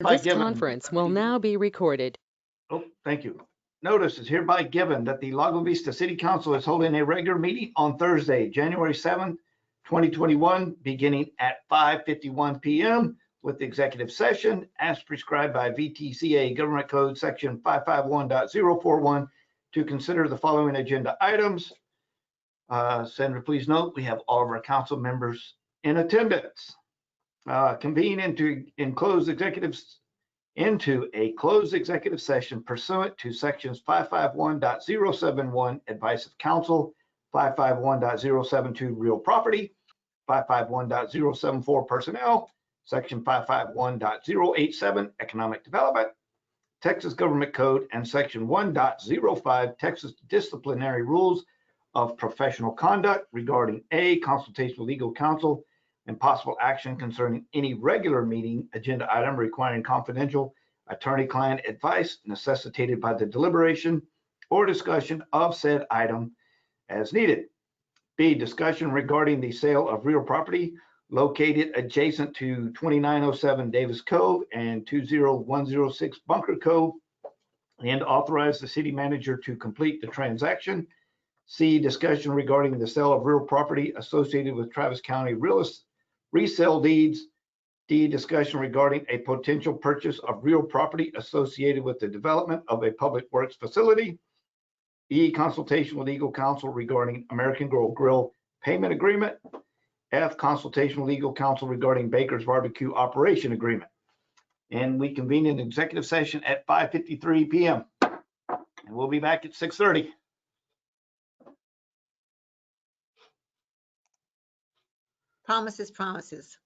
This conference will now be recorded. Oh, thank you. Notice is hereby given that the Lago Vista City Council is holding a regular meeting on Thursday, January 7th, 2021, beginning at 5:51 p.m. with the executive session as prescribed by VTCA Government Code Section 551.041 to consider the following agenda items. Senator, please note we have all of our council members in attendance. Convene into a closed executive session pursuant to sections 551.071 advice of counsel, 551.072 real property, 551.074 personnel, section 551.087 economic development, Texas Government Code, and section 1.05 Texas disciplinary rules of professional conduct regarding A, consultation with legal counsel and possible action concerning any regular meeting agenda item requiring confidential attorney-client advice necessitated by the deliberation or discussion of said item as needed. B, discussion regarding the sale of real property located adjacent to 2907 Davis Cove and 20106 Bunker Cove, and authorize the city manager to complete the transaction. C, discussion regarding the sale of real property associated with Travis County resale deeds. D, discussion regarding a potential purchase of real property associated with the development of a public works facility. E, consultation with legal counsel regarding American Girl Grill payment agreement. F, consultation with legal counsel regarding Baker's Barbecue operation agreement. And we convene an executive session at 5:53 p.m. And we'll be back at 6:30. Promises, promises.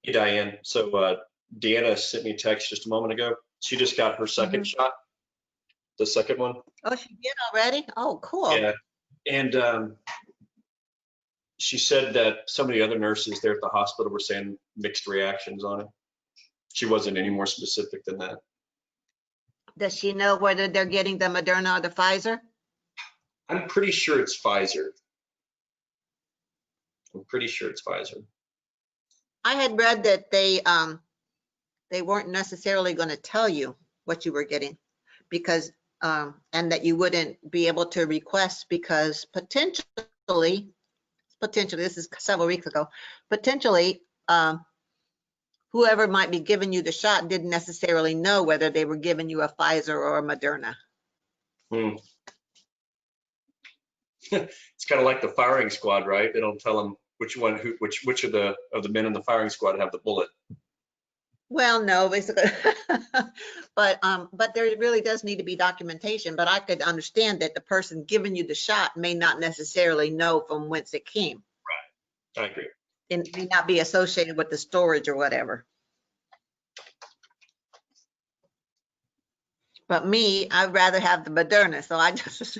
Hey, Diane. So Deanna sent me a text just a moment ago. She just got her second shot, the second one. Oh, she did already? Oh, cool. Yeah. And she said that some of the other nurses there at the hospital were saying mixed reactions on it. She wasn't any more specific than that. Does she know whether they're getting the Moderna or the Pfizer? I'm pretty sure it's Pfizer. I'm pretty sure it's Pfizer. I had read that they weren't necessarily going to tell you what you were getting because and that you wouldn't be able to request because potentially this is several weeks ago, potentially whoever might be giving you the shot didn't necessarily know whether they were giving you a Pfizer or a Moderna. It's kind of like the firing squad, right? They don't tell them which one, which of the men in the firing squad have the bullet. Well, no, basically, but there really does need to be documentation. But I could understand that the person giving you the shot may not necessarily know from whence it came. Right, I agree. It may not be associated with the storage or whatever. But me, I'd rather have the Moderna, so I just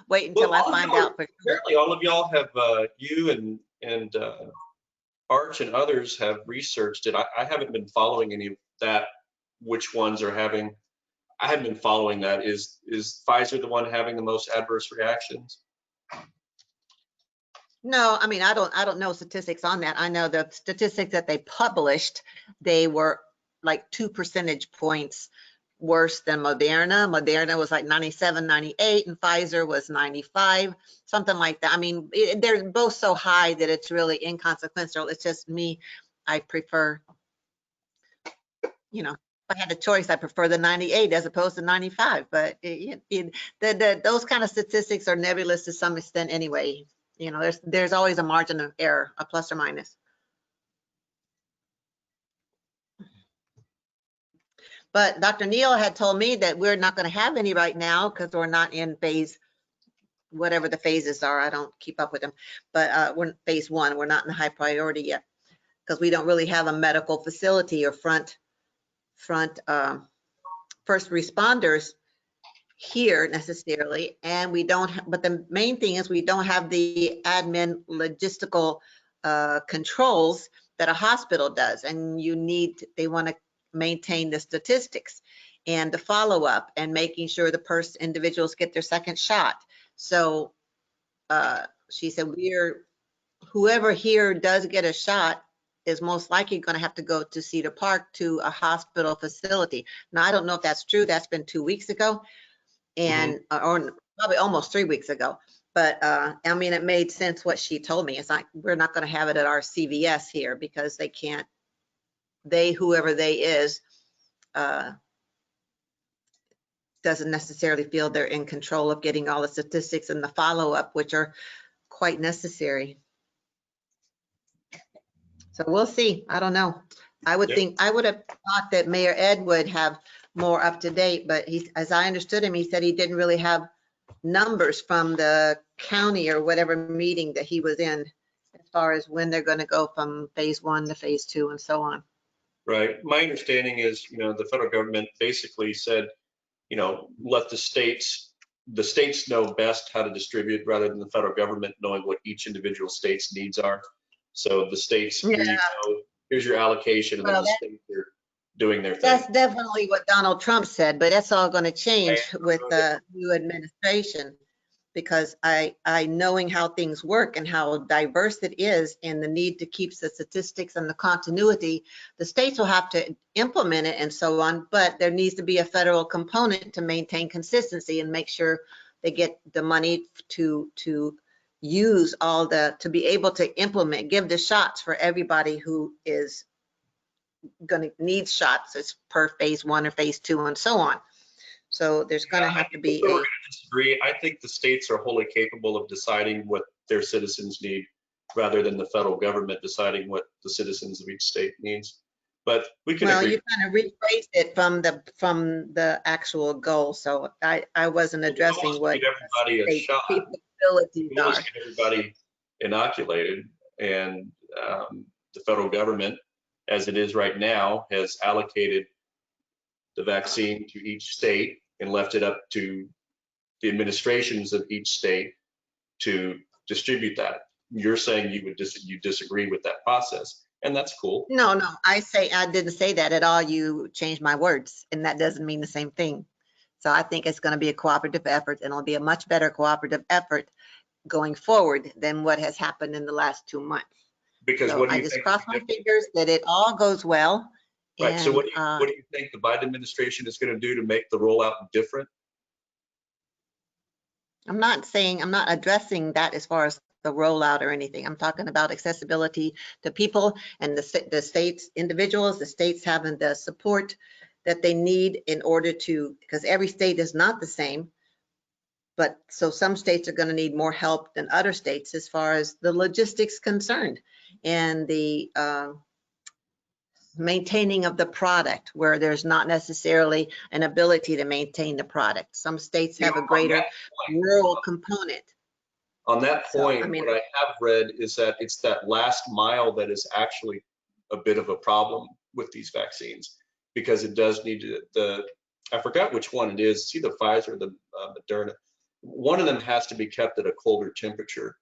wait until I find out. Apparently, all of y'all have, you and Arch and others have researched it. I haven't been following any of that. Which ones are having? I haven't been following that. Is Pfizer the one having the most adverse reactions? No, I mean, I don't know statistics on that. I know the statistics that they published, they were like 2 percentage points worse than Moderna. Moderna was like 97, 98, and Pfizer was 95, something like that. I mean, they're both so high that it's really inconsequential. It's just me, I prefer, you know, if I had a choice, I prefer the 98 as opposed to 95, but those kind of statistics are nebulous to some extent anyway. You know, there's always a margin of error, a plus or minus. But Dr. Neal had told me that we're not going to have any right now because we're not in phase, whatever the phases are. I don't keep up with them, but we're in phase 1. We're not in high priority yet because we don't really have a medical facility or first responders here necessarily, and we don't but the main thing is we don't have the admin logistical controls that a hospital does, and they want to maintain the statistics and the follow-up and making sure the individuals get their second shot. So she said, whoever here does get a shot is most likely going to have to go to Cedar Park to a hospital facility. Now, I don't know if that's true. That's been 2 weeks ago and or probably almost 3 weeks ago. But I mean, it made sense what she told me. It's like, we're not going to have it at our CVS here because they can't, whoever they is, doesn't necessarily feel they're in control of getting all the statistics and the follow-up, which are quite necessary. So we'll see. I don't know. I would think, I would have thought that Mayor Ed would have more up to date, but as I understood him, he said he didn't really have numbers from the county or whatever meeting that he was in as far as when they're going to go from phase 1 to phase 2 and so on. Right. My understanding is, the federal government basically said, let the states know best how to distribute rather than the federal government knowing what each individual state's needs are. So the states, here you go, here's your allocation, and then the states are doing their thing. That's definitely what Donald Trump said, but that's all going to change with the new administration, because I knowing how things work and how diverse it is and the need to keep the statistics and the continuity, the states will have to implement it and so on, but there needs to be a federal component to maintain consistency and make sure they get the money to use to be able to implement, give the shots for everybody who is going to need shots as per phase 1 or phase 2 and so on. So there's going to have to be We're going to disagree. I think the states are wholly capable of deciding what their citizens need rather than the federal government deciding what the citizens of each state needs. But we can agree. You kind of rephrased it from the actual goal. So I wasn't addressing what everybody a shot. Capabilities are. Get everybody inoculated, and the federal government, as it is right now, has allocated the vaccine to each state and left it up to the administrations of each state to distribute that. You're saying you disagree with that process, and that's cool. No, I didn't say that at all. You changed my words, and that doesn't mean the same thing. So I think it's going to be a cooperative effort, and it'll be a much better cooperative effort going forward than what has happened in the last 2 months. Because so I just cross my fingers that it all goes well. Right. And, so what do you think the Biden administration is going to do to make the rollout different? I'm not addressing that as far as the rollout or anything. I'm talking about accessibility to people and the states, individuals, the states having the support that they need in order to, because every state is not the same. But so some states are going to need more help than other states as far as the logistics concerned and the maintaining of the product, where there's not necessarily an ability to maintain the product. Some states have a greater rural component. On that point, So, what I have read is that it's that last mile that is actually a bit of a problem with these vaccines, because it does need I forgot which one it is. It's either Pfizer or the Moderna. One of them has to be kept at a colder temperature,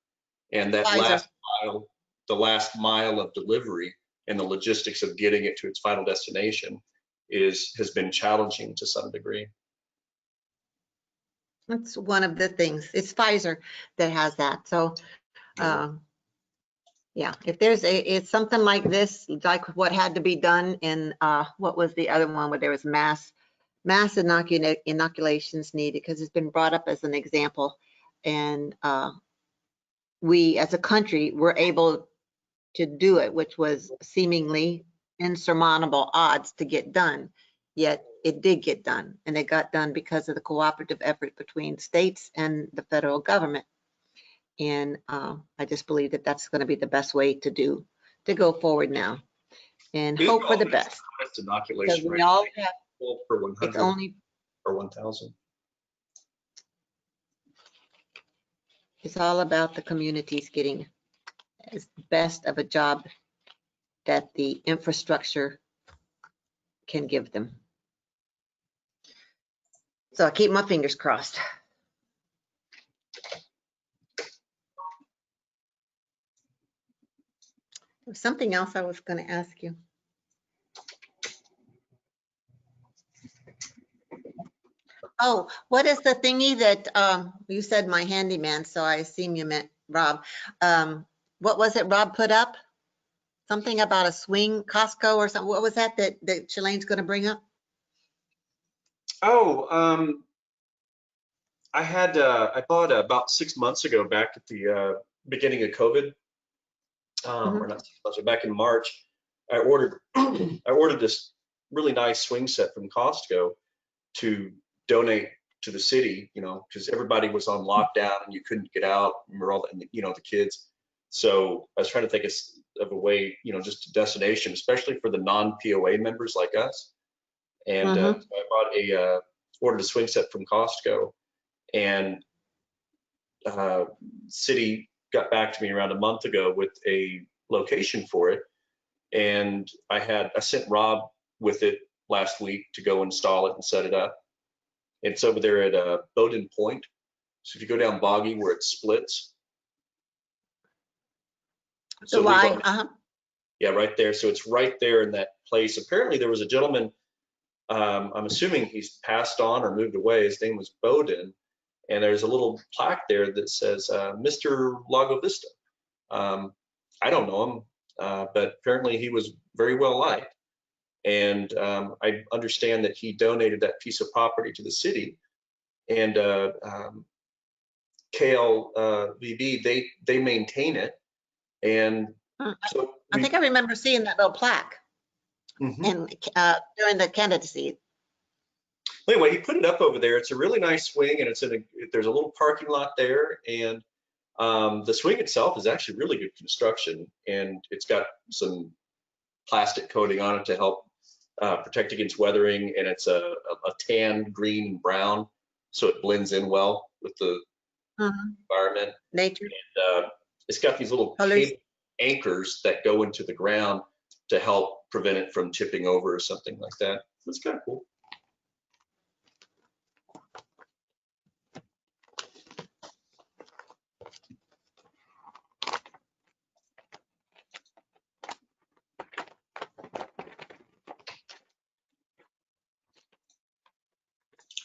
and that Pfizer. the last mile of delivery and the logistics of getting it to its final destination has been challenging to some degree. That's one of the things. It's Pfizer that has that. So, yeah, if it's something like this, like what had to be done in what was the other one where there was mass inoculations needed, because it's been brought up as an example, and we as a country were able to do it, which was seemingly insurmountable odds to get done, yet it did get done, and it got done because of the cooperative effort between states and the federal government. And I just believe that that's going to be the best way to go forward now, and hope for the best. Because we all have, per 100 it's only or 1,000. It's all about the communities getting as best of a job that the infrastructure can give them. So I keep my fingers crossed. There's something else I was going to ask you. Oh, what is the thingy that, you said my handyman, so I assume you meant Rob. What was it Rob put up? Something about a swing, Costco or something. What was that Shalane's gonna bring up? Oh, I bought about 6 months ago back at the beginning of COVID, or not 6 months, back in March. I ordered I ordered this really nice swing set from Costco to donate to the city, because everybody was on lockdown and you couldn't get out. Remember all the, the kids. So I was trying to think of a way, just a destination, especially for the non-POA members like us. And so I bought ordered a swing set from Costco, and city got back to me around a month ago with a location for it. And I sent Rob with it last week to go install it and set it up. It's over there at Bowden Point. So if you go down Boggy where it splits. So why? Yeah, right there. So it's right there in that place. Apparently there was a gentleman, I'm assuming he's passed on or moved away. His name was Bowden. And there's a little plaque there that says, Mr. Lago Vista. I don't know him, but apparently he was very well liked. And I understand that he donated that piece of property to the city. And KLVB, they maintain it. And so I think I remember seeing that little plaque in, during the candidacy. Anyway, he put it up over there. It's a really nice swing, and there's a little parking lot there, and the swing itself is actually really good construction, and it's got some plastic coating on it to help protect against weathering, and it's a tan, green, brown, so it blends in well with the environment. Nature. And it's got these little cable anchors that go into the ground to help prevent it from tipping over or something like that. It's kind of cool.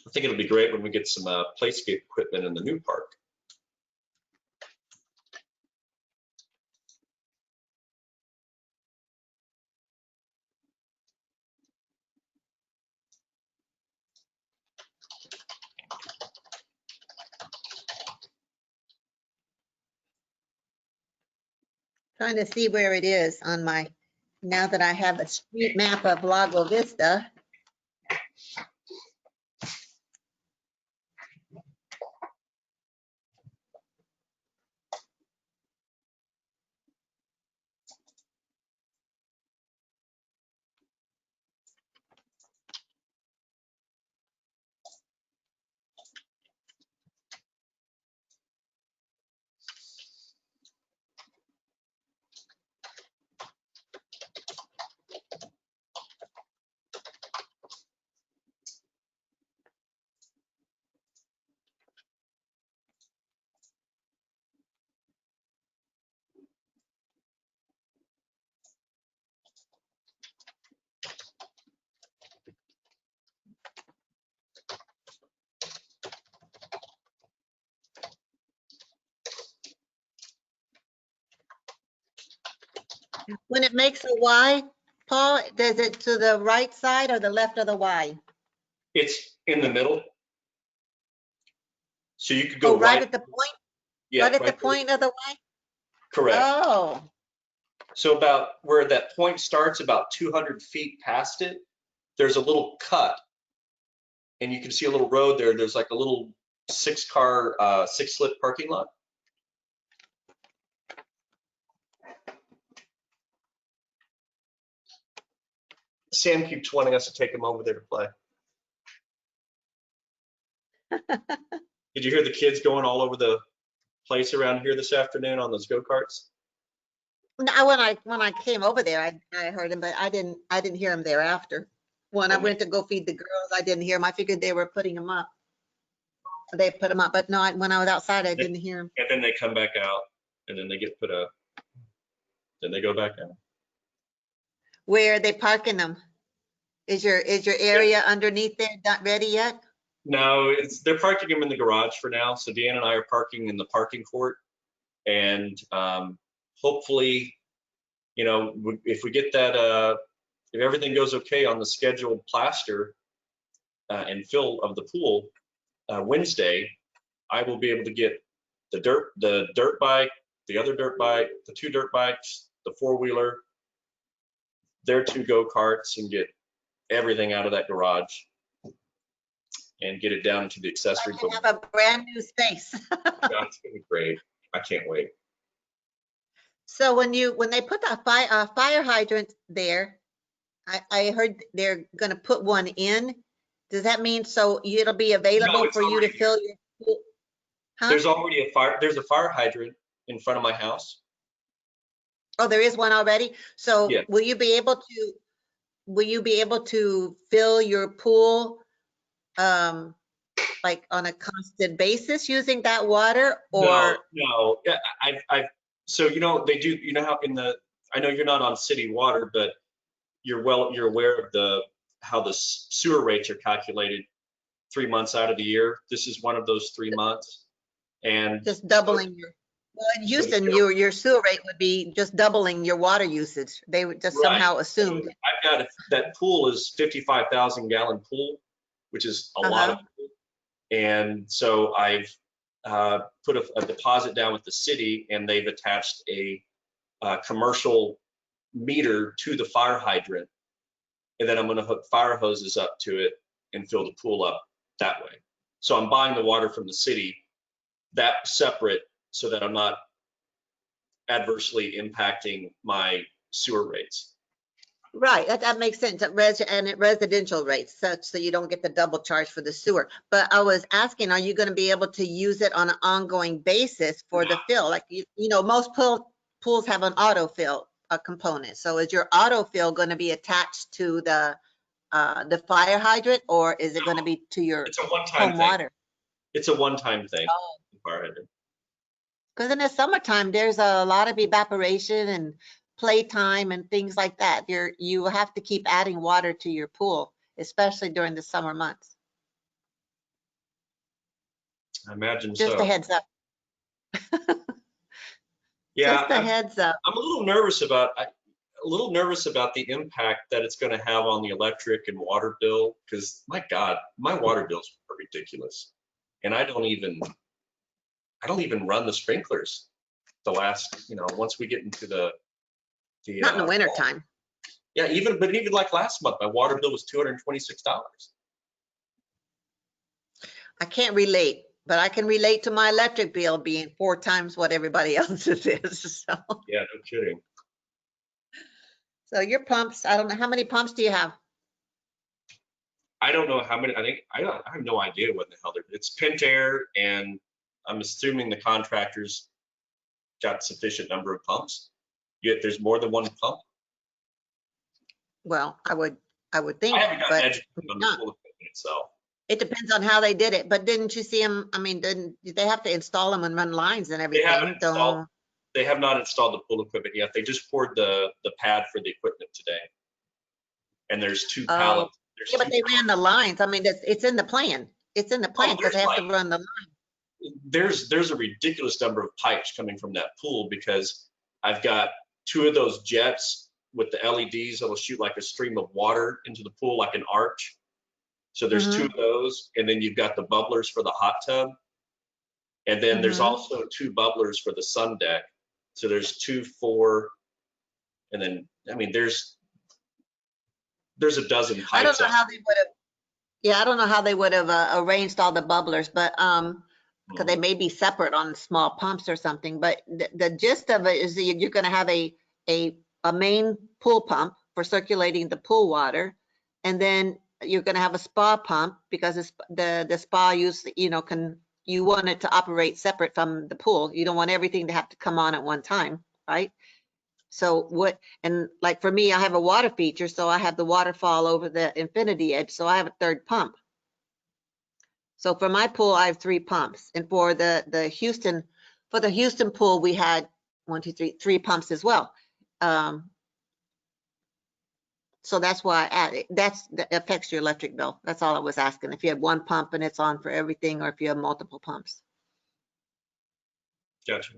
I think it'll be great when we get some playscape equipment in the new park. Trying to see where it is on my, now that I have a street map of Lago Vista. When it makes a Y, Paul, does it to the right side or the left of the Y? It's in the middle. So you could go right at the point? Yeah, right at the point of the Y? Correct. Oh. So about where that point starts, about 200 feet past it, there's a little cut. And you can see a little road there. There's like a little six-slip parking lot. Sam keeps wanting us to take him over there to play. Did you hear the kids going all over the place around here this afternoon on those go-karts? No, when I came over there, I heard him, but I didn't hear him thereafter. When I went to go feed the girls, I didn't hear him. I figured they were putting him up. They put him up, but no, when I was outside, I didn't hear him. And then they come back out, and then they get put up. Then they go back out. Where are they parking them? Is your area underneath there not ready yet? No, they're parking them in the garage for now. So Dan and I are parking in the parking court, and hopefully, if we get that, if everything goes okay on the scheduled plaster and fill of the pool Wednesday, I will be able to get the dirt bike, the other dirt bike, the 2 dirt bikes, the 4-wheeler, their 2 go-karts, and get everything out of that garage and get it down into the accessory I building. have a brand new space. Yeah, it's gonna be great. I can't wait. So when they put that fire hydrant there, I heard they're gonna put one in. Does that mean so it'll be available it's for you to already fill your pool? Huh? There's already there's a fire hydrant in front of my house. Oh, there is one already? So Yeah. will you be able to fill your pool like on a constant basis using that water, or? No. Yeah, so they do, how I know you're not on city water, but you're aware of how the sewer rates are calculated 3 months out of the year. This is one of those 3 months. And Just doubling well, in Houston, your sewer rate would be just doubling your water usage. They would just somehow assume. So I've got that pool is 55,000 gallon pool, which is a lot of pool. And so I've put a deposit down with the city, and they've attached a commercial meter to the fire hydrant. And then I'm going to hook fire hoses up to it and fill the pool up that way. So I'm buying the water from the city, that separate, so that I'm not adversely impacting my sewer rates. Right, that makes sense. At residential rates, such so you don't get the double charge for the sewer. But I was asking, are you going to be able to use it on an ongoing basis for the fill? Like most pools have an autofill component. So is your autofill going to be attached to the fire hydrant, or is it going to be to your It's a one-time home thing. water? It's a one-time thing. Oh. Fire hydrant. Because in the summertime, there's a lot of evaporation and playtime and things like that. You have to keep adding water to your pool, especially during the summer months. I imagine Just so. a heads up. Yeah, Just a heads up. I'm a little nervous about the impact that it's going to have on the electric and water bill, because my God, my water bills are ridiculous, and I don't even run the sprinklers. The last, once we get into the Not in the winter time. Yeah, even like last month, my water bill was $226. I can't relate, but I can relate to my electric bill being 4 times what everybody else's is. So. Yeah, no kidding. So your pumps, I don't know, how many pumps do you have? I don't know how many. I have no idea what the hell it's Pentair, and I'm assuming the contractors got sufficient number of pumps. Yet there's more than one pump. Well, I would think, I haven't gotten but educated on the pool equipment itself. it depends on how they did it. But didn't you see them? I mean, did they have to install them and run lines and everything? They have not installed the pool equipment yet. They just poured the pad for the equipment today. And there's 2 pallets. Yeah, but they ran the lines. I mean, it's in the plan. It's in the plan because they have to run the line. There's a ridiculous number of pipes coming from that pool, because I've got 2 of those jets with the LEDs that'll shoot like a stream of water into the pool, like an arch. So there's 2 of those, and then you've got the bubblers for the hot tub. And then there's also 2 bubblers for the sun deck. So there's 2, 4, and then, I mean, there's a dozen pipes. I don't know how they would have. Yeah, I don't know how they would have arranged all the bubblers, but because they may be separate on small pumps or something. But the gist of it is that you're going to have a main pool pump for circulating the pool water, and then you're going to have a spa pump because the spa you want it to operate separate from the pool. You don't want everything to have to come on at one time, right? So and like for me, I have a water feature, so I have the waterfall over the infinity edge, so I have a 3rd pump. So for my pool, I have 3 pumps, and for the Houston pool, we had 3 pumps as well. So that's why I added, that affects your electric bill. That's all I was asking. If you have one pump and it's on for everything, or if you have multiple pumps. Gotcha.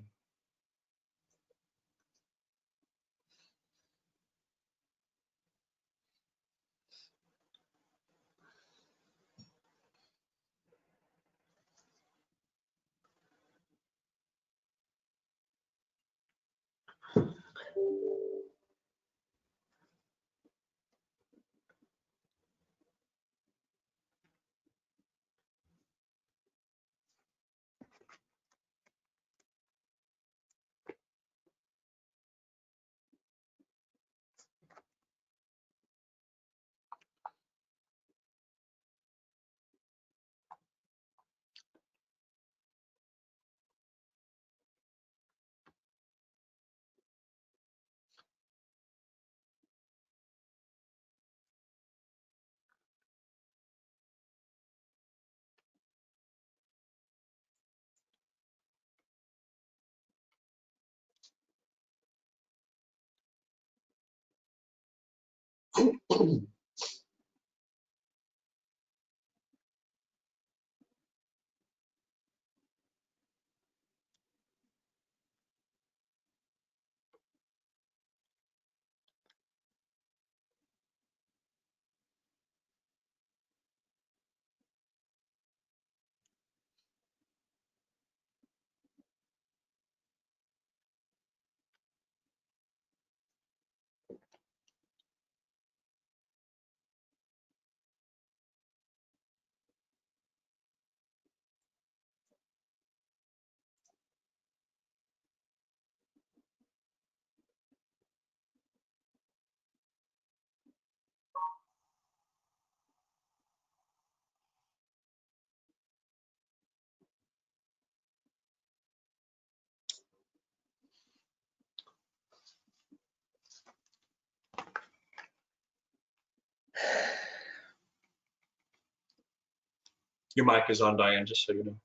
Your mic is on, Diane, just so you know.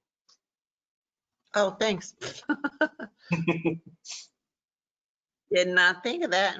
Oh, thanks. Did not think of that.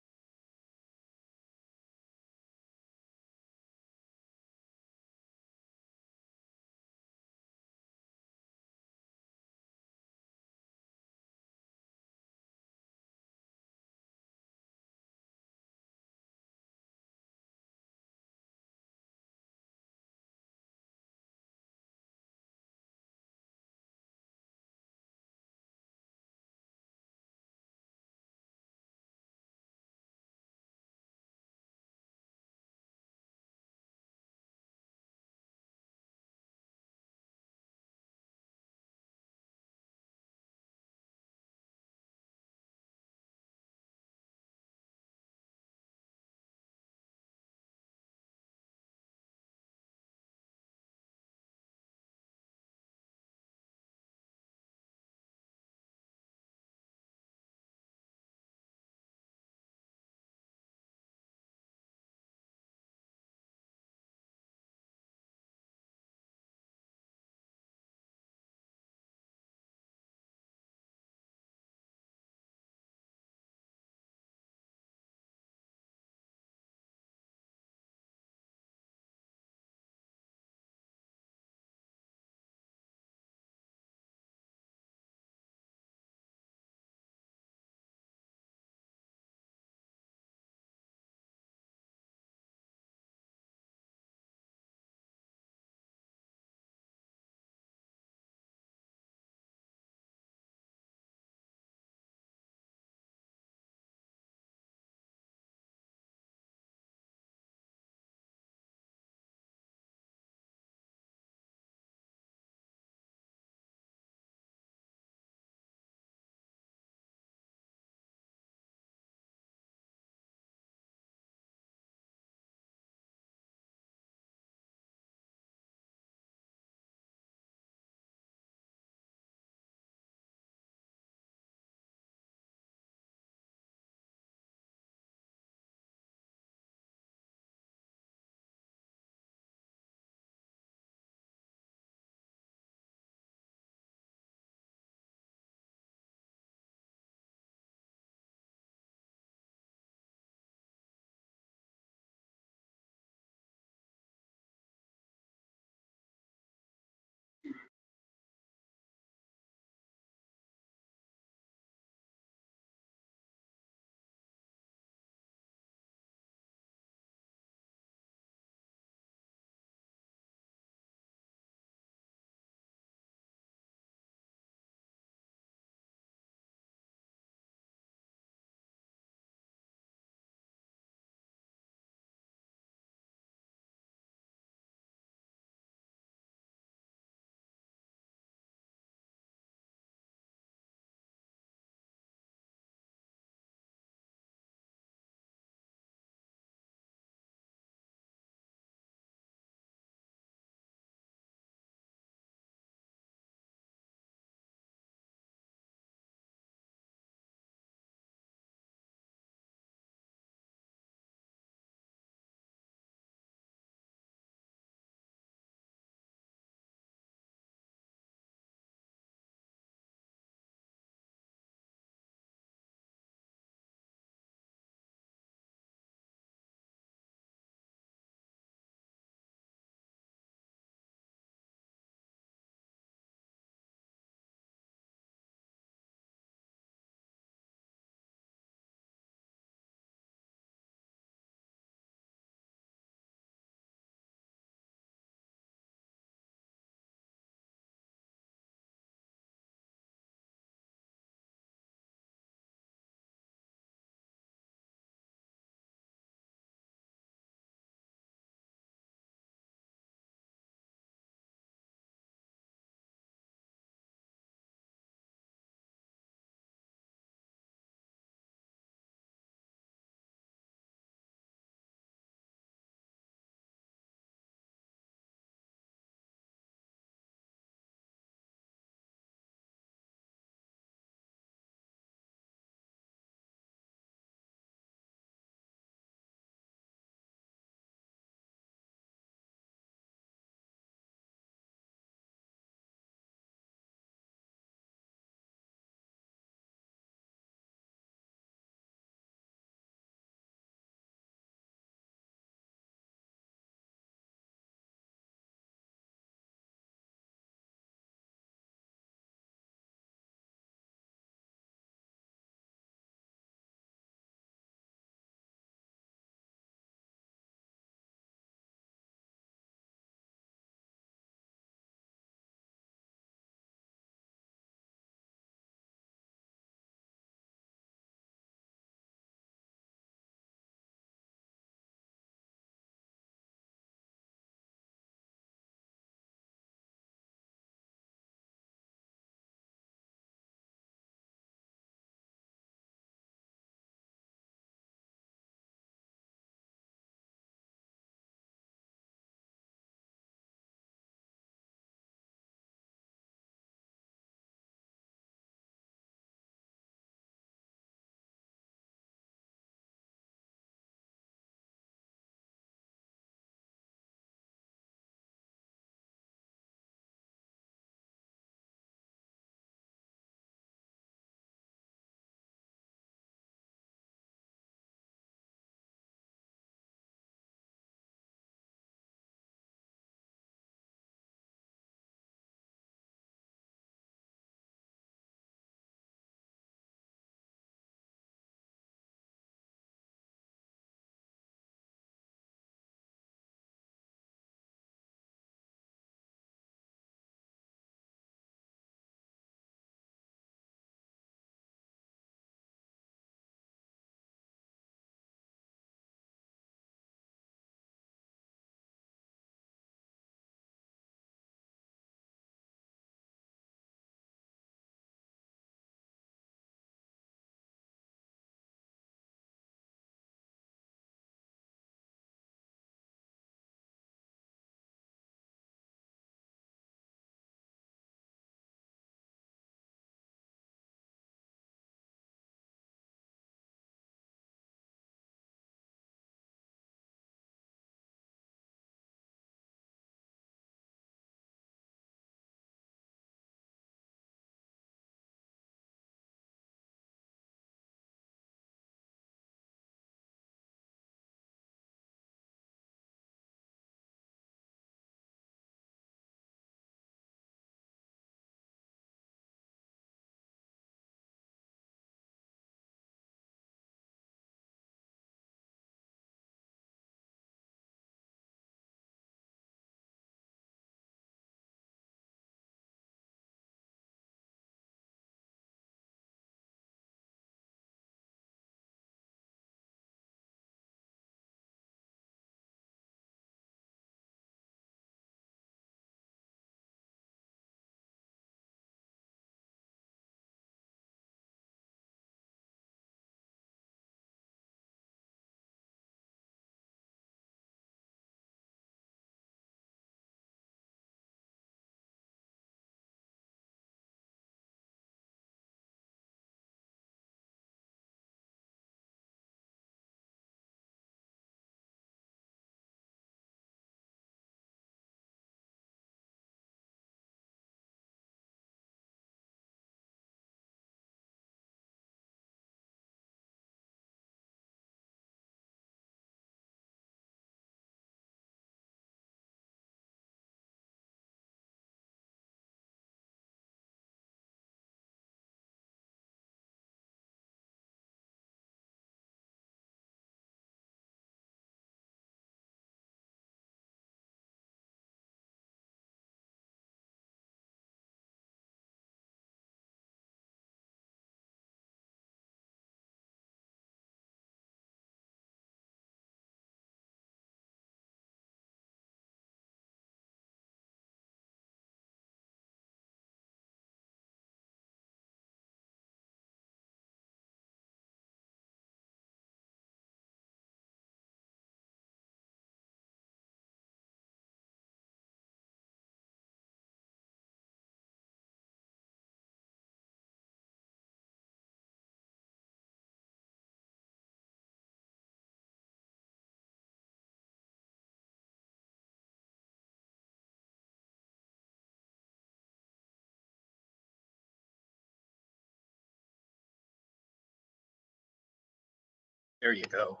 There you go.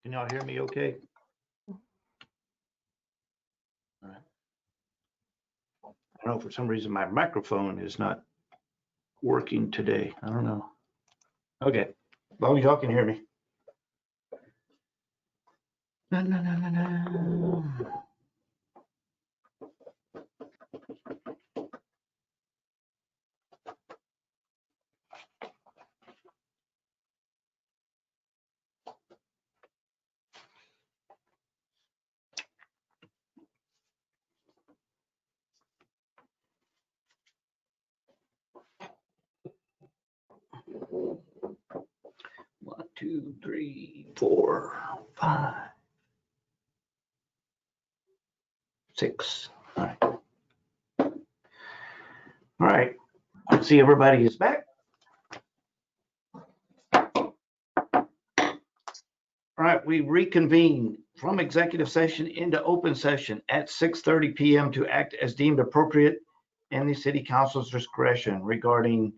Can y'all hear me okay? All right. I don't know, for some reason, my microphone is not working today. I don't know. Okay, as long as y'all can hear me. Na, na, na, na, na. One, two, three, 4, 5, 6. All right. All right. I see everybody is back. All right, we reconvene from executive session into open session at 6:30 PM to act as deemed appropriate in the city council's discretion regarding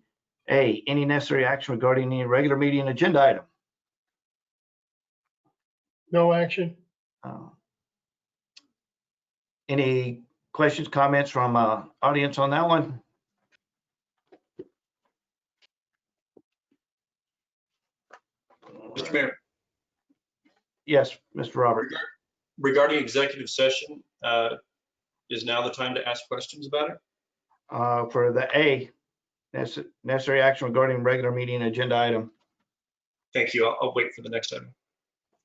A, any necessary action regarding any regular meeting agenda item. No action. Any questions, comments from audience on that one? Mr. Mayor, Yes, Mr. Robert. regarding executive session, is now the time to ask questions about it? For the A, necessary action regarding regular meeting agenda item. Thank you. I'll wait for the next item.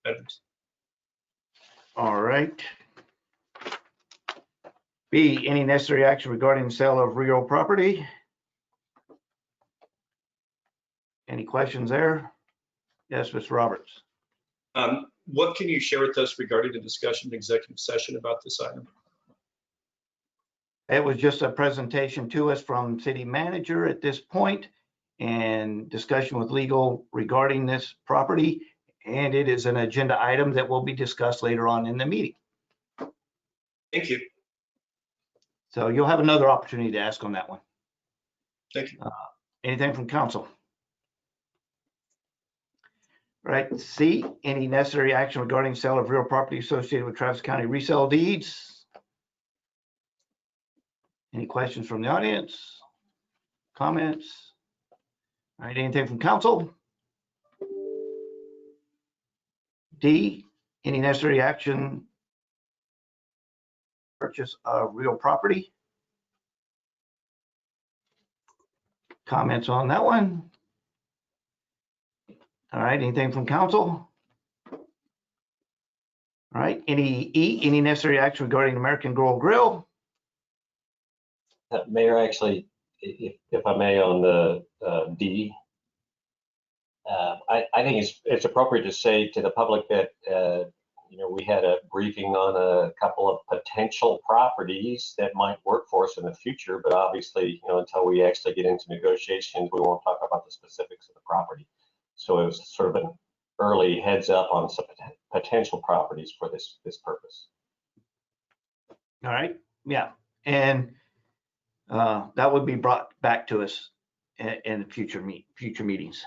Items. All right. B, any necessary action regarding the sale of real property? Any questions there? Yes, Mr. Roberts. What can you share with us regarding the discussion in executive session about this item? It was just a presentation to us from city manager at this point and discussion with legal regarding this property. And it is an agenda item that will be discussed later on in the meeting. Thank you. So you'll have another opportunity to ask on that one. Thank you. Anything from council? Right, C, any necessary action regarding sale of real property associated with Travis County resale deeds? Any questions from the audience? Comments? All right, anything from council? D, any necessary action purchase of real property? Comments on that one? All right, anything from council? All right, any E, any necessary action regarding American Girl Grill? Mayor, actually, if I may, on the D, I think it's appropriate to say to the public that we had a briefing on a couple of potential properties that might work for us in the future, but obviously, until we actually get into negotiations, we won't talk about the specifics of the property. So it was sort of an early heads up on some potential properties for this purpose. All right, yeah, and that would be brought back to us in future meetings.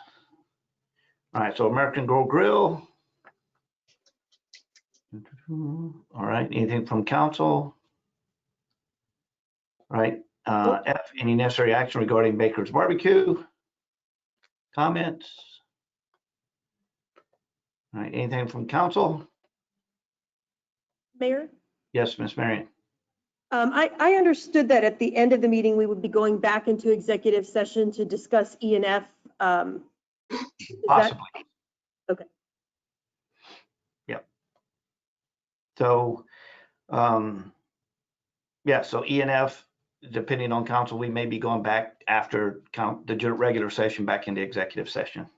All right, so American Girl Grill. All right, anything from council? All right, F, any necessary action regarding Baker's Barbecue? Comments? All right, anything from council? Mayor, Yes, Miss Marion. I understood that at the end of the meeting, we would be going back into executive session to discuss E and F. Possibly. Okay. Yep. So, yeah, so E and F, depending on council, we may be going back after the regular session back into executive session.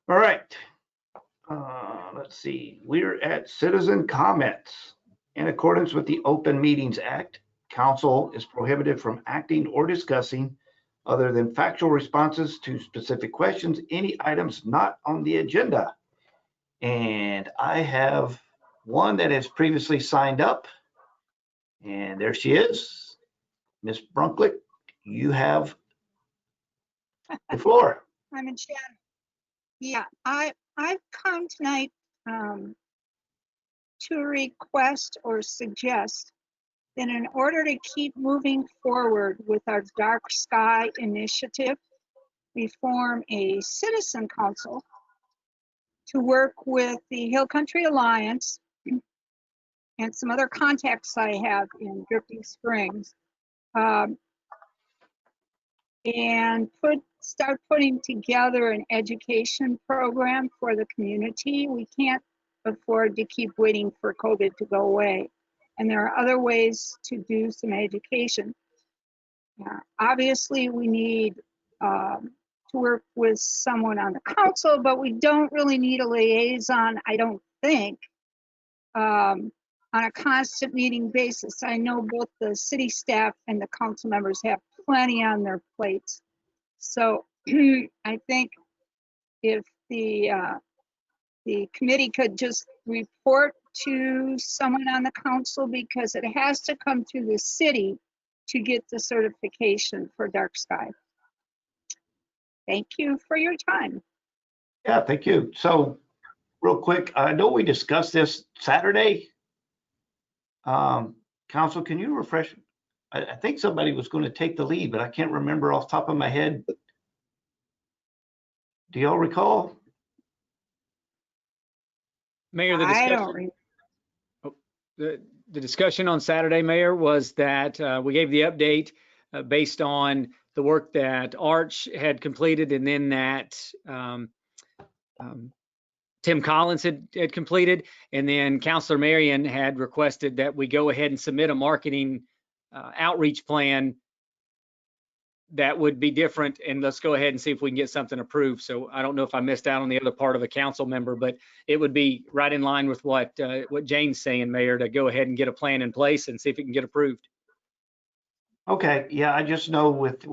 All right. Let's see, we're at citizen comments. In accordance with the Open Meetings Act, council is prohibited from acting or discussing, other than factual responses to specific questions, any items not on the agenda. And I have one that has previously signed up. And there she is. Ms. Brunklick, you have the floor. I'm in chat. Yeah, I've come tonight to request or suggest that in order to keep moving forward with our Dark Sky initiative, we form a citizen council to work with the Hill Country Alliance and some other contacts I have in Drifting Springs, and start putting together an education program for the community. We can't afford to keep waiting for COVID to go away. And there are other ways to do some education. Obviously, we need to work with someone on the council, but we don't really need a liaison, I don't think, on a constant meeting basis. I know both the city staff and the council members have plenty on their plates. So I think if the committee could just report to someone on the council, because it has to come through the city to get the certification for Dark Sky. Thank you for your time. Yeah, thank you. So real quick, I know we discussed this Saturday. Council, can you refresh? I think somebody was going to take the lead, but I can't remember off the top of my head. Do y'all recall? Mayor, the I don't discussion, the discussion on Saturday, Mayor, was that we gave the update based on the work that Arch had completed, and then that Tim Collins had completed, and then Councilor Marion had requested that we go ahead and submit a marketing outreach plan that would be different, and let's go ahead and see if we can get something approved. So I don't know if I missed out on the other part of a council member, but it would be right in line with what Jane's saying, Mayor, to go ahead and get a plan in place and see if it can get approved. Okay, yeah, I just know with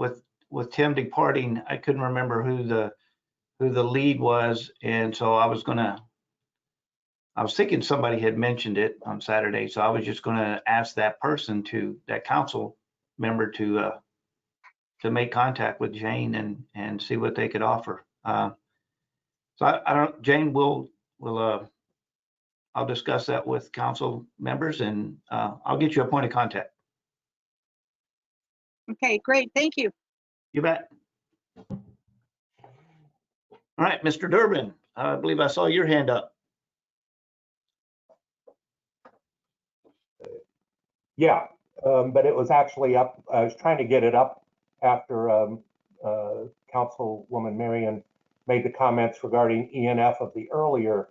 Tim departing, I couldn't remember who the lead was, and so I was thinking somebody had mentioned it on Saturday, so I was just gonna ask that person that council member to make contact with Jane and see what they could offer. So I don't, Jane, I'll discuss that with council members, and I'll get you a point of contact. Okay, great. Thank you. You bet. All right, Mr. Durbin, I believe I saw your hand up. Yeah, but it was actually up. I was trying to get it up after Councilwoman Marion made the comments regarding ENF of the earlier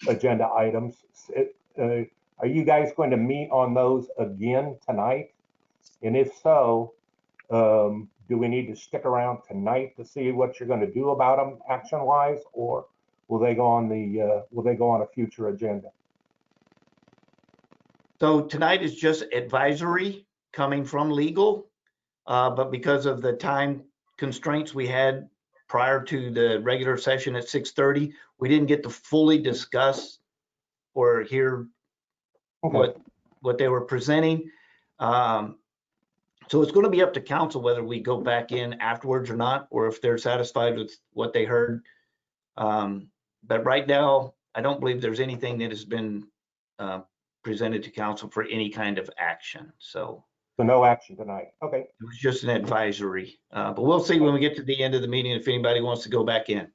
agenda items. Are you guys going to meet on those again tonight? And if so, do we need to stick around tonight to see what you're going to do about them action-wise, or will they go on a future agenda? So tonight is just advisory coming from legal, but because of the time constraints we had prior to the regular session at 6:30, we didn't get to fully discuss or hear what they were presenting. So it's going to be up to council whether we go back in afterwards or not, or if they're satisfied with what they heard. But right now, I don't believe there's anything that has been presented to council for any kind of action. So no action tonight. Okay. It was just an advisory, but we'll see when we get to the end of the meeting if anybody wants to go back in.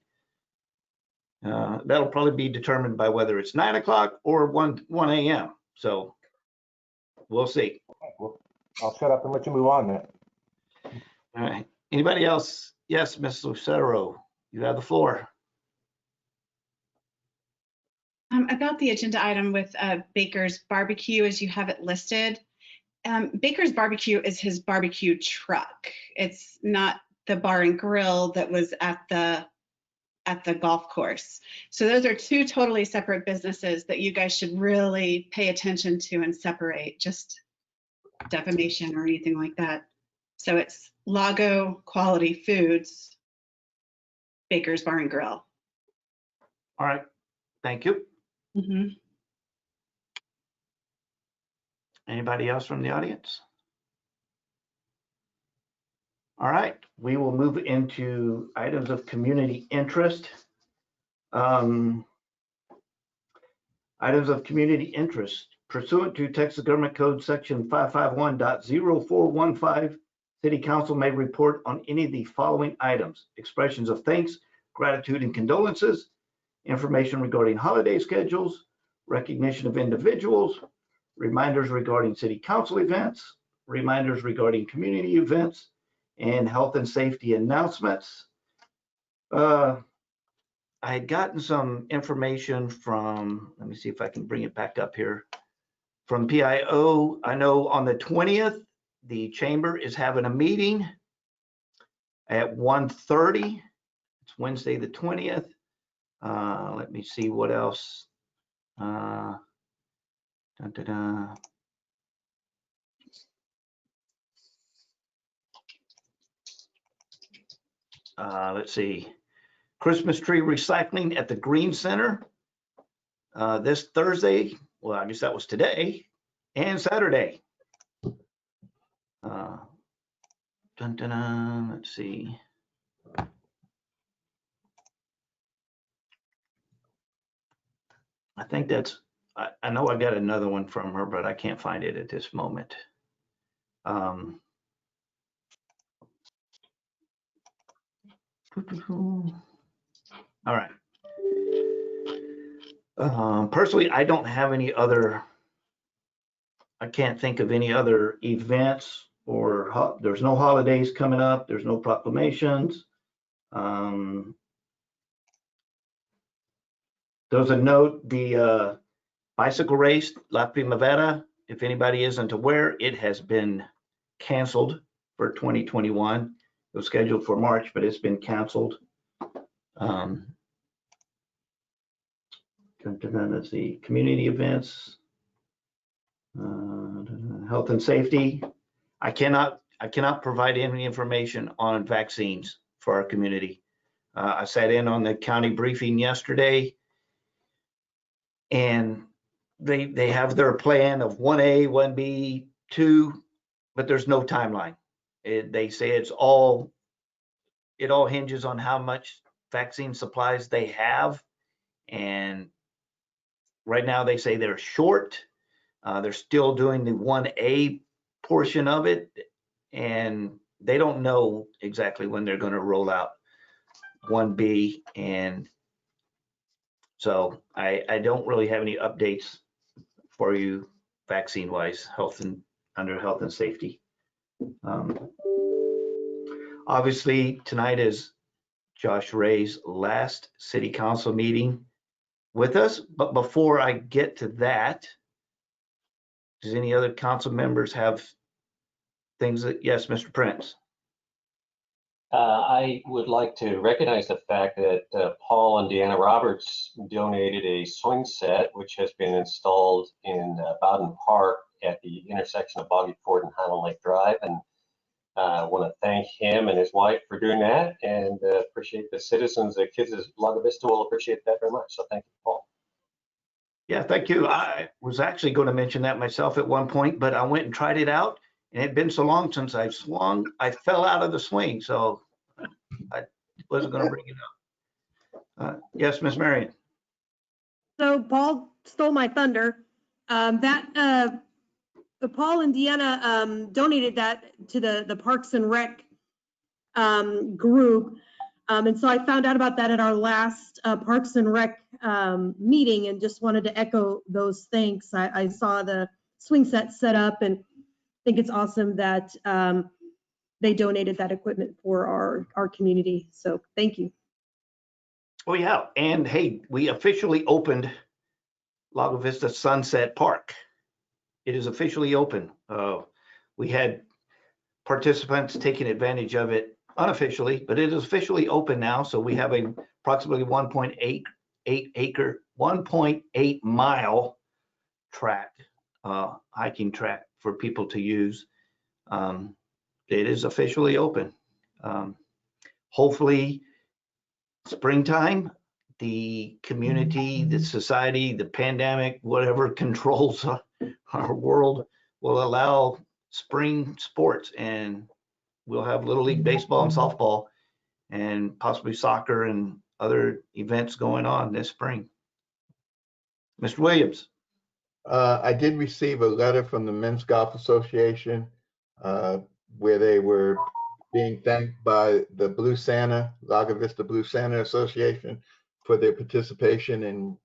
That'll probably be determined by whether it's 9 o'clock or 1 a.m. So we'll see. Okay, well, I'll shut up and let you move on then. All right. Anybody else? Yes, Ms. Lucero, you have the floor. About the agenda item with Baker's Barbecue, as you have it listed. Baker's Barbecue is his barbecue truck. It's not the bar and grill that was at the at the golf course. So those are two totally separate businesses that you guys should really pay attention to and separate, just defamation or anything like that. So it's Lago Quality Foods, Baker's Bar and Grill. All right, thank you. Mhm. Anybody else from the audience? All right, we will move into items of community interest. Items of community interest pursuant to Texas Government Code Section 551.0415, City Council may report on any of the following items: expressions of thanks, gratitude, and condolences, information regarding holiday schedules, recognition of individuals, reminders regarding city council events, reminders regarding community events, and health and safety announcements. I had gotten some information from, let me see if I can bring it back up here, from PIO. I know on the 20th, the chamber is having a meeting at 1:30. It's Wednesday, the 20th. Let me see what else. Let's see. Christmas tree recycling at the Green Center this Thursday. Well, I guess that was today and Saturday. Let's see. I think that's, I know I got another one from her, but I can't find it at this moment. All right. Personally, I don't have any other, I can't think of any other events or there's no holidays coming up. There's no proclamations. There's a note, the bicycle race, La Primavera, if anybody isn't aware, it has been canceled for 2021. It was scheduled for March, but it's been canceled. Let's see, community events, health and safety. I cannot provide any information on vaccines for our community. I sat in on the county briefing yesterday, and they have their plan of 1A, 1B, 2, but there's no timeline. They say it all hinges on how much vaccine supplies they have, and right now they say they're short. They're still doing the 1A portion of it, and they don't know exactly when they're going to roll out 1B. And so I don't really have any updates for you vaccine wise, under health and safety. Obviously tonight is Josh Ray's last city council meeting with us, but before I get to that, does any other council members have things that, yes, Mr. Prince? I would like to recognize the fact that Paul and Deanna Roberts donated a swing set, which has been installed in Bowden Park at the intersection of Boggy Ford and Highland Lake Drive. And I want to thank him and his wife for doing that, and appreciate the citizens, the kids at Lago Vista will appreciate that very much. So thank you, Paul. Yeah, thank you. I was actually going to mention that myself at one point, but I went and tried it out, and it had been so long since I've swung, I fell out of the swing, so I wasn't going to bring it up. Yes, Miss Marion. So Paul stole my thunder. Paul and Deanna donated that to the Parks and Rec group. And so I found out about that at our last Parks and Rec meeting, and just wanted to echo those thanks. I saw the swing set up, and think it's awesome that they donated that equipment for our community. So thank you. Oh yeah, and hey, we officially opened Lago Vista Sunset Park. It is officially open. We had participants taking advantage of it unofficially, but it is officially open now. So we have a approximately 1.8 mile track, hiking track for people to use. It is officially open. Hopefully, springtime, the community, the society, the pandemic, whatever controls our world will allow spring sports, and we'll have Little League baseball and softball and possibly soccer and other events going on this spring. Mr. Williams. I did receive a letter from the Men's Golf Association where they were being thanked by the Blue Santa, Lago Vista Blue Santa Association for their participation in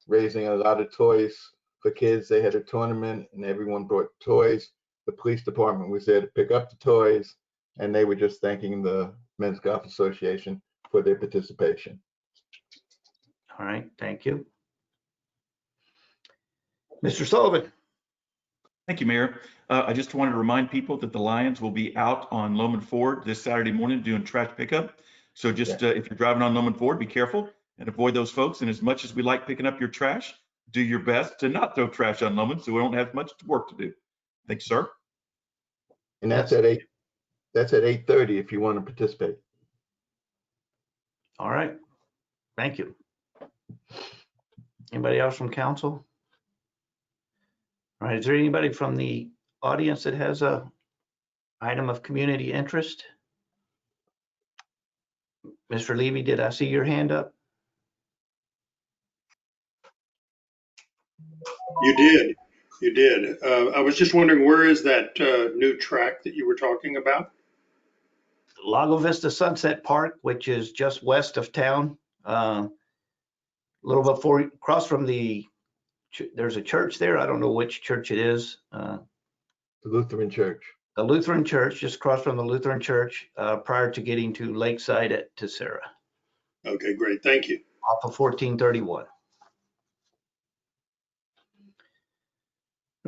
raising a lot of toys for kids. They had a tournament and everyone brought toys. The police department was there to pick up the toys, and they were just thanking the Men's Golf Association for their participation. All right, thank you. Mr. Sullivan. Thank you, Mayor. I just wanted to remind people that the Lions will be out on Loman Ford this Saturday morning doing trash pickup. So just if you're driving on Loman Ford, be careful and avoid those folks. And as much as we like picking up your trash, do your best to not throw trash on Loman so we don't have much work to do. Thanks, sir. And that's at 8. That's at 8:30 if you want to participate. All right, thank you. Anybody else from council? All right, is there anybody from the audience that has a item of community interest? Mr. Levy, did I see your hand up? You did. You did. I was just wondering, where is that new track that you were talking about? Lago Vista Sunset Park, which is just west of town, a little before, across from there's a church there. I don't know which church it is. The Lutheran Church. The Lutheran Church, just across from the Lutheran Church, prior to getting to Lakeside at Tessera. Okay, great. Thank you. Off of 1431.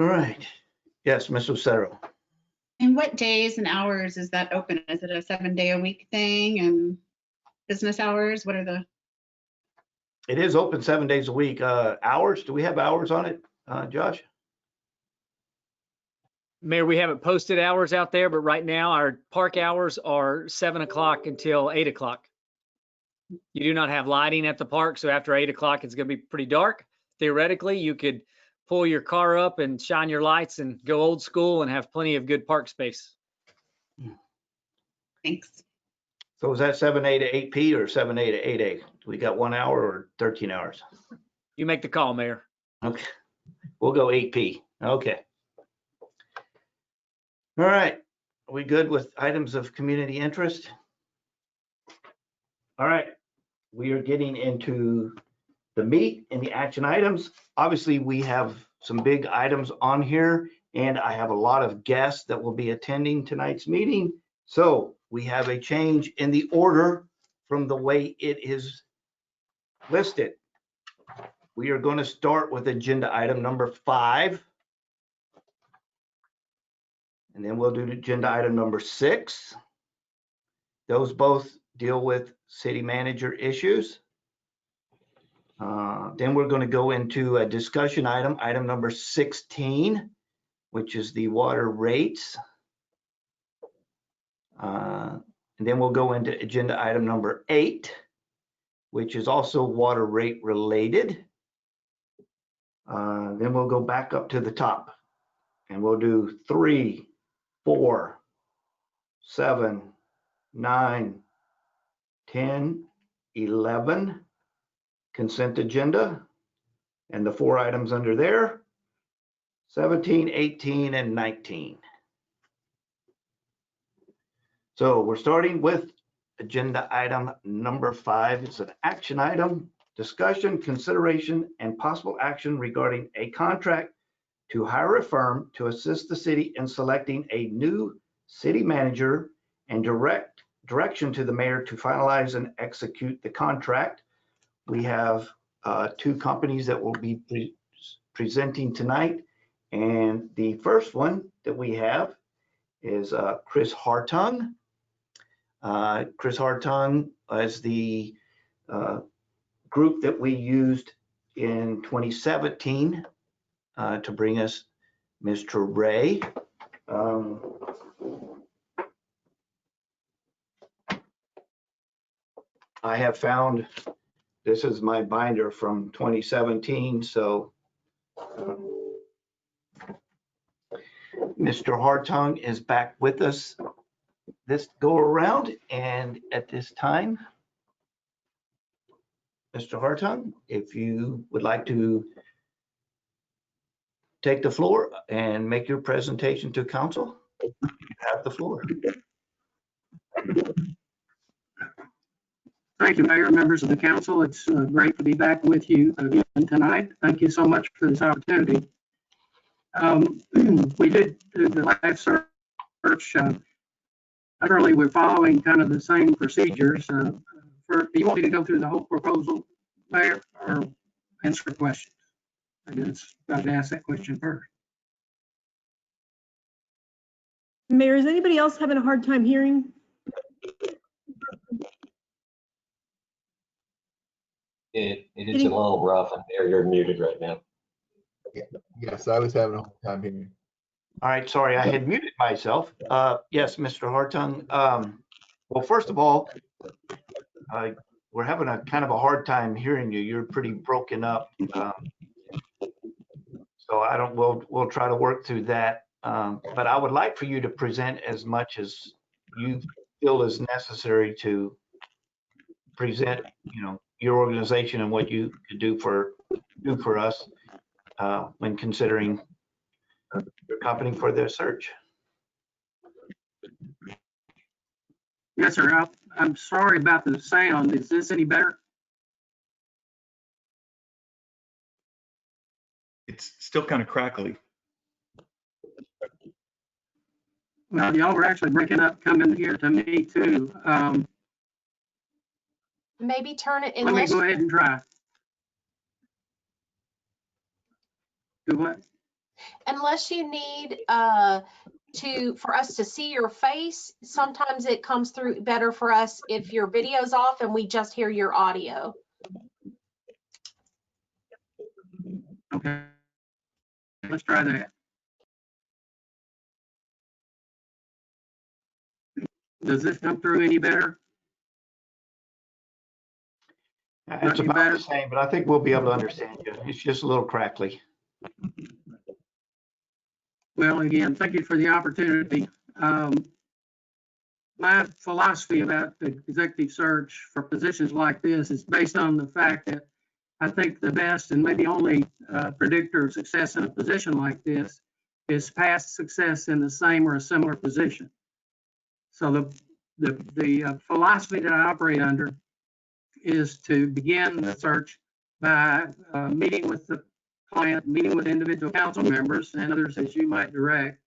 All right. Yes, Ms. Lucero. And what days and hours is that open? Is it a 7-day-a-week thing and business hours? What are the? It is open 7 days a week. Hours, do we have hours on it, Josh? Mayor, we haven't posted hours out there, but right now our park hours are 7 o'clock until 8 o'clock. You do not have lighting at the park, so after 8 o'clock, it's going to be pretty dark. Theoretically, you could pull your car up and shine your lights and go old school and have plenty of good park space. Thanks. So is that 7A to 8P or 7A to 8A? We got 1 hour or 13 hours? You make the call, Mayor. Okay, we'll go 8P. Okay. All right, are we good with items of community interest? All right, we are getting into the meat and the action items. Obviously, we have some big items on here, and I have a lot of guests that will be attending tonight's meeting. So we have a change in the order from the way it is listed. We are going to start with agenda item number 5. And then we'll do agenda item number 6. Those both deal with city manager issues. Then we're going to go into a discussion item, item number 16, which is the water rates. And then we'll go into agenda item number 8, which is also water rate related. Then we'll go back up to the top and we'll do 3, 4, 7, 9, 10, 11, consent agenda, and the 4 items under there, 17, 18, and 19. So we're starting with agenda item number 5. It's an action item, discussion, consideration, and possible action regarding a contract to hire a firm to assist the city in selecting a new city manager and direction to the mayor to finalize and execute the contract. We have 2 companies that will be presenting tonight. And the first one that we have is Chris Hartung. Chris Hartung is the group that we used in 2017 to bring us Mr. Ray. I have found, this is my binder from 2017, so Mr. Hartung is back with us this go around, and at this time, Mr. Hartung, if you would like to take the floor and make your presentation to council, you have the floor. Thank you, Mayor, members of the council. It's great to be back with you again tonight. Thank you so much for this opportunity. We did the last search. Currently, we're following kind of the same procedures. Do you want me to go through the whole proposal, Mayor, or answer questions? I guess I'd ask that question first. Mayor, is anybody else having a hard time hearing? It is a little rough, and there you're muted right now. Yes, I was having a hard time hearing. All right, sorry, I had muted myself. Yes, Mr. Hartung. Well, first of all, we're having a kind of a hard time hearing you. You're pretty broken up. So we'll try to work through that. But I would like for you to present as much as you feel is necessary to present, your organization and what you could do for us when considering your company for their search. Yes, sir. I'm sorry about the sound. Is this any better? It's still kind of crackly. Well, y'all were actually breaking up coming here to me too. Maybe turn it, Let me go ahead and try. Do what? Unless you need for us to see your face. Sometimes it comes through better for us if your video's off and we just hear your audio. Okay, let's try that. Does this come through any better? It's about the same, but I think we'll be able to understand you. It's just a little crackly. Well, again, thank you for the opportunity. My philosophy about the executive search for positions like this is based on the fact that I think the best and maybe only predictor of success in a position like this is past success in the same or a similar position. So the philosophy that I operate under is to begin the search by meeting with the client, meeting with individual council members and others as you might direct,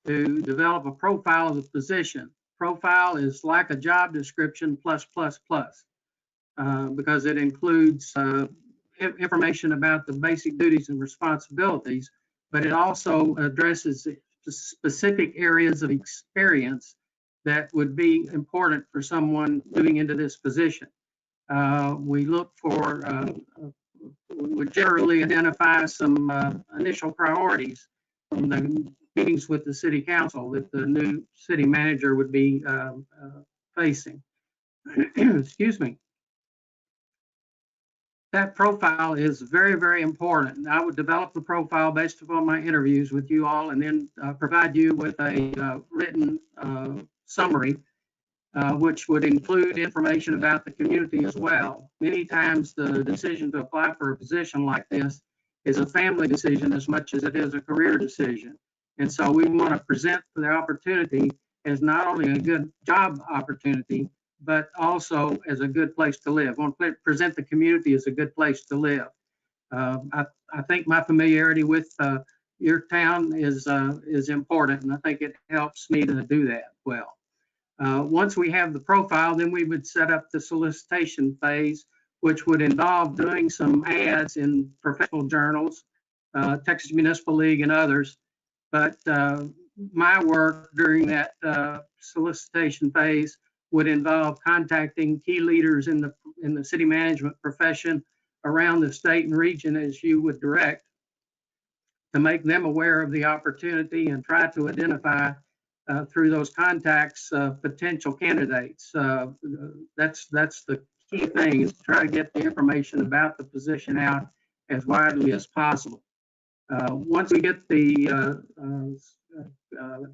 to develop a profile of the position. Profile is like a job description plus, because it includes information about the basic duties and responsibilities, but it also addresses specific areas of experience that would be important for someone moving into this position. We look for, we would generally identify some initial priorities from the meetings with the city council that the new city manager would be facing. Excuse me. That profile is very, very important. I would develop the profile based upon my interviews with you all and then provide you with a written summary, which would include information about the community as well. Many times the decision to apply for a position like this is a family decision as much as it is a career decision. And so we want to present the opportunity as not only a good job opportunity, but also as a good place to live. We want to present the community as a good place to live. I think my familiarity with your town is important, and I think it helps me to do that well. Once we have the profile, then we would set up the solicitation phase, which would involve doing some ads in professional journals, Texas Municipal League and others. But my work during that solicitation phase would involve contacting key leaders in the city management profession around the state and region, as you would direct, to make them aware of the opportunity and try to identify through those contacts potential candidates. That's the key thing, is to try to get the information about the position out as widely as possible. Once we get the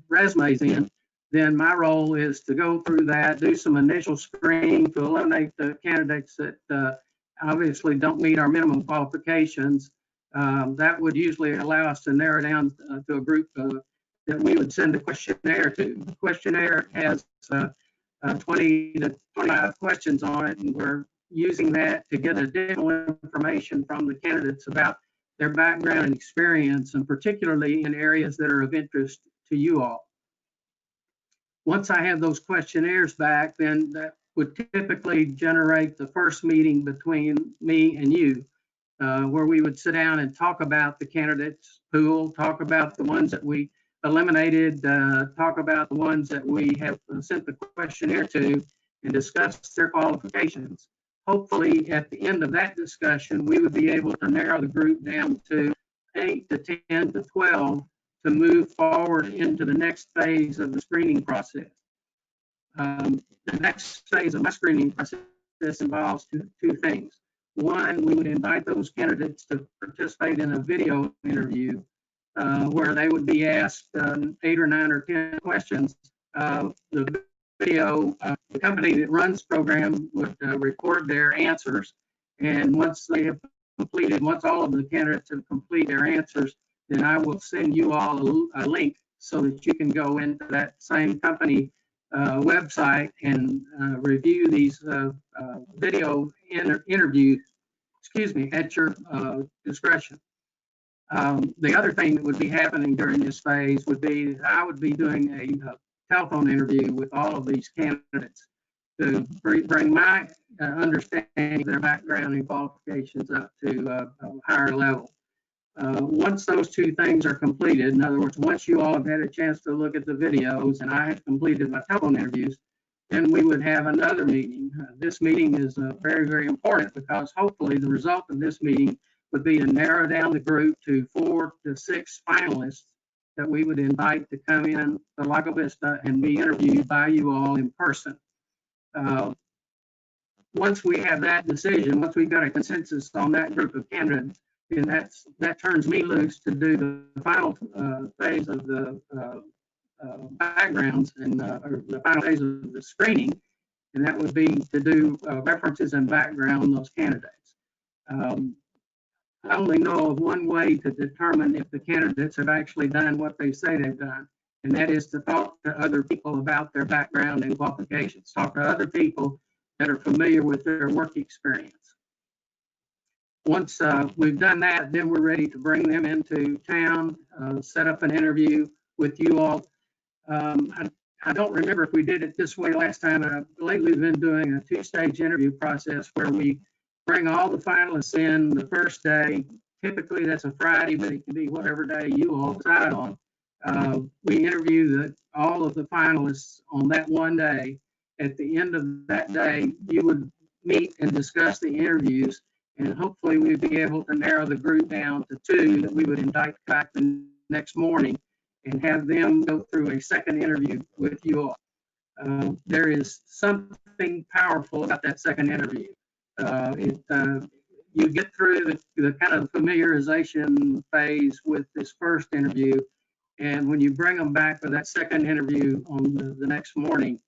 resumes in, then my role is to go through that, do some initial screening to eliminate the candidates that obviously don't meet our minimum qualifications. That would usually allow us to narrow down to a group that we would send a questionnaire to. The questionnaire has 20 to 25 questions on it, and we're using that to get additional information from the candidates about their background and experience, and particularly in areas that are of interest to you all. Once I have those questionnaires back, then that would typically generate the first meeting between me and you, where we would sit down and talk about the candidates pool, talk about the ones that we eliminated, talk about the ones that we have sent the questionnaire to, and discuss their qualifications. Hopefully, at the end of that discussion, we would be able to narrow the group down to 8 to 10 to 12 to move forward into the next phase of the screening process. The next phase of my screening process involves two things. One, we would invite those candidates to participate in a video interview where they would be asked 8 or 9 or 10 questions. The video, the company that runs the program would record their answers, and once they have completed, once all of the candidates have completed their answers, then I will send you all a link so that you can go into that same company website and review these video interviews, at your discretion. The other thing that would be happening during this phase would be that I would be doing a telephone interview with all of these candidates to bring my understanding of their background and qualifications up to a higher level. Once those two things are completed, in other words, once you all have had a chance to look at the videos and I have completed my telephone interviews, then we would have another meeting. This meeting is very, very important, because hopefully the result of this meeting would be to narrow down the group to 4 to 6 finalists that we would invite to come in to Lago Vista and be interviewed by you all in person. Once we have that decision, once we've got a consensus on that group of candidates, then that turns me loose to do the final phase of the backgrounds and or the final phase of the screening, and that would be to do references and background on those candidates. I only know of one way to determine if the candidates have actually done what they say they've done, and that is to talk to other people about their background and qualifications, talk to other people that are familiar with their work experience. Once we've done that, then we're ready to bring them into town, set up an interview with you all. I don't remember if we did it this way last time, but lately we've been doing a 2-stage interview process where we bring all the finalists in the first day. Typically that's a Friday, but it can be whatever day you all decide on. We interview all of the finalists on that one day. At the end of that day, you would meet and discuss the interviews, and hopefully we'd be able to narrow the group down to 2 that we would invite back the next morning and have them go through a second interview with you all. There is something powerful about that second interview. You get through the kind of familiarization phase with this first interview, and when you bring them back for that second interview on the next morning,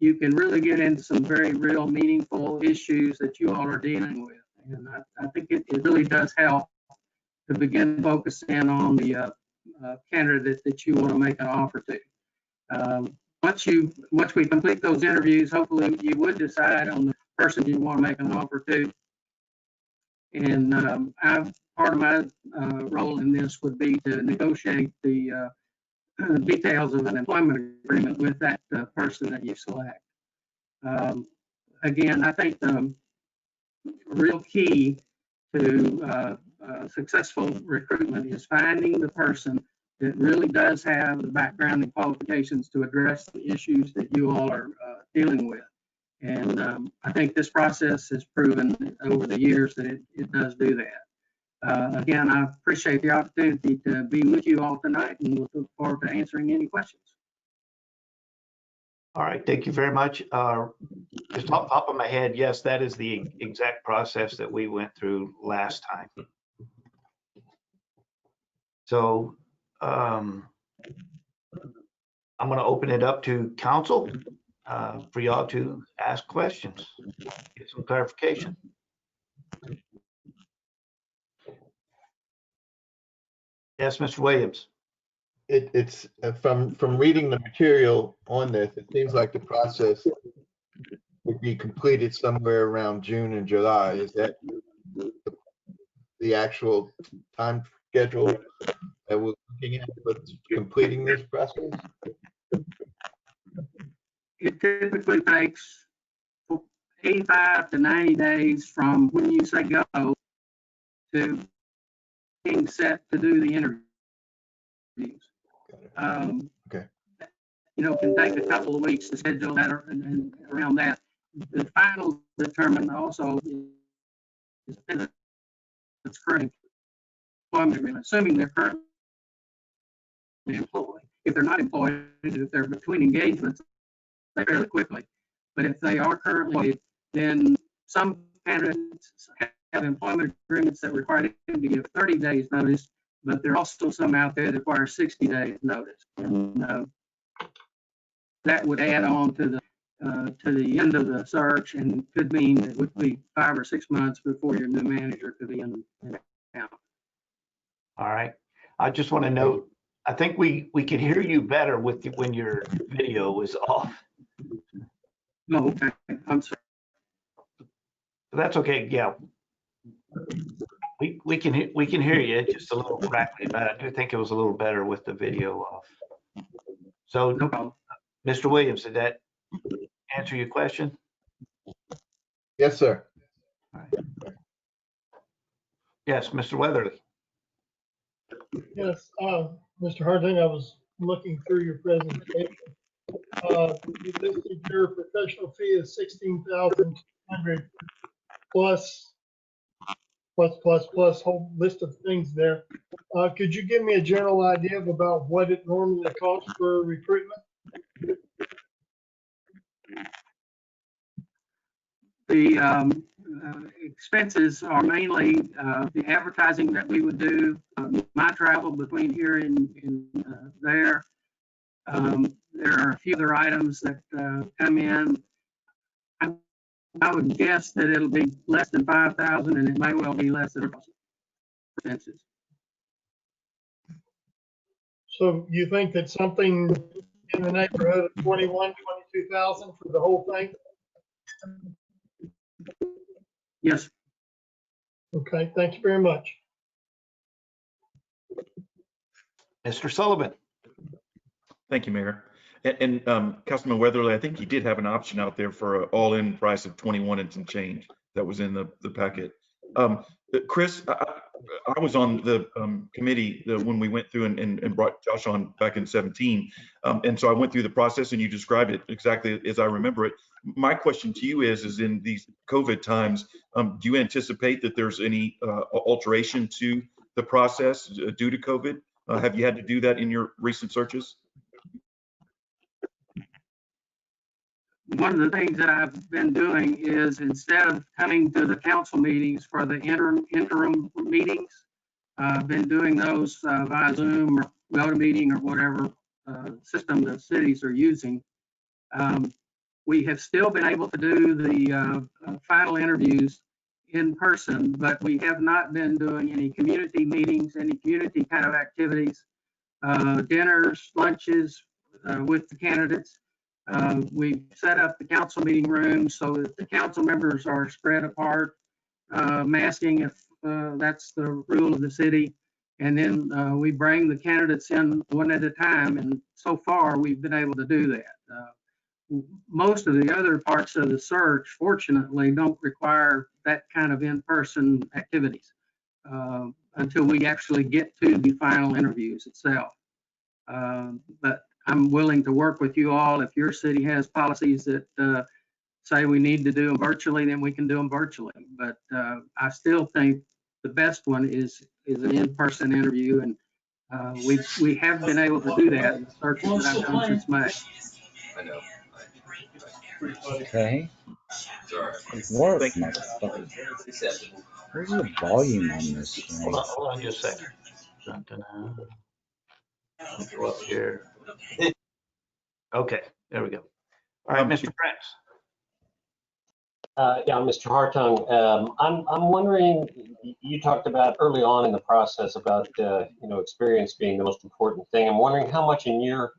you can really get into some very real meaningful issues that you all are dealing with. And I think it really does help to begin focusing on the candidate that you want to make an offer to. Once we complete those interviews, hopefully you would decide on the person you want to make an offer to. And part of my role in this would be to negotiate the details of an employment agreement with that person that you select. Again, I think the real key to successful recruitment is finding the person that really does have the background and qualifications to address the issues that you all are dealing with. And I think this process has proven over the years that it does do that. Again, I appreciate the opportunity to be with you all tonight, and we'll look forward to answering any questions. All right, thank you very much. Just off the top of my head, yes, that is the exact process that we went through last time. So I'm going to open it up to council for y'all to ask questions, get some clarification. Yes, Mr. Williams. It's from reading the material on this, it seems like the process would be completed somewhere around June and July. Is that the actual time schedule that we're looking at for completing this process? It typically takes 85 to 90 days from when you say go to being set to do the interviews. Okay. You know, it can take a couple of weeks to schedule that and around that. The final determined also is its current employment agreement, assuming they're currently employed. If they're not employed, if they're between engagements, they fairly quickly. But if they are currently, then some candidates have employment agreements that require them to give 30 days notice, but there are also some out there that require 60 days notice. And that would add on to the end of the search, and could mean it would be 5 or 6 months before your new manager could be in town. All right. I just want to note, I think we could hear you better with when your video was off. No, okay, I'm sorry. That's okay. Yeah. We can hear you just a little crackly, but I do think it was a little better with the video off. So, no problem. Mr. Williams, did that answer your question? Yes, sir. All right. Yes, Mr. Weatherly. Yes, Mr. Harting, I was looking through your presentation. You listed your professional fee is $16,200 plus whole list of things there. Could you give me a general idea of about what it normally costs for recruitment? The expenses are mainly the advertising that we would do, my travel between here and there. There are a few other items that come in. I would guess that it'll be less than 5,000, and it may well be less than expenses. So you think that something in the neighborhood of 22,000 for the whole thing? Yes. Okay, thank you very much. Mr. Sullivan. Thank you, Mayor. And Councilman Weatherly, I think he did have an option out there for an all-in price of 21 and some change that was in the packet. Chris, I was on the committee when we went through and brought Josh on back in 17. And so I went through the process and you described it exactly as I remember it. My question to you is in these COVID times, do you anticipate that there's any alteration to the process due to COVID? Have you had to do that in your recent searches? One of the things that I've been doing is, instead of coming to the council meetings for the interim meetings, I've been doing those via Zoom or GoToMeeting or whatever system the cities are using. We have still been able to do the final interviews in person, but we have not been doing any community meetings, any community kind of activities, dinners, lunches with the candidates. We set up the council meeting room so that the council members are spread apart, masking if that's the rule of the city. And then we bring the candidates in one at a time. And so far, we've been able to do that. Most of the other parts of the search, fortunately, don't require that kind of in-person activities until we actually get to the final interviews itself. But I'm willing to work with you all if your city has policies that say we need to do them virtually, then we can do them virtually. But I still think the best one is an in-person interview, and we have been able to do that in the searches that I've done since May. I know. Okay. Work, motherfucker. Where's the volume on this thing? Hold on just a second. Go up here. Okay, there we go. All right, Mr. Prince. Yeah, Mr. Hartung, I'm wondering, you talked about early on in the process about, experience being the most important thing. I'm wondering how much in your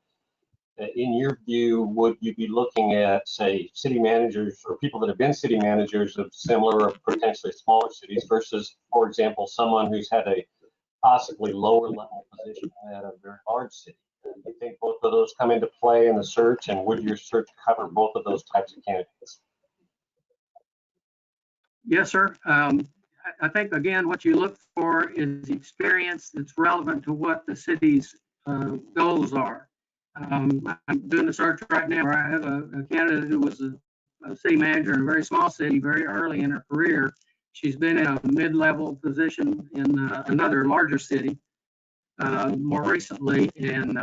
view would you be looking at, say, city managers or people that have been city managers of similar or potentially smaller cities versus, for example, someone who's had a possibly lower level position at a very large city? Do you think both of those come into play in the search, and would your search cover both of those types of candidates? Yes, sir. I think, again, what you look for is experience that's relevant to what the city's goals are. I'm doing a search right now where I have a candidate who was a city manager in a very small city very early in her career. She's been in a mid-level position in another larger city more recently, and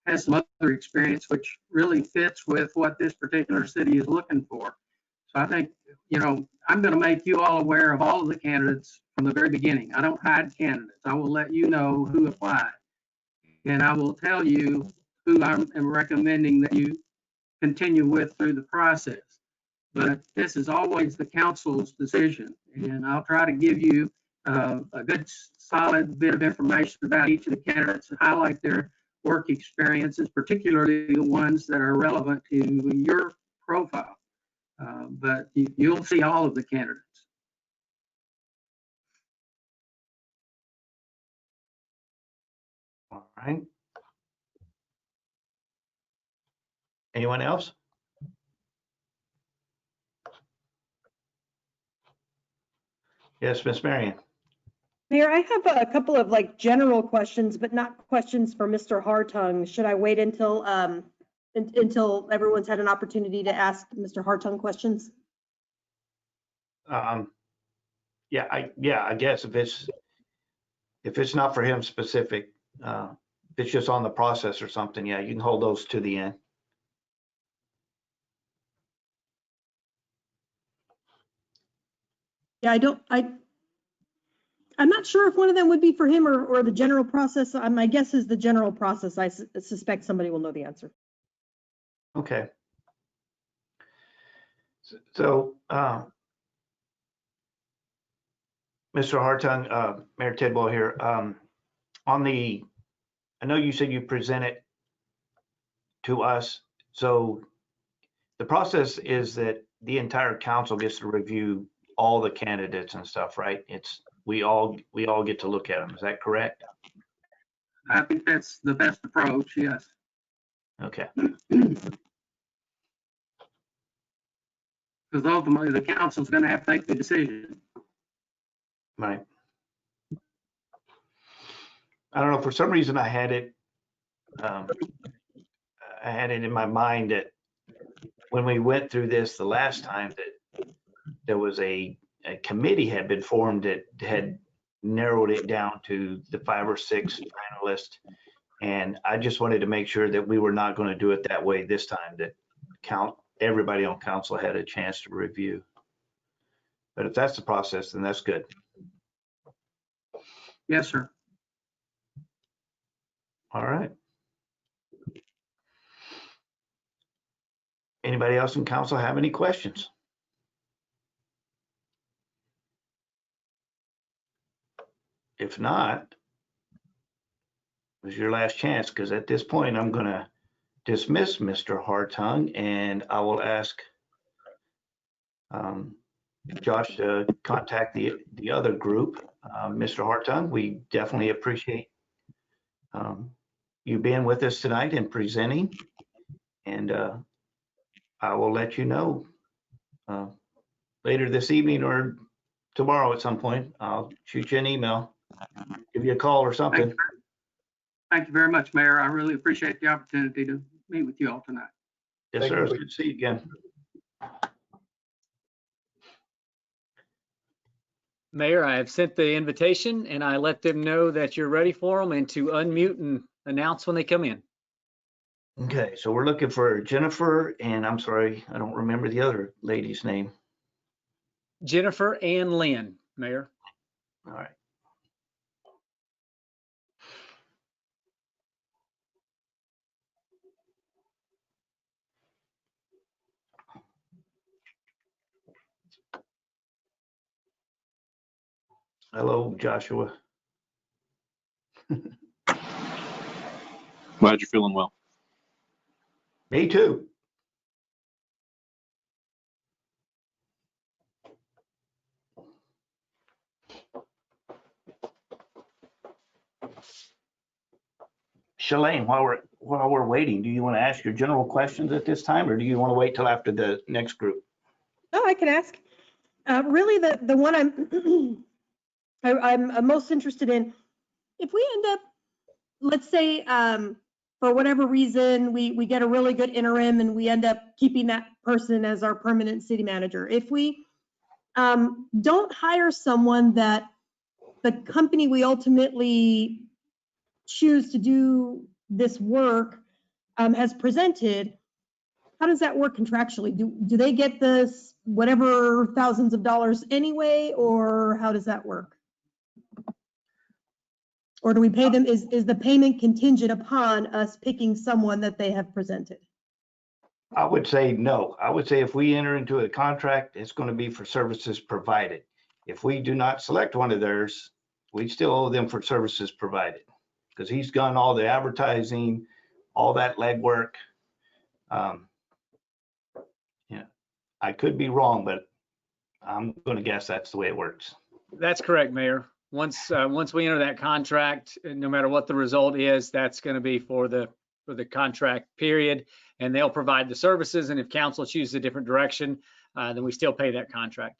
has some other experience which really fits with what this particular city is looking for. So I think, I'm going to make you all aware of all of the candidates from the very beginning. I don't hide candidates. I will let you know who applied. And I will tell you who I am recommending that you continue with through the process. But this is always the council's decision. And I'll try to give you a good, solid bit of information about each of the candidates and highlight their work experiences, particularly the ones that are relevant to your profile. But you'll see all of the candidates. All right. Anyone else? Yes, Miss Marion. Mayor, I have a couple of general questions, but not questions for Mr. Hartung. Should I wait until everyone's had an opportunity to ask Mr. Hartung questions? Yeah, I guess if it's not for him specific, if it's just on the process or something, yeah, you can hold those to the end. Yeah, I'm not sure if one of them would be for him or the general process. My guess is the general process. I suspect somebody will know the answer. Okay. So, Mr. Hartung, Mayor Tidwell here. I know you said you present it to us. So the process is that the entire council gets to review all the candidates and stuff, right? We all get to look at them. Is that correct? I think that's the best approach, yes. Okay. Because ultimately the council's going to have to make the decision. Right. I don't know, for some reason I had it in my mind that when we went through this the last time that there was a committee had been formed that had narrowed it down to the 5 or 6 finalists. And I just wanted to make sure that we were not going to do it that way this time, that everybody on council had a chance to review. But if that's the process, then that's good. Yes, sir. All right. Anybody else in council have any questions? If not, it was your last chance, because at this point I'm going to dismiss Mr. Hartung, and I will ask Josh to contact the other group. Mr. Hartung, we definitely appreciate you being with us tonight and presenting, and I will let you know later this evening or tomorrow at some point. I'll shoot you an email, give you a call or something. Thank you very much, Mayor. I really appreciate the opportunity to meet with you all tonight. Yes, sir. It's good to see you again. Mayor, I have sent the invitation and I let them know that you're ready for them and to unmute and announce when they come in. Okay, so we're looking for Jennifer, and I'm sorry, I don't remember the other lady's name. Jennifer and Lynn, Mayor. All right. Hello, Joshua. Glad you're feeling well. Me too. Shalane, while we're waiting, do you want to ask your general questions at this time, or do you want to wait till after the next group? Oh, I can ask. Really, the one I'm most interested in, if we end up, let's say, for whatever reason, we get a really good interim and we end up keeping that person as our permanent city manager. If we don't hire someone that the company we ultimately choose to do this work has presented, how does that work contractually? Do they get this whatever thousands of dollars anyway, or how does that work? Or do we pay them, is the payment contingent upon us picking someone that they have presented? I would say no. I would say if we enter into a contract, it's going to be for services provided. If we do not select one of theirs, we still owe them for services provided, because he's done all the advertising, all that legwork. Yeah, I could be wrong, but I'm going to guess that's the way it works. That's correct, Mayor. Once we enter that contract, no matter what the result is, that's going to be for the contract period, and they'll provide the services. And if council chooses a different direction, then we still pay that contract.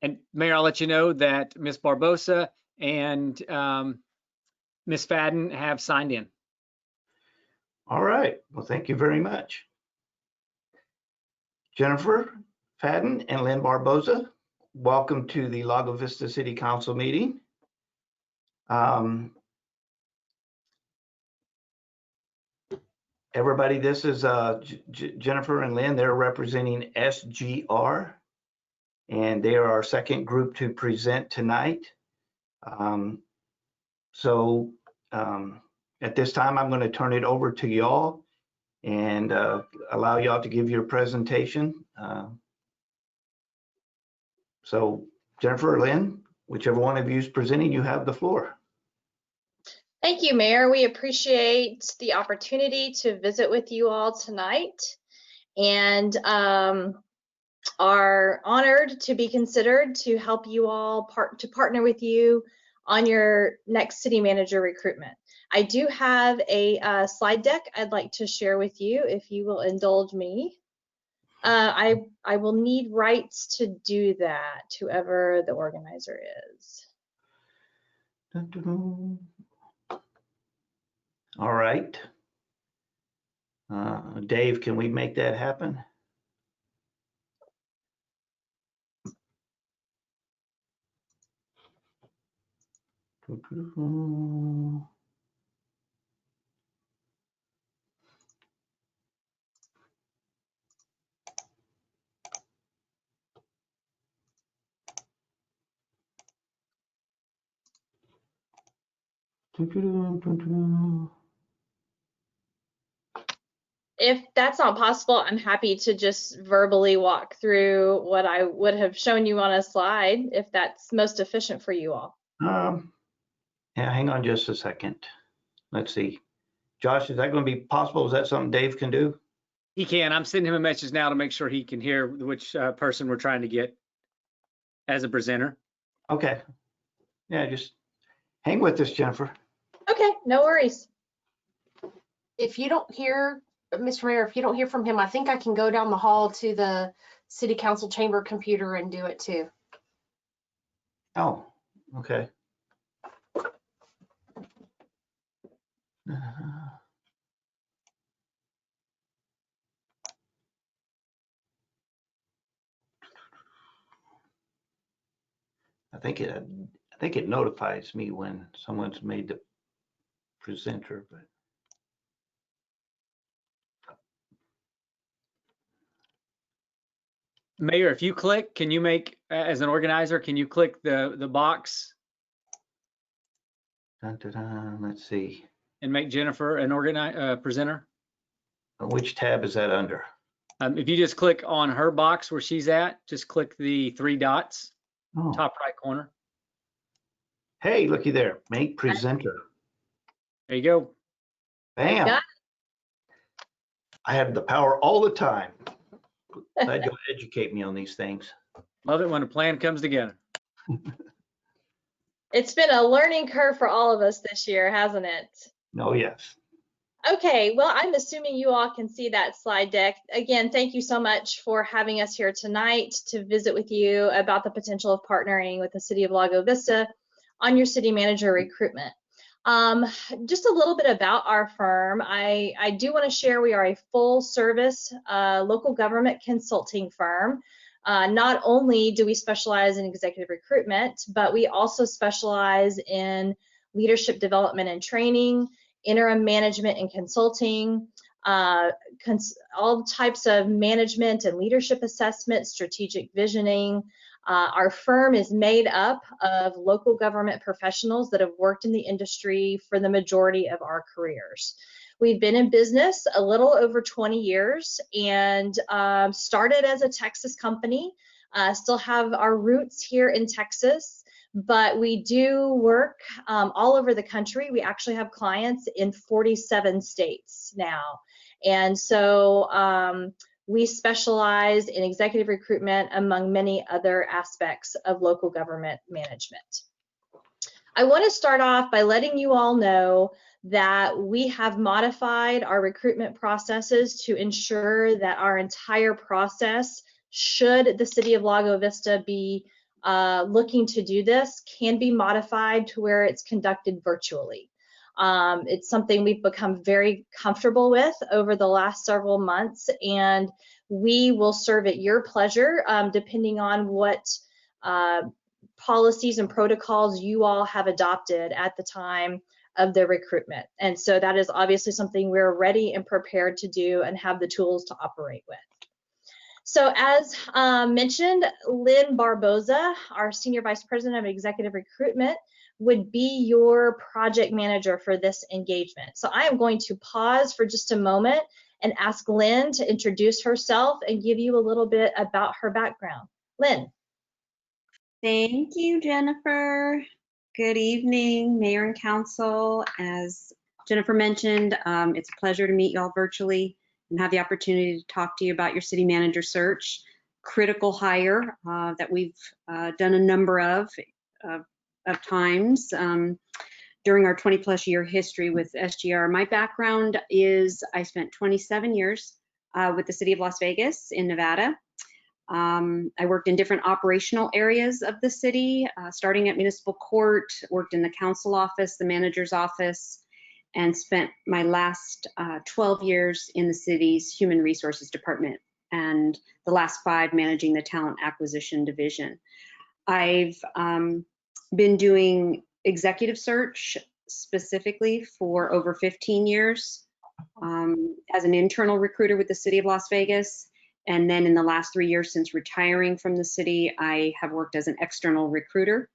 And Mayor, I'll let you know that Ms. Barbosa and Ms. Fadden have signed in. All right. Well, thank you very much. Jennifer Fadden and Lynn Barbosa, welcome to the Lago Vista City Council meeting. Everybody, this is Jennifer and Lynn. They're representing SGR, and they are our second group to present tonight. At this time, I'm going to turn it over to y'all and allow y'all to give your presentation. So Jennifer or Lynn, whichever one of you is presenting, you have the floor. Thank you, Mayor. We appreciate the opportunity to visit with you all tonight, and are honored to be considered to help you all partner with you on your next city manager recruitment. I do have a slide deck I'd like to share with you, if you will indulge me. I will need rights to do that, whoever the organizer is. All right. Dave, can we make that happen? If that's not possible, I'm happy to just verbally walk through what I would have shown you on a slide, if that's most efficient for you all. Yeah, hang on just a second. Let's see. Josh, is that going to be possible? Is that something Dave can do? He can. I'm sending him a message now to make sure he can hear which person we're trying to get as a presenter. Okay. Yeah, just hang with us, Jennifer. Okay, no worries. If you don't hear, Mr. Mayor, if you don't hear from him, I think I can go down the hall to the city council chamber computer and do it too. Oh, okay. think it notifies me when someone's made the presenter, but Mayor, if you click, can you make, as an organizer, can you click the box dun, dun, dun, let's see. and make Jennifer an presenter? Which tab is that under? If you just click on her box where she's at, just click the 3 dots, Oh. top right corner. Hey, looky there, make presenter. There you go. Bam. Got I have the power all the time. Glad you'll educate me on these things. Love it when a plan comes together. It's been a learning curve for all of us this year, hasn't it? No, yes. Okay, well, I'm assuming you all can see that slide deck. Again, thank you so much for having us here tonight to visit with you about the potential of partnering with the City of Lago Vista on your city manager recruitment. Just a little bit about our firm. I do want to share we are a full service local government consulting firm. Not only do we specialize in executive recruitment, but we also specialize in leadership development and training, interim management and consulting, all types of management and leadership assessment, strategic visioning. Our firm is made up of local government professionals that have worked in the industry for the majority of our careers. We've been in business a little over 20 years and started as a Texas company, still have our roots here in Texas, but we do work all over the country. We actually have clients in 47 states now. And so we specialize in executive recruitment among many other aspects of local government management. I want to start off by letting you all know that we have modified our recruitment processes to ensure that our entire process, should the City of Lago Vista be looking to do this, can be modified to where it's conducted virtually. It's something we've become very comfortable with over the last several months, and we will serve at your pleasure depending on what policies and protocols you all have adopted at the time of the recruitment. And so that is obviously something we're ready and prepared to do and have the tools to operate with. So as mentioned, Lynn Barboza, our Senior Vice President of Executive Recruitment, would be your project manager for this engagement. So I am going to pause for just a moment and ask Lynn to introduce herself and give you a little bit about her background. Lynn. Thank you, Jennifer. Good evening, Mayor and Council. As Jennifer mentioned, it's a pleasure to meet y'all virtually and have the opportunity to talk to you about your city manager search. Critical hire that we've done a number of times during our 20+ year history with SGR. My background is I spent 27 years with the City of Las Vegas in Nevada. I worked in different operational areas of the city, starting at municipal court, worked in the council office, the manager's office, and spent my last 12 years in the city's human resources department, and the last 5 managing the talent acquisition division. I've been doing executive search specifically for over 15 years as an internal recruiter with the City of Las Vegas. And then in the last 3 years since retiring from the city, I have worked as an external recruiter,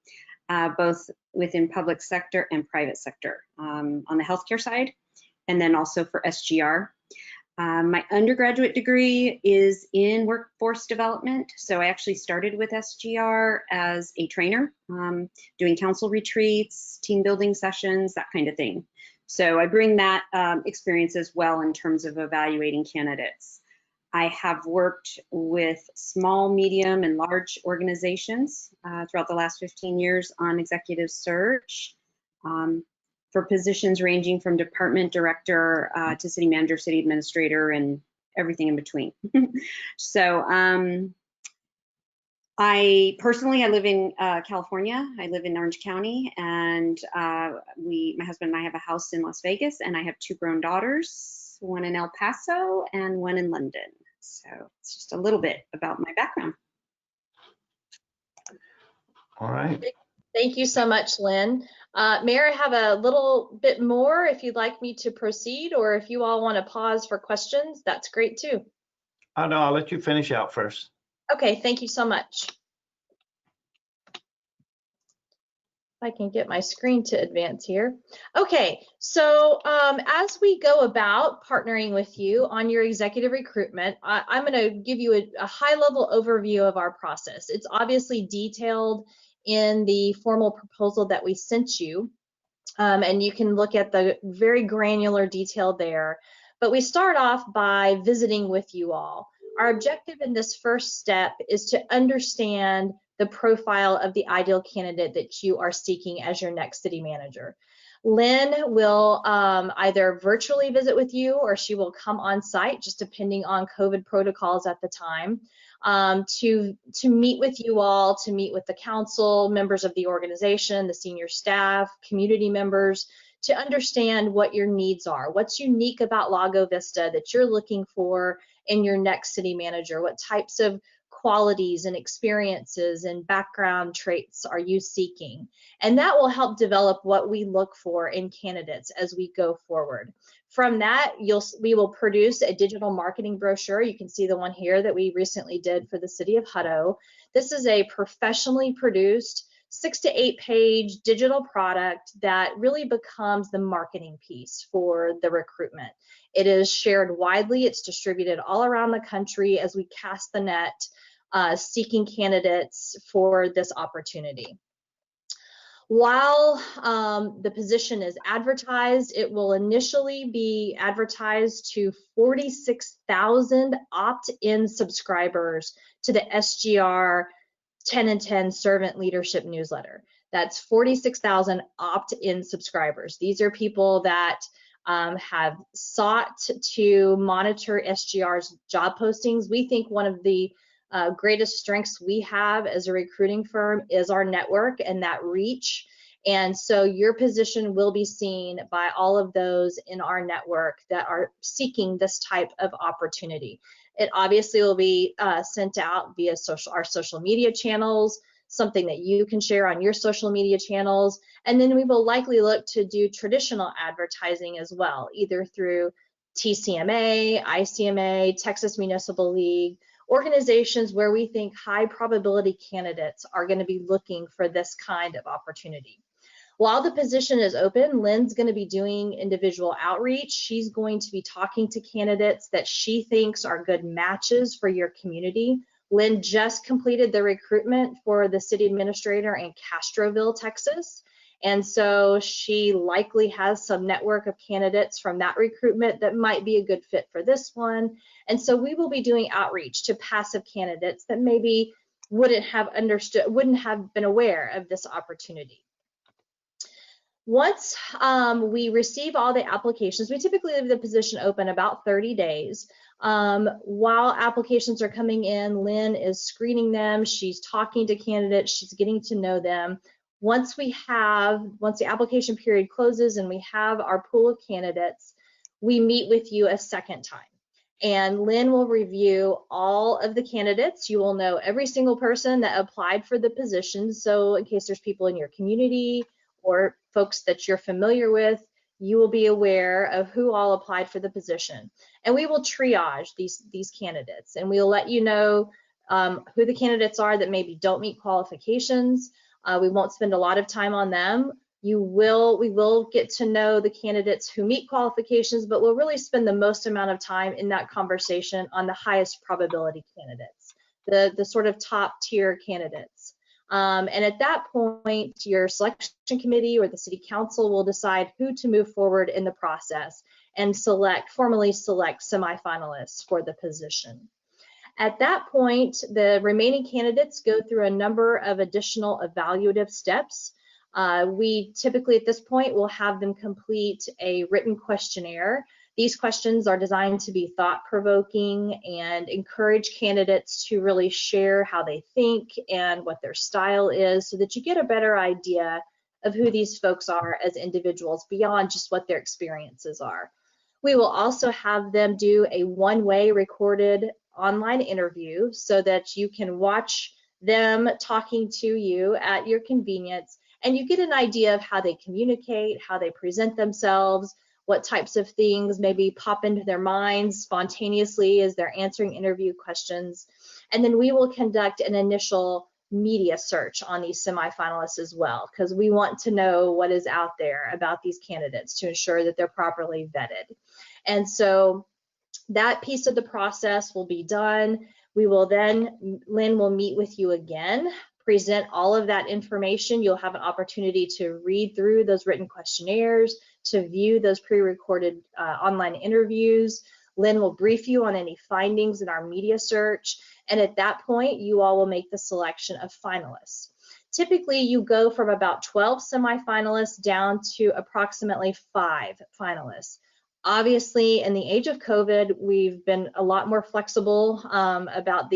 both within public sector and private sector on the healthcare side, and then also for SGR. My undergraduate degree is in workforce development. So I actually started with SGR as a trainer, doing council retreats, team building sessions, that kind of thing. So I bring that experience as well in terms of evaluating candidates. I have worked with small, medium, and large organizations throughout the last 15 years on executive search for positions ranging from department director to city manager, city administrator, and everything in between. So I live in California. I live in Orange County, and my husband and I have a house in Las Vegas, and I have 2 grown daughters, one in El Paso and one in London. So it's just a little bit about my background. All right. Thank you so much, Lynn. Mayor, I have a little bit more if you'd like me to proceed, or if you all want to pause for questions, that's great too. Oh, no, I'll let you finish out first. Okay, thank you so much. If I can get my screen to advance here. Okay, so as we go about partnering with you on your executive recruitment, I'm going to give you a high-level overview of our process. It's obviously detailed in the formal proposal that we sent you, and you can look at the very granular detail there. But we start off by visiting with you all. Our objective in this first step is to understand the profile of the ideal candidate that you are seeking as your next city manager. Lynn will either virtually visit with you, or she will come on site, just depending on COVID protocols at the time, to meet with you all, to meet with the council, members of the organization, the senior staff, community members, to understand what your needs are. What's unique about Lago Vista that you're looking for in your next city manager? What types of qualities and experiences and background traits are you seeking? And that will help develop what we look for in candidates as we go forward. From that, we will produce a digital marketing brochure. You can see the one here that we recently did for the city of Hutto. This is a professionally produced 6 to 8 page digital product that really becomes the marketing piece for the recruitment. It is shared widely. It's distributed all around the country as we cast the net, seeking candidates for this opportunity. While the position is advertised, it will initially be advertised to 46,000 opt-in subscribers to the SGR 10 and 10 Servant Leadership Newsletter. That's 46,000 opt-in subscribers. These are people that have sought to monitor SGR's job postings. We think one of the greatest strengths we have as a recruiting firm is our network and that reach. And so your position will be seen by all of those in our network that are seeking this type of opportunity. It obviously will be sent out via our social media channels, something that you can share on your social media channels. And then we will likely look to do traditional advertising as well, either through TCMA, ICMA, Texas Municipal League, organizations where we think high probability candidates are going to be looking for this kind of opportunity. While the position is open, Lynn's going to be doing individual outreach. She's going to be talking to candidates that she thinks are good matches for your community. Lynn just completed the recruitment for the city administrator in Castroville, Texas. And so she likely has some network of candidates from that recruitment that might be a good fit for this one. And so we will be doing outreach to passive candidates that maybe wouldn't have been aware of this opportunity. Once we receive all the applications, we typically leave the position open about 30 days. While applications are coming in, Lynn is screening them. She's talking to candidates. She's getting to know them. Once the application period closes and we have our pool of candidates, we meet with you a second time. And Lynn will review all of the candidates. You will know every single person that applied for the position. So in case there's people in your community or folks that you're familiar with, you will be aware of who all applied for the position. And we will triage these candidates, and we'll let you know who the candidates are that maybe don't meet qualifications. We won't spend a lot of time on them. We will get to know the candidates who meet qualifications, but we'll really spend the most amount of time in that conversation on the highest probability candidates, the sort of top tier candidates. And at that point, your selection committee or the city council will decide who to move forward in the process and formally select semifinalists for the position. At that point, the remaining candidates go through a number of additional evaluative steps. We typically at this point will have them complete a written questionnaire. These questions are designed to be thought-provoking and encourage candidates to really share how they think and what their style is so that you get a better idea of who these folks are as individuals beyond just what their experiences are. We will also have them do a one-way recorded online interview so that you can watch them talking to you at your convenience, and you get an idea of how they communicate, how they present themselves, what types of things maybe pop into their minds spontaneously as they're answering interview questions. And then we will conduct an initial media search on these semifinalists as well, because we want to know what is out there about these candidates to ensure that they're properly vetted. And so that piece of the process will be done. We will then, Lynn will meet with you again, present all of that information. You'll have an opportunity to read through those written questionnaires, to view those pre-recorded online interviews. Lynn will brief you on any findings in our media search. And at that point, you all will make the selection of finalists. Typically, you go from about 12 semifinalists down to approximately 5 finalists. Obviously, in the age of COVID, we've been a lot more flexible about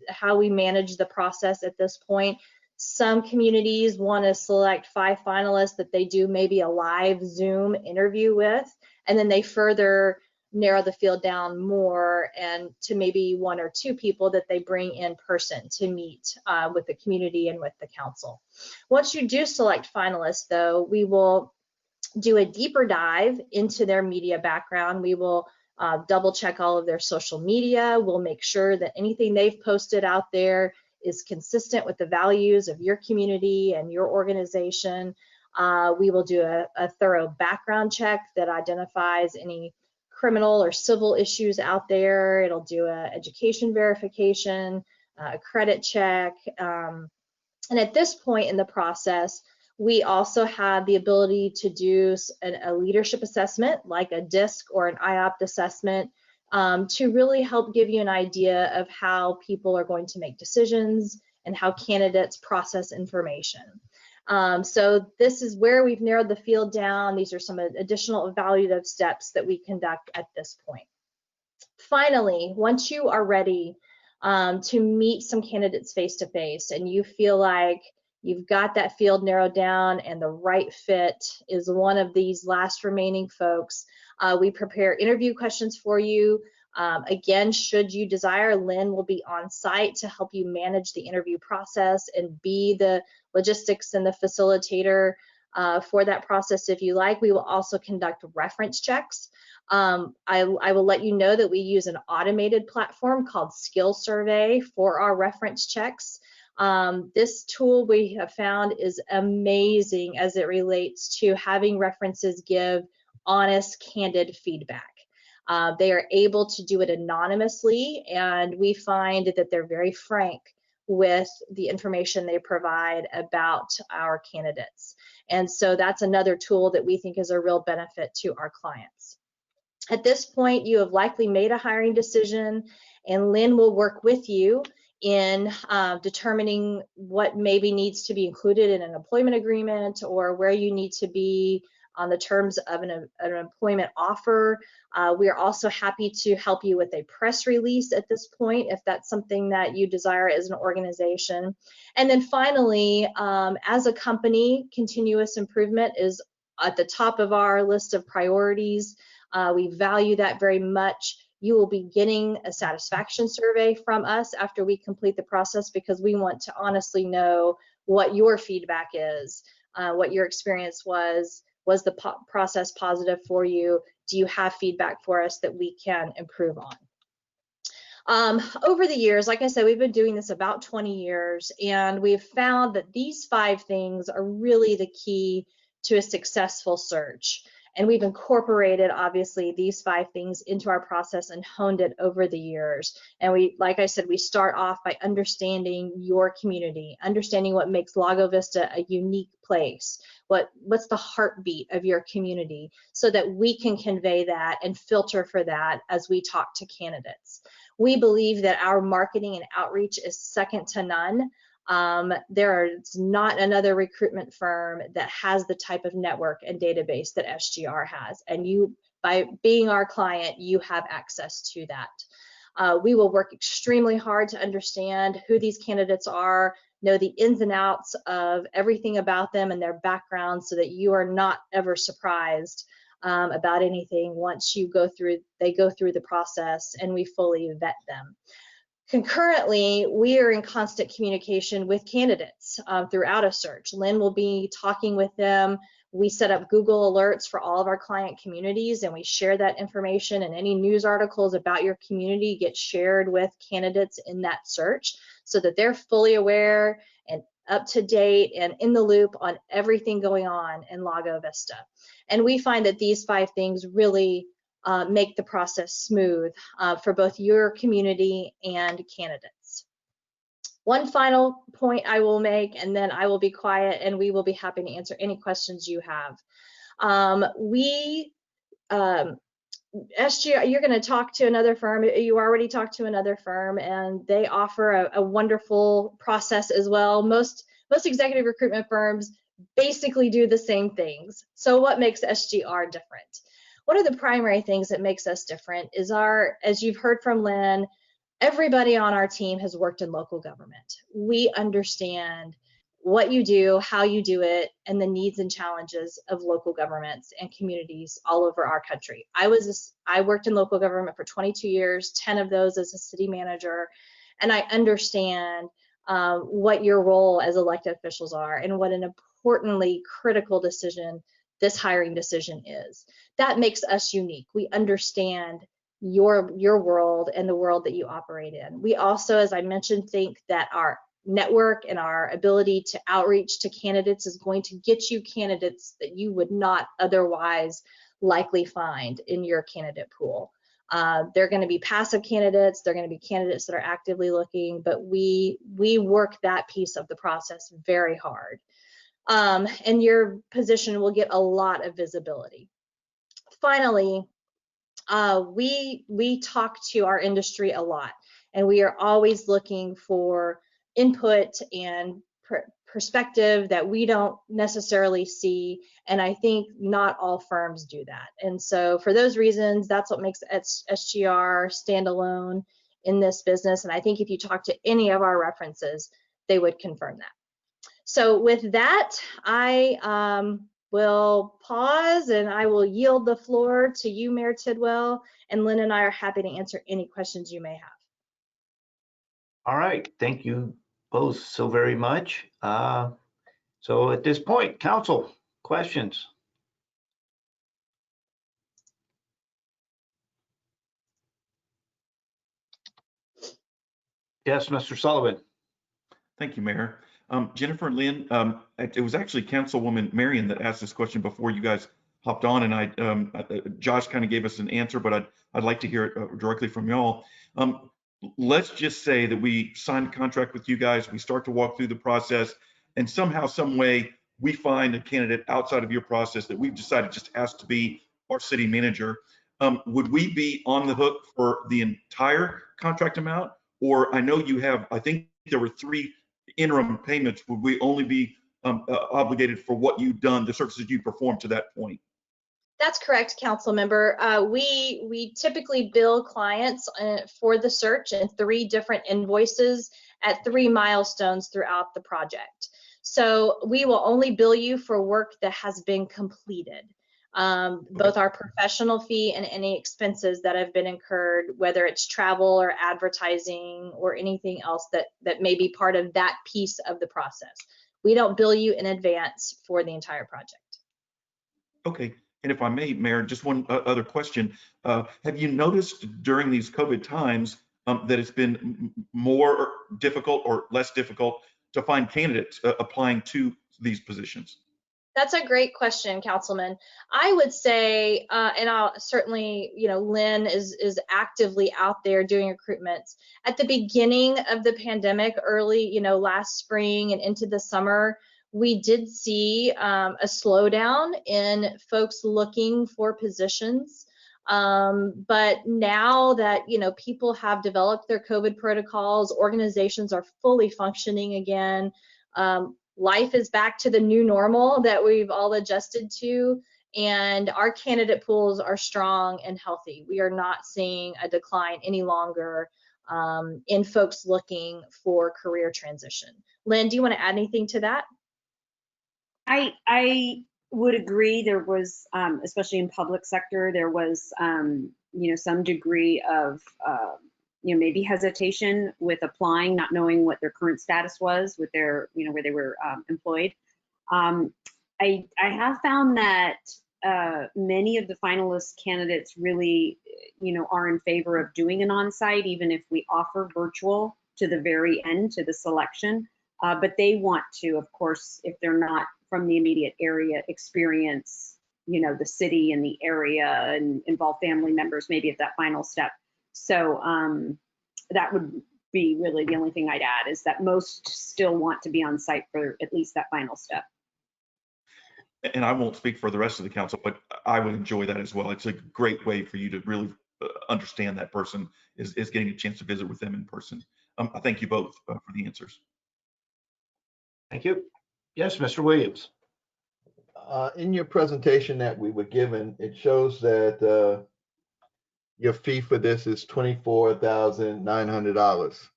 how we manage the process at this point. Some communities want to select 5 finalists that they do maybe a live Zoom interview with, and then they further narrow the field down more and to maybe 1 or 2 people that they bring in person to meet with the community and with the council. Once you do select finalists, though, we will do a deeper dive into their media background. We will double check all of their social media. We'll make sure that anything they've posted out there is consistent with the values of your community and your organization. We will do a thorough background check that identifies any criminal or civil issues out there. It'll do an education verification, a credit check. And at this point in the process, we also have the ability to do a leadership assessment, like a DISC or an IOPT assessment, to really help give you an idea of how people are going to make decisions and how candidates process information. So this is where we've narrowed the field down. These are some additional evaluative steps that we conduct at this point. Finally, once you are ready to meet some candidates face-to-face and you feel like you've got that field narrowed down and the right fit is one of these last remaining folks, we prepare interview questions for you. Again, should you desire, Lynn will be on site to help you manage the interview process and be the logistics and the facilitator for that process if you like. We will also conduct reference checks. I will let you know that we use an automated platform called Skill Survey for our reference checks. This tool we have found is amazing as it relates to having references give honest, candid feedback. They are able to do it anonymously, and we find that they're very frank with the information they provide about our candidates. And so that's another tool that we think is a real benefit to our clients. At this point, you have likely made a hiring decision, and Lynn will work with you in determining what maybe needs to be included in an employment agreement or where you need to be on the terms of an employment offer. We are also happy to help you with a press release at this point, if that's something that you desire as an organization. And then finally, as a company, continuous improvement is at the top of our list of priorities. We value that very much. You will be getting a satisfaction survey from us after we complete the process, because we want to honestly know what your feedback is, what your experience was. Was the process positive for you? Do you have feedback for us that we can improve on? Over the years, like I said, we've been doing this about 20 years, and we've found that these 5 things are really the key to a successful search. And we've incorporated, obviously, these 5 things into our process and honed it over the years. And we, like I said, we start off by understanding your community, understanding what makes Lago Vista a unique place, what's the heartbeat of your community, so that we can convey that and filter for that as we talk to candidates. We believe that our marketing and outreach is second to none. There's not another recruitment firm that has the type of network and database that SGR has, and you, by being our client, you have access to that. We will work extremely hard to understand who these candidates are, know the ins and outs of everything about them and their background, so that you are not ever surprised about anything once they go through the process and we fully vet them. Concurrently, we are in constant communication with candidates throughout a search. Lynn will be talking with them. We set up Google alerts for all of our client communities, and we share that information, and any news articles about your community get shared with candidates in that search so that they're fully aware and up to date and in the loop on everything going on in Lago Vista. And we find that these 5 things really make the process smooth for both your community and candidates. One final point I will make, and then I will be quiet and we will be happy to answer any questions you have. SGR, you're going to talk to another firm. You already talked to another firm, and they offer a wonderful process as well. Most executive recruitment firms basically do the same things. So what makes SGR different? One of the primary things that makes us different is as you've heard from Lynn, everybody on our team has worked in local government. We understand what you do, how you do it, and the needs and challenges of local governments and communities all over our country. I worked in local government for 22 years, 10 of those as a city manager, and I understand what your role as elected officials are and what an importantly critical decision this hiring decision is. That makes us unique. We understand your world and the world that you operate in. We also, as I mentioned, think that our network and our ability to outreach to candidates is going to get you candidates that you would not otherwise likely find in your candidate pool. They're going to be passive candidates. They're going to be candidates that are actively looking, but we work that piece of the process very hard. And your position will get a lot of visibility. Finally, we talk to our industry a lot, and we are always looking for input and perspective that we don't necessarily see, and I think not all firms do that. And so for those reasons, that's what makes SGR stand alone in this business, and I think if you talk to any of our references, they would confirm that. So with that, I will pause and I will yield the floor to you, Mayor Tidwell, and Lynn and I are happy to answer any questions you may have. All right, thank you both so very much. So at this point, council, questions? Yes, Mr. Sullivan. Thank you, Mayor. Jennifer and Lynn, it was actually Councilwoman Marion that asked this question before you guys hopped on, and Josh kind of gave us an answer, but I'd like to hear it directly from y'all. Let's just say that we signed a contract with you guys, we start to walk through the process, and somehow, some way, we find a candidate outside of your process that we've decided just has to be our city manager. Would we be on the hook for the entire contract amount? Or I know you have, I think there were 3 interim payments. Would we only be obligated for what you've done, the services you performed to that point? That's correct, council member. We typically bill clients for the search in 3 different invoices at 3 milestones throughout the project. So we will only bill you for work that has been completed. Both our professional fee and any expenses that have been incurred, whether it's travel or advertising or anything else that may be part of that piece of the process. We don't bill you in advance for the entire project. Okay, and if I may, Mayor, just one other question. Have you noticed during these COVID times that it's been more difficult or less difficult to find candidates applying to these positions? That's a great question, Councilman. I would say, and I'll certainly, Lynn is actively out there doing recruitments. At the beginning of the pandemic, early, last spring and into the summer, we did see a slowdown in folks looking for positions. But now that, people have developed their COVID protocols, organizations are fully functioning again. Life is back to the new normal that we've all adjusted to, and our candidate pools are strong and healthy. We are not seeing a decline any longer in folks looking for career transition. Lynn, do you want to add anything to that? I would agree. There was, especially in public sector, there was, some degree of maybe hesitation with applying, not knowing what their current status was with their, where they were employed. I have found that many of the finalist candidates really, are in favor of doing an on-site, even if we offer virtual to the very end, to the selection. But they want to, of course, if they're not from the immediate area, experience, the city and the area and involve family members maybe at that final step. So that would be really the only thing I'd add, is that most still want to be on site for at least that final step. And I won't speak for the rest of the council, but I would enjoy that as well. It's a great way for you to really understand that person, is getting a chance to visit with them in person. I thank you both for the answers. Thank you. Yes, Mr. Williams. In your presentation that we were given, it shows that your fee for this is $24,900.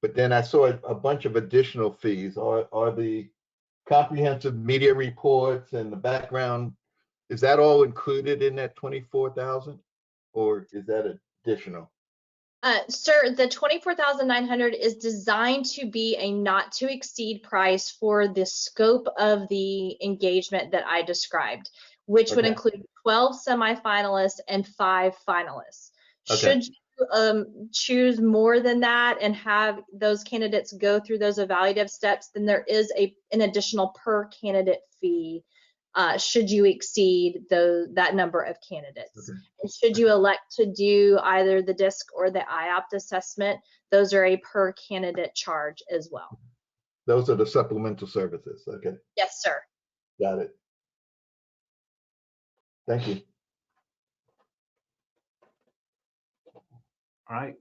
But then I saw a bunch of additional fees. Are the comprehensive media reports and the background, is that all included in that 24,000, or is that additional? Sir, the 24,900 is designed to be a not to exceed price for the scope of the engagement that I described, which would include 12 semifinalists and 5 finalists. Should you choose more than that and have those candidates go through those evaluative steps, then there is an additional per candidate fee should you exceed that number of candidates. And should you elect to do either the DISC or the IOPT assessment, those are a per candidate charge as well. Those are the supplemental services. Okay. Yes, sir. Got it. Thank you. All right.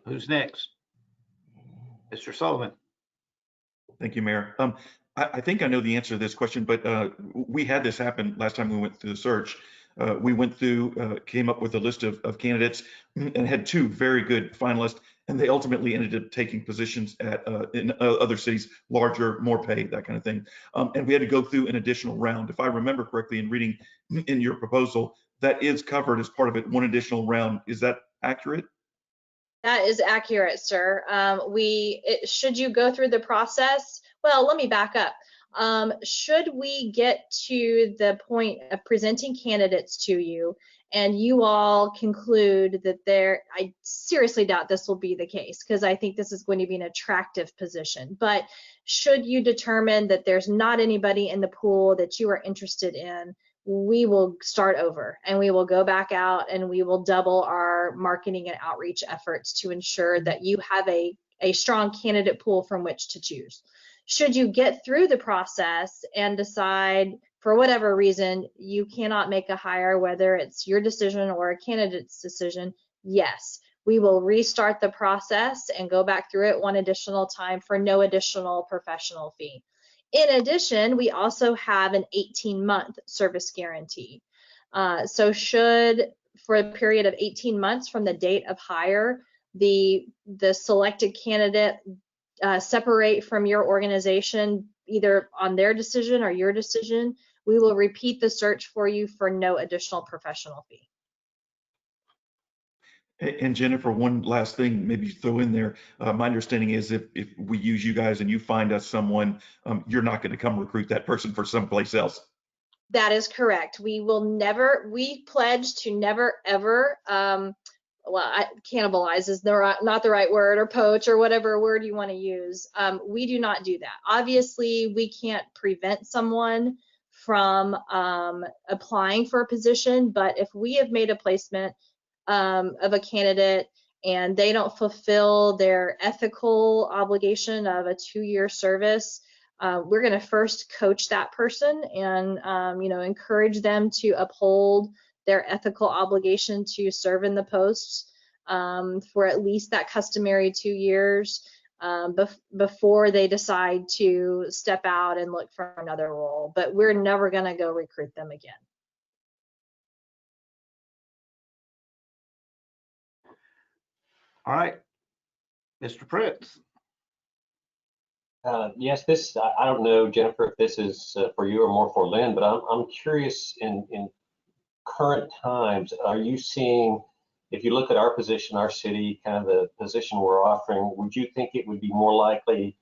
Who's next? Mr. Sullivan. Thank you, Mayor. I think I know the answer to this question, but we had this happen last time we went through the search. We went through, came up with a list of candidates and had 2 very good finalists, and they ultimately ended up taking positions at in other cities, larger, more pay, that kind of thing. And we had to go through an additional round. If I remember correctly in reading in your proposal, that is covered as part of it, 1 additional round. Is that accurate? That is accurate, sir. Should you go through the process, well, let me back up. Should we get to the point of presenting candidates to you and you all conclude that I seriously doubt this will be the case, because I think this is going to be an attractive position. But should you determine that there's not anybody in the pool that you are interested in, we will start over and we will go back out and we will double our marketing and outreach efforts to ensure that you have a strong candidate pool from which to choose. Should you get through the process and decide for whatever reason you cannot make a hire, whether it's your decision or a candidate's decision, yes, we will restart the process and go back through it 1 additional time for no additional professional fee. In addition, we also have an 18-month service guarantee. So should, for a period of 18 months from the date of hire, the selected candidate separate from your organization, either on their decision or your decision, we will repeat the search for you for no additional professional fee. And Jennifer, one last thing, maybe throw in there. My understanding is if we use you guys and you find us someone, you're not going to come recruit that person for someplace else. That is correct. We pledge to never ever, cannibalize is not the right word, or poach, or whatever word you want to use. We do not do that. Obviously, we can't prevent someone from applying for a position, but if we have made a placement of a candidate and they don't fulfill their ethical obligation of a 2-year service, we're going to first coach that person and encourage them to uphold their ethical obligation to serve in the posts for at least that customary 2 years before they decide to step out and look for another role. But we're never going to go recruit them again. All right, Mr. Prince. Yes, I don't know, Jennifer, if this is for you or more for Lynn, but I'm curious in current times, are you seeing if you look at our position, our city, kind of the position we're offering, would you think it would be more likely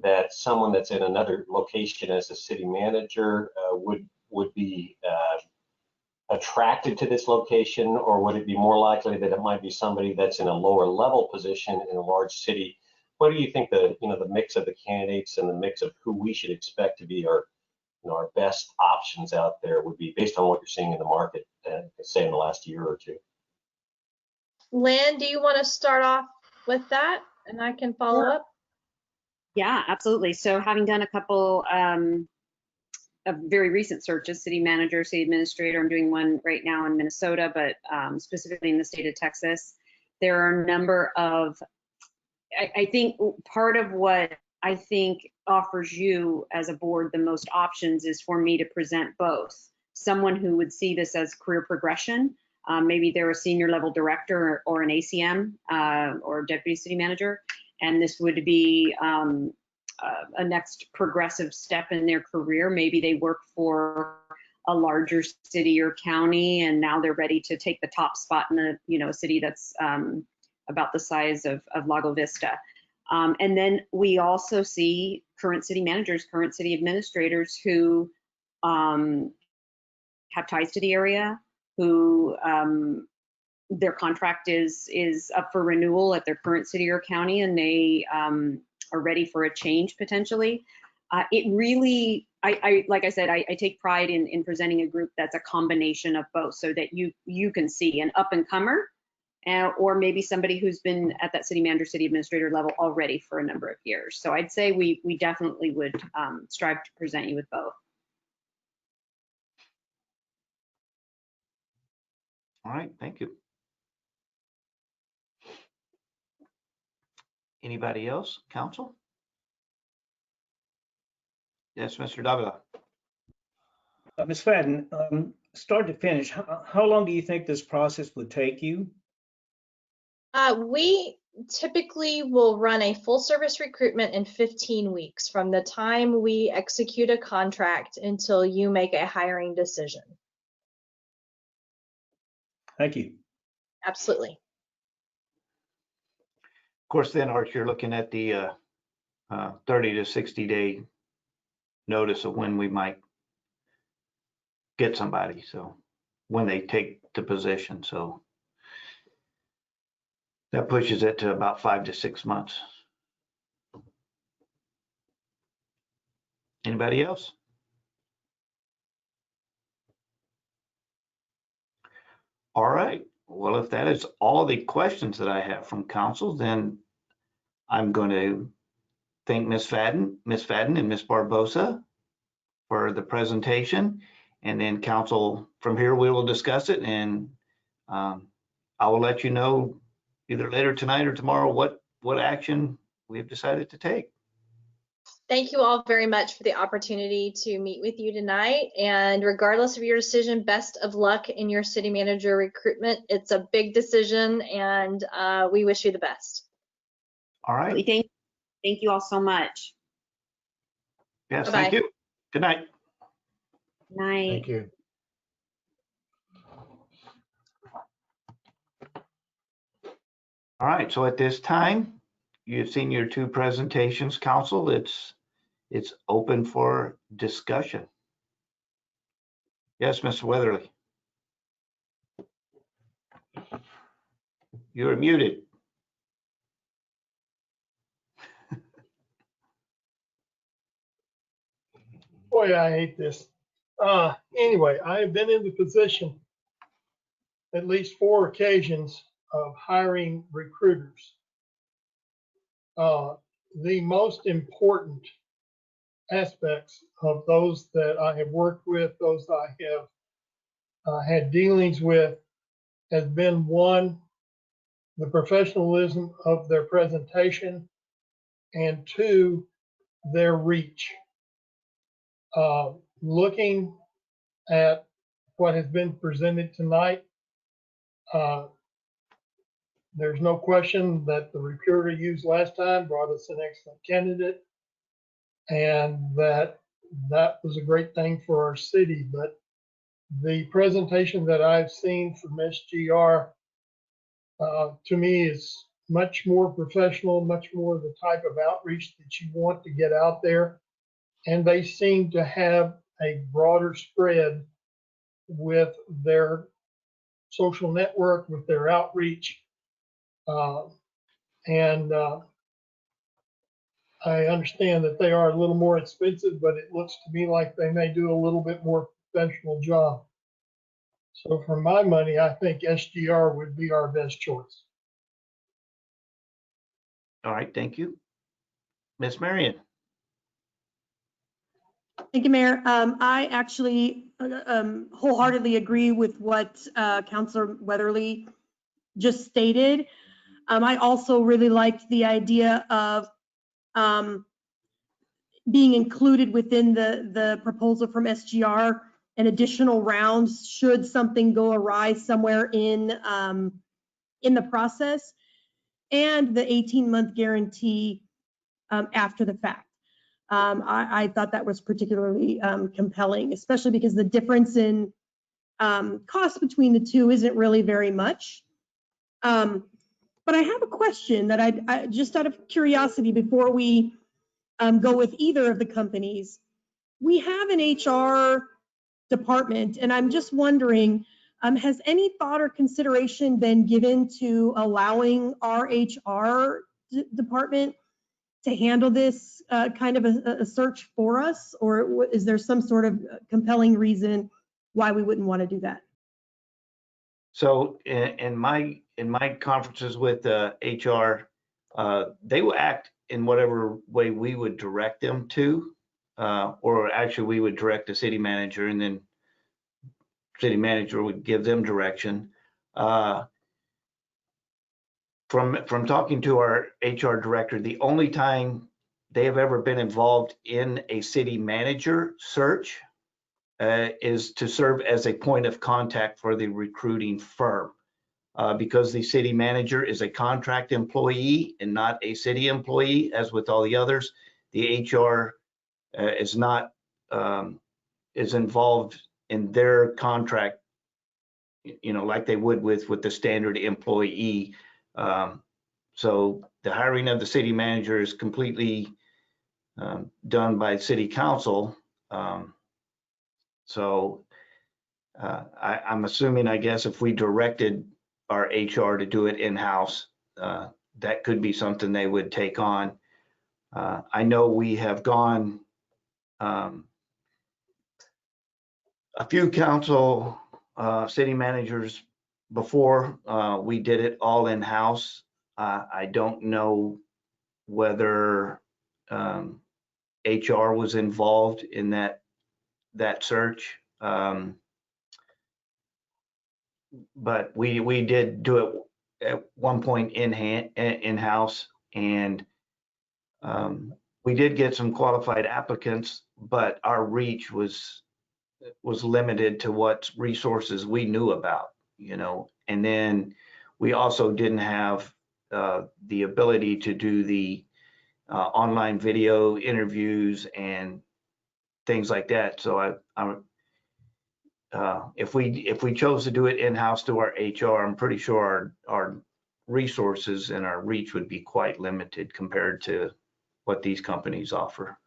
that someone that's in another location as a city manager would be attracted to this location, or would it be more likely that it might be somebody that's in a lower level position in a large city? What do you think the mix of the candidates and the mix of who we should expect to be our best options out there would be based on what you're seeing in the market, say in the last year or two? Lynn, do you want to start off with that and I can follow Sure. up? Yeah, absolutely. So having done a couple of very recent searches, city manager, city administrator, I'm doing one right now in Minnesota, but specifically in the state of Texas, there are a number of, I think part of what I think offers you as a board the most options is for me to present both. Someone who would see this as career progression, maybe they're a senior level director or an ACM or deputy city manager, and this would be a next progressive step in their career. Maybe they work for a larger city or county, and now they're ready to take the top spot in a city that's about the size of Lago Vista. And then we also see current city managers, current city administrators who have ties to the area, who their contract is up for renewal at their current city or county, and they are ready for a change potentially. It really, like I said, I take pride in presenting a group that's a combination of both, so that you can see an up and comer, or maybe somebody who's been at that city manager, city administrator level already for a number of years. So I'd say we definitely would strive to present you with both. All right, thank you. Anybody else, council? Yes, Mr. Davila. Ms. Fadden, start to finish, how long do you think this process would take you? We typically will run a full service recruitment in 15 weeks from the time we execute a contract until you make a hiring decision. Thank you. Absolutely. Of course, then, Art, you're looking at the 30 to 60 day notice of when we might get somebody. So when they take the position, so that pushes it to about 5 to 6 months. Anybody else? All right. Well, if that is all the questions that I have from council, then I'm going to thank Ms. Fadden and Ms. Barbosa for the presentation. And then council, from here, we will discuss it, and I will let you know either later tonight or tomorrow what action we have decided to take. Thank you all very much for the opportunity to meet with you tonight. And regardless of your decision, best of luck in your city manager recruitment. It's a big decision, and we wish you the best. All right. Thank you all so much. Yes, Bye-bye. thank you. Good night. Night. Thank you. All right, so at this time, you've seen your two presentations, council. It's open for discussion. Yes, Mr. Weatherly. You're muted. Boy, I hate this. Anyway, I have been in the position at least 4 occasions of hiring recruiters. The most important aspects of those that I have worked with, those I have had dealings with, has been, 1, the professionalism of their presentation, and 2, their reach. Looking at what has been presented tonight, there's no question that the recruiter used last time brought us an excellent candidate, and that was a great thing for our city. But the presentation that I've seen from SGR to me is much more professional, much more the type of outreach that you want to get out there. And they seem to have a broader spread with their social network, with their outreach. And I understand that they are a little more expensive, but it looks to me like they may do a little bit more professional job. So for my money, I think SGR would be our best choice. All right, thank you. Ms. Marion. Thank you, Mayor. I actually wholeheartedly agree with what Councilor Weatherly just stated. I also really liked the idea of being included within the proposal from SGR and additional rounds should something go awry somewhere in the process, and the 18-month guarantee after the fact. I thought that was particularly compelling, especially because the difference in cost between the two isn't really very much. But I have a question that I just out of curiosity before we go with either of the companies. We have an HR department, and I'm just wondering, has any thought or consideration been given to allowing our HR department to handle this kind of a search for us, or is there some sort of compelling reason why we wouldn't want to do that? So in my conferences with HR, they will act in whatever way we would direct them to, or actually we would direct the city manager, and then city manager would give them direction. From talking to our HR director, the only time they have ever been involved in a city manager search is to serve as a point of contact for the recruiting firm. Because the city manager is a contract employee and not a city employee, as with all the others, the HR is not is involved in their contract, like they would with the standard employee. So the hiring of the city manager is completely done by city council. So I'm assuming, I guess, if we directed our HR to do it in-house, that could be something they would take on. I know we have gone a few council city managers before. We did it all in-house. I don't know whether HR was involved in that search. But we did do it at one point in-house, and we did get some qualified applicants, but our reach was limited to what resources we knew about, and then we also didn't have the ability to do the online video interviews and things like that. So if we chose to do it in-house to our HR, I'm pretty sure our resources and our reach would be quite limited compared to what these companies offer.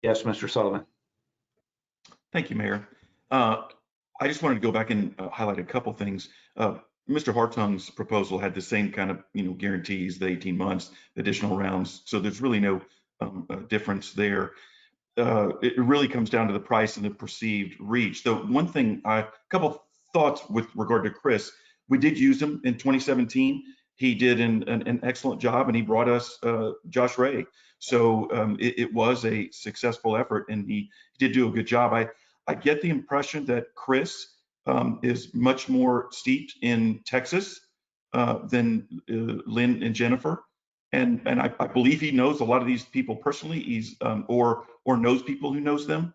Yes, Mr. Sullivan. Thank you, Mayor. I just wanted to go back and highlight a couple things. Mr. Hartung's proposal had the same kind of, guarantees, the 18 months, additional rounds. So there's really no difference there. It really comes down to the price and the perceived reach. So one thing, a couple thoughts with regard to Chris. We did use him in 2017. He did an excellent job, and he brought us Josh Ray. So it was a successful effort, and he did do a good job. I get the impression that Chris is much more steeped in Texas than Lynn and Jennifer. And I believe he knows a lot of these people personally. He's or knows people who knows them.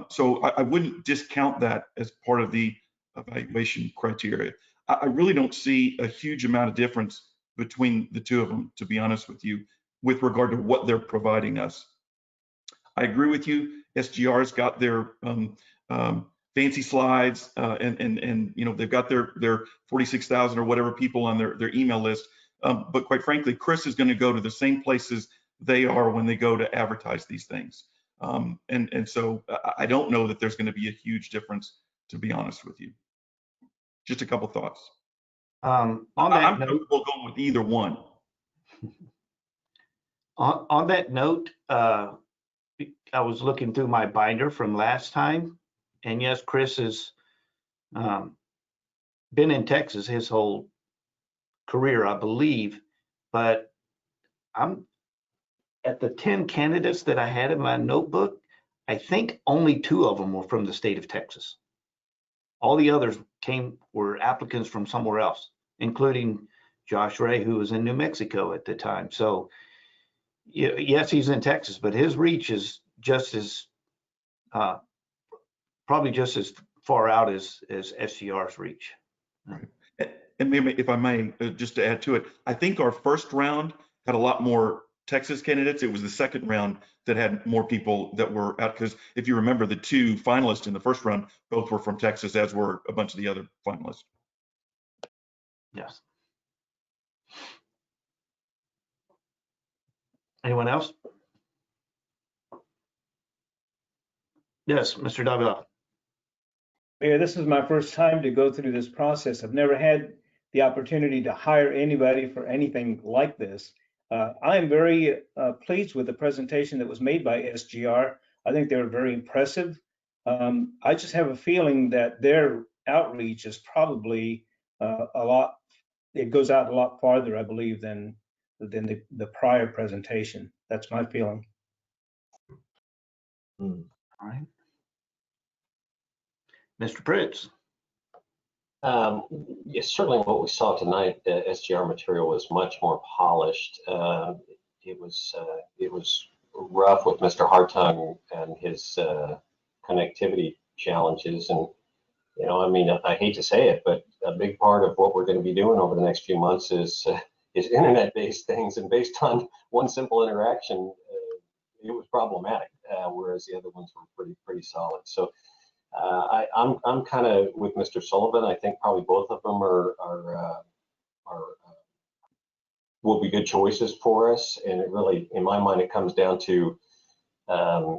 So I wouldn't discount that as part of the evaluation criteria. I really don't see a huge amount of difference between the two of them, to be honest with you, with regard to what they're providing us. I agree with you. SGR's got their fancy slides, and you know, they've got their 46,000 or whatever people on their email list. But quite frankly, Chris is going to go to the same places they are when they go to advertise these things. And so I don't know that there's going to be a huge difference, to be honest with you. Just a couple thoughts. On that I'm note, comfortable going with either one. on that note, I was looking through my binder from last time, and yes, Chris has been in Texas his whole career, I believe, but I'm at the 10 candidates that I had in my notebook, I think only 2 of them were from the state of Texas. All the others were applicants from somewhere else, including Josh Ray, who was in New Mexico at the time. So yes, he's in Texas, but his reach is just as probably just as far out as SGR's reach. Right. And maybe if I may, just to add to it, I think our first round had a lot more Texas candidates. It was the second round that had more people that were out, because if you remember, the 2 finalists in the first round both were from Texas, as were a bunch of the other finalists. Yes. Anyone else? Yes, Mr. Davila. Mayor, this is my first time to go through this process. I've never had the opportunity to hire anybody for anything like this. I am very pleased with the presentation that was made by SGR. I think they were very impressive. I just have a feeling that their outreach is probably it goes out a lot farther, I believe, than the prior presentation. That's my feeling. All right. Mr. Pritz. Yes, certainly what we saw tonight, the SGR material was much more polished. It was rough with Mr. Hartung and his connectivity challenges. And, you know, I mean, I hate to say it, but a big part of what we're going to be doing over the next few months is internet-based things. And based on one simple interaction, it was problematic, whereas the other ones were pretty solid. So I'm kind of with Mr. Sullivan. I think probably both of them will be good choices for us. And it really, in my mind, it comes down to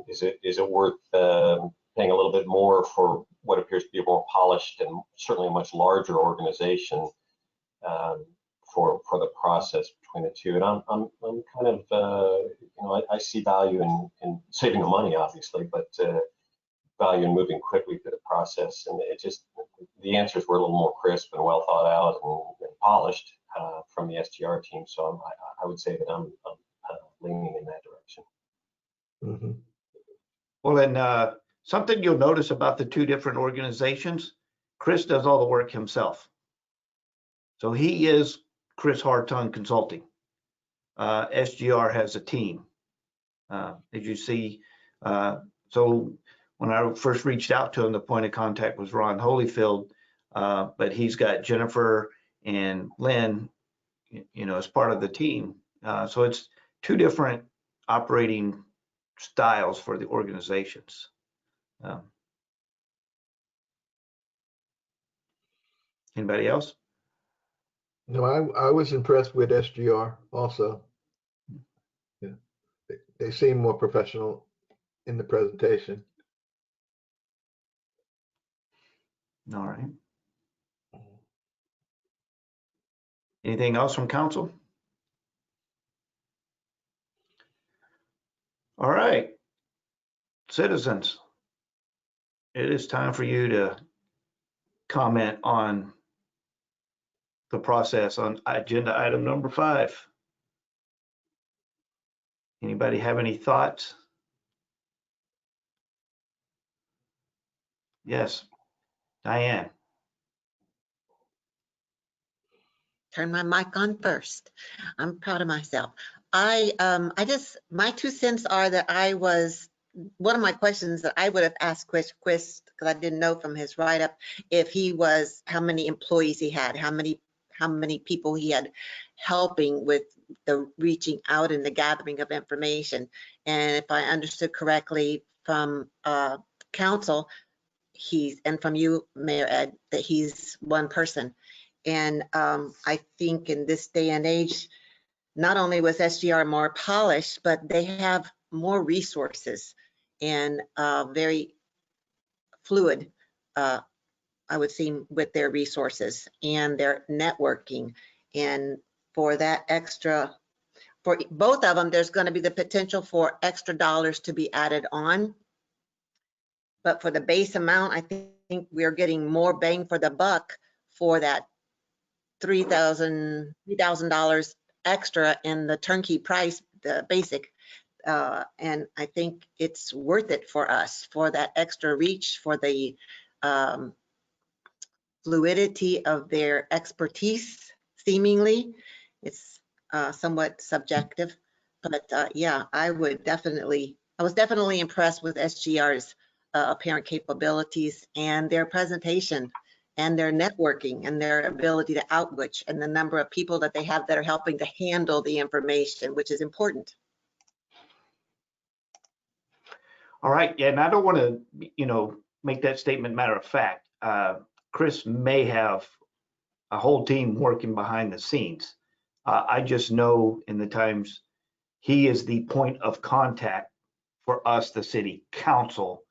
is it worth paying a little bit more for what appears to be a more polished and certainly a much larger organization for the process between the two. And I'm kind of you know, I see value in saving the money, obviously, but value in moving quickly through the process. And it just, the answers were a little more crisp and well thought out and polished from the SGR team. So I would say that I'm leaning in that direction. Mm-hmm. Well, then something you'll notice about the 2 different organizations, Chris does all the work himself. So he is Chris Hartung Consulting. SGR has a team, as you see. So when I first reached out to him, the point of contact was Ron Holyfield, but he's got Jennifer and Lynn, you know, as part of the team. So it's 2 different operating styles for the organizations. Anybody else? No, I was impressed with SGR also. Yeah, they seem more professional in the presentation. All right. Anything else from council? All right. Citizens, it is time for you to comment on the process on agenda item number 5. Anybody have any thoughts? Yes, Diane. Turn my mic on first. I'm proud of myself. My 2 cents are that one of my questions that I would have asked Chris, because I didn't know from his write-up, how many employees he had, how many people he had helping with the reaching out and the gathering of information. And if I understood correctly from council, and from you, Mayor Ed, that he's one person. And I think in this day and age, not only was SGR more polished, but they have more resources and very fluid, I would say, with their resources and their networking. And for that extra, for both of them, there's going to be the potential for extra dollars to be added on. But for the base amount, I think we're getting more bang for the buck for that $3,000 extra in the turnkey price, the basic. And I think it's worth it for us, for that extra reach, for the fluidity of their expertise, seemingly. It's somewhat subjective, but yeah, I was definitely impressed with SGR's apparent capabilities and their presentation and their networking and their ability to outreach and the number of people that they have that are helping to handle the information, which is important. All right, yeah, and I don't want to, make that statement matter of fact. Chris may have a whole team working behind the scenes. I just know in the times he is the point of contact for us, the city council.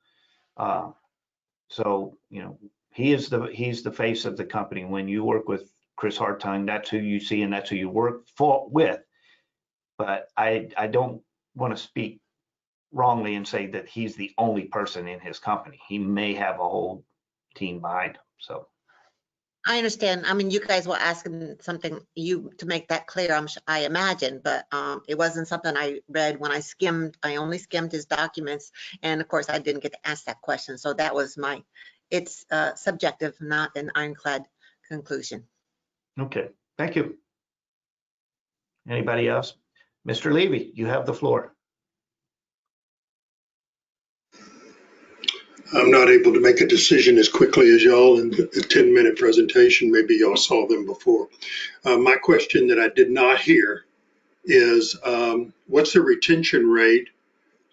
So, he's the face of the company. When you work with Chris Hartung, that's who you see and that's who you work with. But I don't want to speak wrongly and say that he's the only person in his company. He may have a whole team behind him. So I understand. I mean, you guys were asking something to make that clear, I imagine, but it wasn't something I read when I only skimmed his documents. And of course, I didn't get to ask that question. So that was it's subjective, not an ironclad conclusion. Okay, thank you. Anybody else? Mr. Levy, you have the floor. I'm not able to make a decision as quickly as y'all in a 10-minute presentation. Maybe y'all saw them before. My question that I did not hear is what's the retention rate,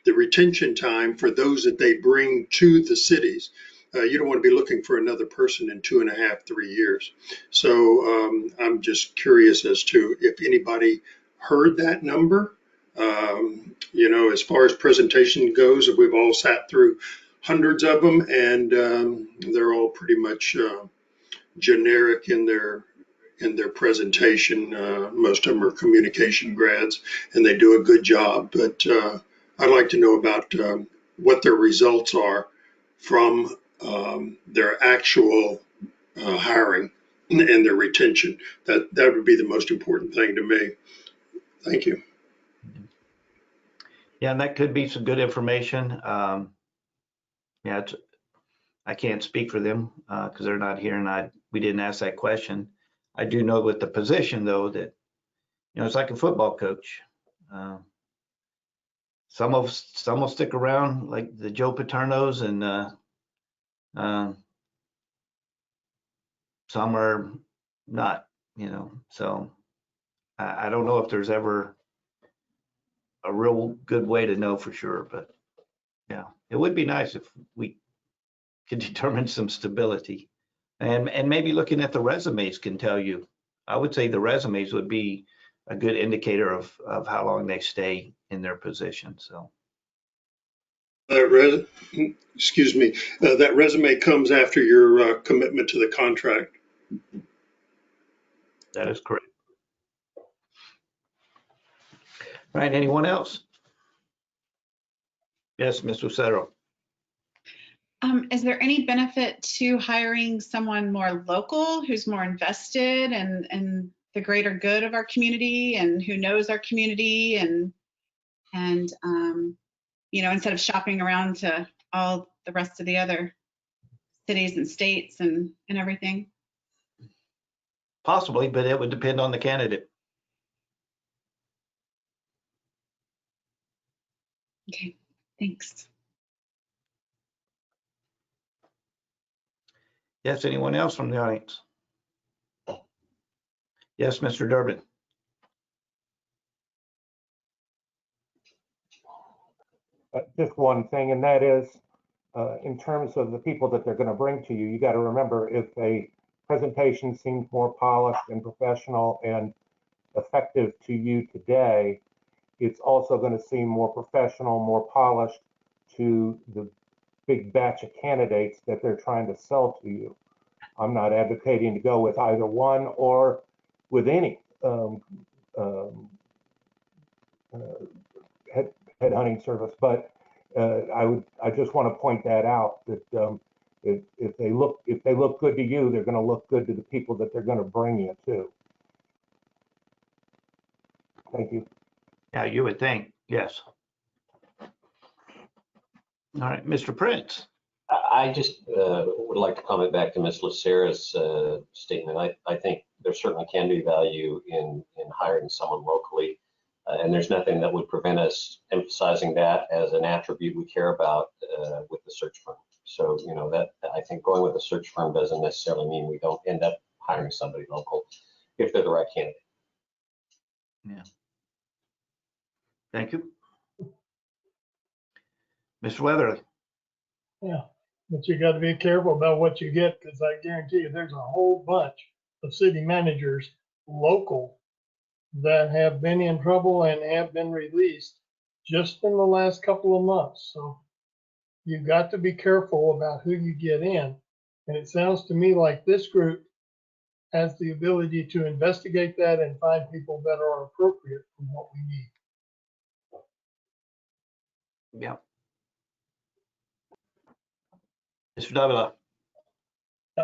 the retention time for those that they bring to the cities? You don't want to be looking for another person in 2.5, 3 years. So I'm just curious as to if anybody heard that number. As far as presentation goes, we've all sat through hundreds of them, and they're all pretty much generic in their presentation. Most of them are communication grads, and they do a good job. But I'd like to know about what their results are from their actual hiring and their retention. That would be the most important thing to me. Thank you. Yeah, and that could be some good information. Yeah, I can't speak for them because they're not here, and we didn't ask that question. I do know with the position though that it's like a football coach. Some will stick around like the Joe Paternos, and some are not. So I don't know if there's ever a real good way to know for sure, but yeah, it would be nice if we could determine some stability, and maybe looking at the resumes can tell you. I would say the resumes would be a good indicator of how long they stay in their position. So excuse me, that resume comes after your commitment to the contract. That is correct. Right, anyone else? Yes, Ms. Lucero. Is there any benefit to hiring someone more local who's more invested in the greater good of our community and who knows our community and instead of shopping around to all the rest of the other cities and states and everything? Possibly, but it would depend on the candidate. Okay, thanks. Yes, anyone else from the audience? Yes, Mr. Durbin. Just one thing, and that is in terms of the people that they're going to bring to you, you got to remember, if a presentation seems more polished and professional and effective to you today, it's also going to seem more professional, more polished to the big batch of candidates that they're trying to sell to you. I'm not advocating to go with either one or with any headhunting service, but I just want to point that out, that if they look good to you, they're going to look good to the people that they're going to bring you to. Thank you. Yeah, you would think, yes. All right, Mr. Prince. I just would like to comment back to Ms. Lucera's statement. I think there certainly can be value in hiring someone locally, and there's nothing that would prevent us emphasizing that as an attribute we care about with the search firm. So, you know, that I think going with a search firm doesn't necessarily mean we don't end up hiring somebody local if they're the right candidate. Yeah. Thank you. Mr. Weatherly. Yeah, but you got to be careful about what you get, because I guarantee you there's a whole bunch of city managers local that have been in trouble and have been released just in the last couple of months. So you've got to be careful about who you get in. And it sounds to me like this group has the ability to investigate that and find people that are appropriate for what we need. Yeah. Mr. Davila.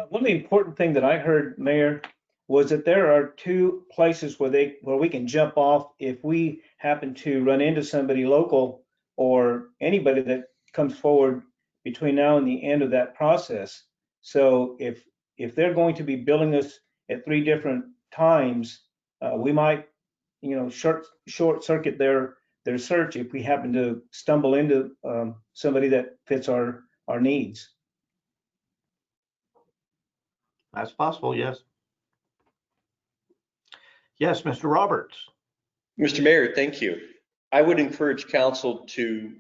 One of the important thing that I heard, Mayor, was that there are two places where we can jump off if we happen to run into somebody local or anybody that comes forward between now and the end of that process. So if they're going to be billing us at 3 different times, we might, you know, short circuit their search if we happen to stumble into somebody that fits our needs. That's possible, yes. Yes, Mr. Roberts. Mr. Mayor, thank you. I would encourage council to,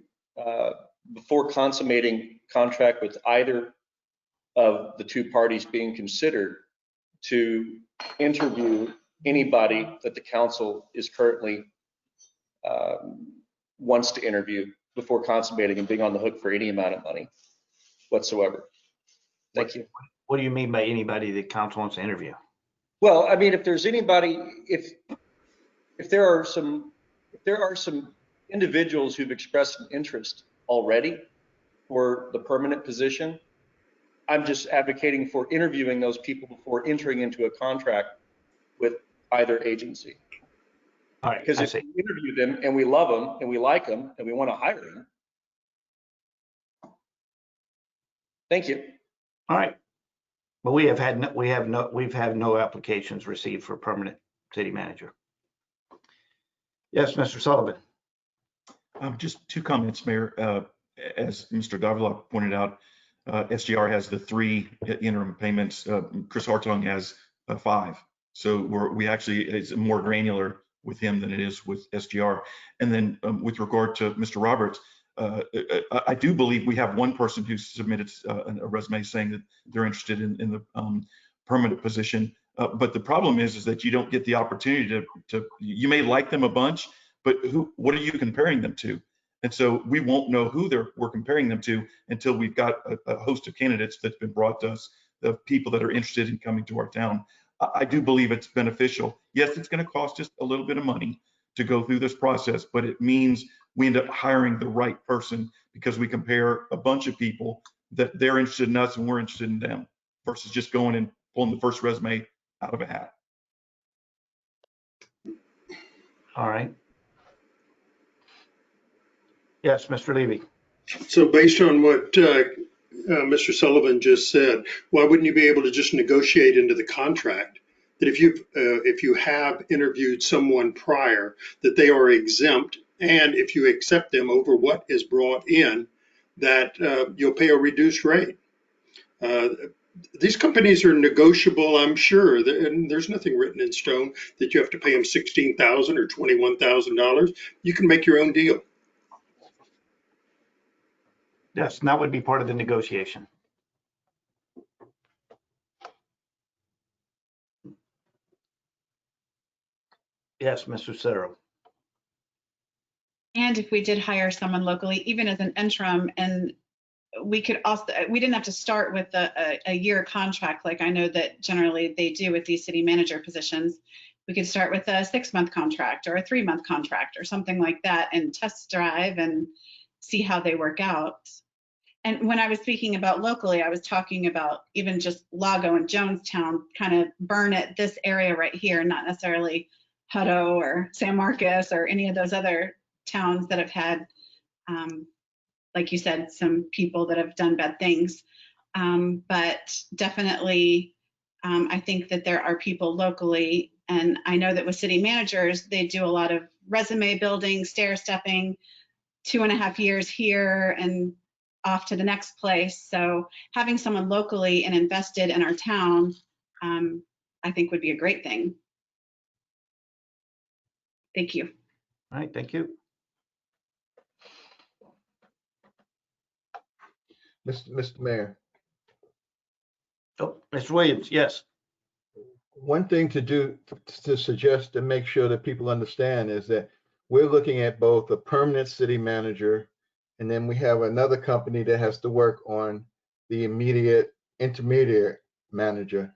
before consummating contract with either of the two parties being considered, to interview anybody that the council is currently wants to interview before consummating and being on the hook for any amount of money whatsoever. Thank you. What do you mean by anybody that council wants to interview? Well, I mean, if there's anybody, if there are some individuals who've expressed an interest already for the permanent position, I'm just advocating for interviewing those people before entering into a contract with either agency. All right, because if we interview them and we love them and we like them and we want to hire them. Thank you. All right. But we've had no applications received for permanent city manager. Yes, Mr. Sullivan. Just 2 comments, Mayor. As Mr. Davila pointed out, SGR has the 3 interim payments. Chris Hartung has 5. So we actually, it's more granular with him than it is with SGR. And then with regard to Mr. Roberts, I do believe we have one person who submitted a resume saying that they're interested in the permanent position. But the problem is that you don't get the opportunity to you may like them a bunch, but what are you comparing them to? And so we won't know who we're comparing them to until we've got a host of candidates that's been brought to us, the people that are interested in coming to our town. I do believe it's beneficial. Yes, it's going to cost us a little bit of money to go through this process, but it means we end up hiring the right person because we compare a bunch of people that they're interested in us and we're interested in them versus just going and pulling the first resume out of a hat. All right. Yes, Mr. Levy. So based on what Mr. Sullivan just said, why wouldn't you be able to just negotiate into the contract that if you have interviewed someone prior, that they are exempt, and if you accept them over what is brought in, that you'll pay a reduced rate? These companies are negotiable, I'm sure, and there's nothing written in stone that you have to pay them $16,000 or $21,000. You can make your own deal. Yes, and that would be part of the negotiation. Yes, Mr. Cerro. And if we did hire someone locally, even as an interim, and we could also, we didn't have to start with a year contract like I know that generally they do with these city manager positions. We could start with a 6-month contract or a 3-month contract or something like that and test drive and see how they work out. And when I was speaking about locally, I was talking about even just Lago and Jonestown, kind of Burnett, this area right here, not necessarily Hutto or San Marcos or any of those other towns that have had, like you said, some people that have done bad things. But definitely, I think that there are people locally, and I know that with city managers, they do a lot of resume building, stair stepping, 2.5 years here and off to the next place. So having someone locally and invested in our town, I think would be a great thing. Thank you. All right, thank you. Mr. Mayor, Oh, Mr. Williams, yes. one thing to suggest to make sure that people understand is that we're looking at both a permanent city manager, and then we have another company that has to work on the immediate intermediate manager.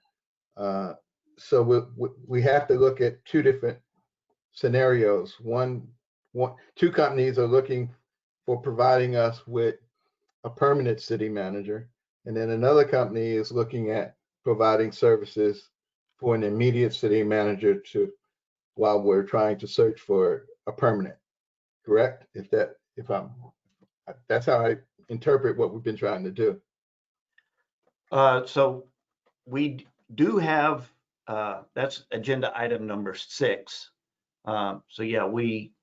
So we have to look at two different scenarios. Two companies are looking for providing us with a permanent city manager, and then another company is looking at providing services for an immediate city manager while we're trying to search for a permanent. Correct? That's how I interpret what we've been trying to do. So we do have, that's agenda item number 6. So yeah, we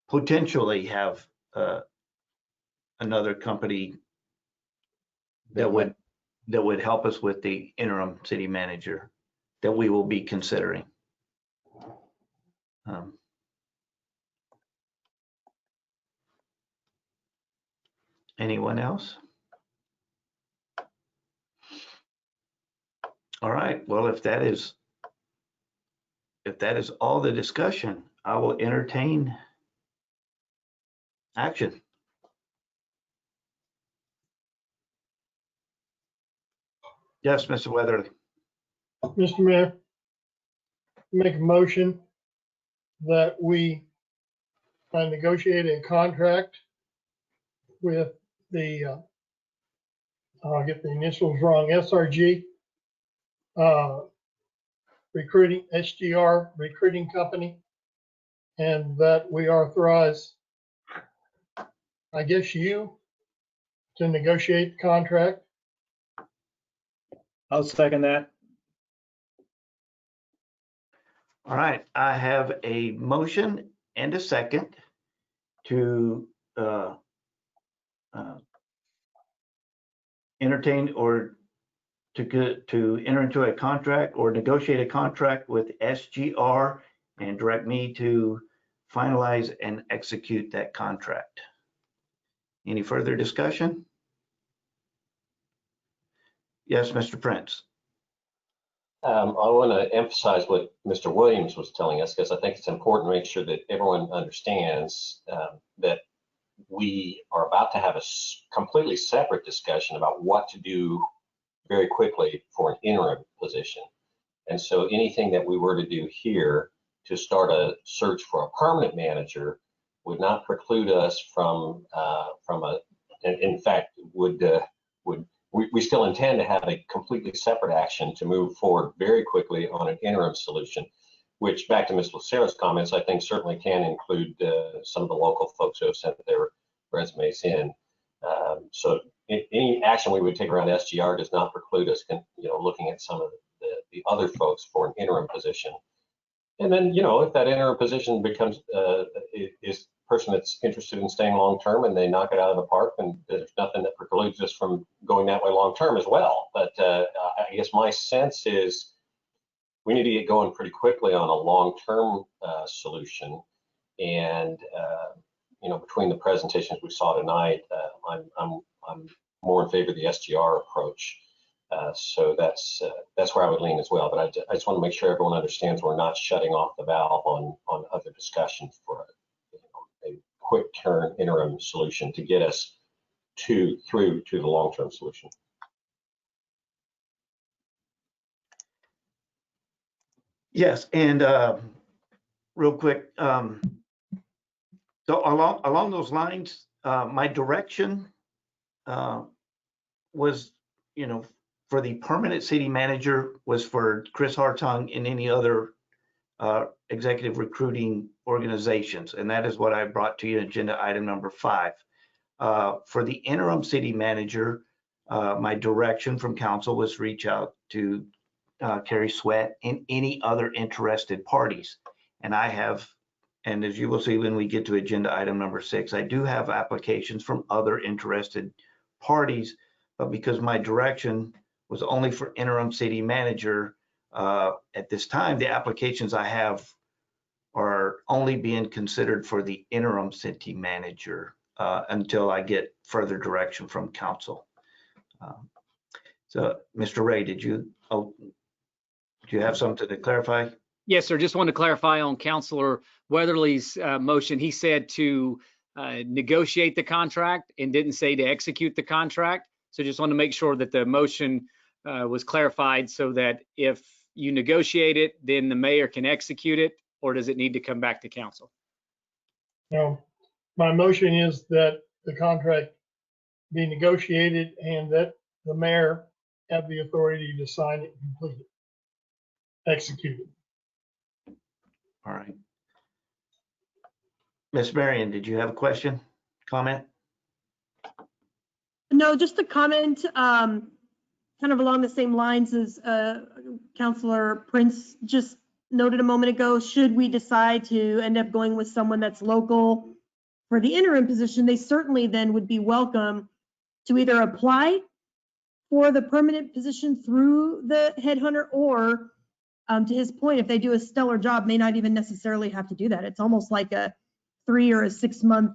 potentially have another company that would help us with the interim city manager that we will be considering. Anyone else? All right, well, if that is all the discussion, I will entertain action. Yes, Mr. Weatherly. Mr. Mayor, make a motion that we negotiate a contract with the, I'll get the initials wrong, SRG recruiting, SGR recruiting company, and that we authorize, I guess, you to negotiate the contract. I'll second that. All right, I have a motion and a second to entertain or to enter into a contract or negotiate a contract with SGR and direct me to finalize and execute that contract. Any further discussion? Yes, Mr. Prince. I want to emphasize what Mr. Williams was telling us, because I think it's important to make sure that everyone understands that we are about to have a completely separate discussion about what to do very quickly for an interim position. And so anything that we were to do here to start a search for a permanent manager would not preclude us from in fact, we still intend to have a completely separate action to move forward very quickly on an interim solution, which, back to Ms. Lucero's comments, I think certainly can include some of the local folks who have sent their resumes in. So any action we would take around SGR does not preclude us, looking at some of the other folks for an interim position. And then, if that interim position becomes is person that's interested in staying long term and they knock it out of the park, and there's nothing that precludes us from going that way long term as well. But I guess my sense is we need to get going pretty quickly on a long term solution. And between the presentations we saw tonight, I'm more in favor of the SGR approach. So that's where I would lean as well. But I just want to make sure everyone understands we're not shutting off the valve on other discussions for a quick turn interim solution to get us through to the long-term solution. Yes, and real quick, so along those lines, my direction was, for the permanent city manager was for Chris Hartung and any other executive recruiting organizations, and that is what I brought to you in agenda item number 5. For the interim city manager, my direction from council was reach out to Carrie Sweat and any other interested parties. And I have, and as you will see when we get to agenda item number 6, I do have applications from other interested parties, but because my direction was only for interim city manager, at this time, the applications I have are only being considered for the interim city manager until I get further direction from council. So, Mr. Ray, do you have something to clarify? Yes, sir. Just want to clarify on Councilor Weatherly's motion. He said to negotiate the contract and didn't say to execute the contract. So just want to make sure that the motion was clarified so that if you negotiate it, then the mayor can execute it, or does it need to come back to council? No, my motion is that the contract be negotiated and that the mayor have the authority to sign it and complete it, execute it. All right. Ms. Marion, did you have a question, comment? No, just a comment, kind of along the same lines as Councilor Prince just noted a moment ago. Should we decide to end up going with someone that's local for the interim position, they certainly then would be welcome to either apply for the permanent position through the headhunter, or to his point, if they do a stellar job, may not even necessarily have to do that. It's almost like a 3 or a 6 month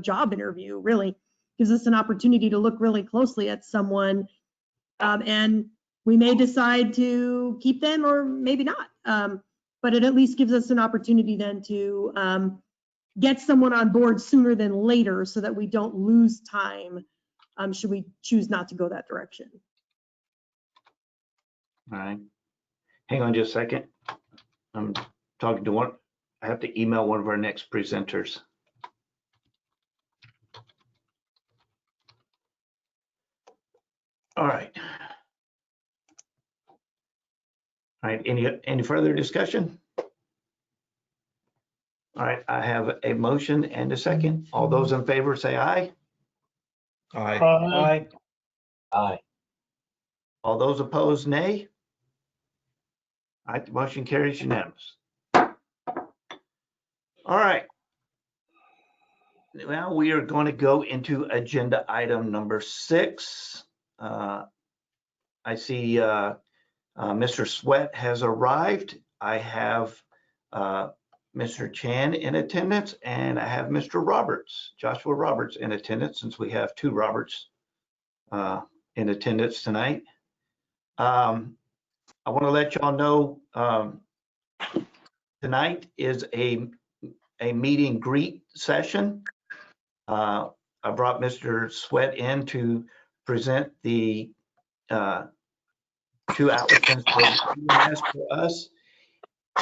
job interview. Really gives us an opportunity to look really closely at someone, and we may decide to keep them or maybe not, but it at least gives us an opportunity then to get someone on board sooner than later so that we don't lose time should we choose not to go that direction. All right. Hang on just a second. I'm talking to one. I have to email one of our next presenters. All right. All right. Any further discussion? All right. I have a motion and a second. All those in favor say aye. Aye. Aye. Aye. All those opposed, nay. All right, the motion carries unanimous. All right. Now we are going to go into agenda item number 6. I see Mr. Sweat has arrived. I have Mr. Chan in attendance, and I have Mr. Roberts, Joshua Roberts, in attendance, since we have 2 Roberts in attendance tonight. I want to let y'all know tonight is a meet and greet session. I brought Mr. Sweat in to present the 2 applicants for us,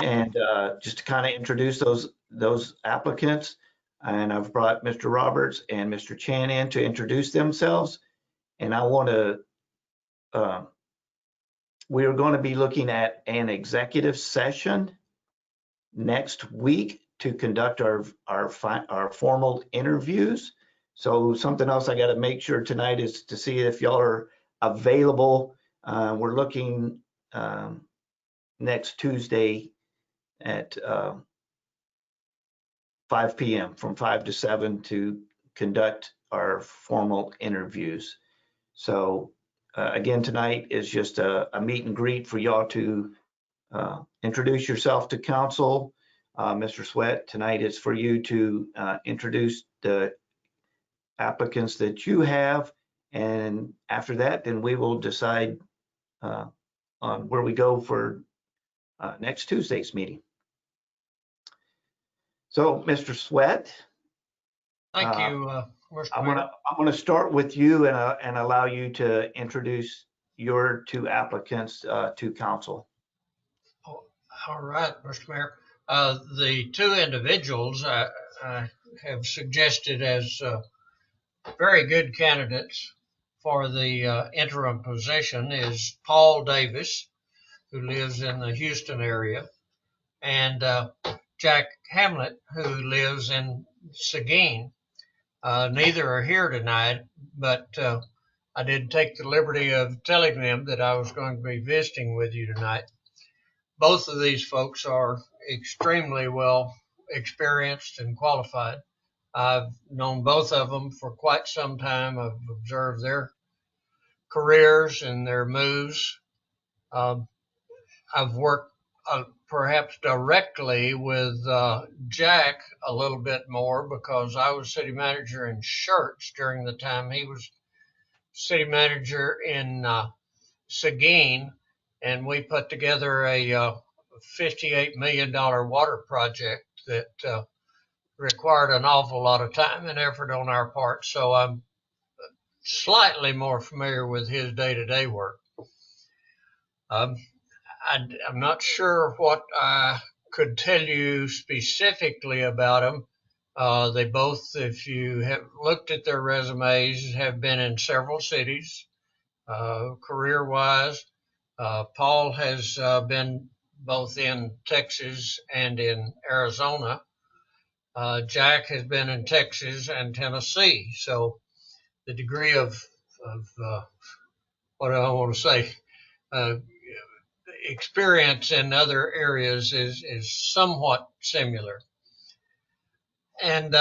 and just to kind of introduce those applicants. And I've brought Mr. Roberts and Mr. Chan in to introduce themselves. And I want to, we are going to be looking at an executive session next week to conduct our formal interviews. So something else I got to make sure tonight is to see if y'all are available. We're looking next Tuesday at 5 p.m. from 5 to 7 to conduct our formal interviews. So again, tonight is just a meet and greet for y'all to introduce yourself to council. Mr. Sweat, tonight is for you to introduce applicants that you have. And after that, then we will decide on where we go for next Tuesday's meeting. So, Mr. Sweat. Thank you, Mr. I'm Mayor. gonna start with you and allow you to introduce your two applicants to council. All right, Mr. Mayor. The two individuals I have suggested as very good candidates for the interim position is Paul Davis, who lives in the Houston area, and Jack Hamlet, who lives in Seguin. Neither are here tonight, but I did take the liberty of telling them that I was going to be visiting with you tonight. Both of these folks are extremely well experienced and qualified. I've known both of them for quite some time. I've observed their careers and their moves. I've worked perhaps directly with Jack a little bit more because I was city manager in Schertz during the time he was city manager in Seguin, and we put together a $58 million water project that required an awful lot of time and effort on our part. So I'm slightly more familiar with his day-to-day work. I'm not sure what I could tell you specifically about them. They both, if you have looked at their resumes, have been in several cities, career-wise. Paul has been both in Texas and in Arizona. Jack has been in Texas and Tennessee. So the degree of what do I want to say, experience in other areas is somewhat similar. And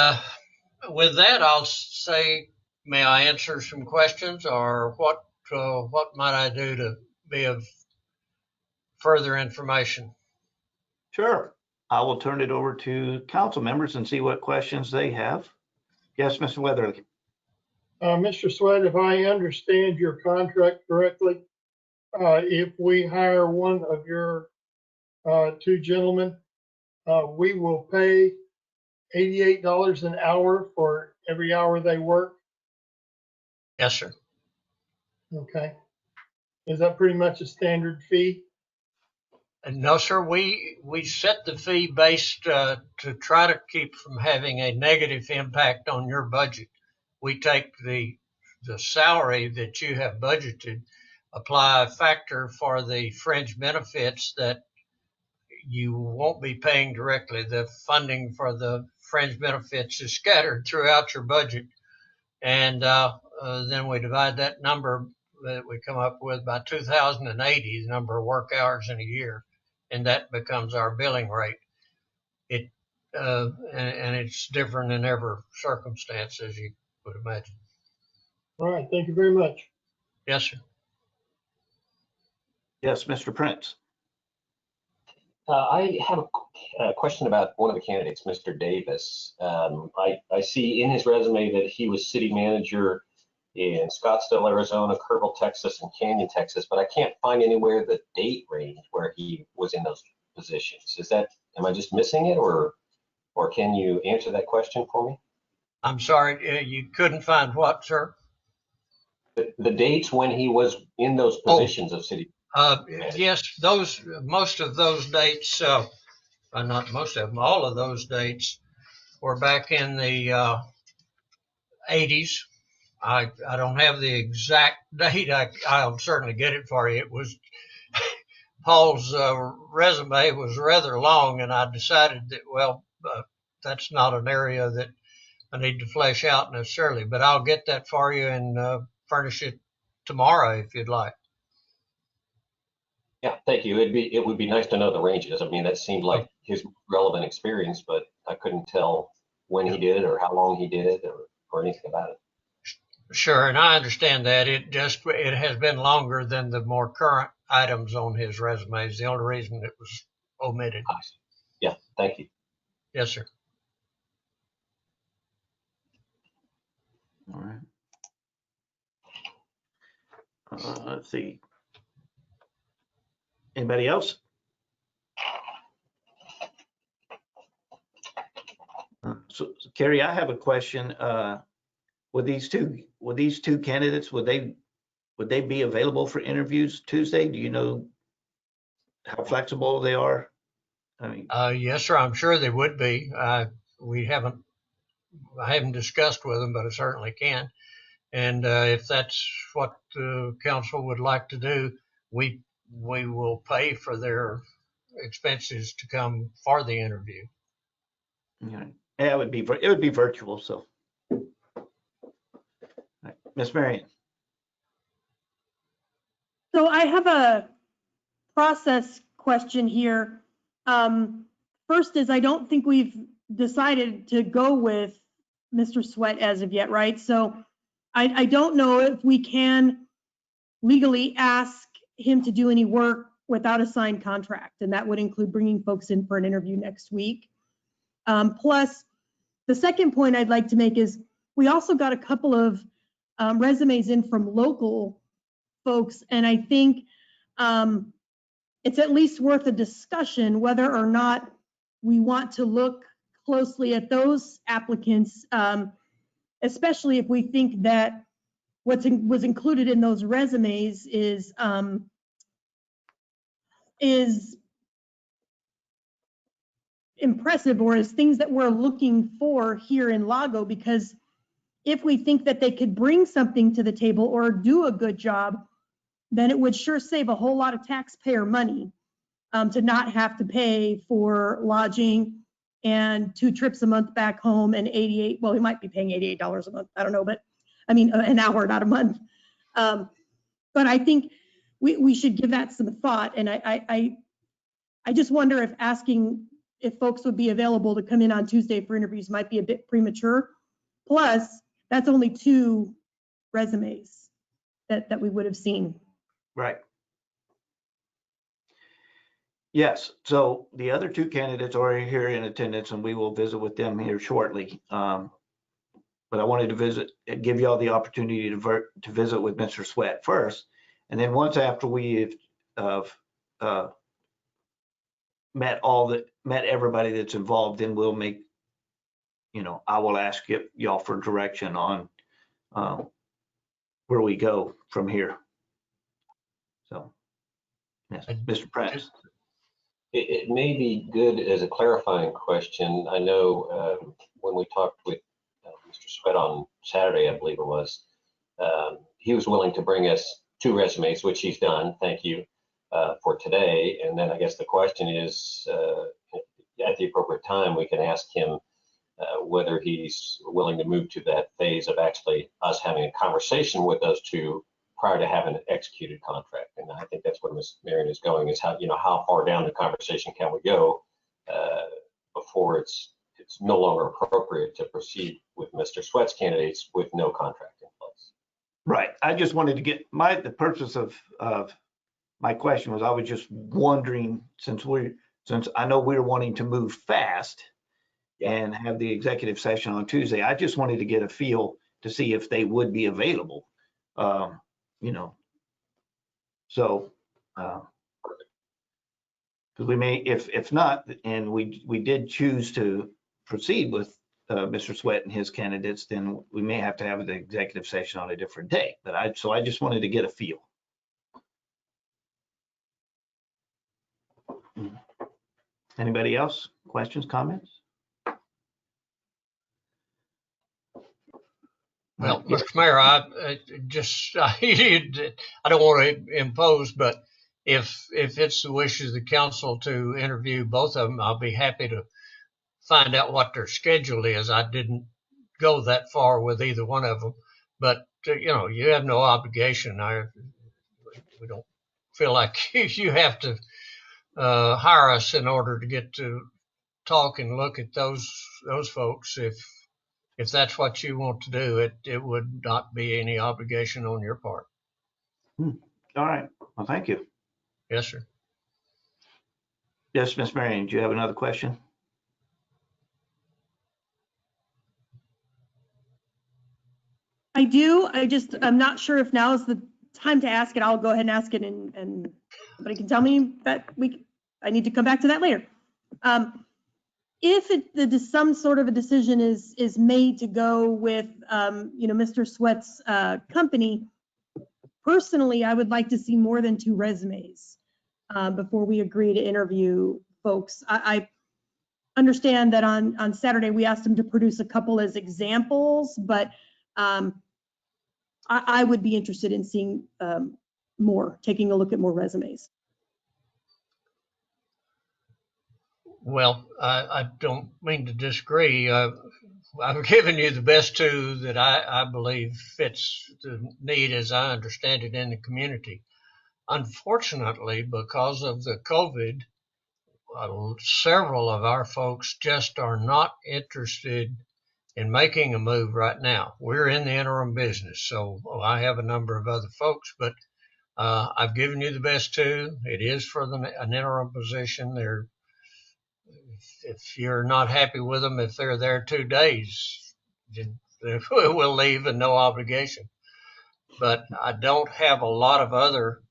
with that, I'll say, may I answer some questions, or what might I do to be of further information? Sure. I will turn it over to council members and see what questions they have. Yes, Mr. Weatherly. Mr. Sweat, if I understand your contract correctly, if we hire one of your two gentlemen, we will pay $88 an hour for every hour they work? Yes, sir. Okay. Is that pretty much a standard fee? No, sir. We set the fee based to try to keep from having a negative impact on your budget. We take the salary that you have budgeted, apply a factor for the fringe benefits that you won't be paying directly. The funding for the fringe benefits is scattered throughout your budget. And then we divide that number that we come up with by 2,080, the number of work hours in a year. And that becomes our billing rate. And it's different in every circumstance, as you would imagine. All right. Thank you very much. Yes, sir. Yes, Mr. Prince. I have a question about one of the candidates, Mr. Davis. I see in his resume that he was city manager in Scottsdale, Arizona, Kerrville, Texas, and Canyon, Texas, but I can't find anywhere the date range where he was in those positions. Am I just missing it, or can you answer that question for me? I'm sorry, you couldn't find what, sir? The dates when he was in those positions of city. Yes, most of those dates, not most of them, all of those dates were back in the 80s. I don't have the exact date. I'll certainly get it for you. It was Paul's resume was rather long, and I decided that, well, that's not an area that I need to flesh out necessarily, but I'll get that for you and furnish it tomorrow if you'd like. Yeah, thank you. It would be nice to know the ranges. I mean, that seemed like his relevant experience, but I couldn't tell when he did it or how long he did it or anything about it. Sure, and I understand that. It has been longer than the more current items on his resume. Is the only reason it was omitted. Yeah, thank you. Yes, sir. All right. Let's see. Anybody else? So Carrie, I have a question. Would these two candidates, would they be available for interviews Tuesday? Do you know how flexible they are? I mean, Yes, sir. I'm sure they would be. I haven't discussed with them, but I certainly can. And if that's what the council would like to do, we will pay for their expenses to come for the interview. yeah, it would be virtual. So, Miss Marion. So I have a process question here. First is I don't think we've decided to go with Mr. Sweat as of yet, right? So I don't know if we can legally ask him to do any work without a signed contract, and that would include bringing folks in for an interview next week. Plus, the second point I'd like to make is we also got a couple of resumes in from local folks, and I think it's at least worth a discussion whether or not we want to look closely at those applicants, especially if we think that was included in those resumes is impressive or is things that we're looking for here in Lago, because if we think that they could bring something to the table or do a good job, then it would sure save a whole lot of taxpayer money to not have to pay for lodging and 2 trips a month back home and well, we might be paying $88 a month. I don't know, but I mean, an hour, not a month. But I think we should give that some thought. And I just wonder if asking if folks would be available to come in on Tuesday for interviews might be a bit premature. Plus, that's only 2 resumes that we would have seen. Right. Yes, so the other 2 candidates are here in attendance and we will visit with them here shortly. But I wanted to give you all the opportunity to visit with Mr. Sweat first. And then once after we have met everybody that's involved, then we'll make, I will ask y'all for direction on where we go from here. So, yes, Mr. Prentice. It may be good as a clarifying question. I know when we talked with Mr. Sweat on Saturday, I believe it was, he was willing to bring us 2 resumes, which he's done. Thank you for today. And then I guess the question is, at the appropriate time, we can ask him whether he's willing to move to that phase of actually us having a conversation with those 2 prior to having an executed contract. And I think that's where Ms. Marion is going, is how far down the conversation can we go before it's no longer appropriate to proceed with Mr. Sweat's candidates with no contract in place. Right. I just wanted to get the purpose of my question was I was just wondering, since I know we're wanting to move fast and have the executive session on Tuesday, I just wanted to get a feel to see if they would be available. So because we may, if not, and we did choose to proceed with Mr. Sweat and his candidates, then we may have to have the executive session on a different day. But I just wanted to get a feel. Anybody else? Questions, comments? Well, Mr. Mayor, I don't want to impose, but if it's the wishes of the council to interview both of them, I'll be happy to find out what their schedule is. I didn't go that far with either one of them, but you have no obligation. We don't feel like you have to hire us in order to get to talk and look at those folks. If that's what you want to do, it would not be any obligation on your part. All right. Well, thank you. Yes, sir. Yes, Miss Marion, do you have another question? I do. I'm not sure if now is the time to ask it. I'll go ahead and ask it, and somebody can tell me that I need to come back to that later. If some sort of a decision is made to go with, Mr. Sweat's company, personally, I would like to see more than 2 resumes before we agree to interview folks. I understand that on Saturday, we asked them to produce a couple as examples, but I would be interested in seeing taking a look at more resumes. Well, I don't mean to disagree. I've given you the best 2 that I believe fits the need as I understand it in the community. Unfortunately, because of the COVID, several of our folks just are not interested in making a move right now. We're in the interim business, so I have a number of other folks, but I've given you the best 2. It is for an interim position. If you're not happy with them, if they're there 2 days, we'll leave and no obligation. But I don't have a lot of other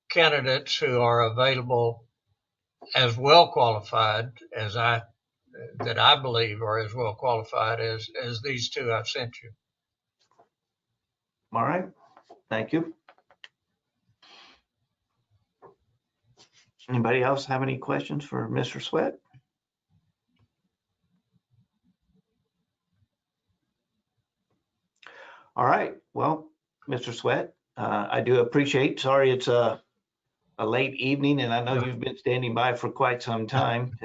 candidates who are available as well qualified as that I believe are as well qualified as these 2 I've sent you. All right, thank you. Anybody else have any questions for Mr. Sweat? All right, well, Mr. Sweat, I do appreciate, sorry it's a late evening, and I know you've been standing by for quite some time.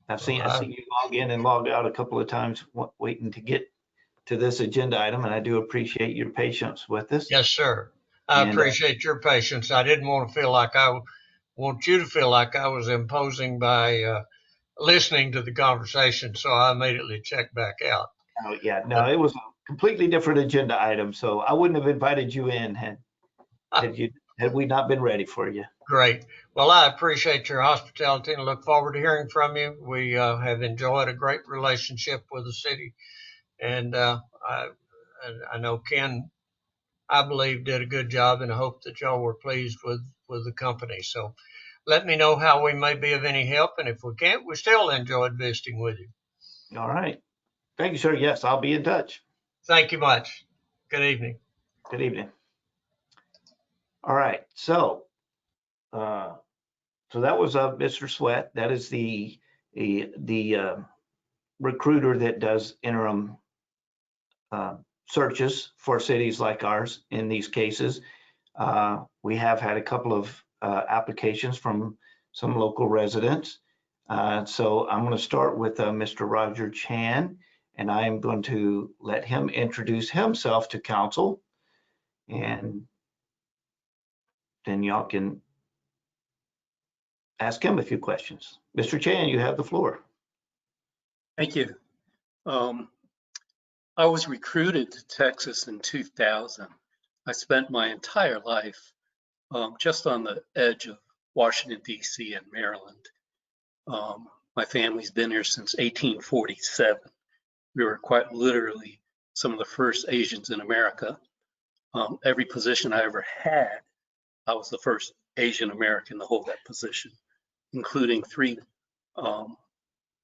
I've seen you log in and log out a couple of times waiting to get to this agenda item, and I do appreciate your patience with us. Yes, sir. I appreciate your patience. I didn't want you to feel like I was imposing by listening to the conversation, so I immediately checked back out. Oh, yeah, no, it was a completely different agenda item, so I wouldn't have invited you in had we not been ready for you. Great. Well, I appreciate your hospitality and look forward to hearing from you. We have enjoyed a great relationship with the city, and I know Ken, I believe, did a good job, and I hope that y'all were pleased with the company. So let me know how we may be of any help, and if we can't, we still enjoyed visiting with you. All right. Thank you, sir. Yes, I'll be in touch. Thank you much. Good evening. Good evening. All right. So that was Mr. Sweat. That is the recruiter that does interim searches for cities like ours in these cases. We have had a couple of applications from some local residents. So I'm going to start with Mr. Roger Chan, and I am going to let him introduce himself to council, and then y'all can ask him a few questions. Mr. Chan, you have the floor. Thank you. I was recruited to Texas in 2000. I spent my entire life just on the edge of Washington, D.C. and Maryland. My family's been here since 1847. We were quite literally some of the first Asians in America. Every position I ever had, I was the first Asian American to hold that position, including 3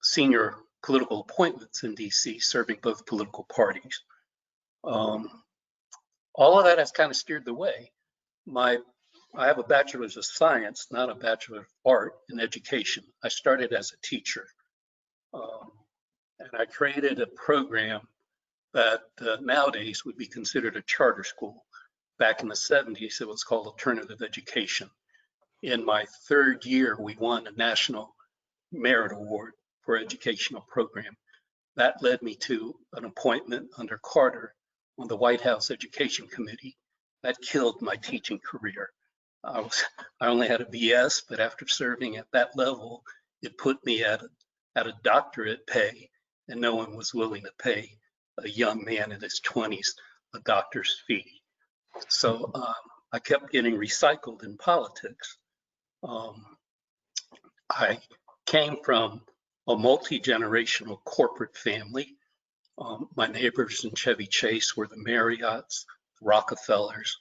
senior political appointments in DC, serving both political parties. All of that has kind of steered the way. I have a bachelor's of science, not a bachelor of art in education. I started as a teacher, and I created a program that nowadays would be considered a charter school. Back in the 70s, it was called alternative education. In my 3rd year, we won a National Merit Award for educational program. That led me to an appointment under Carter on the White House Education Committee. That killed my teaching career. I only had a BS, but after serving at that level, it put me at a doctorate pay, and no one was willing to pay a young man in his 20s a doctor's fee. So I kept getting recycled in politics. I came from a multi-generational corporate family. My neighbors in Chevy Chase were the Marriotts, the Rockefellers,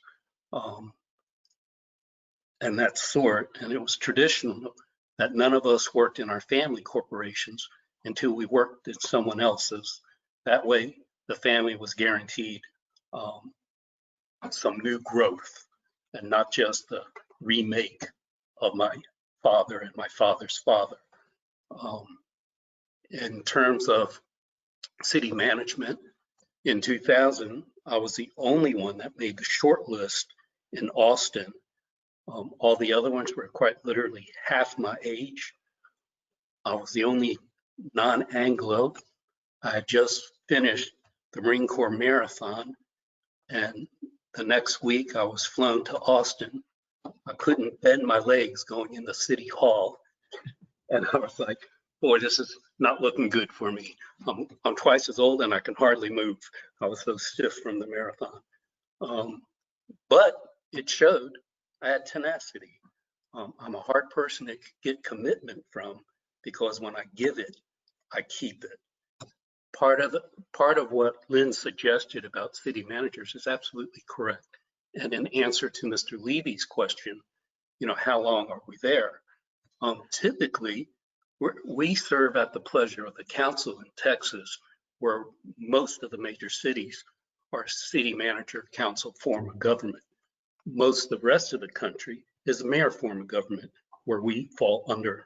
and that sort. And it was traditional that none of us worked in our family corporations until we worked in someone else's. That way, the family was guaranteed some new growth and not just the remake of my father and my father's father. In terms of city management, in 2000, I was the only one that made the short list in Austin. All the other ones were quite literally half my age. I was the only non-Anglo. I had just finished the Marine Corps Marathon, and the next week I was flown to Austin. I couldn't bend my legs going into City Hall, and I was like, boy, this is not looking good for me. I'm twice as old and I can hardly move. I was so stiff from the marathon. But it showed I had tenacity. I'm a hard person to get commitment from, because when I give it, I keep it. Part of what Lynn suggested about city managers is absolutely correct. And in answer to Mr. Levy's question, how long are we there? Typically, we serve at the pleasure of the council in Texas, where most of the major cities are city manager council form of government. Most of the rest of the country is a mayor form of government, where we fall under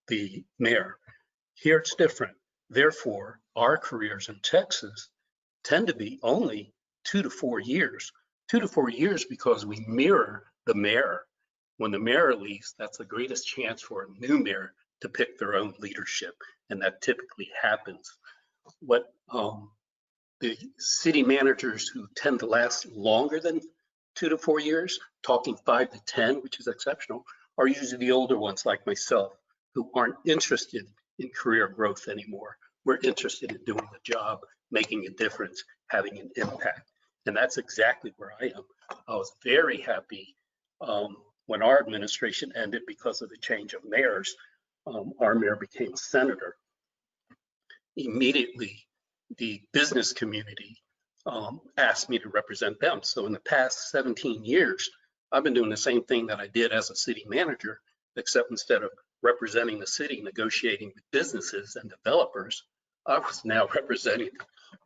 the mayor. Here it's different. Therefore, our careers in Texas tend to be only 2 to 4 years. 2 to 4 years because we mirror the mayor. When the mayor leaves, that's the greatest chance for a new mayor to pick their own leadership, and that typically happens. What the city managers who tend to last longer than 2 to 4 years, talking 5 to 10, which is exceptional, are usually the older ones like myself, who aren't interested in career growth anymore. We're interested in doing the job, making a difference, having an impact. And that's exactly where I am. I was very happy when our administration ended because of the change of mayors. Our mayor became a senator. Immediately, the business community asked me to represent them. So in the past 17 years, I've been doing the same thing that I did as a city manager, except instead of representing the city, negotiating with businesses and developers, I was now representing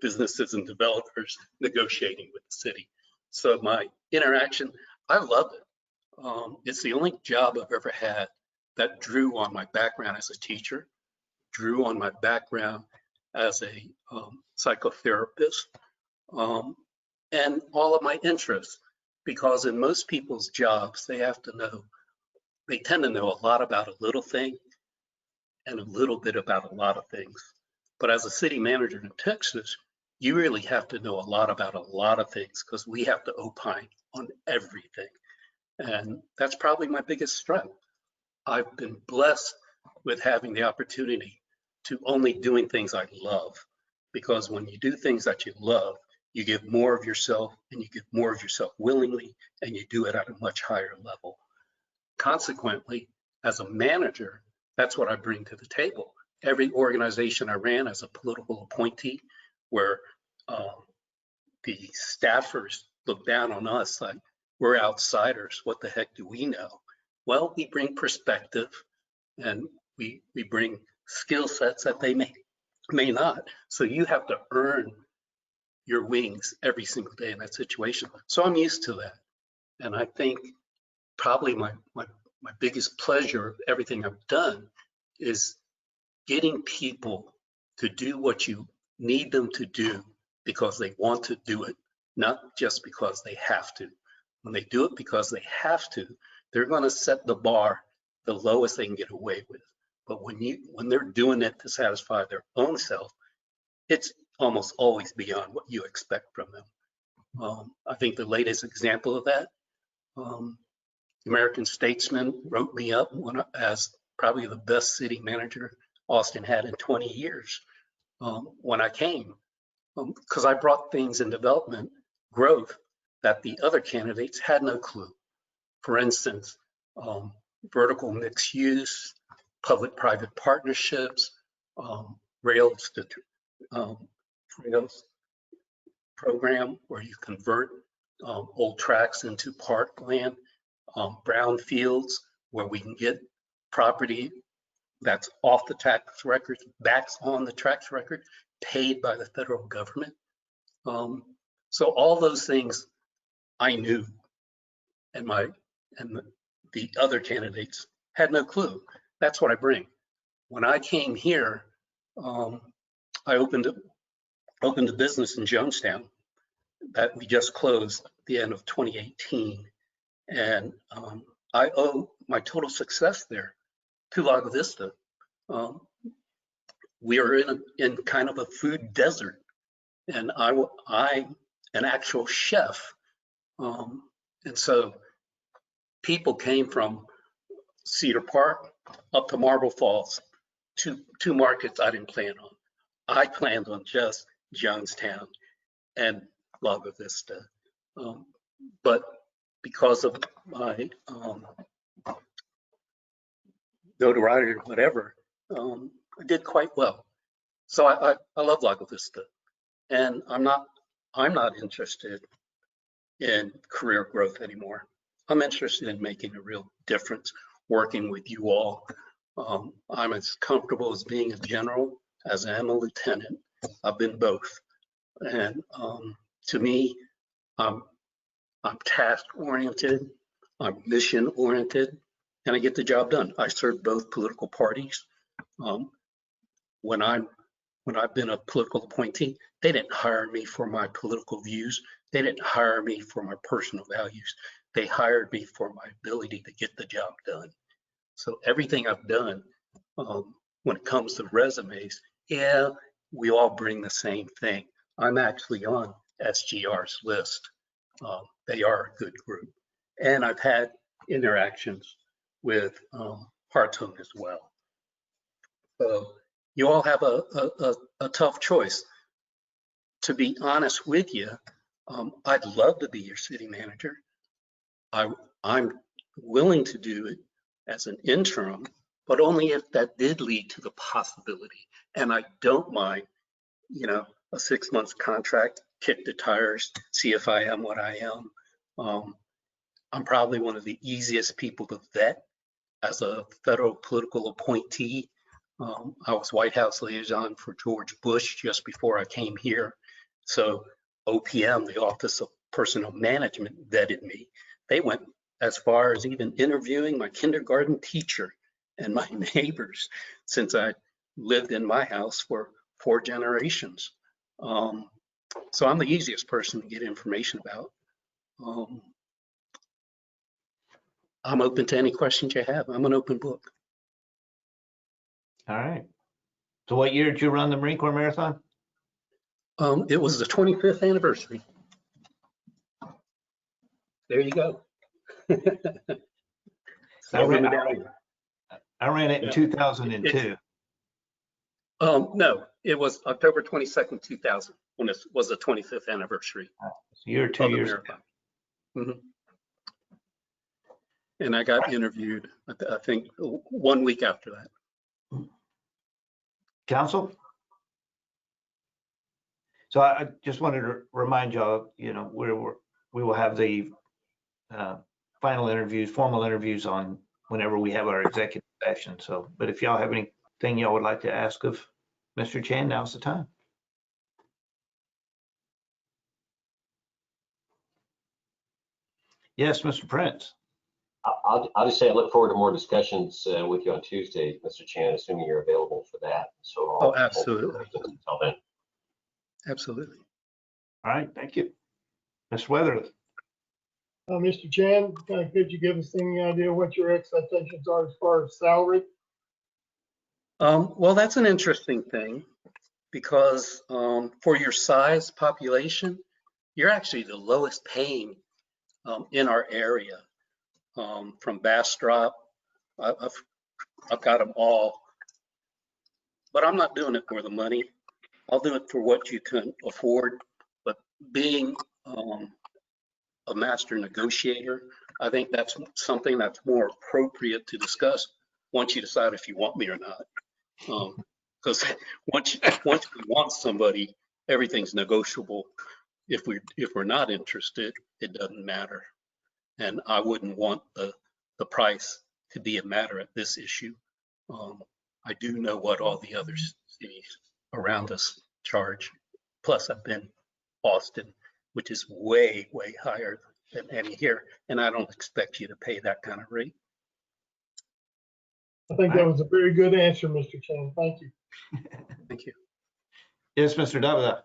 businesses and developers, negotiating with the city. So my interaction, I love it. It's the only job I've ever had that drew on my background as a teacher, drew on my background as a psychotherapist, and all of my interests. Because in most people's jobs, they tend to know a lot about a little thing and a little bit about a lot of things. But as a city manager in Texas, you really have to know a lot about a lot of things, because we have to opine on everything. And that's probably my biggest strength. I've been blessed with having the opportunity to only doing things I love, because when you do things that you love, you give more of yourself, and you give more of yourself willingly, and you do it at a much higher level. Consequently, as a manager, that's what I bring to the table. Every organization I ran as a political appointee, where the staffers look down on us like we're outsiders, what the heck do we know? Well, we bring perspective, and we bring skill sets that they may not. So you have to earn your wings every single day in that situation. So I'm used to that. And I think probably my biggest pleasure of everything I've done is getting people to do what you need them to do because they want to do it, not just because they have to. When they do it because they have to, they're going to set the bar the lowest they can get away with. But when they're doing it to satisfy their own self, it's almost always beyond what you expect from them. I think the latest example of that, American Statesman wrote me up as probably the best city manager Austin had in 20 years when I came, because I brought things in development growth that the other candidates had no clue. For instance, vertical mixed use, public-private partnerships, rails to trails program where you convert old tracks into parkland, brown fields where we can get property that's off the tax records, back on the tax record, paid by the federal government. So all those things I knew, and the other candidates had no clue. That's what I bring. When I came here, I opened a business in Jonestown that we just closed at the end of 2018. And I owe my total success there to Lago Vista. We are in kind of a food desert, and I'm an actual chef. And so people came from Cedar Park up to Marble Falls, two markets I didn't plan on. I planned on just Jonestown and Lago Vista. But because of my notoriety or whatever, I did quite well. So I love Lago Vista, and I'm not interested in career growth anymore. I'm interested in making a real difference, working with you all. I'm as comfortable as being a general as I am a lieutenant. I've been both, and to me, I'm task oriented, I'm mission oriented, and I get the job done. I serve both political parties. When I've been a political appointee, they didn't hire me for my political views. They didn't hire me for my personal values. They hired me for my ability to get the job done. So everything I've done, when it comes to resumes, yeah, we all bring the same thing. I'm actually on SGR's list. They are a good group. And I've had interactions with Hartung as well. So you all have a tough choice. To be honest with you, I'd love to be your city manager. I'm willing to do it as an interim, but only if that did lead to the possibility. And I don't mind, a 6 month contract, kick the tires, see if I am what I am. I'm probably one of the easiest people to vet as a federal political appointee. I was White House liaison for George Bush just before I came here. So OPM, the Office of Personnel Management, vetted me. They went as far as even interviewing my kindergarten teacher and my neighbors, since I lived in my house for 4 generations. So I'm the easiest person to get information about. I'm open to any questions you have. I'm an open book. All right. So what year did you run the Marine Corps Marathon? It was the 25th anniversary. There you go. I ran it in 2002. No, it was October 22nd, 2000, when it was the 25th anniversary. So you're 2 years ago. Mm-hmm. And I got interviewed, I think, 1 week after that. Council? So I just wanted to remind y'all, we will have the final interviews, formal interviews on whenever we have our executive session. So, but if y'all have anything y'all would like to ask of Mr. Chan, now's the time. Yes, Mr. Prince. I'll just say I look forward to more discussions with you on Tuesday, Mr. Chan, assuming you're available for that. So absolutely. Until then. Absolutely. All right, thank you. Ms. Weatherly. Mr. Chan, could you give us any idea what your expectations are as far as salary? Well, that's an interesting thing because for your size population, you're actually the lowest paying in our area. From Bastrop, I've got them all, but I'm not doing it for the money. I'll do it for what you can afford. But being a master negotiator, I think that's something that's more appropriate to discuss once you decide if you want me or not. Because once you want somebody, everything's negotiable. If we're not interested, it doesn't matter. And I wouldn't want the price to be a matter at this issue. I do know what all the other cities around us charge. Plus, I've been Austin, which is way, way higher than any here, and I don't expect you to pay that kind of rate. I think that was a very good answer, Mr. Chan. Thank you. Thank you. Yes, Mr. Davida.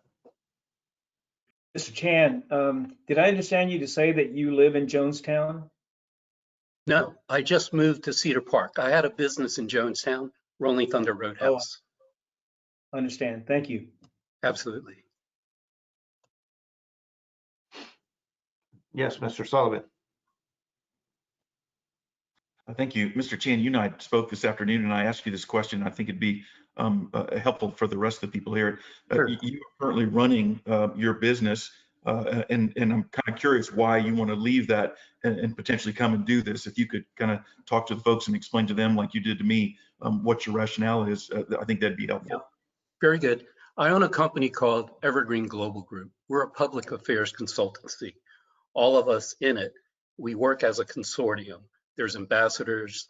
Mr. Chan, did I understand you to say that you live in Jonestown? No, I just moved to Cedar Park. I had a business in Jonestown, Rolling Thunder Roadhouse. Understand. Thank you. Absolutely. Yes, Mr. Sullivan. Thank you. Mr. Chan, you and I spoke this afternoon and I asked you this question. I think it'd be helpful for the rest of the people here. Sure. You are currently running your business and I'm kind of curious why you want to leave that and potentially come and do this. If you could kind of talk to the folks and explain to them like you did to me what your rationale is, I think that'd be helpful. Yeah. Very good. I own a company called Evergreen Global Group. We're a public affairs consultancy. All of us in it, we work as a consortium. There's ambassadors,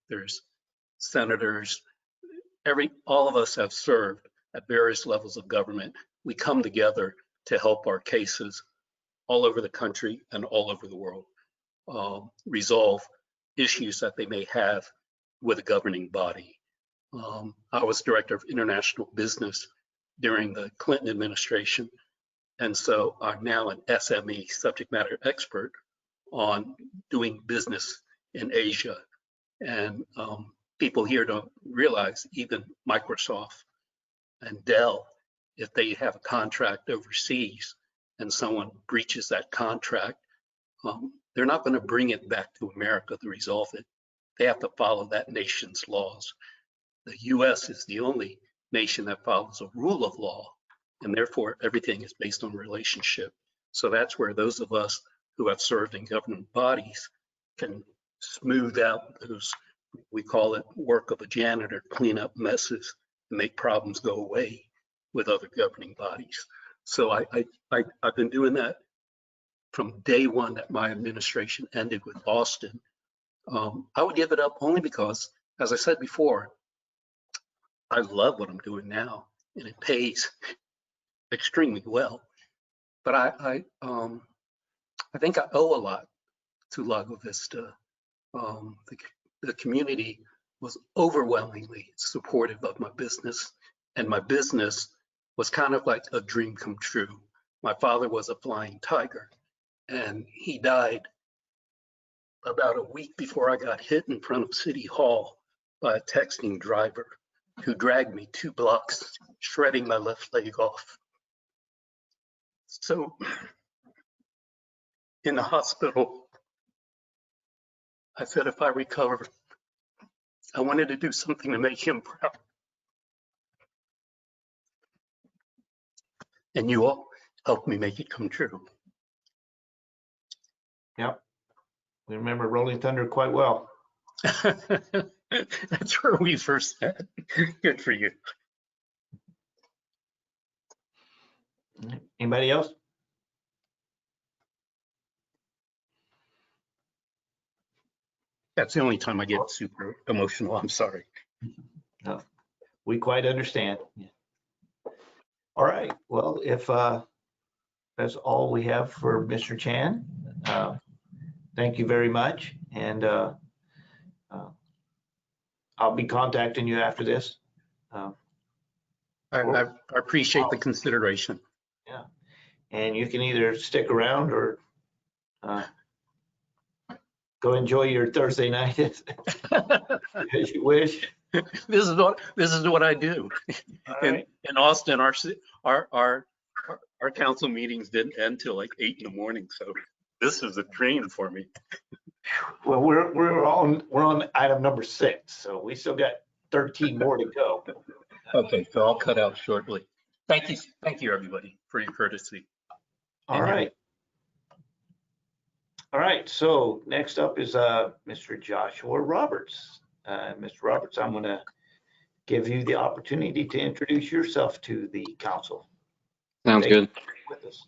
there's senators, all of us have served at various levels of government. We come together to help our cases all over the country and all over the world resolve issues that they may have with a governing body. I was director of international business during the Clinton administration, and so I'm now an SME, subject matter expert, on doing business in Asia. And people here don't realize even Microsoft and Dell, if they have a contract overseas and someone breaches that contract, they're not going to bring it back to America to resolve it. They have to follow that nation's laws. The US is the only nation that follows a rule of law, and therefore everything is based on relationship. So that's where those of us who have served in government bodies can smooth out those, we call it work of a janitor, clean up messes and make problems go away with other governing bodies. So I've been doing that from day one that my administration ended with Austin. I would give it up only because, as I said before, I love what I'm doing now and it pays extremely well. But I think I owe a lot to Lago Vista. The community was overwhelmingly supportive of my business, and my business was kind of like a dream come true. My father was a flying tiger, and he died about a week before I got hit in front of City Hall by a texting driver who dragged me 2 blocks, shredding my left leg off. So in the hospital, I said if I recover, I wanted to do something to make him proud. And you all helped me make it come true. Yep. We remember Rolling Thunder quite well. That's where we first met. Good for you. Anybody else? That's the only time I get super emotional. I'm sorry. No, we quite understand. All right. Well, if that's all we have for Mr. Chan, thank you very much. And I'll be contacting you after this. I appreciate the consideration. Yeah. And you can either stick around or go enjoy your Thursday night as you wish. This is what I do. Right. In Austin, our council meetings didn't end till like 8 in the morning, so this is a dream for me. Well, we're on item number 6, so we still got 13 more to go. Okay, so I'll cut out shortly. Thank you, everybody, for your courtesy. All right. All right, so next up is Mr. Joshua Roberts. Mr. Roberts, I'm going to give you the opportunity to introduce yourself to the council. Sounds good. With us.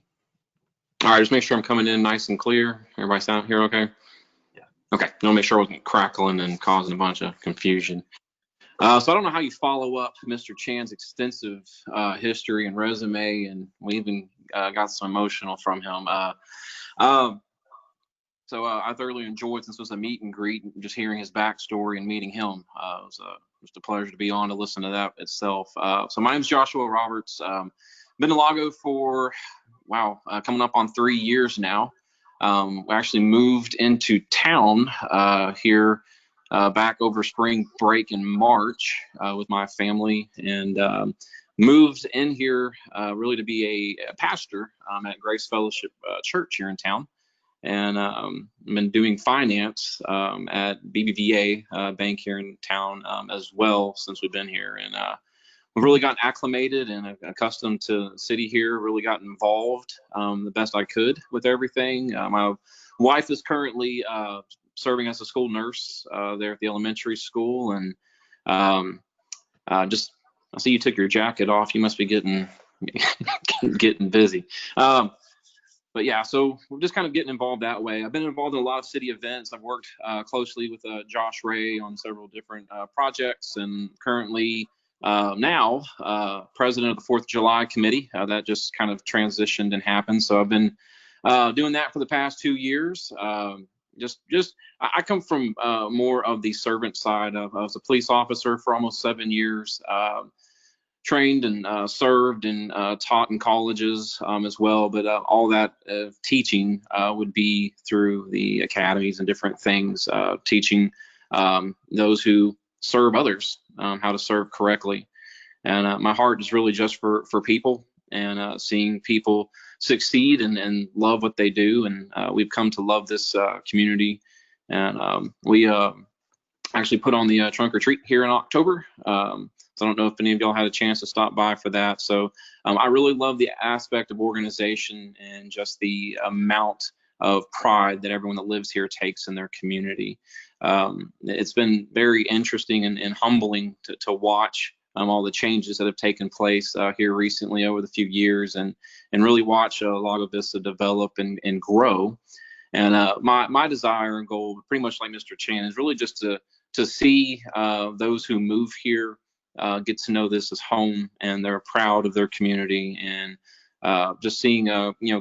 All right, just make sure I'm coming in nice and clear. Everybody sound here okay? Yeah. Okay, I'll make sure I wasn't crackling and causing a bunch of confusion. So I don't know how you follow up Mr. Chan's extensive history and resume, and we even got some emotional from him. So I thoroughly enjoyed, since it was a meet and greet, just hearing his backstory and meeting him. It was just a pleasure to be on to listen to that itself. So my name is Joshua Roberts. Been in Lago for, coming up on 3 years now. We actually moved into town here back over spring break in March with my family, and moved in here really to be a pastor at Grace Fellowship Church here in town. And I've been doing finance at BBVA Bank here in town as well since we've been here. And we've really gotten acclimated and accustomed to the city here, really gotten involved the best I could with everything. My wife is currently serving as a school nurse there at the elementary school. And I see you took your jacket off. You must be getting busy. But yeah, so we're just kind of getting involved that way. I've been involved in a lot of city events. I've worked closely with Josh Ray on several different projects, and currently now president of the 4th of July committee. That just kind of transitioned and happened. So I've been doing that for the past 2 years. I come from more of the servant side. I was a police officer for almost 7 years. Trained and served and taught in colleges as well, but all that teaching would be through the academies and different things, teaching those who serve others how to serve correctly. And my heart is really just for people and seeing people succeed and love what they do. And we've come to love this community. And we actually put on the trunk or treat here in October. So I don't know if any of y'all had a chance to stop by for that. So I really love the aspect of organization and just the amount of pride that everyone that lives here takes in their community. It's been very interesting and humbling to watch all the changes that have taken place here recently over the few years, and really watch Lago Vista develop and grow. And my desire and goal, pretty much like Mr. Chan, is really just to see those who move here get to know this as home, and they're proud of their community, and just seeing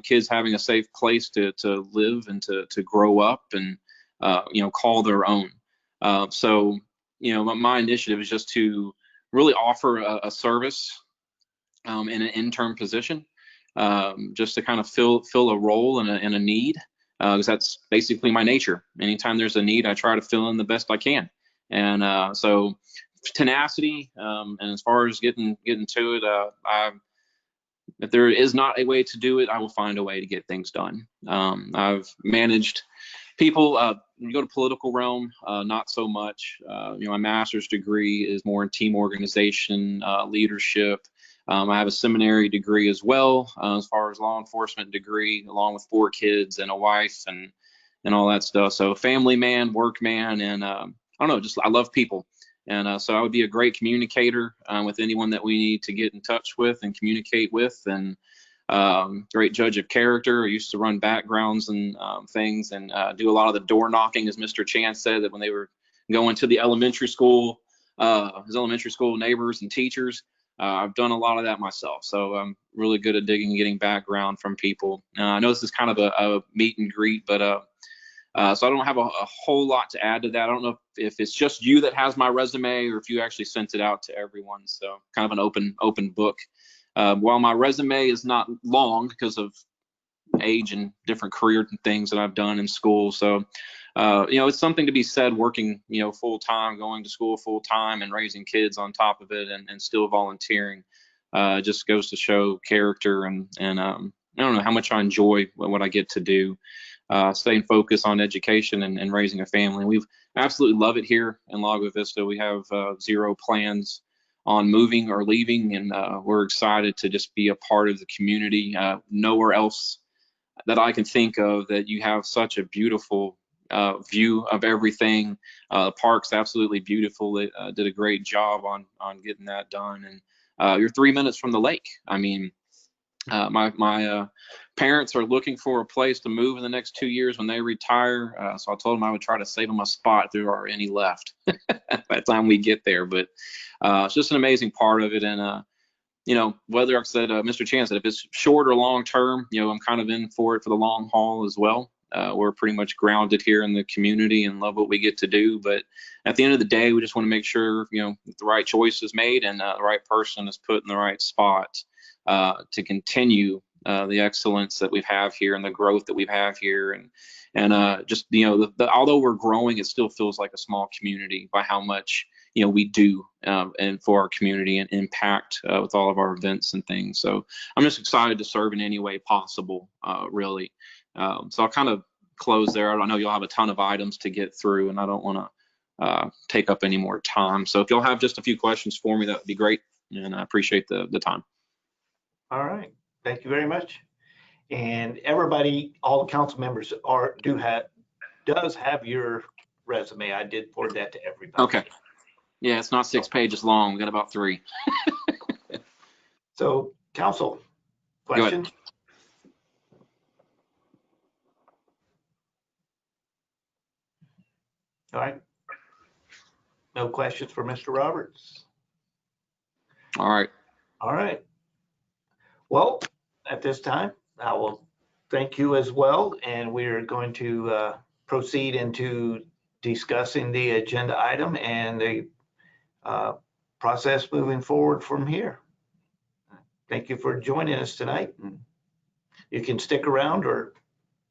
kids having a safe place to live and to grow up and call their own. So my initiative is just to really offer a service in an intern position, just to kind of fill a role and a need, because that's basically my nature. Anytime there's a need, I try to fill in the best I can. And so tenacity, and as far as getting to it, if there is not a way to do it, I will find a way to get things done. I've managed people. You go to political realm, not so much. My master's degree is more in team organization, leadership. I have a seminary degree as well, as far as law enforcement degree, along with 4 kids and a wife and all that stuff. So family man, work man, and I don't know, I love people. And so I would be a great communicator with anyone that we need to get in touch with and communicate with, and great judge of character. I used to run backgrounds and things, and do a lot of the door knocking, as Mr. Chan said, that when they were going to the elementary school, his elementary school neighbors and teachers. I've done a lot of that myself. So I'm really good at digging and getting background from people. I know this is kind of a meet and greet, but so I don't have a whole lot to add to that. I don't know if it's just you that has my resume, or if you actually sent it out to everyone. So kind of an open book. While my resume is not long because of age and different career things that I've done in school. So, it's something to be said working, full time, going to school full time, and raising kids on top of it, and still volunteering. Just goes to show character, and I don't know how much I enjoy what I get to do. Staying focused on education and raising a family. We absolutely love it here in Lago Vista. We have 0 plans on moving or leaving, and we're excited to just be a part of the community. Nowhere else that I can think of that you have such a beautiful view of everything. The park's absolutely beautiful. They did a great job on getting that done, and you're 3 minutes from the lake. I mean, My parents are looking for a place to move in the next 2 years when they retire. So I told them I would try to save them a spot if there are any left by the time we get there. But it's just an amazing part of it. And, whether I said, Mr. Chan said, if it's short or long term, I'm kind of in for it for the long haul as well. We're pretty much grounded here in the community and love what we get to do. But at the end of the day, we just want to make sure, the right choice is made and the right person is put in the right spot to continue the excellence that we have here and the growth that we have here. And just, although we're growing, it still feels like a small community by how much, we do and for our community and impact with all of our events and things. So I'm just excited to serve in any way possible, really. So I'll kind of close there. I know you'll have a ton of items to get through, and I don't want to take up any more time. So if you'll have just a few questions for me, that would be great. And I appreciate the time. All right. Thank you very much. And everybody, all the council members does have your resume. I did forward that to everybody. Okay. Yeah, it's not 6 pages long. We got about 3. So, council, questions? All right. No questions for Mr. Roberts? All right. All right. Well, at this time, I will thank you as well. And we're going to proceed into discussing the agenda item and the process moving forward from here. Thank you for joining us tonight. You can stick around or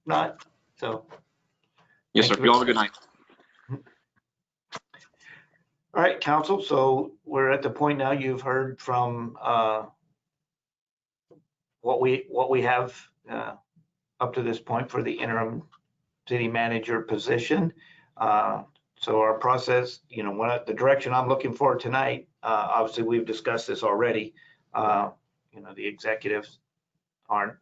not. So, yes, sir. You all have a good night. All right, council. So we're at the point now you've heard from what we have up to this point for the interim city manager position. So our process, the direction I'm looking for tonight, obviously we've discussed this already. The executives aren't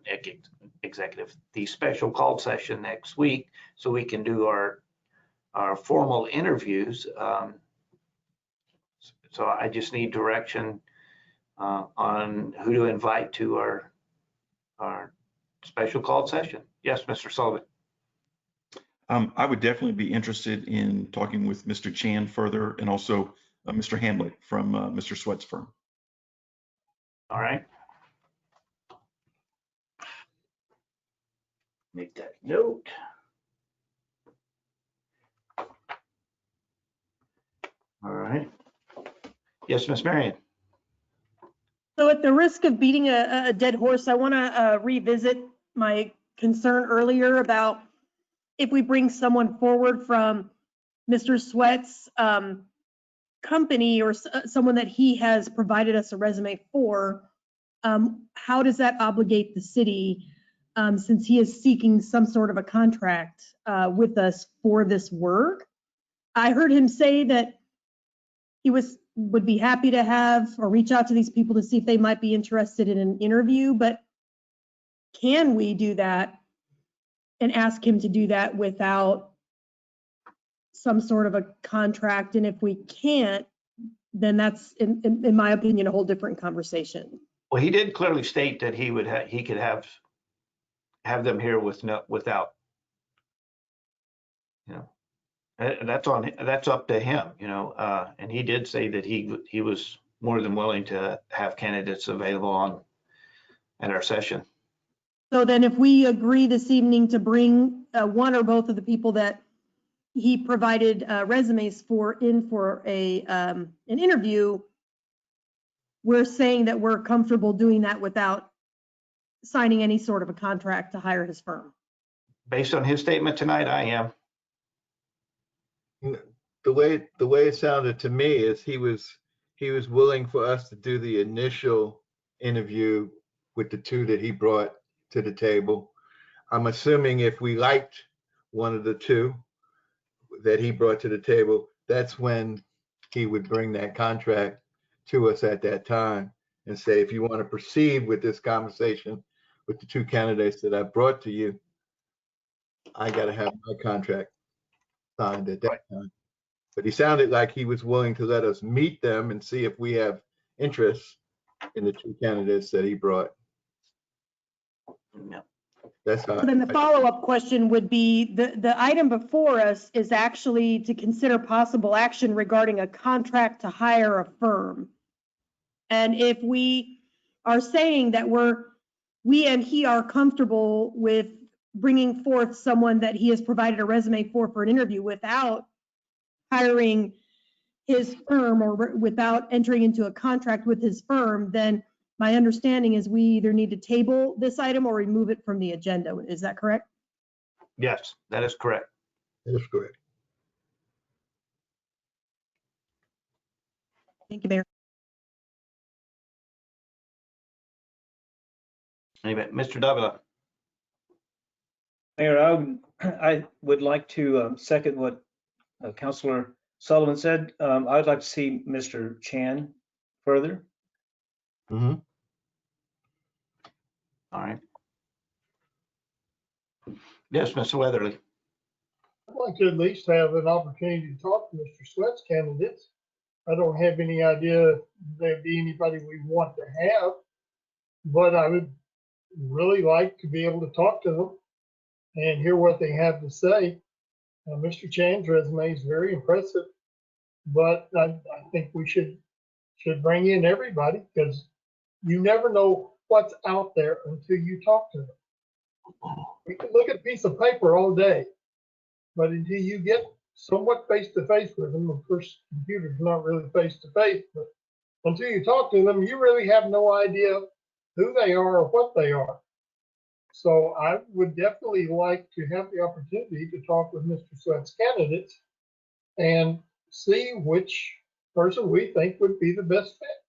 executive, the special call session next week, so we can do our formal interviews. So I just need direction on who to invite to our special called session. Yes, Mr. Sullivan. I would definitely be interested in talking with Mr. Chan further and also Mr. Hamlet from Mr. Sweat's firm. All right. Make that note. All right. Yes, Miss Marion. So at the risk of beating a dead horse, I want to revisit my concern earlier about if we bring someone forward from Mr. Sweat's company or someone that he has provided us a resume for, how does that obligate the city since he is seeking some sort of a contract with us for this work? I heard him say that he would be happy to have or reach out to these people to see if they might be interested in an interview, but can we do that and ask him to do that without some sort of a contract? And if we can't, then that's, in my opinion, a whole different conversation. Well, he did clearly state that he could have them here without. That's up to him, and he did say that he was more than willing to have candidates available at our session. So then if we agree this evening to bring one or both of the people that he provided resumes for an interview, we're saying that we're comfortable doing that without signing any sort of a contract to hire his firm. Based on his statement tonight, I am. The way it sounded to me is he was willing for us to do the initial interview with the two that he brought to the table. I'm assuming if we liked one of the two that he brought to the table, that's when he would bring that contract to us at that time and say, if you want to proceed with this conversation with the two candidates that I brought to you, I got to have my contract signed at that time. But he sounded like he was willing to let us meet them and see if we have interest in the two candidates that he brought. That's So then the follow-up question would be, the item before us is actually to consider possible action regarding a contract to hire a firm. And if we are saying that we and he are comfortable with bringing forth someone that he has provided a resume for an interview without hiring his firm or without entering into a contract with his firm, then my understanding is we either need to table this item or remove it from the agenda. Is that correct? Yes, that is correct. That is correct. Thank you, Mayor. Anybody, Mr. Davila? Mayor, I would like to second what Councilor Sullivan said. I'd like to see Mr. Chan further. Mm-hmm. All right. Yes, Mr. Weatherly. I'd like to at least have an opportunity to talk to Mr. Sweat's candidates. I don't have any idea if there'd be anybody we want to have, but I would really like to be able to talk to them and hear what they have to say. Mr. Chan's resume is very impressive, but I think we should bring in everybody, because you never know what's out there until you talk to them. We can look at a piece of paper all day, but until you get somewhat face-to-face with them, of course, computer's not really face-to-face, but until you talk to them, you really have no idea who they are or what they are. So I would definitely like to have the opportunity to talk with Mr. Sweat's candidates and see which person we think would be the best fit.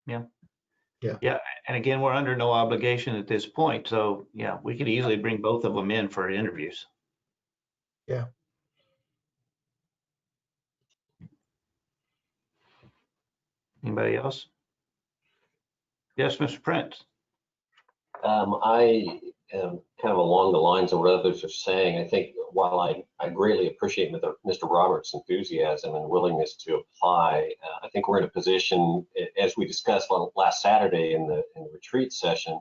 Yeah. Yeah. Yeah. And again, we're under no obligation at this point. So yeah, we could easily bring both of them in for interviews. Yeah. Anybody else? Yes, Mr. Prince. I am kind of along the lines of what others are saying. I think while I greatly appreciate Mr. Roberts' enthusiasm and willingness to apply, I think we're in a position, as we discussed last Saturday in the retreat session,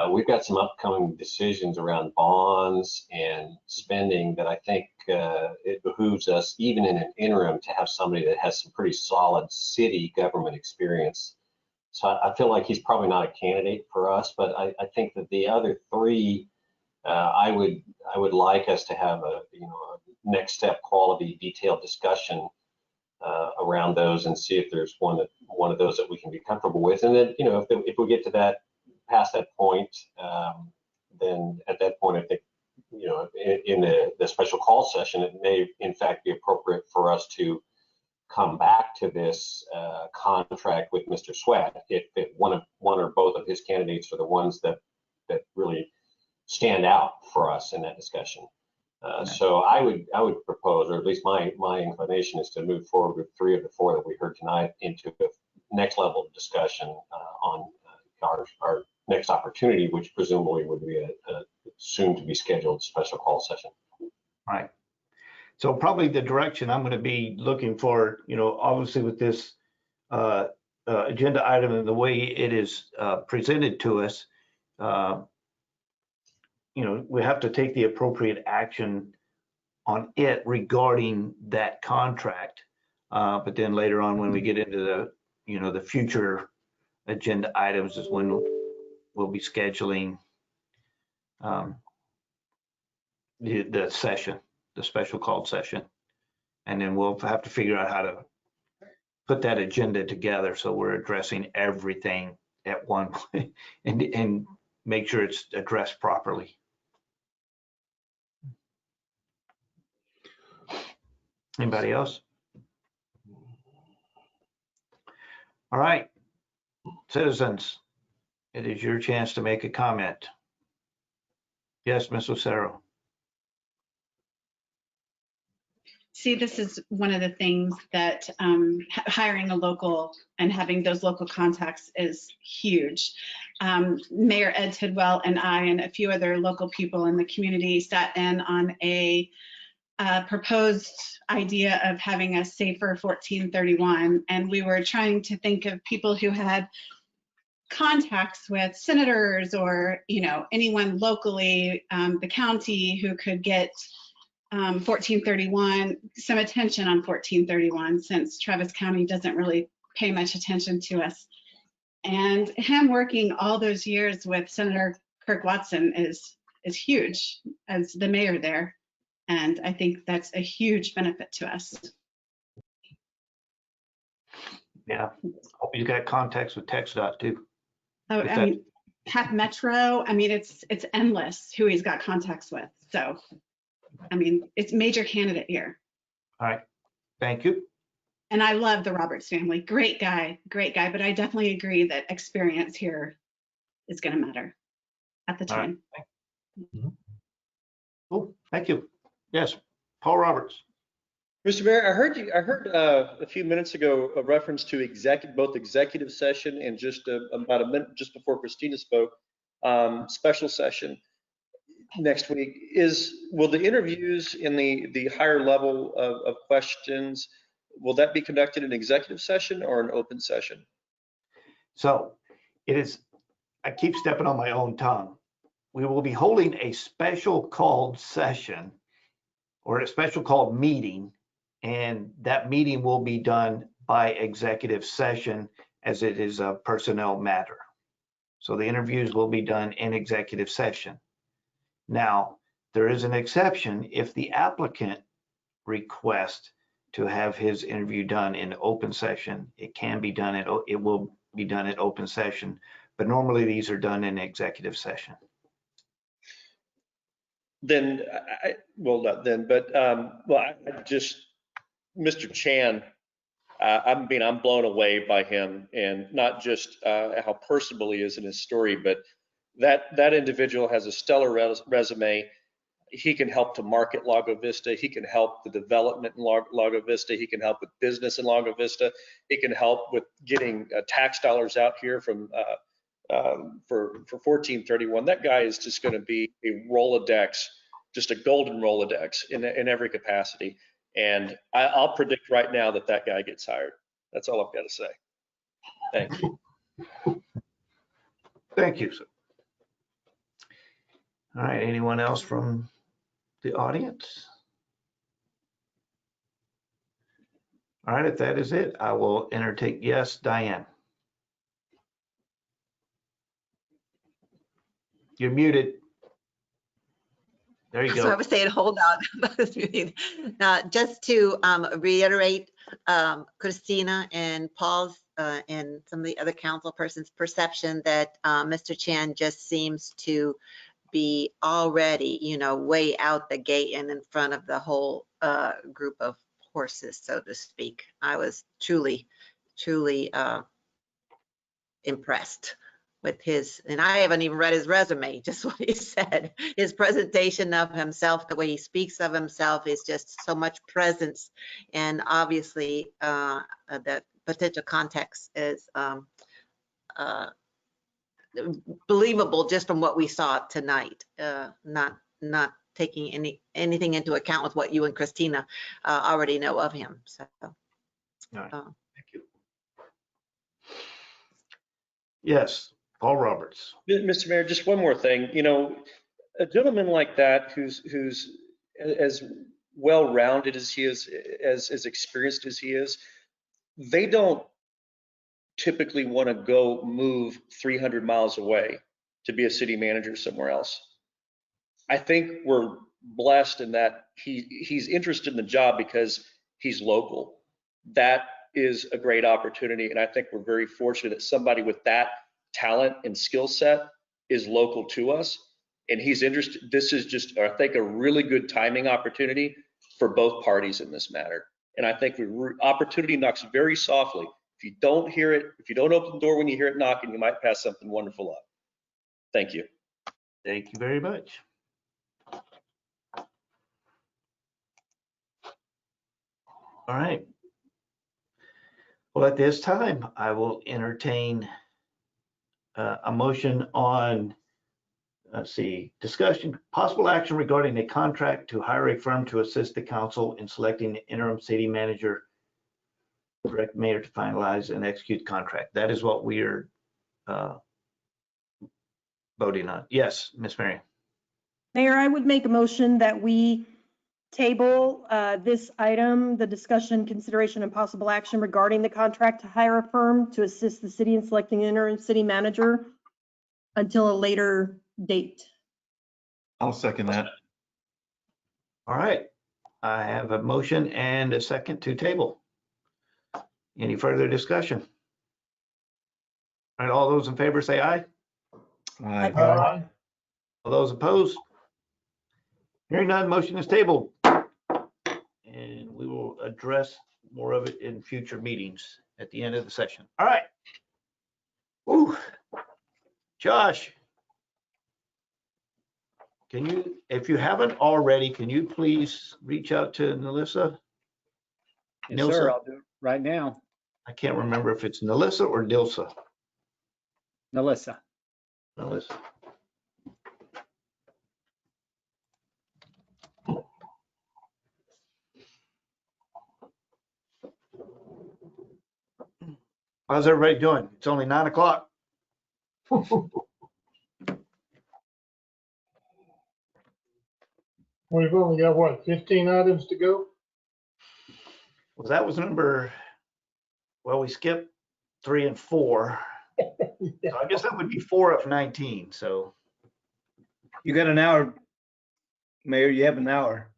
we've got some upcoming decisions around bonds and spending that I think it behooves us, even in an interim, to have somebody that has some pretty solid city government experience. So I feel like he's probably not a candidate for us, but I think that the other three, I would like us to have a next step quality detailed discussion around those and see if there's one of those that we can be comfortable with. And then if we get to past that point, then at that point I think in the special call session it may in fact be appropriate for us to come back to this contract with Mr. Sweat if one or both of his candidates are the ones that really stand out for us in that discussion. So I would propose, or at least my inclination is to move forward with 3 of the 4 that we heard tonight into the next level of discussion on our next opportunity, which presumably would be a soon to be scheduled special call session. Right. So probably the direction I'm going to be looking for, obviously with this agenda item and the way it is presented to us, we have to take the appropriate action on it regarding that contract. But then later on, when we get into the future agenda items is when we'll be scheduling the session, the special called session. And then we'll have to figure out how to put that agenda together so we're addressing everything at one point and make sure it's addressed properly. Anybody else? All right, citizens, it is your chance to make a comment. Yes, Ms. Lucero. See, this is one of the things that hiring a local and having those local contacts is huge. Mayor Ed Tidwell and I and a few other local people in the community sat in on a proposed idea of having a safer 1431, and we were trying to think of people who had contacts with senators or, anyone locally, the county who could get 1431, some attention on 1431, since Travis County doesn't really pay much attention to us. And him working all those years with Senator Kirk Watson is huge as the mayor there. And I think that's a huge benefit to us. Yeah, hope you got contacts with TxDOT too. Oh, If I that- mean, Pat Metro, I mean, it's endless who he's got contacts with. So, I mean, it's major candidate here. All right, thank you. And I love the Roberts family. Great guy. But I definitely agree that experience here is going to matter at the All right. time. Cool, thank you. Yes, Paul Roberts. Mr. Mayor, I heard a few minutes ago a reference to both executive session and just about a minute just before Christina spoke, special session next week. Will the interviews in the higher level of questions, will that be conducted in executive session or an open session? So it is, I keep stepping on my own tongue. We will be holding a special called session or a special called meeting, and that meeting will be done by executive session as it is a personnel matter. So the interviews will be done in executive session. Now, there is an exception if the applicant requests to have his interview done in open session. It will be done in open session, but normally these are done in executive session. Then, Mr. Chan, I'm blown away by him, and not just how personable he is in his story, but that individual has a stellar resume. He can help to market Lago Vista. He can help the development in Lago Vista. He can help with business in Lago Vista. He can help with getting tax dollars out here for 1431. That guy is just going to be a Rolodex, just a golden Rolodex in every capacity. And I'll predict right now that guy gets hired. That's all I've got to say. Thank you. Thank you, sir. All right, anyone else from the audience? All right, if that is it, I will entertain. Yes, Diane. You're muted. There you go. So I was saying, hold on. Just to reiterate, Christina and Paul's and some of the other council persons' perception that Mr. Chan just seems to be already, way out the gate and in front of the whole group of horses, so to speak. I was truly impressed with his, and I haven't even read his resume, just what he said. His presentation of himself, the way he speaks of himself is just so much presence. And obviously the potential context is believable just from what we saw tonight, not taking anything into account with what you and Christina already know of him. So, all right. Thank you. Yes, Paul Roberts. Mr. Mayor, just one more thing. A gentleman like that who's as well-rounded as he is, as experienced as he is, they don't typically want to go move 300 miles away to be a city manager somewhere else. I think we're blessed in that he's interested in the job because he's local. That is a great opportunity, and I think we're very fortunate that somebody with that talent and skill set is local to us, and he's interested. This is just, I think, a really good timing opportunity for both parties in this matter. And I think opportunity knocks very softly. If you don't hear it, if you don't open the door when you hear it knocking, you might pass something wonderful up. Thank you. Thank you very much. All right. Well, at this time, I will entertain a motion on, let's see, discussion, possible action regarding a contract to hire a firm to assist the council in selecting the interim city manager, direct mayor to finalize and execute contract. That is what we are voting on. Yes, Miss Marion. Mayor, I would make a motion that we table this item, the discussion, consideration, and possible action regarding the contract to hire a firm to assist the city in selecting interim city manager until a later date. I'll second that. All right. I have a motion and a second to table. Any further discussion? All right, all those in favor say aye. Aye. All those opposed? Hearing none, motion is tabled. And we will address more of it in future meetings at the end of the session. All right. Ooh. Josh, can you, if you haven't already, can you please reach out to Nilissa? Yes, sir, I'll do it right now. I can't remember if it's Nilissa or Dilsa. Nilissa. Nilissa. How's everybody doing? It's only 9 o'clock. We've only got, what, 15 items to go? Well, that was number, well, we skipped 3 and 4. So I guess that would be 4 of 19, so. You got an hour, Mayor, you have an hour.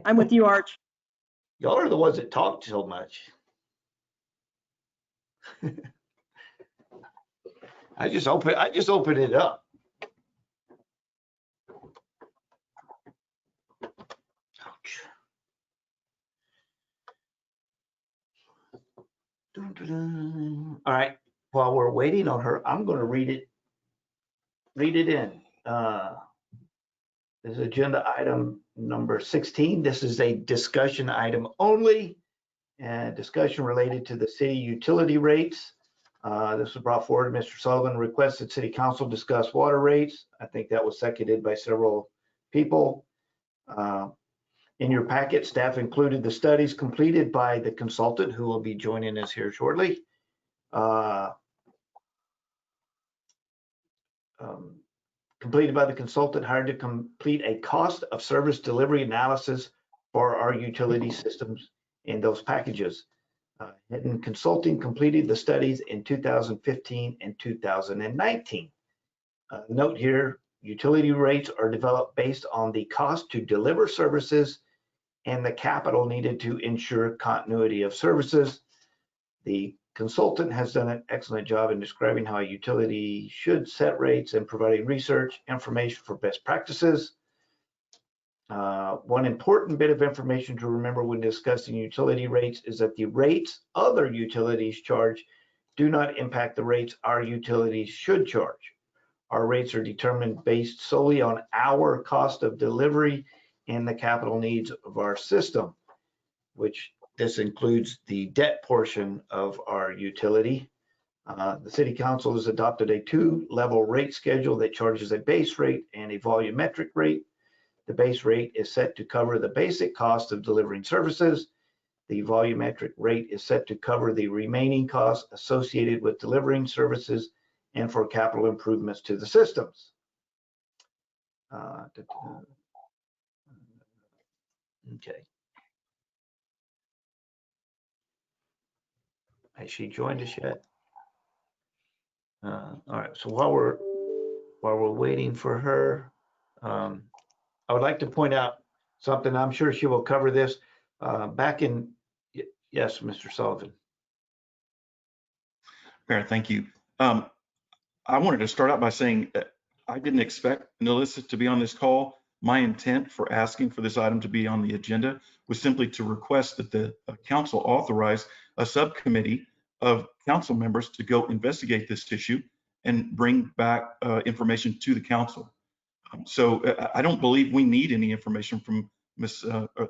I'm with you, Arch. Y'all are the ones that talk so much. I just open it up. Ouch. Dun, dun, dun. All right, while we're waiting on her, I'm going to read it in. This is agenda item number 16. This is a discussion item only, and discussion related to the city utility rates. This was brought forward. Mr. Sullivan requested City Council discuss water rates. I think that was seconded by several people. In your packet, staff included the studies completed by the consultant who will be joining us here shortly. Completed by the consultant hired to complete a cost of service delivery analysis for our utility systems in those packages. Hidden Consulting completed the studies in 2015 and 2019. Note here, utility rates are developed based on the cost to deliver services and the capital needed to ensure continuity of services. The consultant has done an excellent job in describing how a utility should set rates and providing research information for best practices. One important bit of information to remember when discussing utility rates is that the rates other utilities charge do not impact the rates our utilities should charge. Our rates are determined based solely on our cost of delivery and the capital needs of our system, which this includes the debt portion of our utility. The City Council has adopted a 2-level rate schedule that charges a base rate and a volumetric rate. The base rate is set to cover the basic cost of delivering services. The volumetric rate is set to cover the remaining costs associated with delivering services and for capital improvements to the systems. Okay. Has she joined us yet? All right, so while we're waiting for her, I would like to point out something. I'm sure she will cover this. Back in, yes, Mr. Sullivan. Mayor, thank you. I wanted to start out by saying that I didn't expect Nilissa to be on this call. My intent for asking for this item to be on the agenda was simply to request that the council authorize a subcommittee of council members to go investigate this issue and bring back information to the council. So I don't believe we need any information from Ms.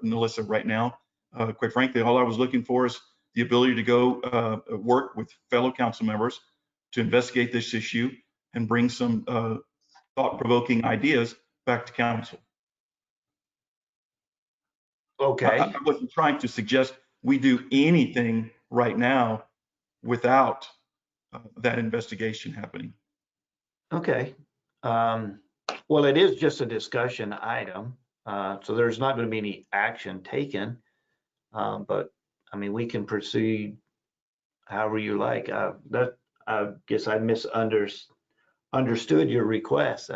Nilissa right now. Quite frankly, all I was looking for is the ability to go work with fellow council members to investigate this issue and bring some thought-provoking ideas back to council. Okay. I wasn't trying to suggest we do anything right now without that investigation happening. Okay. Well, it is just a discussion item, so there's not going to be any action taken. But I mean, we can proceed however you like. I guess I misunderstood your request.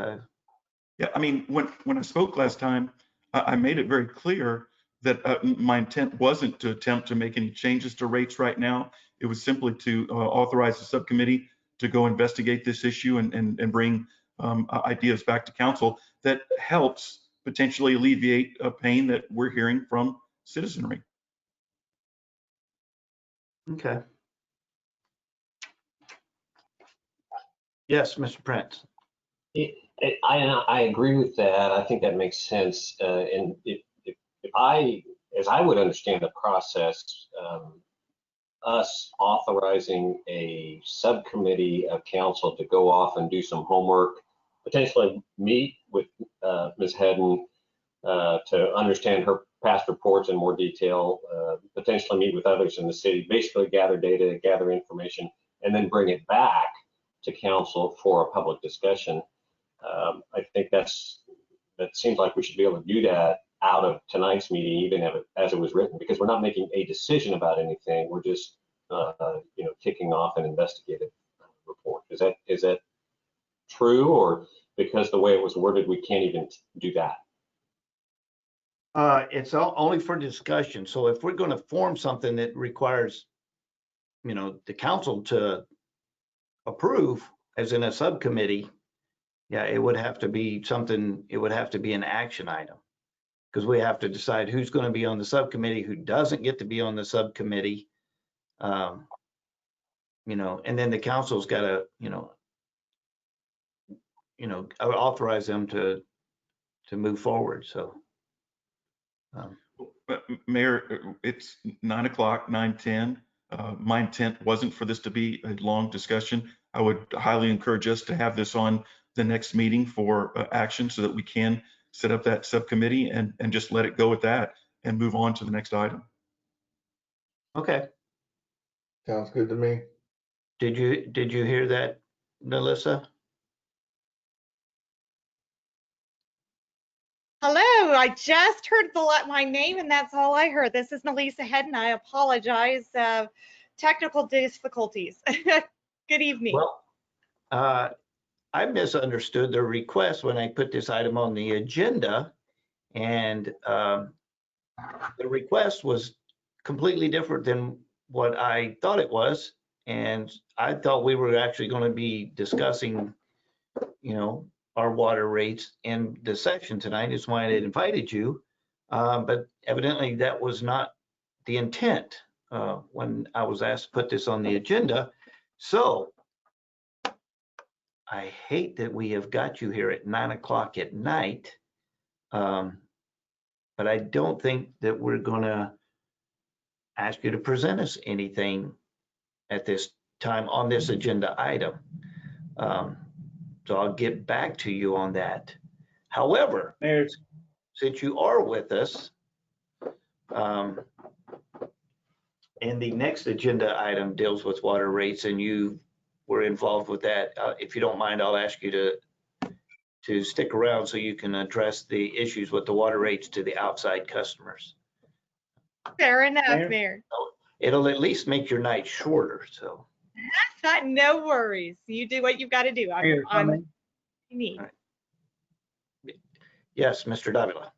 Yeah, I mean, when I spoke last time, I made it very clear that my intent wasn't to attempt to make any changes to rates right now. It was simply to authorize the subcommittee to go investigate this issue and bring ideas back to council that helps potentially alleviate a pain that we're hearing from citizenry. Okay. Yes, Mr. Prince. I agree with that. I think that makes sense. And as I would understand the process, us authorizing a subcommittee of council to go off and do some homework, potentially meet with Ms. Hedden to understand her past reports in more detail, potentially meet with others in the city, basically gather data, gather information, and then bring it back to council for a public discussion. I think that seems like we should be able to do that out of tonight's meeting, even as it was written, because we're not making a decision about anything. We're just, kicking off an investigative report. Is that true, or because the way it was worded, we can't even do that? It's only for discussion. So if we're going to form something that requires, the council to approve, as in a subcommittee, yeah, it would have to be something, it would have to be an action item, because we have to decide who's going to be on the subcommittee, who doesn't get to be on the subcommittee. And then the council's got to, authorize them to move forward. So. But Mayor, it's 9 o'clock, 9:10. My intent wasn't for this to be a long discussion. I would highly encourage us to have this on the next meeting for action so that we can set up that subcommittee and just let it go at that and move on to the next item. Okay. Sounds good to me. Did you hear that, Melissa? Hello, I just heard my name and that's all I heard. This is Melissa Hedden. I apologize. Technical difficulties. Good evening. Well, I misunderstood the request when I put this item on the agenda, and the request was completely different than what I thought it was. And I thought we were actually going to be discussing, our water rates in the session tonight. Is why I invited you. But evidently that was not the intent when I was asked to put this on the agenda. So I hate that we have got you here at 9 o'clock at night. But I don't think that we're going to ask you to present us anything at this time on this agenda item. So I'll get back to you on that. However, since you are with us, and the next agenda item deals with water rates, and you were involved with that, if you don't mind, I'll ask you to stick around so you can address the issues with the water rates to the outside customers. Fair enough, Mayor. It'll at least make your night shorter. So. No worries. You do what you've got to do. I'm you need. Yes, Mr. Davila.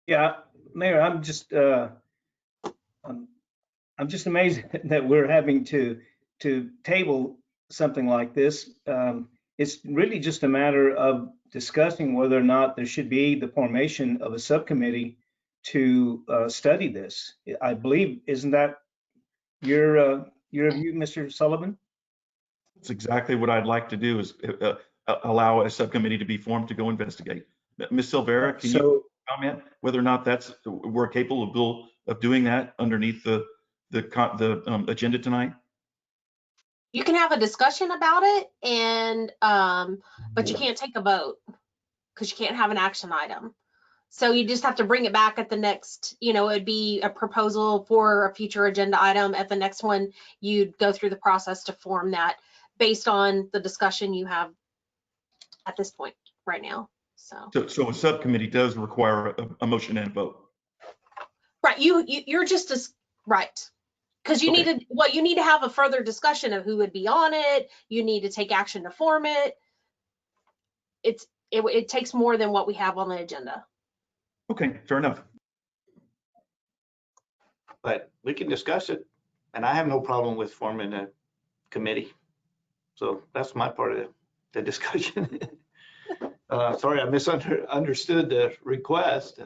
Yeah, Mayor, I'm just amazed that we're having to table something like this. It's really just a matter of discussing whether or not there should be the formation of a subcommittee to study this. I believe, isn't that your view, Mr. Sullivan? That's exactly what I'd like to do, is allow a subcommittee to be formed to go investigate. Ms. Silvera, can you comment whether or not we're capable of doing that underneath the agenda tonight? You can have a discussion about it, and but you can't take a vote because you can't have an action item. So you just have to bring it back at the next, it'd be a proposal for a future agenda item. At the next one, you'd go through the process to form that based on the discussion you have at this point right now. So a subcommittee does require a motion and a vote. Right, you're just as, right. Because you need to have a further discussion of who would be on it. You need to take action to form it. It takes more than what we have on the agenda. Okay, fair enough. But we can discuss it, and I have no problem with forming a committee. So that's my part of the discussion. Sorry, I misunderstood the request.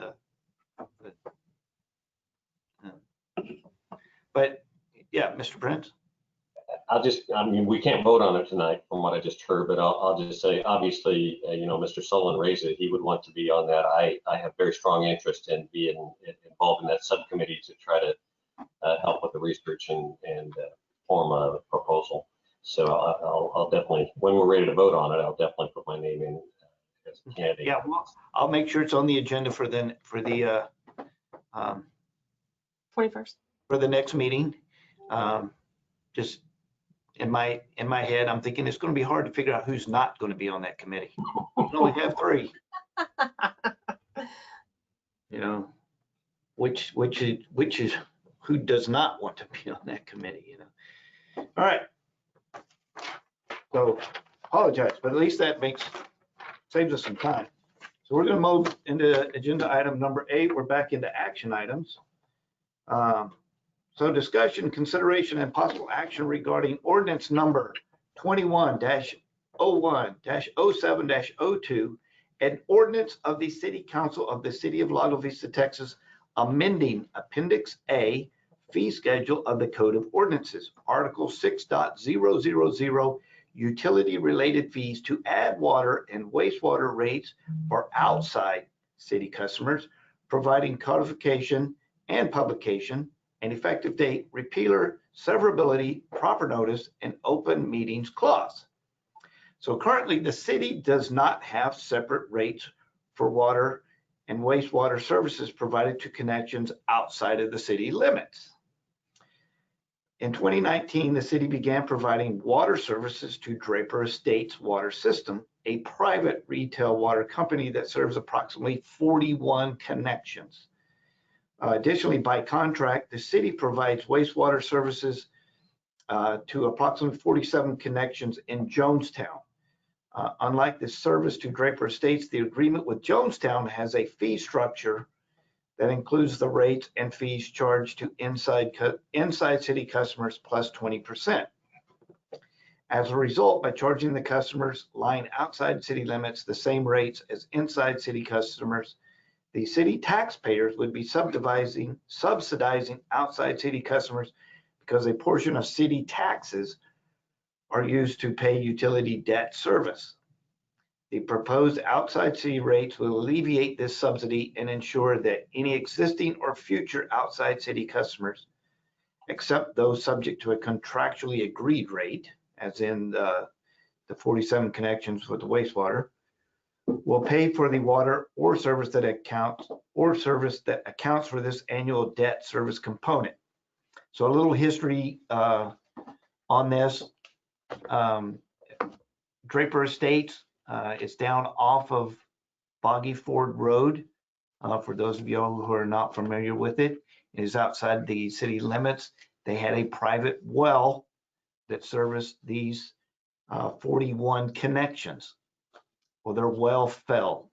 But yeah, Mr. Prince. I mean, we can't vote on it tonight from what I just heard, but I'll just say, obviously, Mr. Sullivan raised it. He would want to be on that. I have very strong interest in being involved in that subcommittee to try to help with the research and form a proposal. So I'll definitely, when we're ready to vote on it, I'll definitely put my name in as a candidate. Yeah, well, I'll make sure it's on the agenda for the 21st. For the next meeting. Just in my head, I'm thinking it's going to be hard to figure out who's not going to be on that committee. We can only have 3. Which is who does not want to be on that committee, All right. So apologize, but at least that saves us some time. So we're going to move into agenda item number 8. We're back into action items. So discussion, consideration, and possible action regarding ordinance number 21-01-07-02, an ordinance of the City Council of the City of Lago Vista, Texas, amending Appendix A fee schedule of the Code of Ordinances, Article 6.000, utility-related fees to add water and wastewater rates for outside city customers, providing codification and publication, an effective date, repealer, severability, proper notice, and open meetings clause. So currently, the city does not have separate rates for water and wastewater services provided to connections outside of the city limits. In 2019, the city began providing water services to Draper Estates Water System, a private retail water company that serves approximately 41 connections. Additionally, by contract, the city provides wastewater services to approximately 47 connections in Jonestown. Unlike the service to Draper Estates, the agreement with Jonestown has a fee structure that includes the rates and fees charged to inside city customers plus 20%. As a result, by charging the customers lying outside city limits the same rates as inside city customers, the city taxpayers would be subsidizing outside city customers because a portion of city taxes are used to pay utility debt service. The proposed outside city rates will alleviate this subsidy and ensure that any existing or future outside city customers, except those subject to a contractually agreed rate, as in the 47 connections with the wastewater, will pay for the water or service that accounts for this annual debt service component. So a little history on this. Draper Estates is down off of Boggy Ford Road. For those of you who are not familiar with it, it is outside the city limits. They had a private well that serviced these 41 connections. Well, their well failed.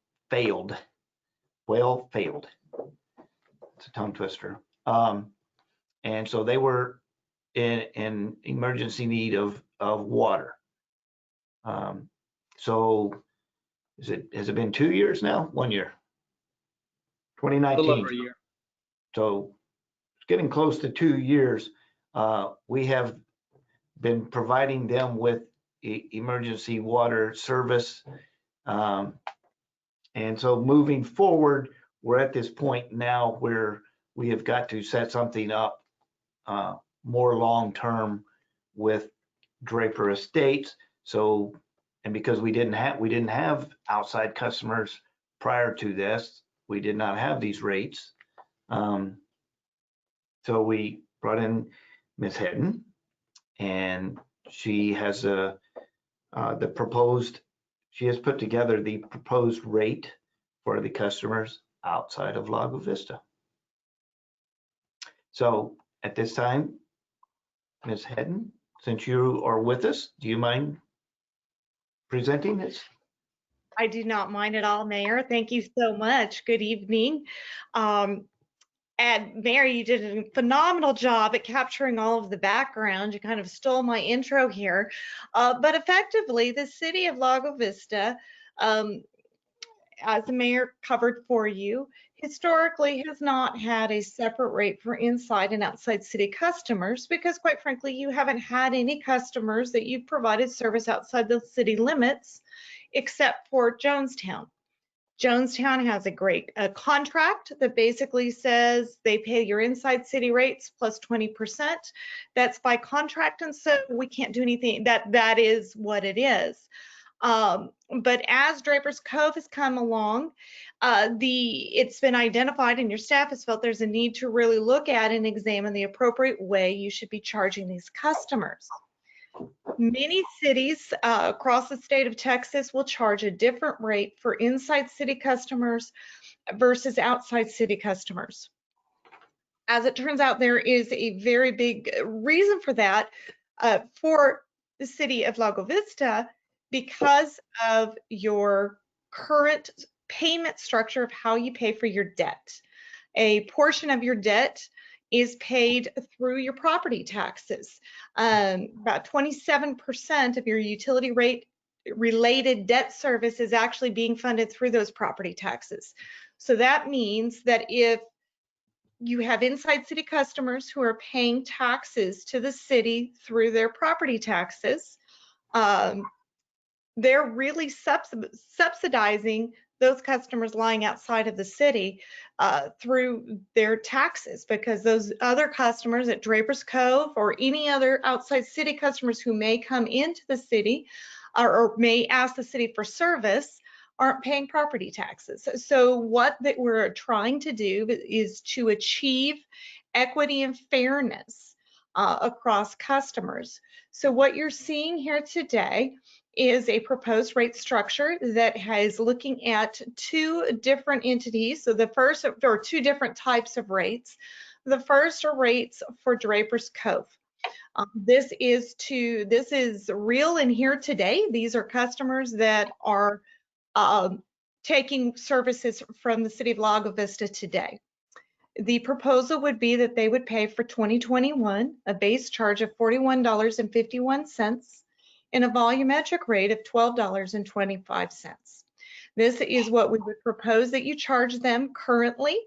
Well failed. It's a tongue twister. And so they were in emergency need of water. So has it been 2 years now? 1 year? 2019. A little over a year. So it's getting close to 2 years. We have been providing them with emergency water service. And so moving forward, we're at this point now where we have got to set something up more long-term with Draper Estates. So, and because we didn't have outside customers prior to this, we did not have these rates. So we brought in Ms. Hedden, and she has she has put together the proposed rate for the customers outside of Lago Vista. So at this time, Ms. Hedden, since you are with us, do you mind presenting this? I do not mind at all, Mayor. Thank you so much. Good evening. And Mary, you did a phenomenal job at capturing all of the background. You kind of stole my intro here. But effectively, the city of Lago Vista, as the mayor covered for you, historically has not had a separate rate for inside and outside city customers because, quite frankly, you haven't had any customers that you've provided service outside the city limits except for Jonestown. Jonestown has a great contract that basically says they pay your inside city rates plus 20%. That's by contract, and so we can't do anything. That is what it is. But as Draper's Cove has come along, it's been identified and your staff has felt there's a need to really look at and examine the appropriate way you should be charging these customers. Many cities across the state of Texas will charge a different rate for inside city customers versus outside city customers. As it turns out, there is a very big reason for that for the city of Lago Vista because of your current payment structure of how you pay for your debt. A portion of your debt is paid through your property taxes. About 27% of your utility rate related debt service is actually being funded through those property taxes. So that means that if you have inside city customers who are paying taxes to the city through their property taxes, they're really subsidizing those customers lying outside of the city through their taxes, because those other customers at Draper's Cove or any other outside city customers who may come into the city or may ask the city for service aren't paying property taxes. So what that we're trying to do is to achieve equity and fairness across customers. So what you're seeing here today is a proposed rate structure that is looking at two different entities. So the first, there are two different types of rates. The first are rates for Draper's Cove. This is real and here today. These are customers that are taking services from the city of Lago Vista today. The proposal would be that they would pay for 2021 a base charge of $41.51 and a volumetric rate of $12.25. This is what we would propose that you charge them currently.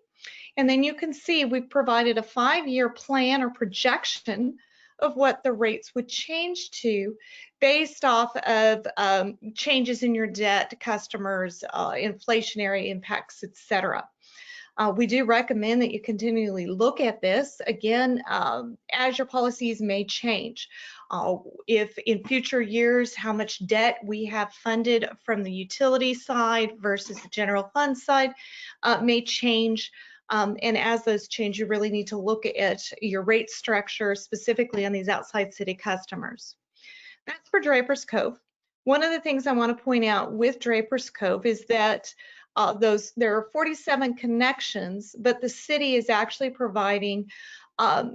And then you can see we've provided a 5-year plan or projection of what the rates would change to based off of changes in your debt, customers, inflationary impacts, etc. We do recommend that you continually look at this, again, as your policies may change. If in future years, how much debt we have funded from the utility side versus the general fund side may change. And as those change, you really need to look at your rate structure specifically on these outside city customers. That's for Draper's Cove. One of the things I want to point out with Draper's Cove is that there are 47 connections, but the city is actually providing, I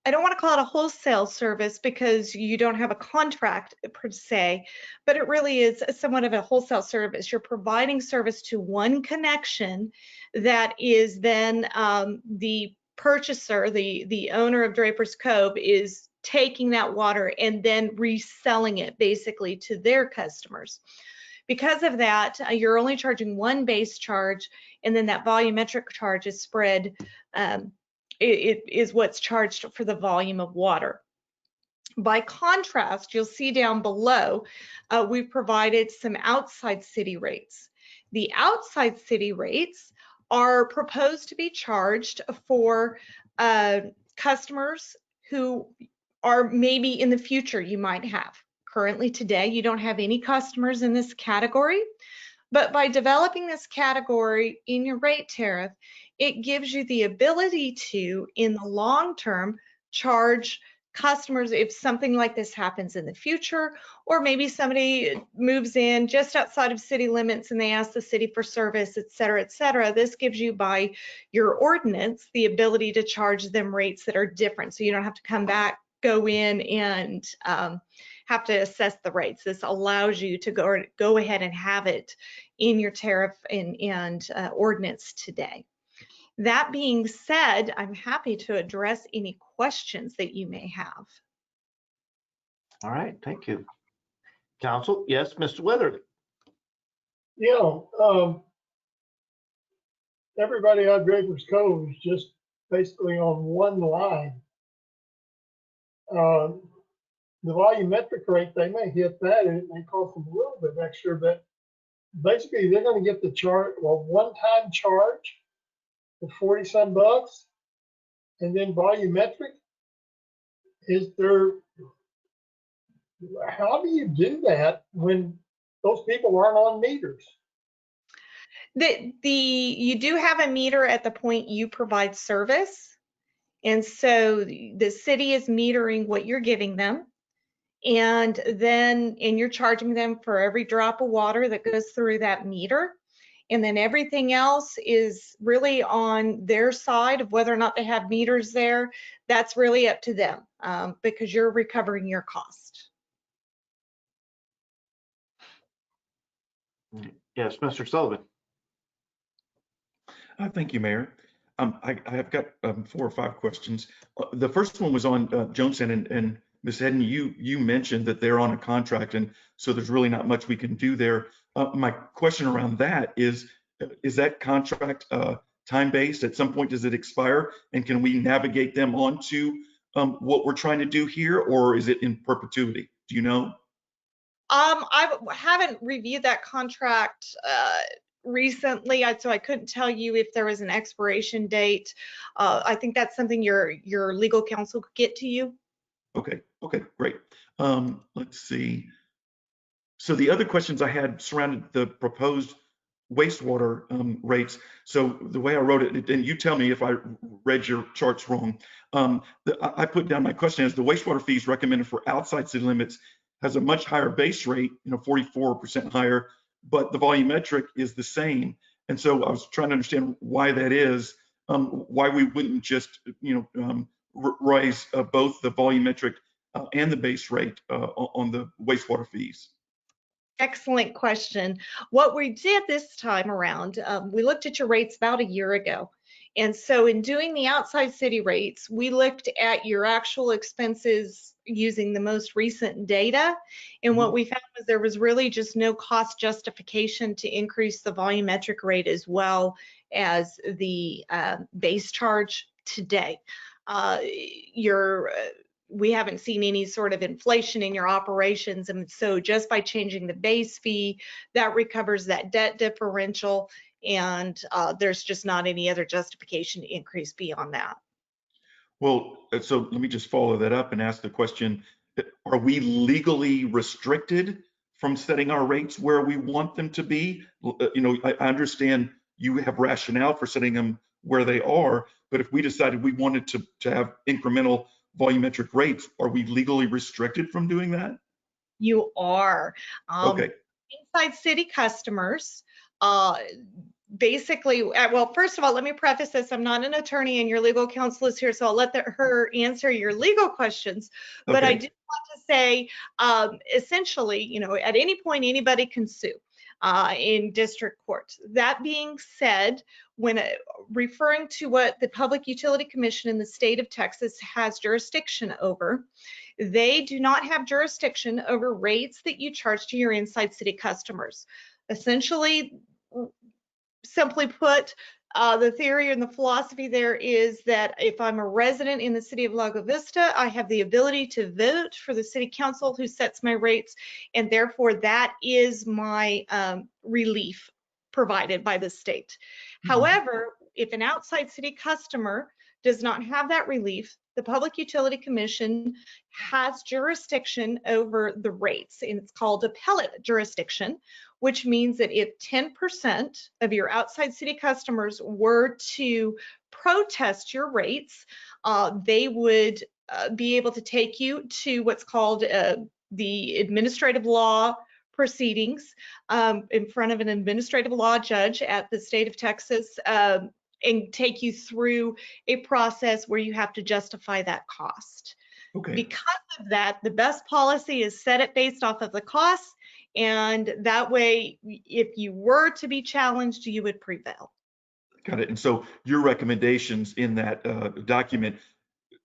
don't want to call it a wholesale service because you don't have a contract per se, but it really is somewhat of a wholesale service. You're providing service to one connection that is then the purchaser, the owner of Draper's Cove is taking that water and then reselling it basically to their customers. Because of that, you're only charging one base charge, and then that volumetric charge is spread. It is what's charged for the volume of water. By contrast, you'll see down below, we've provided some outside city rates. The outside city rates are proposed to be charged for customers who are maybe in the future you might have. Currently today, you don't have any customers in this category, But by developing this category in your rate tariff, it gives you the ability to, in the long term, charge customers if something like this happens in the future, or maybe somebody moves in just outside of city limits and they ask the city for service, et cetera, et cetera. This gives you, by your ordinance, the ability to charge them rates that are different. So you don't have to come back, go in and have to assess the rates. This allows you to go ahead and have it in your tariff and ordinance today. That being said, I'm happy to address any questions that you may have. All right, thank you. Council, yes, Mr. Weatherly. Everybody on Draper's Cove is just basically on one line. The volumetric rate, they may hit that and it may cost them a little bit extra, but basically they're going to get the one-time charge for 40-some bucks, and then volumetric. How do you do that when those people aren't on meters? You do have a meter at the point you provide service, and so the city is metering what you're giving them, and you're charging them for every drop of water that goes through that meter. And then everything else is really on their side of whether or not they have meters there. That's really up to them because you're recovering your cost. Yes, Mr. Sullivan. Thank you, Mayor. I have got 4 or 5 questions. The first one was on Jonestown, and Ms. Hedden, you mentioned that they're on a contract, and so there's really not much we can do there. My question around that is that contract time-based? At some point, does it expire? And can we navigate them onto what we're trying to do here, or is it in perpetuity? Do you know? I haven't reviewed that contract recently, so I couldn't tell you if there was an expiration date. I think that's something your legal counsel could get to you. Okay, great. Let's see. So the other questions I had surrounded the proposed wastewater rates. So the way I wrote it, and you tell me if I read your charts wrong, I put down my question as the wastewater fees recommended for outside city limits has a much higher base rate, 44% higher, but the volumetric is the same. And so I was trying to understand why that is, why we wouldn't just, raise both the volumetric and the base rate on the wastewater fees. Excellent question. What we did this time around, we looked at your rates about a year ago. And so in doing the outside city rates, we looked at your actual expenses using the most recent data. And what we found was there was really just no cost justification to increase the volumetric rate as well as the base charge today. We haven't seen any sort of inflation in your operations. And so just by changing the base fee, that recovers that debt differential. And there's just not any other justification to increase beyond that. Well, so let me just follow that up and ask the question, are we legally restricted from setting our rates where we want them to be? I understand you have rationale for setting them where they are, but if we decided we wanted to have incremental volumetric rates, are we legally restricted from doing that? You are. Okay. Inside city customers, basically, well, first of all, let me preface this. I'm not an attorney and your legal counsel is here, so I'll let her answer your legal questions. But I do want to say, essentially, at any point, anybody can sue in district court. That being said, when referring to what the Public Utility Commission in the state of Texas has jurisdiction over, they do not have jurisdiction over rates that you charge to your inside city customers. Essentially, simply put, the theory and the philosophy there is that if I'm a resident in the city of Lago Vista, I have the ability to vote for the city council who sets my rates, and therefore that is my relief provided by the state. However, if an outside city customer does not have that relief, the Public Utility Commission has jurisdiction over the rates, and it's called appellate jurisdiction, which means that if 10% of your outside city customers were to protest your rates, they would be able to take you to what's called the administrative law proceedings in front of an administrative law judge at the state of Texas, and take you through a process where you have to justify that cost. Okay. Because of that, the best policy is set it based off of the cost, and that way, if you were to be challenged, you would prevail. Got it. And so your recommendations in that document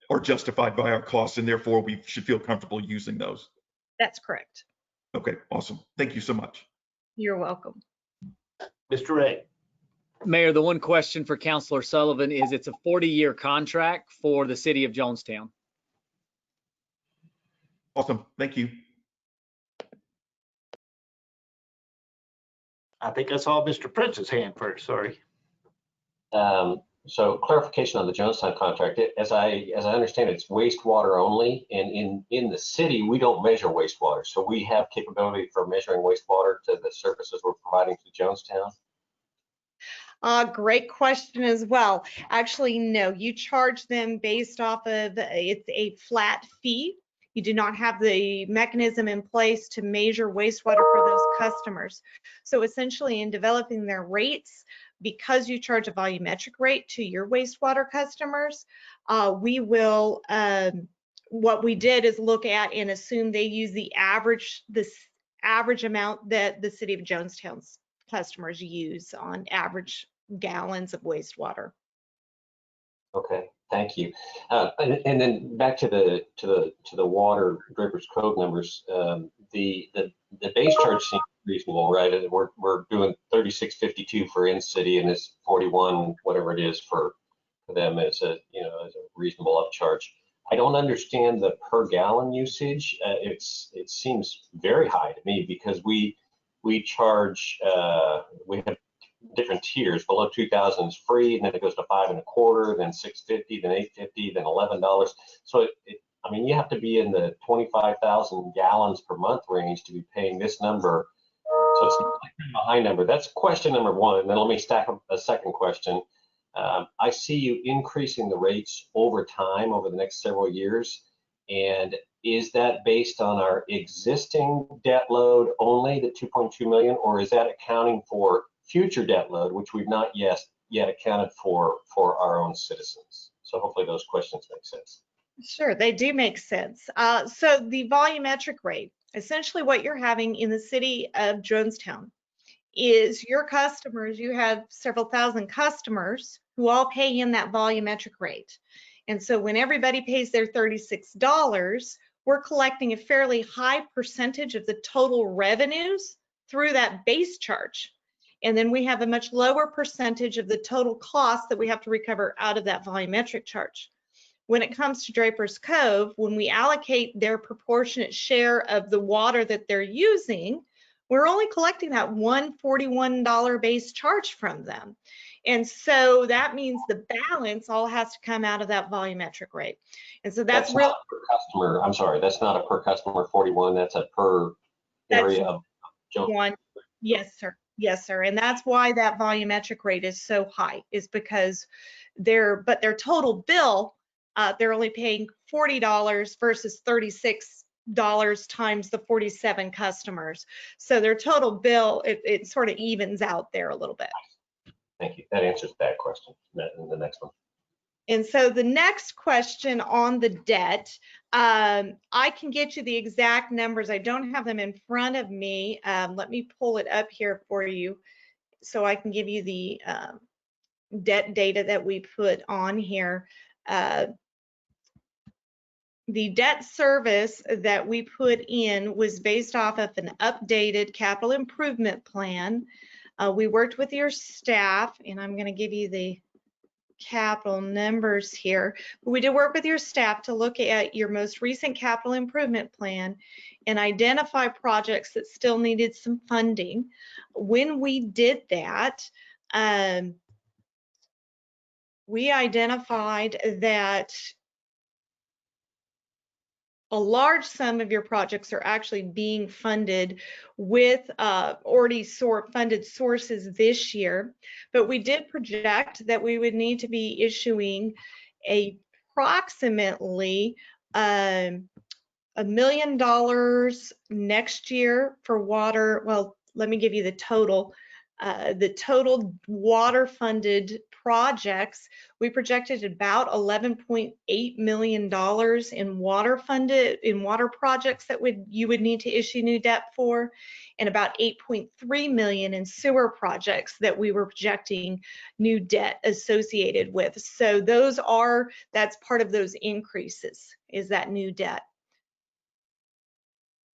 are justified by our costs, and therefore we should feel comfortable using those. That's correct. Okay, awesome. Thank you so much. You're welcome. Mr. Ray. Mayor, the one question for Councilor Sullivan is it's a 40-year contract for the city of Jonestown. Awesome. Thank you. I think I saw Mr. Prince's hand first, sorry. So clarification on the Jonestown contract, as I understand it, it's wastewater only, and in the city, we don't measure wastewater. So we have capability for measuring wastewater to the services we're providing to Jonestown. Great question as well. Actually, no, you charge them based off of, it's a flat fee. You do not have the mechanism in place to measure wastewater for those customers. So essentially in developing their rates, because you charge a volumetric rate to your wastewater customers, we will, what we did is look at and assume they use the average amount that the city of Jonestown's customers use on average gallons of wastewater. Okay, thank you. And then back to the water Draper's Cove numbers. The base charge seems reasonable, right? We're doing $36.52 for in city, and it's $41 whatever it is for them as a reasonable upcharge. I don't understand the per gallon usage. It seems very high to me because we charge we have different tiers. Below 2,000 is free, and then it goes to $5.25, then $6.50, then $8.50, then $11. So I mean, you have to be in the 25,000 gallons per month range to be paying this number. So it's a high number. That's question number one. And then let me stack up a second question. I see you increasing the rates over time over the next several years. And is that based on our existing debt load only, the 2.2 million, or is that accounting for future debt load, which we've not yet accounted for our own citizens? So hopefully those questions make sense. Sure, they do make sense. So the volumetric rate, essentially what you're having in the city of Jonestown is your customers, you have several thousand customers who all pay in that volumetric rate. And so when everybody pays their $36, we're collecting a fairly high percentage of the total revenues through that base charge. And then we have a much lower percentage of the total cost that we have to recover out of that volumetric charge. When it comes to Draper's Cove, when we allocate their proportionate share of the water that they're using, we're only collecting that $141 base charge from them. And so that means the balance all has to come out of that volumetric rate. And so that's real. Not a per customer. I'm sorry, that's not a per customer 41. That's a per area of one. Yes, sir. Yes, sir. And that's why that volumetric rate is so high, is because their total bill, they're only paying $40 versus $36 times the 47 customers. So their total bill, it sort of evens out there a little bit. Thank you. That answers that question. And the next one. And so the next question on the debt, I can get you the exact numbers. I don't have them in front of me. Let me pull it up here for you so I can give you the debt data that we put on here. The debt service that we put in was based off of an updated capital improvement plan. We worked with your staff, and I'm going to give you the capital numbers here. But we did work with your staff to look at your most recent capital improvement plan and identify projects that still needed some funding. When we did that, we identified that a large sum of your projects are actually being funded with already funded sources this year, but we did project that we would need to be issuing approximately $1 million next year for water. Well, let me give you the total. The total water funded projects, we projected about $11.8 million in water projects that you would need to issue new debt for, and about $8.3 million in sewer projects that we were projecting new debt associated with. So that's part of those increases, is that new debt.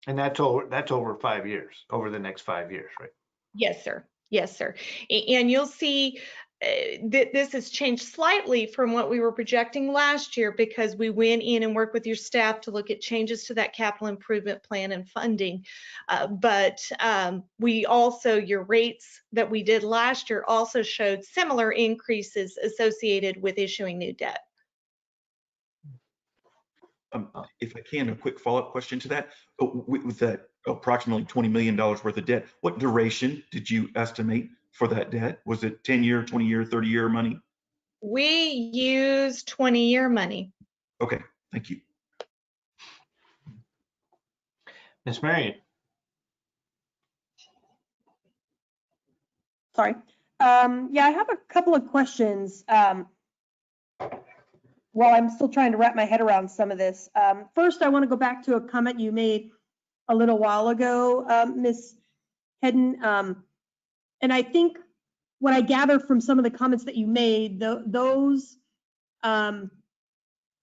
And that's over 5 years, over the next 5 years, right? Yes, sir. Yes, sir. And you'll see that this has changed slightly from what we were projecting last year, because we went in and worked with your staff to look at changes to that capital improvement plan and funding. But we also, your rates that we did last year also showed similar increases associated with issuing new debt. If I can, a quick follow-up question to that. With that approximately $20 million worth of debt, what duration did you estimate for that debt? Was it 10-year, 20-year, 30-year money? We use 20-year money. Okay, thank you. Ms. Marion. Sorry. Yeah, I have a couple of questions. While I'm still trying to wrap my head around some of this. First, I want to go back to a comment you made a little while ago, Ms. Hedden. And I think what I gather from some of the comments that you made, the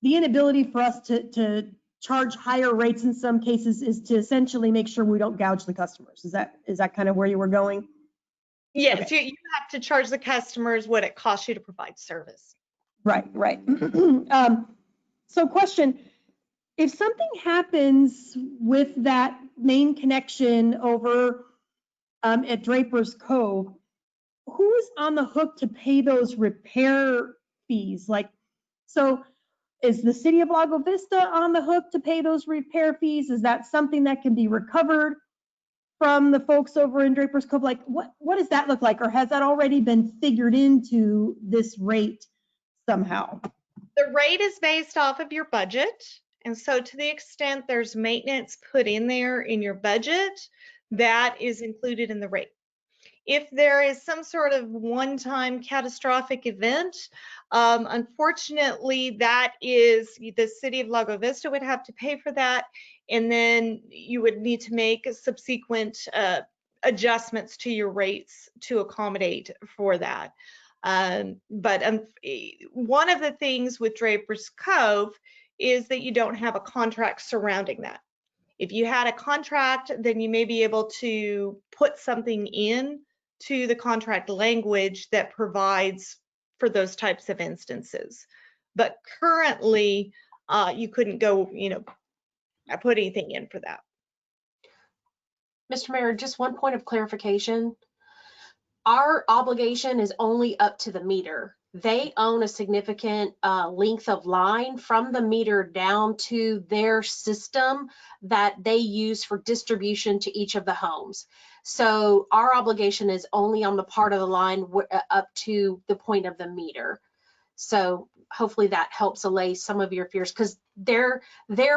inability for us to charge higher rates in some cases is to essentially make sure we don't gouge the customers. Is that kind of where you were going? Yes, Okay. you have to charge the customers what it costs you to provide service. Right. So question, if something happens with that main connection over at Draper's Cove, who is on the hook to pay those repair fees? So is the city of Lago Vista on the hook to pay those repair fees? Is that something that can be recovered from the folks over in Draper's Cove? What does that look like? Or has that already been figured into this rate somehow? The rate is based off of your budget. And so to the extent there's maintenance put in there in your budget, that is included in the rate. If there is some sort of one-time catastrophic event, unfortunately, that is the city of Lago Vista would have to pay for that. And then you would need to make subsequent adjustments to your rates to accommodate for that. But one of the things with Draper's Cove is that you don't have a contract surrounding that. If you had a contract, then you may be able to put something in to the contract language that provides for those types of instances. But currently, you couldn't go, put anything in for that. Mr. Mayor, just one point of clarification. Our obligation is only up to the meter. They own a significant length of line from the meter down to their system that they use for distribution to each of the homes. So our obligation is only on the part of the line up to the point of the meter. So hopefully that helps allay some of your fears, because they're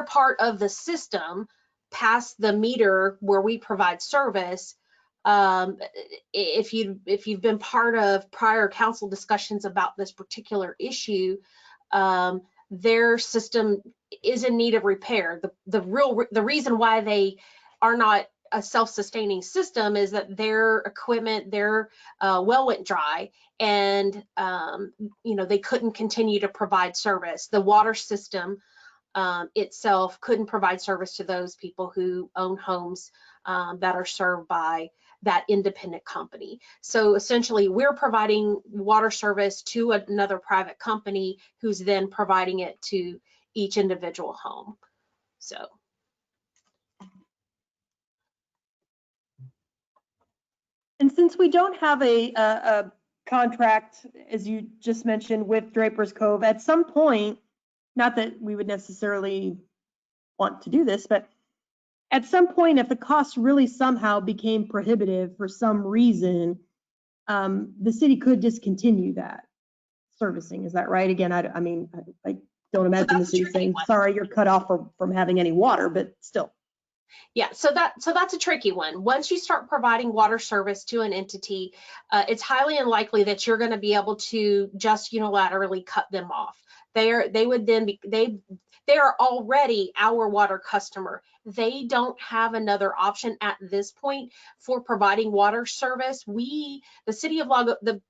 part of the system past the meter where we provide service. If you've been part of prior council discussions about this particular issue, their system is in need of repair. The reason why they are not a self-sustaining system is that their equipment, their well went dry, and they couldn't continue to provide service. The water system itself couldn't provide service to those people who own homes that are served by that independent company. So essentially, we're providing water service to another private company who's then providing it to each individual home. So. And since we don't have a contract, as you just mentioned, with Draper's Cove, at some point, not that we would necessarily want to do this, but at some point, if the cost really somehow became prohibitive for some reason, the city could discontinue that servicing. Is that right? Again, I mean, I don't imagine the city saying, sorry, you're cut off from having any water, but still. Yeah, so that's a tricky one. Once you start providing water service to an entity, it's highly unlikely that you're going to be able to just unilaterally cut them off. They are already our water customer. They don't have another option at this point for providing water service. The city of Lago, the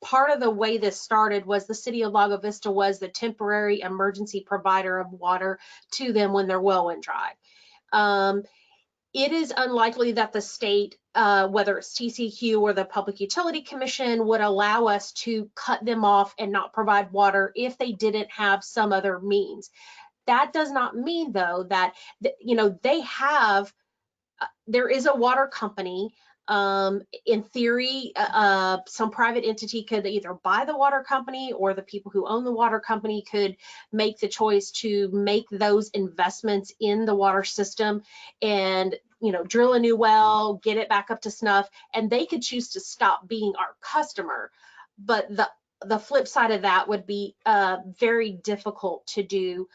part of the way this started was the city of Lago Vista was the temporary emergency provider of water to them when their well went dry. It is unlikely that the state, whether it's TCEQ or the Public Utility Commission, would allow us to cut them off and not provide water if they didn't have some other means. That does not mean, though, that they have. There is a water company. In theory, some private entity could either buy the water company, or the people who own the water company could make the choice to make those investments in the water system and drill a new well, get it back up to snuff, and they could choose to stop being our customer. But the flip side of that would be very difficult to do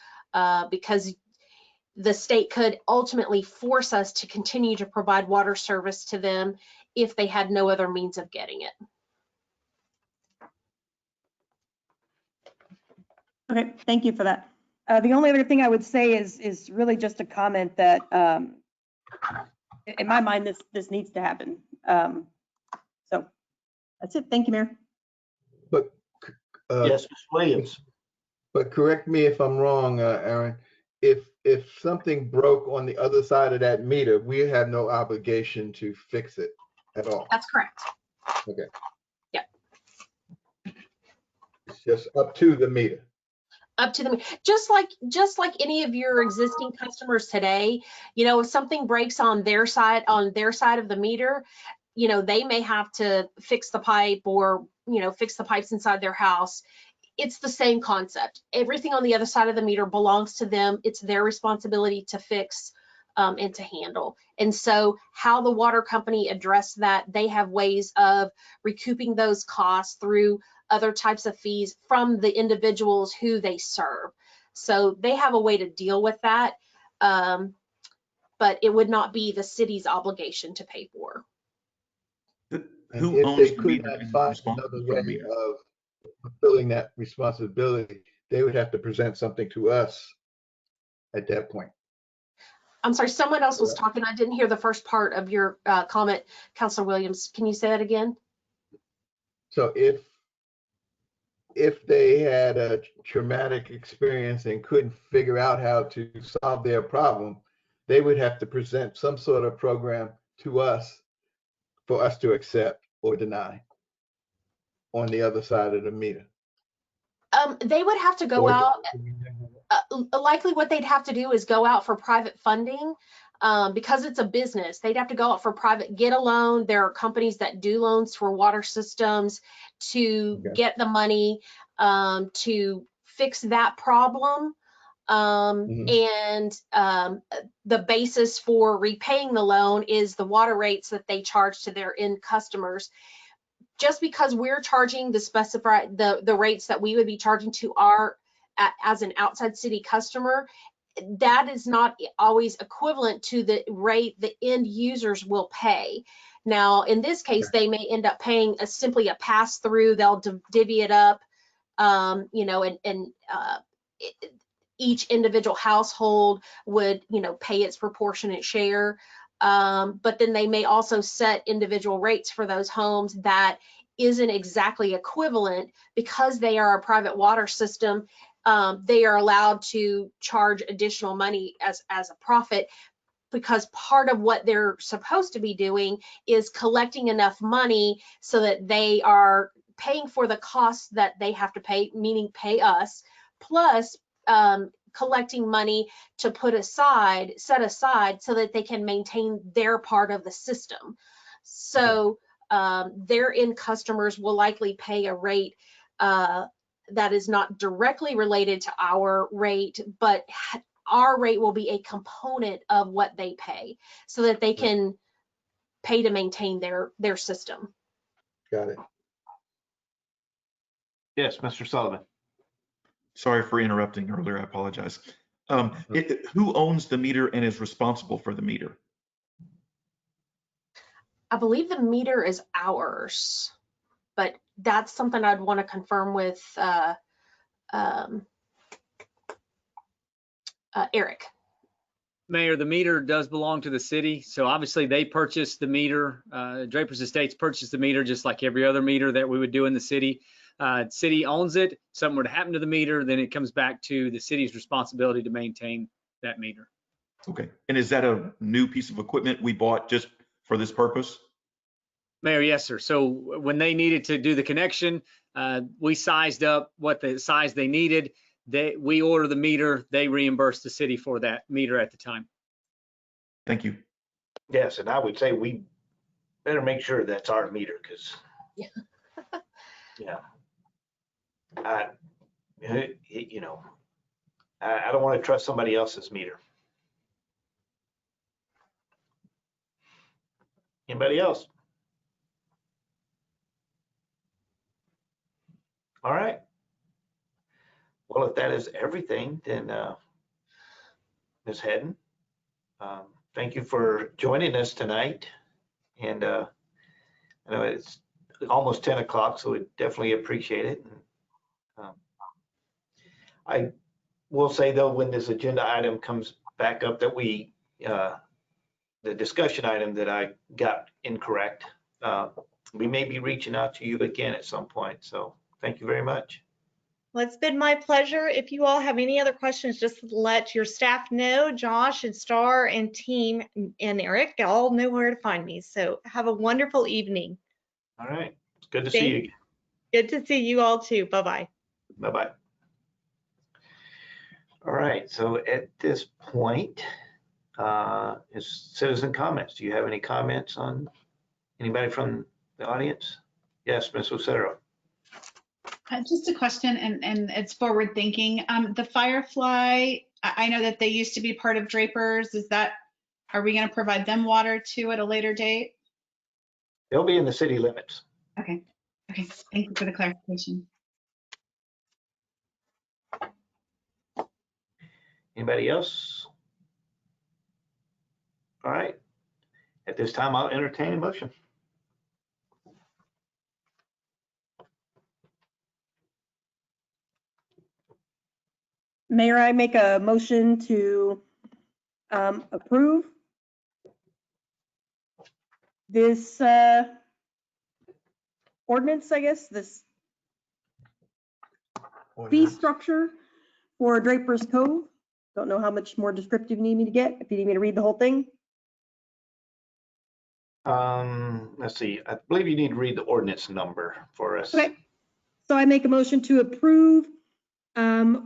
because the state could ultimately force us to continue to provide water service to them if they had no other means of getting it. Okay, thank you for that. The only other thing I would say is really just a comment that in my mind, this needs to happen. So that's it. Thank you, Mayor. But Yes, Ms. Williams. But correct me if I'm wrong, Aaron. If something broke on the other side of that meter, we have no obligation to fix it at all. That's correct. Okay. Yeah. It's just up to the meter. Up to them, just like any of your existing customers today. If something breaks on their side of the meter, they may have to fix the pipe or fix the pipes inside their house. It's the same concept. Everything on the other side of the meter belongs to them. It's their responsibility to fix and to handle. And so how the water company addressed that, they have ways of recouping those costs through other types of fees from the individuals who they serve. So they have a way to deal with that, but it would not be the city's obligation to pay for. Who if owns they could not find another way of fulfilling that responsibility, they would have to present something to us at that point. I'm sorry, someone else was talking. I didn't hear the first part of your comment, Councilor Williams. Can you say that again? So if they had a traumatic experience and couldn't figure out how to solve their problem, they would have to present some sort of program to us for us to accept or deny on the other side of the meter. They would have to go out. Likely what they'd have to do is go out for private funding. Because it's a business, they'd have to go out for get a loan. There are companies that do loans for water systems to get the money to fix that problem. And the basis for repaying the loan is the water rates that they charge to their end customers. Just because we're charging the rates that we would be charging to as an outside city customer, that is not always equivalent to the rate the end users will pay. Now, in this case, they may end up paying simply a pass through. They'll divvy it up, each individual household would, pay its proportionate share. But then they may also set individual rates for those homes that isn't exactly equivalent because they are a private water system. They are allowed to charge additional money as a profit, because part of what they're supposed to be doing is collecting enough money so that they are paying for the costs that they have to pay, meaning pay us, plus collecting money to set aside so that they can maintain their part of the system. So their end customers will likely pay a rate that is not directly related to our rate, but our rate will be a component of what they pay so that they can pay to maintain their system. Got it. Yes, Mr. Sullivan. Sorry for interrupting earlier. I apologize. Who owns the meter and is responsible for the meter? I believe the meter is ours, but that's something I'd want to confirm with Eric. Mayor, the meter does belong to the city. So obviously they purchased the meter. Draper's Estates purchased the meter just like every other meter that we would do in the city. City owns it. Something were to happen to the meter, then it comes back to the city's responsibility to maintain that meter. Okay. And is that a new piece of equipment we bought just for this purpose? Mayor, yes, sir. So when they needed to do the connection, we sized up what the size they needed. We order the meter, they reimburse the city for that meter at the time. Thank you. Yes, and I would say we better make sure that's our meter because, yeah. You know, I don't want to trust somebody else's meter. Anybody else? All right. Well, if that is everything, then Ms. Hedden, thank you for joining us tonight. And I know it's almost 10 o'clock, so we definitely appreciate it. I will say though, when this agenda item comes back up that we, the discussion item that I got incorrect, we may be reaching out to you again at some point. So thank you very much. Well, it's been my pleasure. If you all have any other questions, just let your staff know. Josh and Star and team and Eric all know where to find me. So have a wonderful evening. All right. It's good to see you again. Good to see you all too. Bye-bye. Bye-bye. All right. So at this point, is citizen comments. Do you have any comments on anybody from the audience? Yes, Ms. Lucero. Just a question, and it's forward thinking. The Firefly, I know that they used to be part of Draper's. Are we going to provide them water too at a later date? They'll be in the city limits. Okay. Okay. Thank you for the clarification. Anybody else? All right. At this time, I'll entertain a motion. Mayor, I make a motion to approve this ordinance, I guess, this fee structure for Draper's Cove. Don't know how much more descriptive you need me to get, if you need me to read the whole thing. Let's see. I believe you need to read the ordinance number for us. Okay. So I make a motion to approve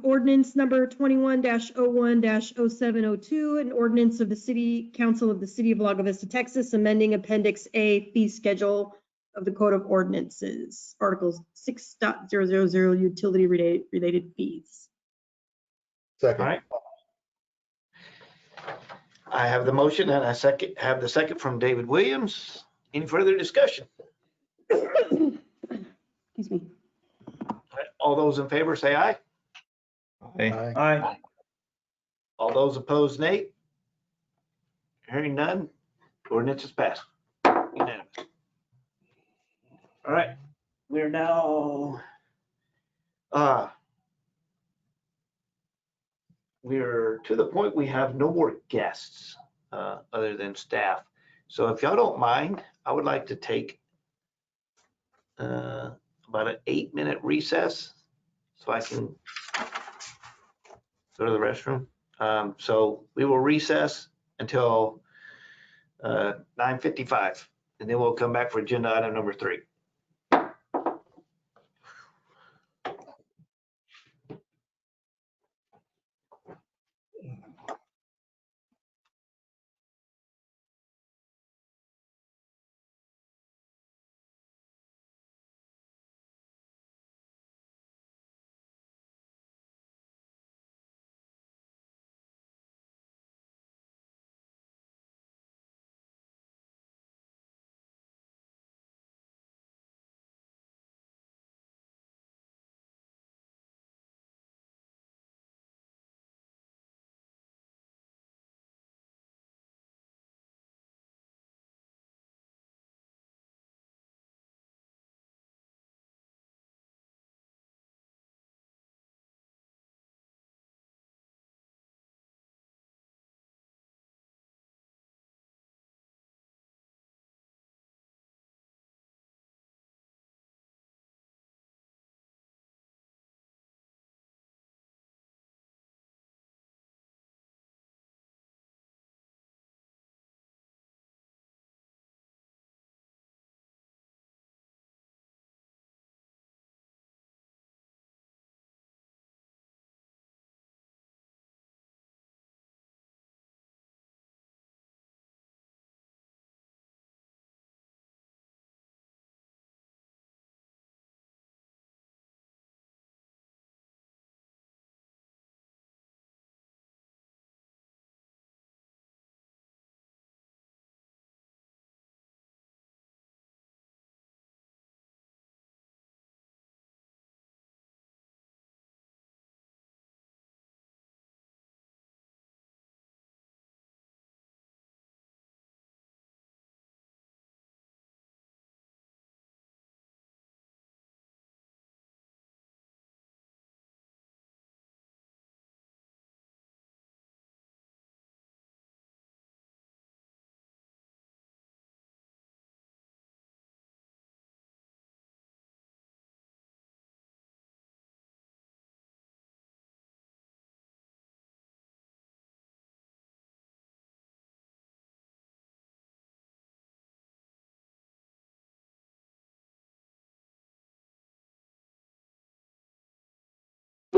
ordinance number 21-01-0702, an ordinance of the City Council of the City of Lago Vista, Texas, amending Appendix A fee schedule of the Code of Ordinances, Articles 6.000 utility related fees. Second. All right. I have the motion and I have the second from David Williams. Any further discussion? Excuse me. All those in favor say aye. Aye. Aye. All those opposed, nay. Hearing none, ordinance is passed. Unanimous. All right, we're now, we're to the point we have no more guests other than staff. So if y'all don't mind, I would like to take about an 8-minute recess so I can go to the restroom. So we will recess until 9:55, and then we'll come back for agenda item number 3.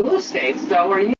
blue states, though, are you?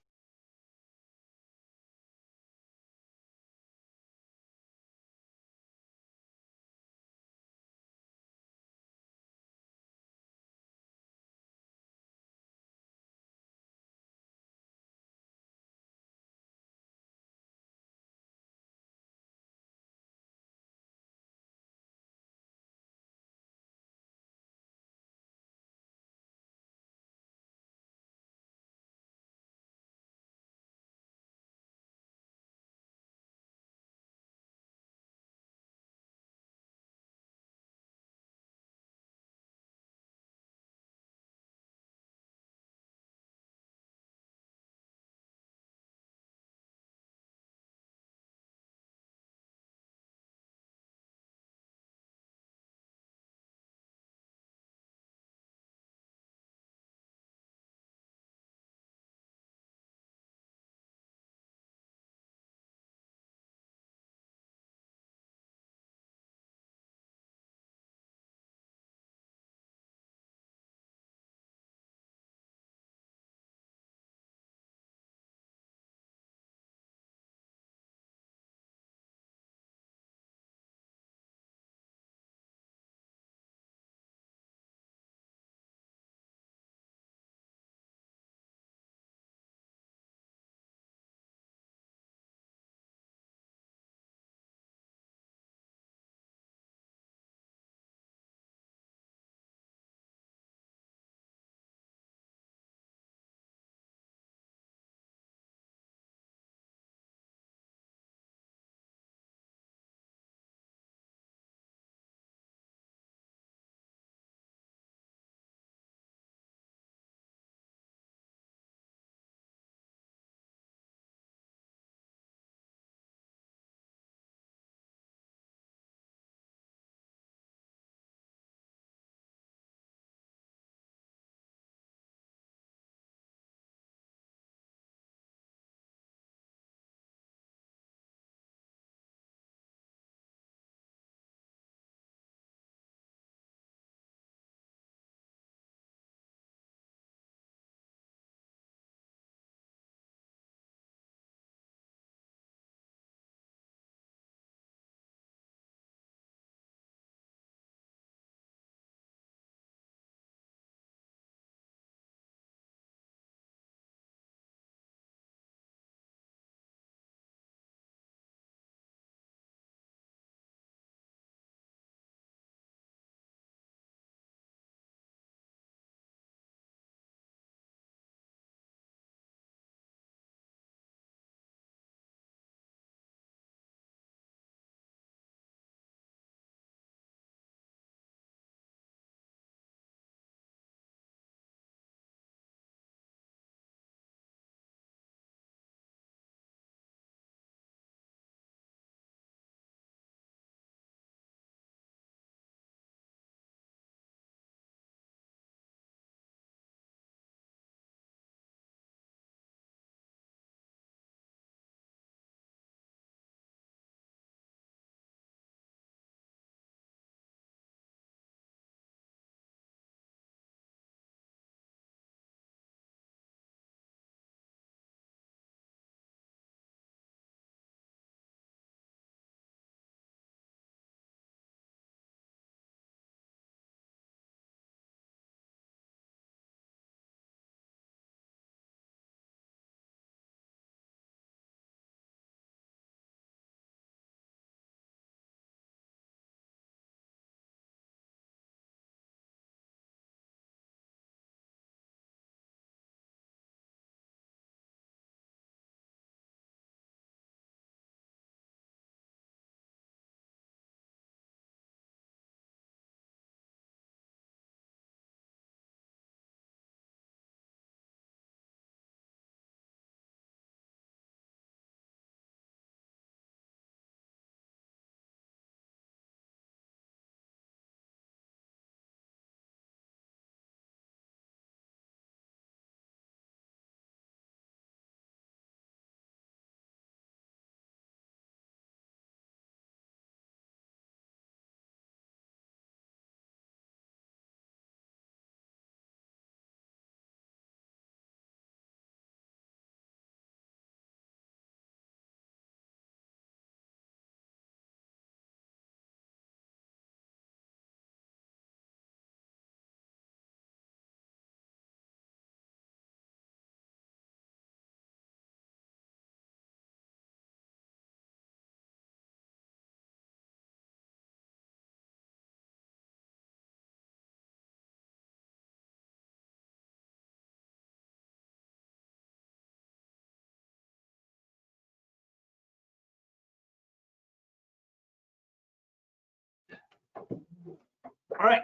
All right.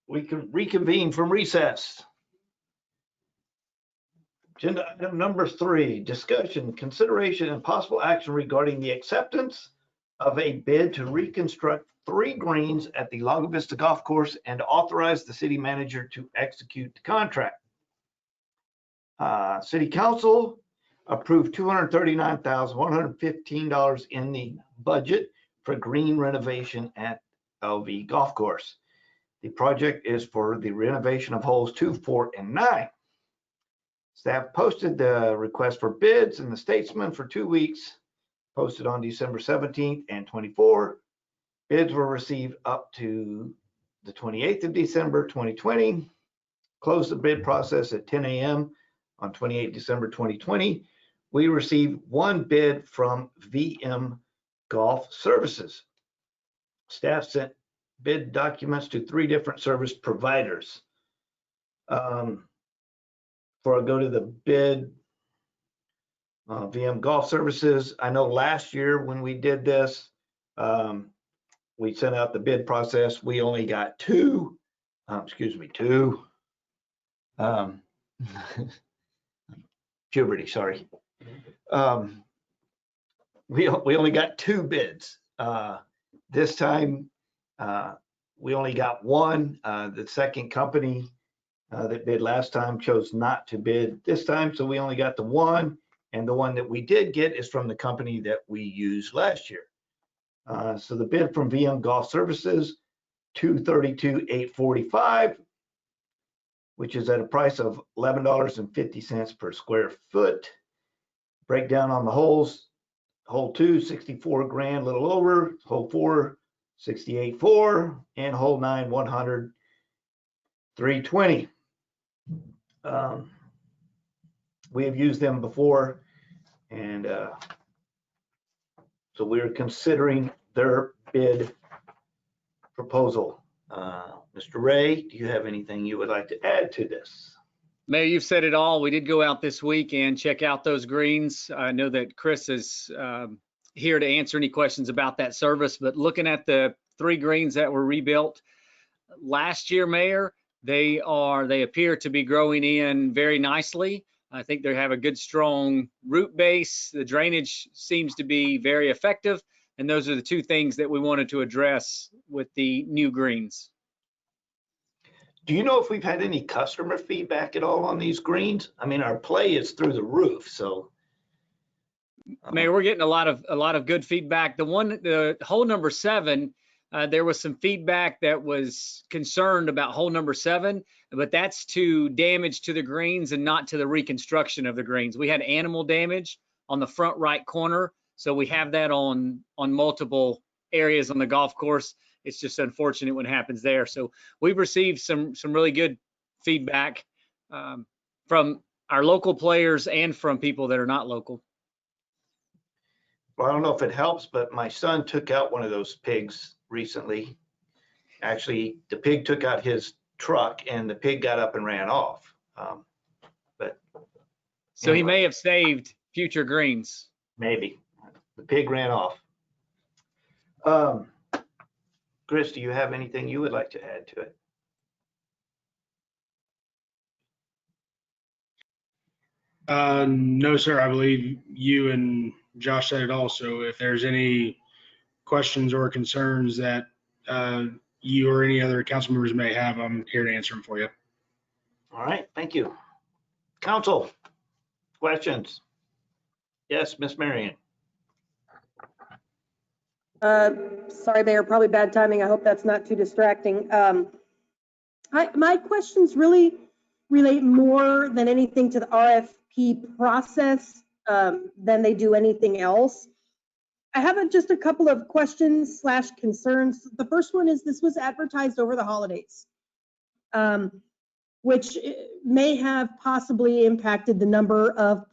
We can reconvene from recess. Agenda item number 3, discussion, consideration, and possible action regarding the acceptance of a bid to reconstruct 3 greens at the Lago Vista Golf Course and authorize the city manager to execute the contract. City Council approved $239,115 in the budget for green renovation at LV Golf Course. The project is for the renovation of holes 2, 4, and 9. Staff posted the request for bids in the Statesman for 2 weeks, posted on December 17th and 24th. Bids were received up to the 28th of December 2020. Closed the bid process at 10 a.m. on 28 December 2020. We received 1 bid from VM Golf Services. Staff sent bid documents to 3 different service providers. Before I go to the bid, VM Golf Services, I know last year when we did this, we sent out the bid process. We only got 2, puberty, sorry. We only got 2 bids. This time, we only got 1. The second company that bid last time chose not to bid this time, so we only got the 1, and the one that we did get is from the company that we used last year. So the bid from VM Golf Services, $232,845, which is at a price of $11.50 per square foot. Breakdown on the holes: hole 2, 64 grand, a little over; hole 4, 68.4, and hole 9, 100, 320. We have used them before, and so we're considering their bid proposal. Mr. Ray, do you have anything you would like to add to this? Mayor, you've said it all. We did go out this week and check out those greens. I know that Chris is here to answer any questions about that service, but looking at the 3 greens that were rebuilt last year, Mayor, they appear to be growing in very nicely. I think they have a good, strong root base. The drainage seems to be very effective. And those are the 2 things that we wanted to address with the new greens. Do you know if we've had any customer feedback at all on these greens? I mean, our play is through the roof, so. Mayor, we're getting a lot of good feedback. The hole number 7, there was some feedback that was concerned about hole number 7, but that's to damage to the greens and not to the reconstruction of the greens. We had animal damage on the front right corner, so we have that on multiple areas on the golf course. It's just unfortunate what happens there. So we've received some really good feedback from our local players and from people that are not local. Well, I don't know if it helps, but my son took out one of those pigs recently. Actually, the pig took out his truck and the pig got up and ran off. So he may have saved future greens. Maybe. The pig ran off. Chris, do you have anything you would like to add to it? No, sir. I believe you and Josh said it all. So if there's any questions or concerns that you or any other council members may have, I'm here to answer them for you. All right, thank you. Council, questions? Yes, Miss Marion. Sorry, Mayor, probably bad timing. I hope that's not too distracting. My questions really relate more than anything to the RFP process than they do anything else. I have just a couple of questions / concerns. The first one is this was advertised over the holidays, which may have possibly impacted the number of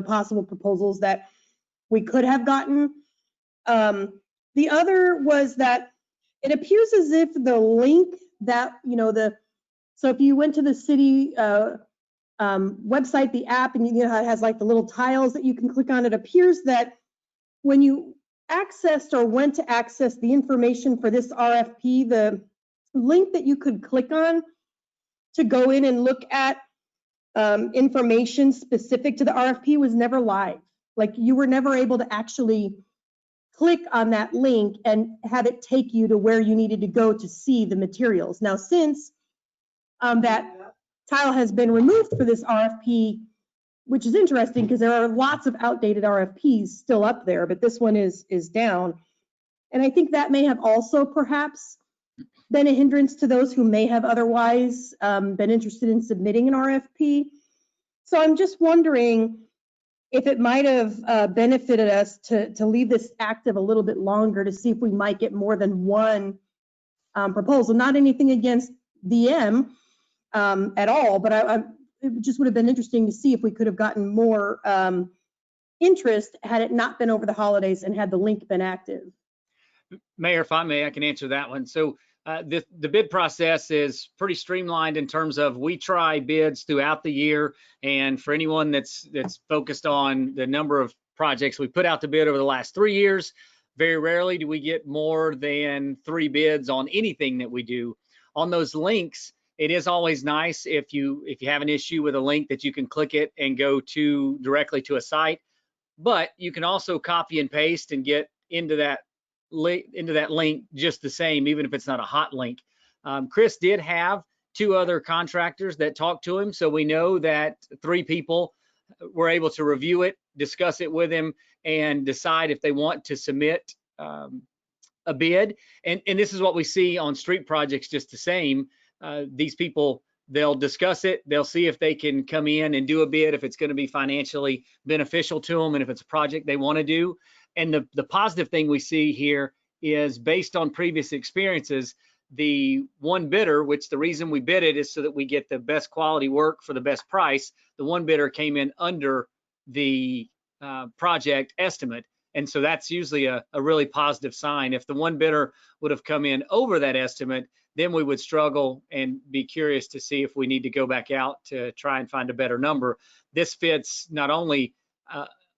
possible proposals that we could have gotten. The other was that it appears as if the link that, so if you went to the city website, the app, and how it has like the little tiles that you can click on, it appears that when you accessed or went to access the information for this RFP, the link that you could click on to go in and look at information specific to the RFP was never live. Like you were never able to actually click on that link and have it take you to where you needed to go to see the materials. Now, since that tile has been removed for this RFP, which is interesting because there are lots of outdated RFPs still up there, but this one is down. And I think that may have also perhaps been a hindrance to those who may have otherwise been interested in submitting an RFP. So I'm just wondering if it might have benefited us to leave this active a little bit longer to see if we might get more than one proposal. Not anything against DM at all, but it just would have been interesting to see if we could have gotten more interest had it not been over the holidays and had the link been active. Mayor, if I may, I can answer that one. So the bid process is pretty streamlined in terms of we try bids throughout the year. And for anyone that's focused on the number of projects we put out to bid over the last 3 years, very rarely do we get more than 3 bids on anything that we do. On those links, it is always nice if you have an issue with a link that you can click it and go directly to a site, but you can also copy and paste and get into that link just the same, even if it's not a hot link. Chris did have 2 other contractors that talked to him, so we know that 3 people were able to review it, discuss it with him, and decide if they want to submit a bid. And this is what we see on street projects just the same. These people, they'll discuss it, they'll see if they can come in and do a bid, if it's going to be financially beneficial to them, and if it's a project they want to do. And the positive thing we see here is based on previous experiences, the one bidder, which the reason we bid it is so that we get the best quality work for the best price, the one bidder came in under the project estimate. And so that's usually a really positive sign. If the one bidder would have come in over that estimate, then we would struggle and be curious to see if we need to go back out to try and find a better number. This fits not only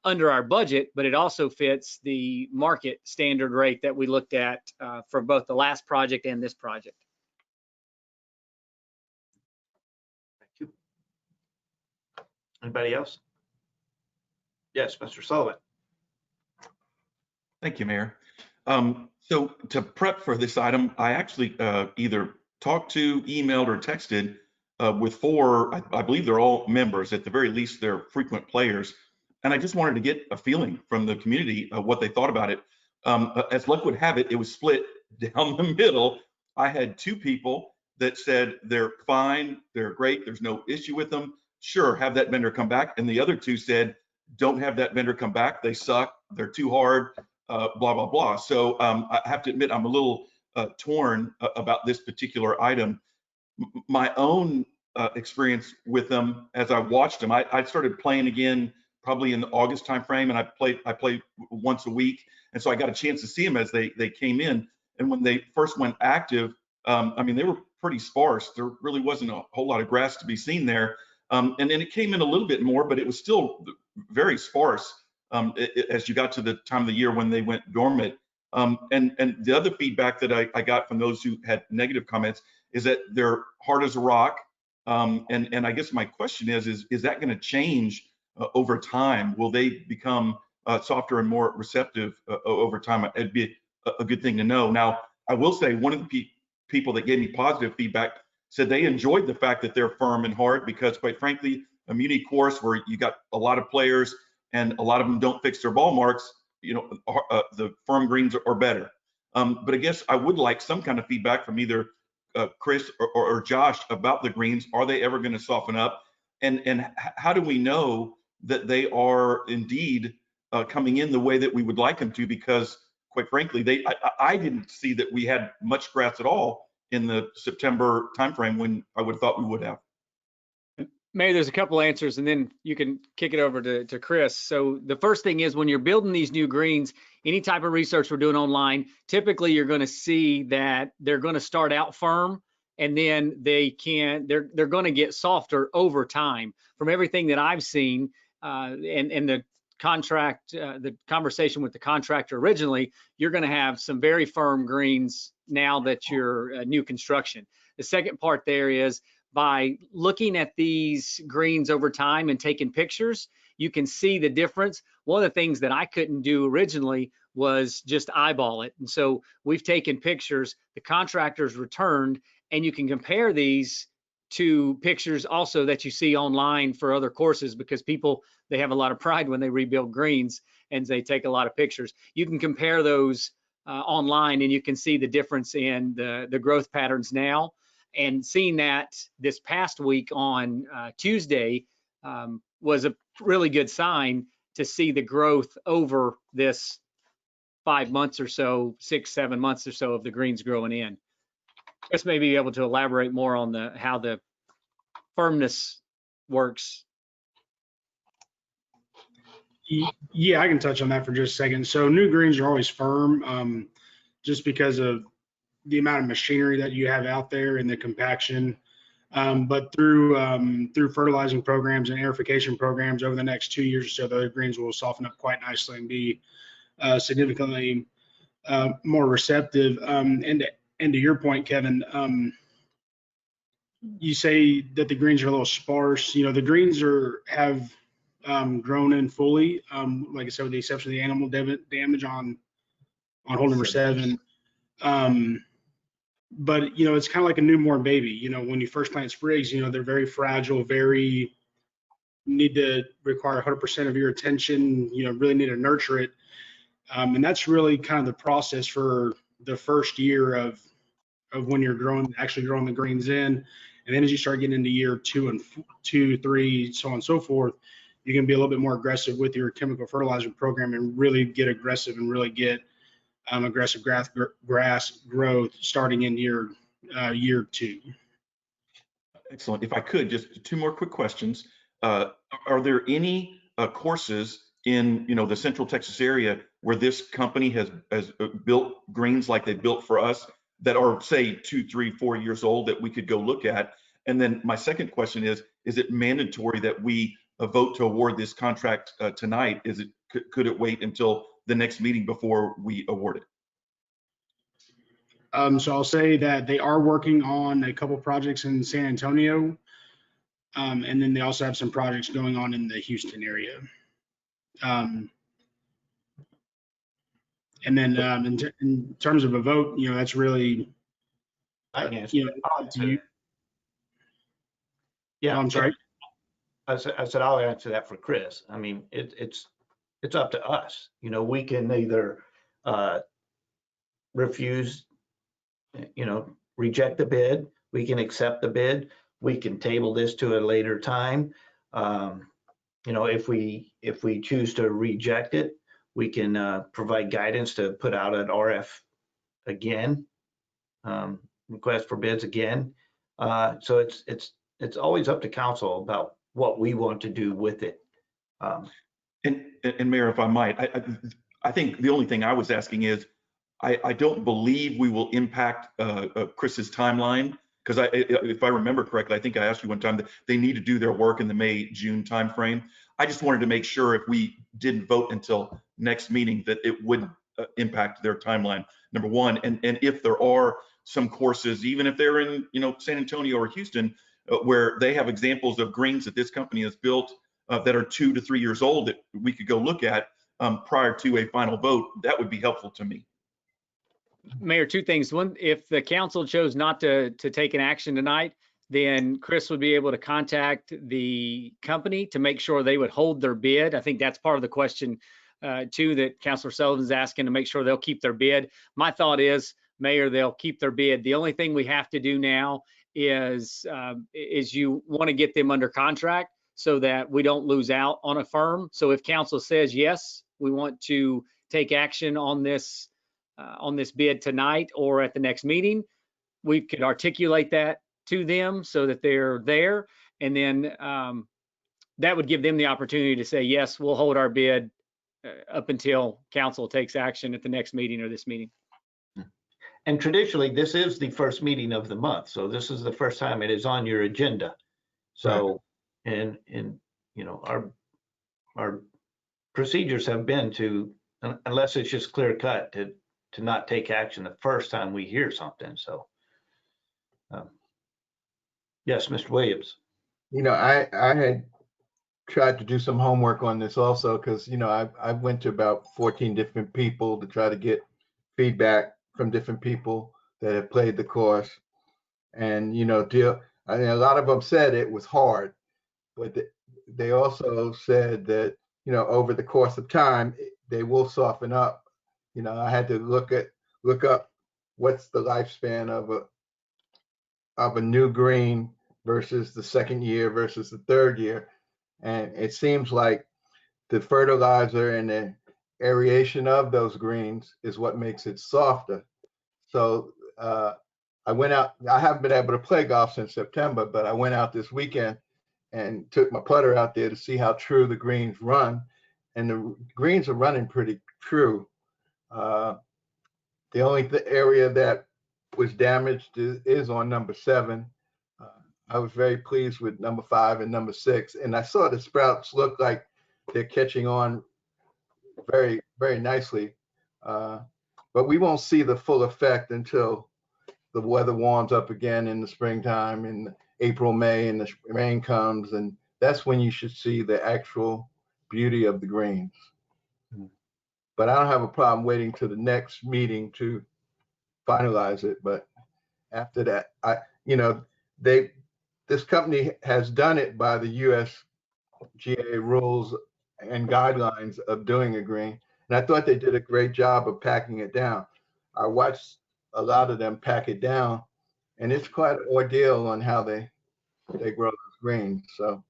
under our budget, but it also fits the market standard rate that we looked at for both the last project and this project. Thank you. Anybody else? Yes, Mr. Sullivan. Thank you, Mayor. So to prep for this item, I actually either talked to, emailed, or texted with 4, I believe they're all members, at the very least they're frequent players. And I just wanted to get a feeling from the community of what they thought about it. As luck would have it, it was split down the middle. I had 2 people that said they're fine, they're great, there's no issue with them. Sure, have that vendor come back. And the other 2 said, don't have that vendor come back, they suck, they're too hard, blah, blah, blah. So I have to admit, I'm a little torn about this particular item. My own experience with them, as I watched them, I started playing again probably in the August timeframe, and I played once a week, and so I got a chance to see them as they came in. And when they first went active, I mean, they were pretty sparse. There really wasn't a whole lot of grass to be seen there. And then it came in a little bit more, but it was still very sparse as you got to the time of the year when they went dormant. And the other feedback that I got from those who had negative comments is that they're hard as a rock. And I guess my question is that going to change over time? Will they become softer and more receptive over time? It'd be a good thing to know. Now, I will say one of the people that gave me positive feedback said they enjoyed the fact that they're firm and hard because, quite frankly, a muni course where you got a lot of players and a lot of them don't fix their ball marks, you know, the firm greens are better. But I guess I would like some kind of feedback from either Chris or Josh about the greens. Are they ever going to soften up? And how do we know that they are indeed coming in the way that we would like them to? Because quite frankly, I didn't see that we had much grass at all in the September timeframe when I would have thought we would have. Mayor, there's a couple answers, and then you can kick it over to Chris. So the first thing is when you're building these new greens, any type of research we're doing online, typically you're going to see that they're going to start out firm, and then they're going to get softer over time. From everything that I've seen, and the the conversation with the contractor originally, you're going to have some very firm greens now that you're new construction. The second part there is by looking at these greens over time and taking pictures, you can see the difference. One of the things that I couldn't do originally was just eyeball it. And so we've taken pictures, the contractors returned, and you can compare these to pictures also that you see online for other courses, because people, they have a lot of pride when they rebuild greens and they take a lot of pictures. You can compare those online, and you can see the difference in the growth patterns now. And seeing that this past week on Tuesday was a really good sign to see the growth over this 5 months or so, 6, 7 months or so of the greens growing in. Chris may be able to elaborate more on how the firmness works. Yeah, I can touch on that for just a second. So new greens are always firm, just because of the amount of machinery that you have out there and the compaction. But through fertilizing programs and aerification programs over the next 2 years or so, the greens will soften up quite nicely and be significantly more receptive. And to your point, Kevin, you say that the greens are a little sparse. You know, the greens have grown in fully, like I said, with the exception of the animal damage on hole number 7. But, you know, it's kind of like a newborn baby. You know, when you first plant sprigs, you know, they're very fragile, need to require 100% of your attention, you know, really need to nurture it. And that's really kind of the process for the first year of when you're actually growing the greens in. And then as you start getting into year 2 and 2, 3, so on and so forth, you can be a little bit more aggressive with your chemical fertilizer program and really get aggressive and really get aggressive grass growth starting in year 2. Excellent. If I could, just 2 more quick questions. Are there any courses in, you know, the Central Texas area where this company has built greens like they built for us that are, say, 2, 3, 4 years old that we could go look at? And then my second question is it mandatory that we vote to award this contract tonight? Could it wait until the next meeting before we award it? So I'll say that they are working on a couple projects in San Antonio, and then they also have some projects going on in the Houston area. And then in terms of a vote, you know, that's really, you know, you. Yeah, I'm sorry. I said I'll answer that for Chris. I mean, it's up to us. You know, we can either refuse, you know, reject the bid. We can accept the bid. We can table this to a later time. You know, if we choose to reject it, we can provide guidance to put out an RF again, request for bids again. So it's always up to council about what we want to do with it. And Mayor, if I might, I think the only thing I was asking is, I don't believe we will impact Chris's timeline, because if I remember correctly, I think I asked you one time that they need to do their work in the May-June timeframe. I just wanted to make sure if we didn't vote until next meeting that it wouldn't impact their timeline, number one. And if there are some courses, even if they're in, you know, San Antonio or Houston, where they have examples of greens that this company has built that are 2 to 3 years old that we could go look at prior to a final vote, that would be helpful to me. Mayor, 2 things. One, if the council chose not to take an action tonight, then Chris would be able to contact the company to make sure they would hold their bid. I think that's part of the question too that Councilor Sullivan's asking, to make sure they'll keep their bid. My thought is, Mayor, they'll keep their bid. The only thing we have to do now is you want to get them under contract so that we don't lose out on a firm. So if council says, yes, we want to take action on this bid tonight or at the next meeting, we could articulate that to them so that they're there. And then that would give them the opportunity to say, yes, we'll hold our bid up until council takes action at the next meeting or this meeting. And traditionally, this is the first meeting of the month. So this is the first time it is on your agenda. So, and you know, our procedures have been to, unless it's just clear cut, to not take action the first time we hear something. So, yes, Mr. Williams. You know, I had tried to do some homework on this also because, you know, I went to about 14 different people to try to get feedback from different people that have played the course. And, you know, I mean, a lot of them said it was hard, but they also said that, you know, over the course of time, they will soften up. You know, I had to look up what's the lifespan of a new green versus the second year versus the third year. And it seems like the fertilizer and the aeration of those greens is what makes it softer. So I went out, I haven't been able to play golf since September, but I went out this weekend and took my putter out there to see how true the greens run. And the greens are running pretty true. The only area that was damaged is on number 7. I was very pleased with number 5 and number 6. And I saw the sprouts look like they're catching on very, very nicely. But we won't see the full effect until the weather warms up again in the springtime, in April, May, and the rain comes. And that's when you should see the actual beauty of the greens. But I don't have a problem waiting to the next meeting to finalize it. But after that, this company has done it by the USGA rules and guidelines of doing a green. And I thought they did a great job of packing it down. I watched a lot of them pack it down, and it's quite an ordeal on how they grow those greens. So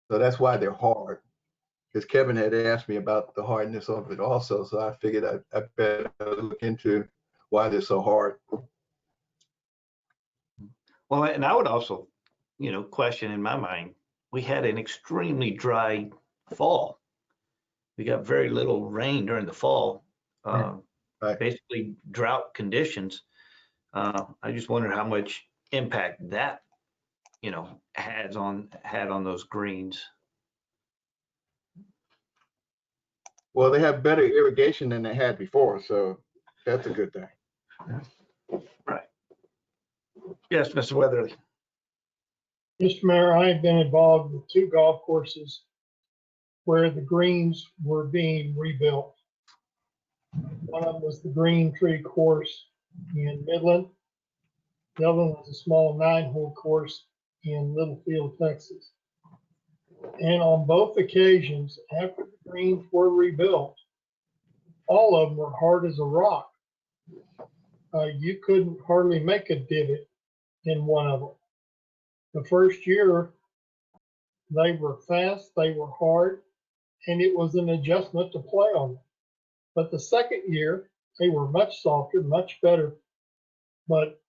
that's why they're hard. Because Kevin had asked me about the hardness of it also, so I figured I better look into why they're so hard. Well, and I would also, question in my mind, we had an extremely dry fall. We got very little rain during the fall, basically drought conditions. I just wonder how much impact that, had on those greens. Well, they have better irrigation than they had before, so that's a good thing. Right. Yes, Mr. Weatherly. Mr. Mayor, I have been involved with 2 golf courses where the greens were being rebuilt. One of them was the Green Tree course in Midland. The other one was a small 9-hole course in Littlefield, Texas. And on both occasions, after the greens were rebuilt, all of them were hard as a rock. You couldn't hardly make a divot in one of them. The first year, they were fast, they were hard, and it was an adjustment to play on them. But the second year, they were much softer, much better. But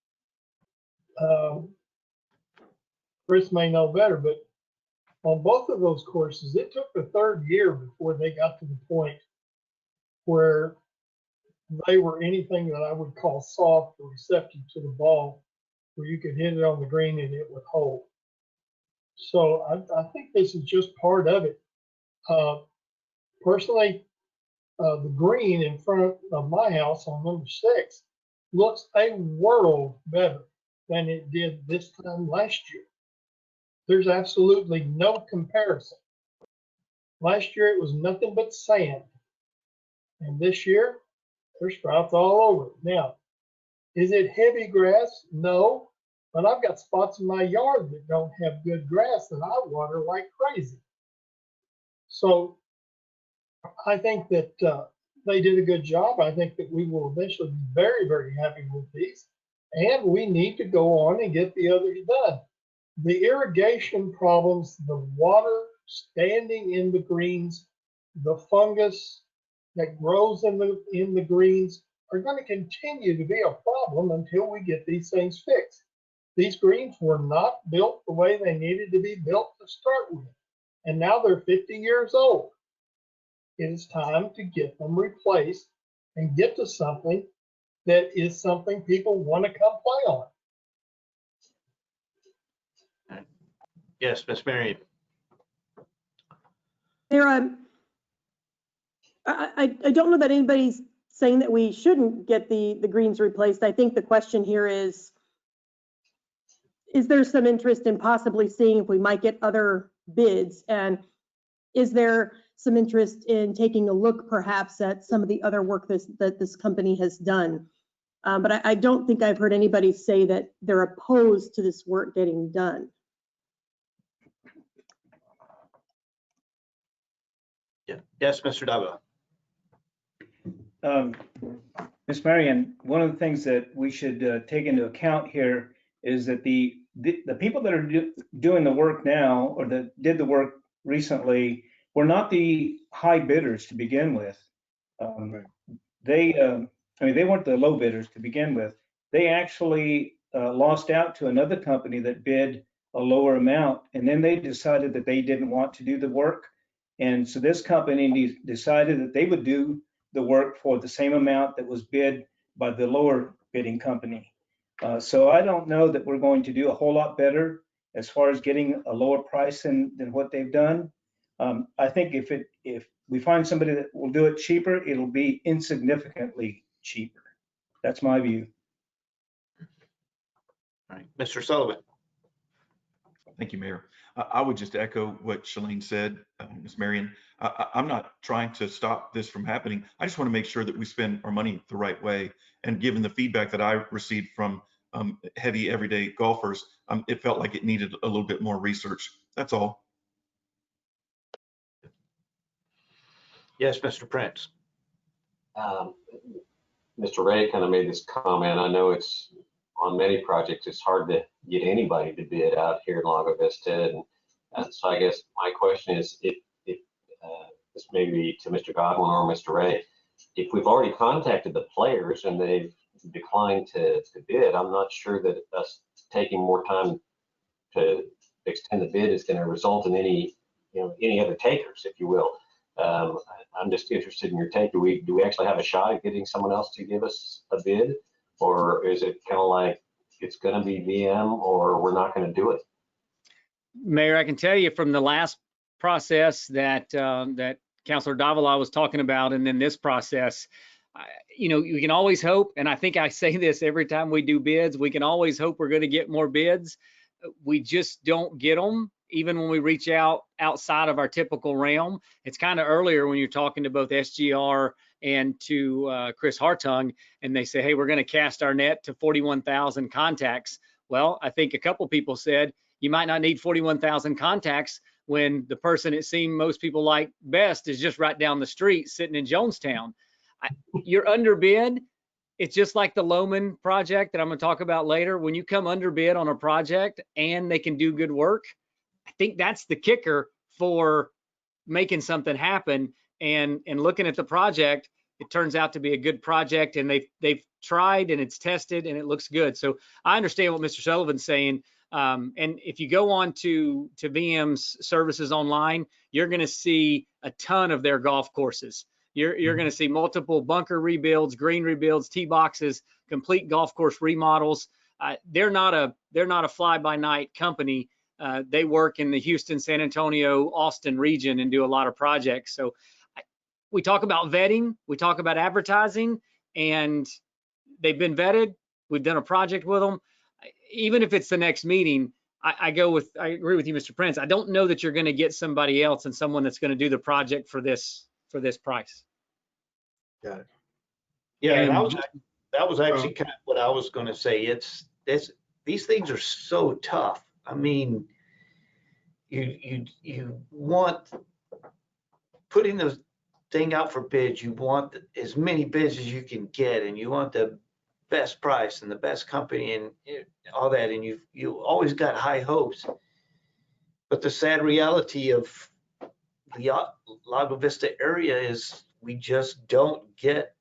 Chris may know better, but on both of those courses, it took the third year before they got to the point where they were anything that I would call soft or receptive to the ball, where you could hit it on the green and it would hold. So I think this is just part of it. Personally, the green in front of my house on number 6 looks a world better than it did this time last year. There's absolutely no comparison. Last year it was nothing but sand, and this year there's sprouts all over it. Now, is it heavy grass? No, but I've got spots in my yard that don't have good grass that I water like crazy. So I think that they did a good job. I think that we will eventually be very, very happy with these, and we need to go on and get the others done. The irrigation problems, the water standing in the greens, the fungus that grows in the greens are going to continue to be a problem until we get these things fixed. These greens were not built the way they needed to be built to start with, and now they're 50 years old. It is time to get them replaced and get to something that is something people want to come play on. Yes, Miss Marion. There, I don't know that anybody's saying that we shouldn't get the greens replaced. I think the question here is there some interest in possibly seeing if we might get other bids? And is there some interest in taking a look perhaps at some of the other work that this company has done? But I don't think I've heard anybody say that they're opposed to this work getting done. Yeah. Yes, Mr. Davila. Ms. Marion, one of the things that we should take into account here is that the people that are doing the work now, or that did the work recently, were not the high bidders to begin with. They weren't the low bidders to begin with. They actually lost out to another company that bid a lower amount, and then they decided that they didn't want to do the work. And so this company decided that they would do the work for the same amount that was bid by the lower bidding company. So I don't know that we're going to do a whole lot better as far as getting a lower price than what they've done. I think if we find somebody that will do it cheaper, it'll be insignificantly cheaper. That's my view. All right, Mr. Sullivan. Thank you, Mayor. I would just echo what Shalene said, Ms. Marion. I'm not trying to stop this from happening. I just want to make sure that we spend our money the right way. And given the feedback that I received from heavy everyday golfers, it felt like it needed a little bit more research. That's all. Yes, Mr. Prince. Mr. Ray kind of made this comment. I know it's on many projects, it's hard to get anybody to bid out here in Lago Vista. And so I guess my question is, if this may be to Mr. Godwin or Mr. Ray, if we've already contacted the players and they've declined to bid, I'm not sure that us taking more time to extend the bid is going to result in any other takers, if you will. I'm just interested in your take. Do we actually have a shot at getting someone else to give us a bid? Or is it kind of like it's going to be VM or we're not going to do it? Mayor, I can tell you from the last process that Councilor Davila was talking about, and then this process, you can always hope, and I think I say this every time we do bids, we can always hope we're going to get more bids. We just don't get them, even when we reach outside of our typical realm. It's kind of earlier when you're talking to both SGR and to Chris Hartung, and they say, hey, we're going to cast our net to 41,000 contacts. Well, I think a couple people said you might not need 41,000 contacts when the person it seemed most people like best is just right down the street sitting in Jonestown. You're underbid. It's just like the Lohman project that I'm going to talk about later. When you come underbid on a project and they can do good work, I think that's the kicker for making something happen. And looking at the project, it turns out to be a good project, and they've tried and it's tested and it looks good. So I understand what Mr. Sullivan's saying. And if you go on to VM's services online, you're going to see a ton of their golf courses. You're going to see multiple bunker rebuilds, green rebuilds, tee boxes, complete golf course remodels. They're not a fly-by-night company. They work in the Houston, San Antonio, Austin region and do a lot of projects. So we talk about vetting, we talk about advertising, and they've been vetted. We've done a project with them. Even if it's the next meeting, I agree with you, Mr. Prince. I don't know that you're going to get somebody else and someone that's going to do the project for this price. Got it. Yeah, and that was actually kind of what I was going to say. These things are so tough. I mean, you want putting the thing out for bids. You want as many bids as you can get, and you want the best price and the best company and all that. And you always got high hopes. But the sad reality of the Lago Vista area is we just don't get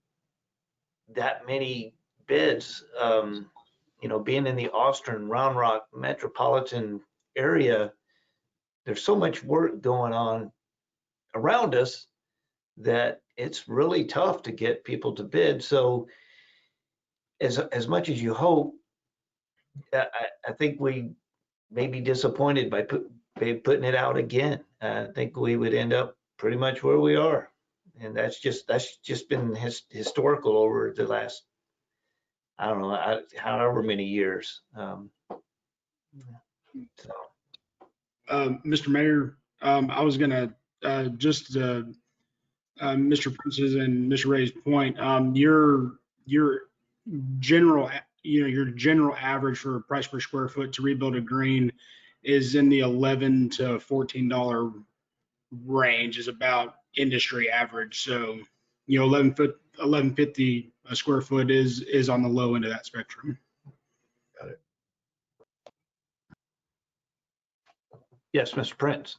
that many bids. Being in the Austin, Round Rock metropolitan area, there's so much work going on around us that it's really tough to get people to bid. So as much as you hope, I think we may be disappointed by putting it out again. I think we would end up pretty much where we are. And that's just been historical over the last, I don't know, however many years. Mr. Mayor, I was gonna just Mr. Prince's and Mr. Ray's point. Your general, your general average for price per square foot to rebuild a green is in the $11 to $14 range, is about industry average. So, $11.50 a square foot is on the low end of that spectrum. Got it. Yes, Mr. Prince.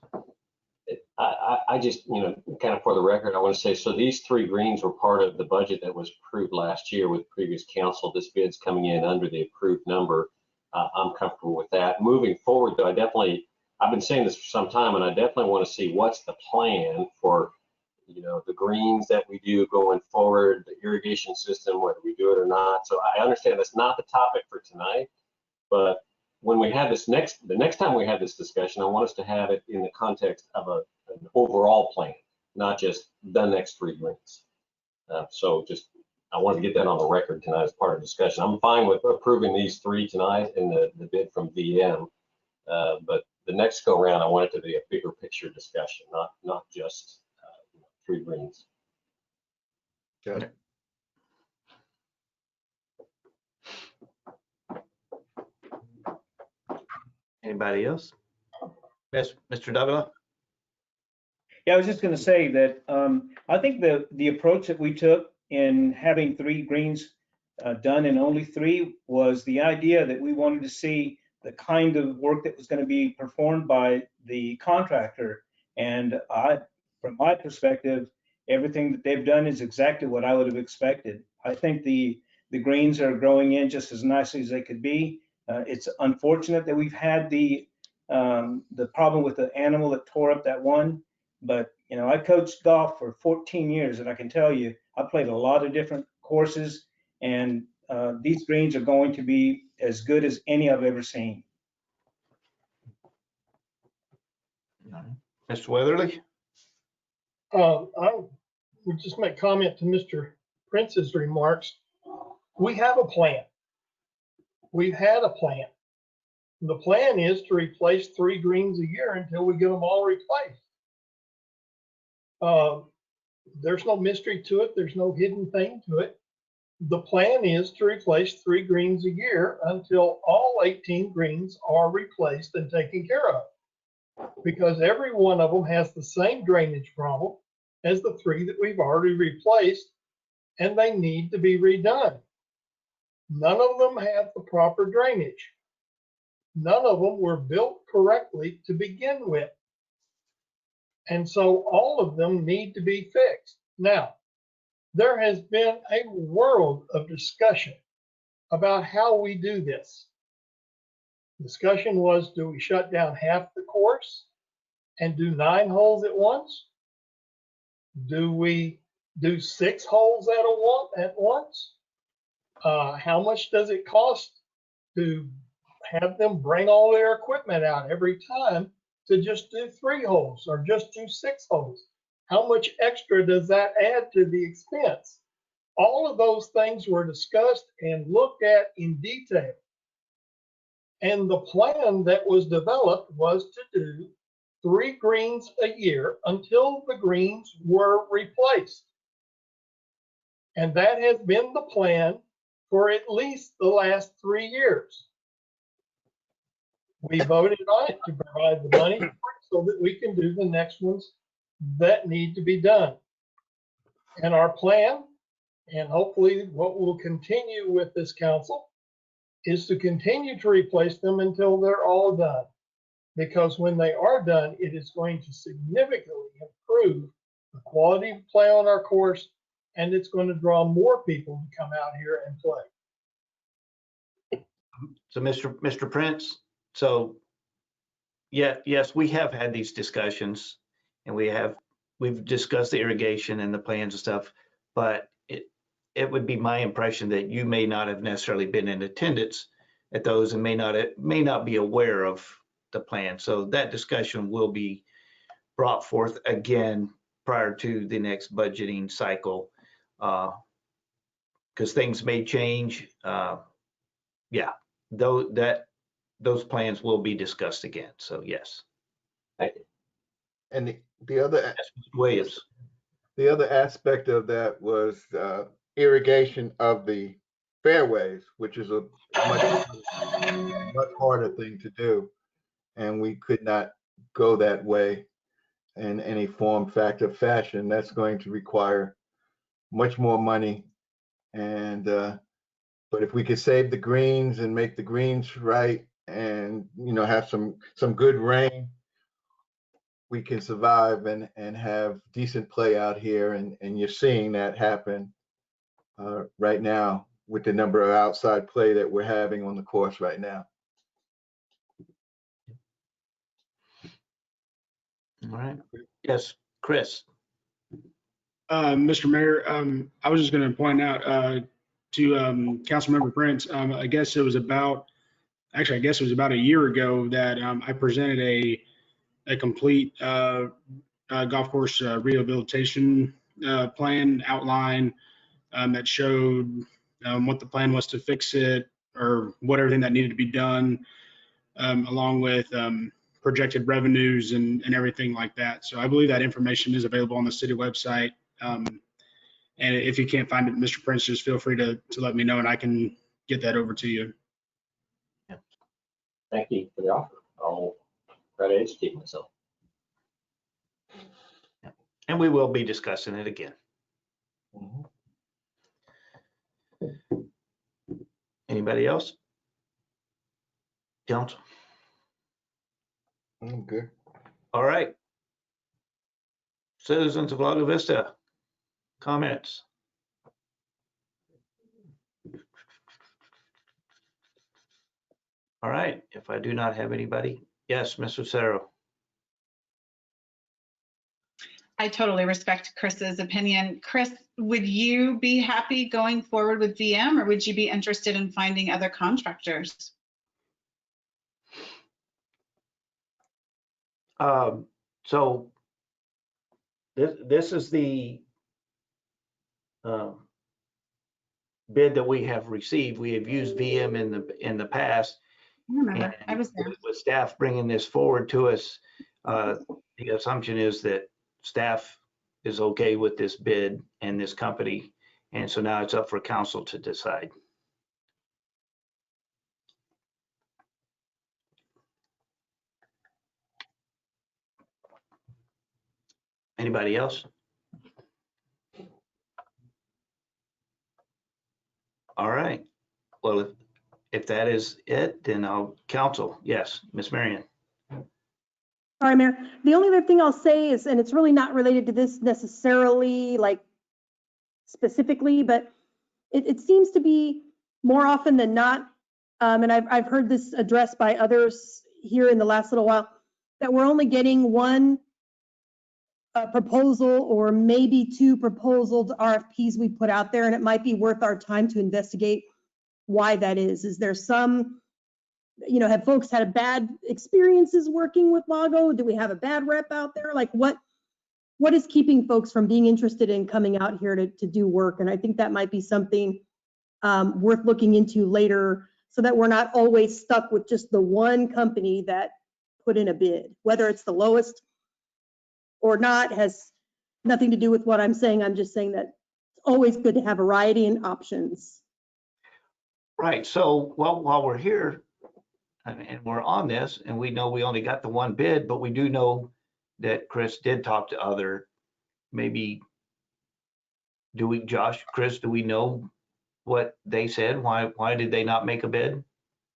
I just, kind of for the record, I want to say, so these 3 greens were part of the budget that was approved last year with previous council. This bid's coming in under the approved number. I'm comfortable with that. Moving forward, though, I've been saying this for some time, and I definitely want to see what's the plan for, the greens that we do going forward, the irrigation system, whether we do it or not. So I understand that's not the topic for tonight, but when we have the next time we have this discussion, I want us to have it in the context of an overall plan, not just the next 3 greens. So I want to get that on the record tonight as part of the discussion. I'm fine with approving these 3 tonight in the bid from VM, but the next go round, I want it to be a bigger picture discussion, not just 3 greens. Got it. Anybody else? Yes, Mr. Davila? Yeah, I was just going to say that I think the approach that we took in having 3 greens done and only 3 was the idea that we wanted to see the kind of work that was going to be performed by the contractor. And from my perspective, everything that they've done is exactly what I would have expected. I think the greens are growing in just as nicely as they could be. It's unfortunate that we've had the problem with the animal that tore up that one, but I coached golf for 14 years, and I can tell you, I played a lot of different courses, and these greens are going to be as good as any I've ever seen. Mr. Weatherly? I would just make comment to Mr. Prince's remarks. We have a plan. We've had a plan. The plan is to replace 3 greens a year until we get them all replaced. There's no mystery to it. There's no hidden thing to it. The plan is to replace 3 greens a year until all 18 greens are replaced and taken care of, because every one of them has the same drainage problem as the 3 that we've already replaced, and they need to be redone. None of them have the proper drainage. None of them were built correctly to begin with. And so all of them need to be fixed. Now, there has been a world of discussion about how we do this. Discussion was, do we shut down half the course and do 9 holes at once? Do we do 6 holes at once? How much does it cost to have them bring all their equipment out every time to just do 3 holes or just do 6 holes? How much extra does that add to the expense? All of those things were discussed and looked at in detail. And the plan that was developed was to do 3 greens a year until the greens were replaced. And that has been the plan for at least the last 3 years. We voted on it to provide the money so that we can do the next ones that need to be done. And our plan, and hopefully what will continue with this council, is to continue to replace them until they're all done. Because when they are done, it is going to significantly improve the quality of play on our course, and it's going to draw more people to come out here and play. So Mr. Prince, so yes, we have had these discussions, and we've discussed the irrigation and the plans and stuff, but it would be my impression that you may not have necessarily been in attendance at those and may not be aware of the plan. So that discussion will be brought forth again prior to the next budgeting cycle. Because things may change. Yeah, those plans will be discussed again. So yes. Thank you. And the other Williams. The other aspect of that was irrigation of the fairways, which is a much harder thing to do. And we could not go that way in any form, factor, fashion. That's going to require much more money. And but if we could save the greens and make the greens right, and have some good rain, we can survive and have decent play out here. And you're seeing that happen right now with the number of outside play that we're having on the course right now. All right. Yes, Chris. Mr. Mayor, I was just going to point out to Councilmember Prince, I guess it was about a year ago that I presented a complete golf course rehabilitation plan outline that showed what the plan was to fix it, or what everything that needed to be done, along with projected revenues and everything like that. So I believe that information is available on the city website. And if you can't find it, Mr. Prince, just feel free to let me know and I can get that over to you. Thank you for the offer. I'll try to educate myself. And we will be discussing it again. Anybody else? Council? I'm good. All right. Citizens of Lago Vista, comments? All right, if I do not have anybody, yes, Mr. Cerro. I totally respect Chris's opinion. Chris, would you be happy going forward with VM, or would you be interested in finding other contractors? So this is the bid that we have received. We have used VM in the past. I remember. I was there. With staff bringing this forward to us, the assumption is that staff is okay with this bid and this company. And so now it's up for council to decide. Anybody else? All right. Well, if that is it, then I'll counsel. Yes, Miss Marion. All right, Mayor. The only other thing I'll say is, and it's really not related to this necessarily, like specifically, but it seems to be more often than not, and I've heard this addressed by others here in the last little while, that we're only getting one proposal or maybe two proposals, RFPs we put out there, and it might be worth our time to investigate why that is. Is there some, have folks had bad experiences working with Lago? Do we have a bad rep out there? Like what is keeping folks from being interested in coming out here to do work? And I think that might be something worth looking into later, so that we're not always stuck with just the one company that put in a bid. Whether it's the lowest or not has nothing to do with what I'm saying. I'm just saying that it's always good to have variety and options. Right. So while we're here and we're on this, and we know we only got the one bid, but we do know that Chris did talk to other, maybe, Chris, do we know what they said? Why did they not make a bid?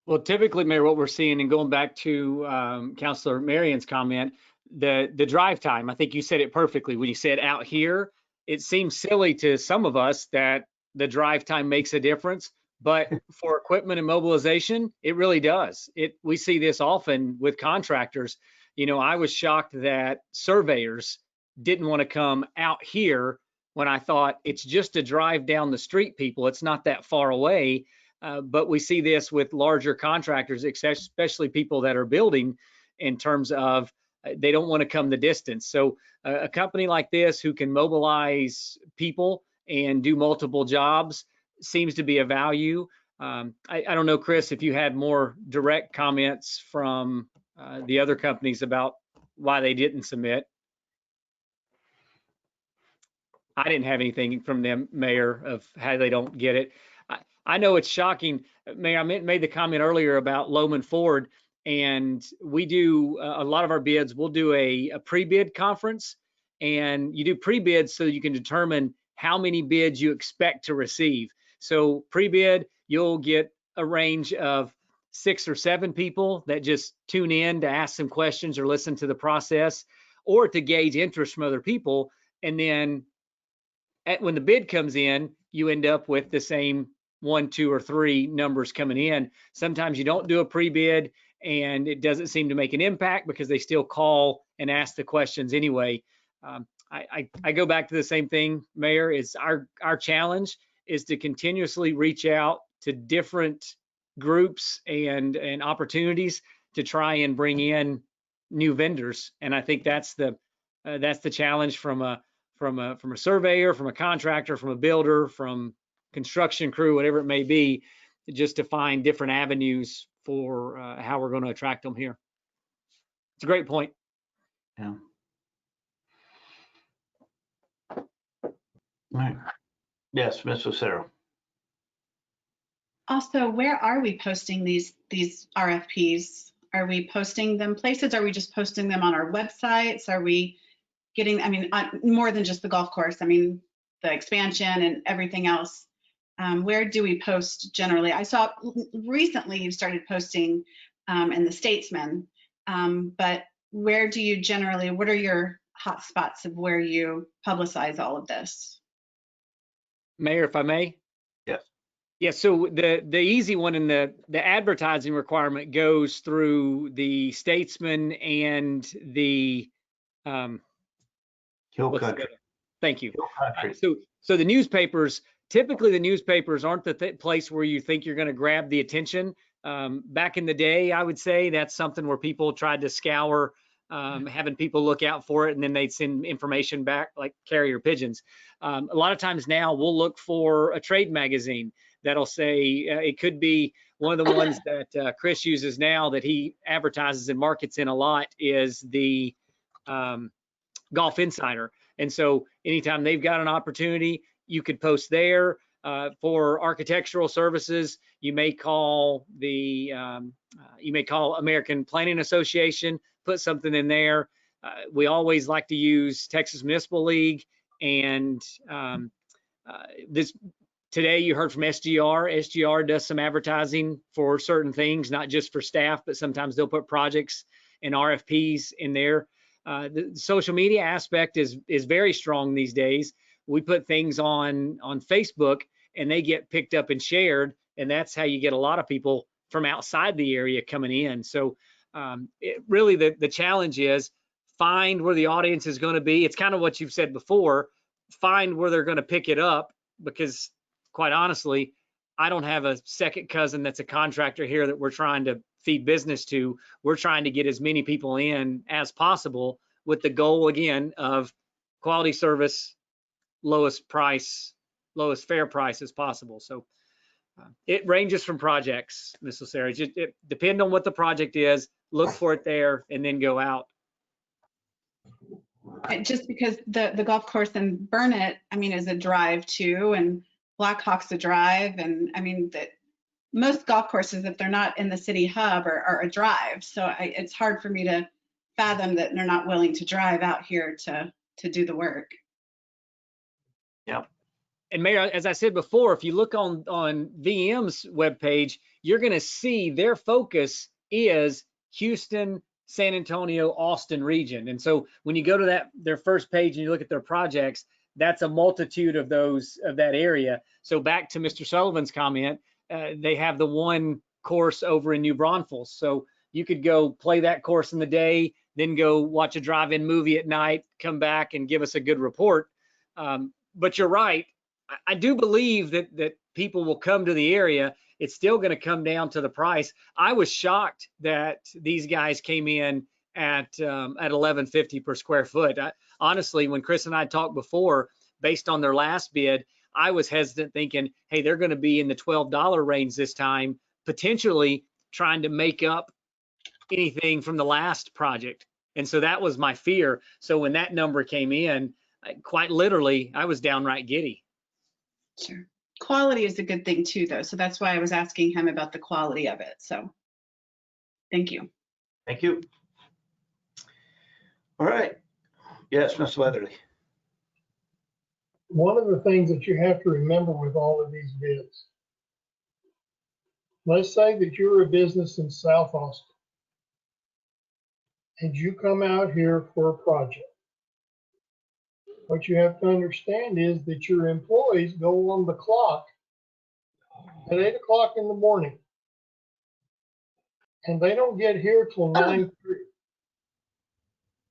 Well, typically, Mayor, what we're seeing, and going back to Councilor Marion's comment, the drive time, I think you said it perfectly when you said out here. It seems silly to some of us that the drive time makes a difference, but for equipment and mobilization, it really does. We see this often with contractors. I was shocked that surveyors didn't want to come out here when I thought it's just a drive down the street, people. It's not that far away. But we see this with larger contractors, especially people that are building, in terms of they don't want to come the distance. So a company like this who can mobilize people and do multiple jobs seems to be a value. I don't know, Chris, if you had more direct comments from the other companies about why they didn't submit. I didn't have anything from them, Mayor, of how they don't get it. I know it's shocking. Mayor, I made the comment earlier about Loman Ford, and we do a lot of our bids. We'll do a pre-bid conference, and you do pre-bids so you can determine how many bids you expect to receive. So pre-bid, you'll get a range of 6 or 7 people that just tune in to ask some questions or listen to the process, or to gauge interest from other people. And then when the bid comes in, you end up with the same 1, 2, or 3 numbers coming in. Sometimes you don't do a pre-bid and it doesn't seem to make an impact because they still call and ask the questions anyway. I go back to the same thing, Mayor, is our challenge is to continuously reach out to different groups and opportunities to try and bring in new vendors. And I think that's the challenge from a surveyor, from a contractor, from a builder, from construction crew, whatever it may be, just to find different avenues for how we're going to attract them here. It's a great point. Yeah. All right. Yes, Ms. Lucero. Also, where are we posting these RFPs? Are we posting them places? Are we just posting them on our websites? Are we getting, I mean, more than just the golf course, I mean, the expansion and everything else? Where do we post generally? I saw recently you started posting in the Statesman, but where do you generally, what are your hot spots of where you publicize all of this? Mayor, if I may? Yes. Yeah, so the easy one in the advertising requirement goes through the Statesman and the Hill Country. Thank you. Hill Country. So the newspapers, typically the newspapers aren't the place where you think you're going to grab the attention. Back in the day, I would say that's something where people tried to scour, having people look out for it, and then they'd send information back like carrier pigeons. A lot of times now we'll look for a trade magazine that'll say, it could be one of the ones that Chris uses now that he advertises and markets in a lot is the Golf Insider. And so anytime they've got an opportunity, you could post there. For architectural services, you may call the American Planning Association, put something in there. We always like to use Texas Municipal League, and today you heard from SGR. SGR does some advertising for certain things, not just for staff, but sometimes they'll put projects and RFPs in there. The social media aspect is very strong these days. We put things on Facebook and they get picked up and shared, and that's how you get a lot of people from outside the area coming in. So really the challenge is find where the audience is going to be. It's kind of what you've said before, find where they're going to pick it up, because quite honestly, I don't have a second cousin that's a contractor here that we're trying to feed business to. We're trying to get as many people in as possible with the goal, again, of quality service, lowest fair price as possible. So it ranges from projects, Ms. Lucero. It depends on what the project is, look for it there, and then go out. Just because the golf course in Burnett, I mean, is a drive too, and Blackhawk's a drive, and I mean that most golf courses, if they're not in the city hub, are a drive. So it's hard for me to fathom that they're not willing to drive out here to do the work. Yeah. And Mayor, as I said before, if you look on VM's webpage, you're going to see their focus is Houston, San Antonio, Austin region. And so when you go to their first page and you look at their projects, that's a multitude of that area. So back to Mr. Sullivan's comment, they have the one course over in New Braunfels. So you could go play that course in the day, then go watch a drive-in movie at night, come back and give us a good report. But you're right. I do believe that people will come to the area. It's still going to come down to the price. I was shocked that these guys came in at $11.50 per square foot. Honestly, when Chris and I talked before, based on their last bid, I was hesitant thinking, hey, they're going to be in the $12 range this time, potentially trying to make up anything from the last project. And so that was my fear. So when that number came in, quite literally, I was downright giddy. Sure. Quality is a good thing too, though. So that's why I was asking him about the quality of it. So thank you. Thank you. All right. Yes, Mr. Weatherly. One of the things that you have to remember with all of these bids, let's say that you're a business in South Austin and you come out here for a project. What you have to understand is that your employees go on the clock at 8 o'clock in the morning and they don't get here till 9:30.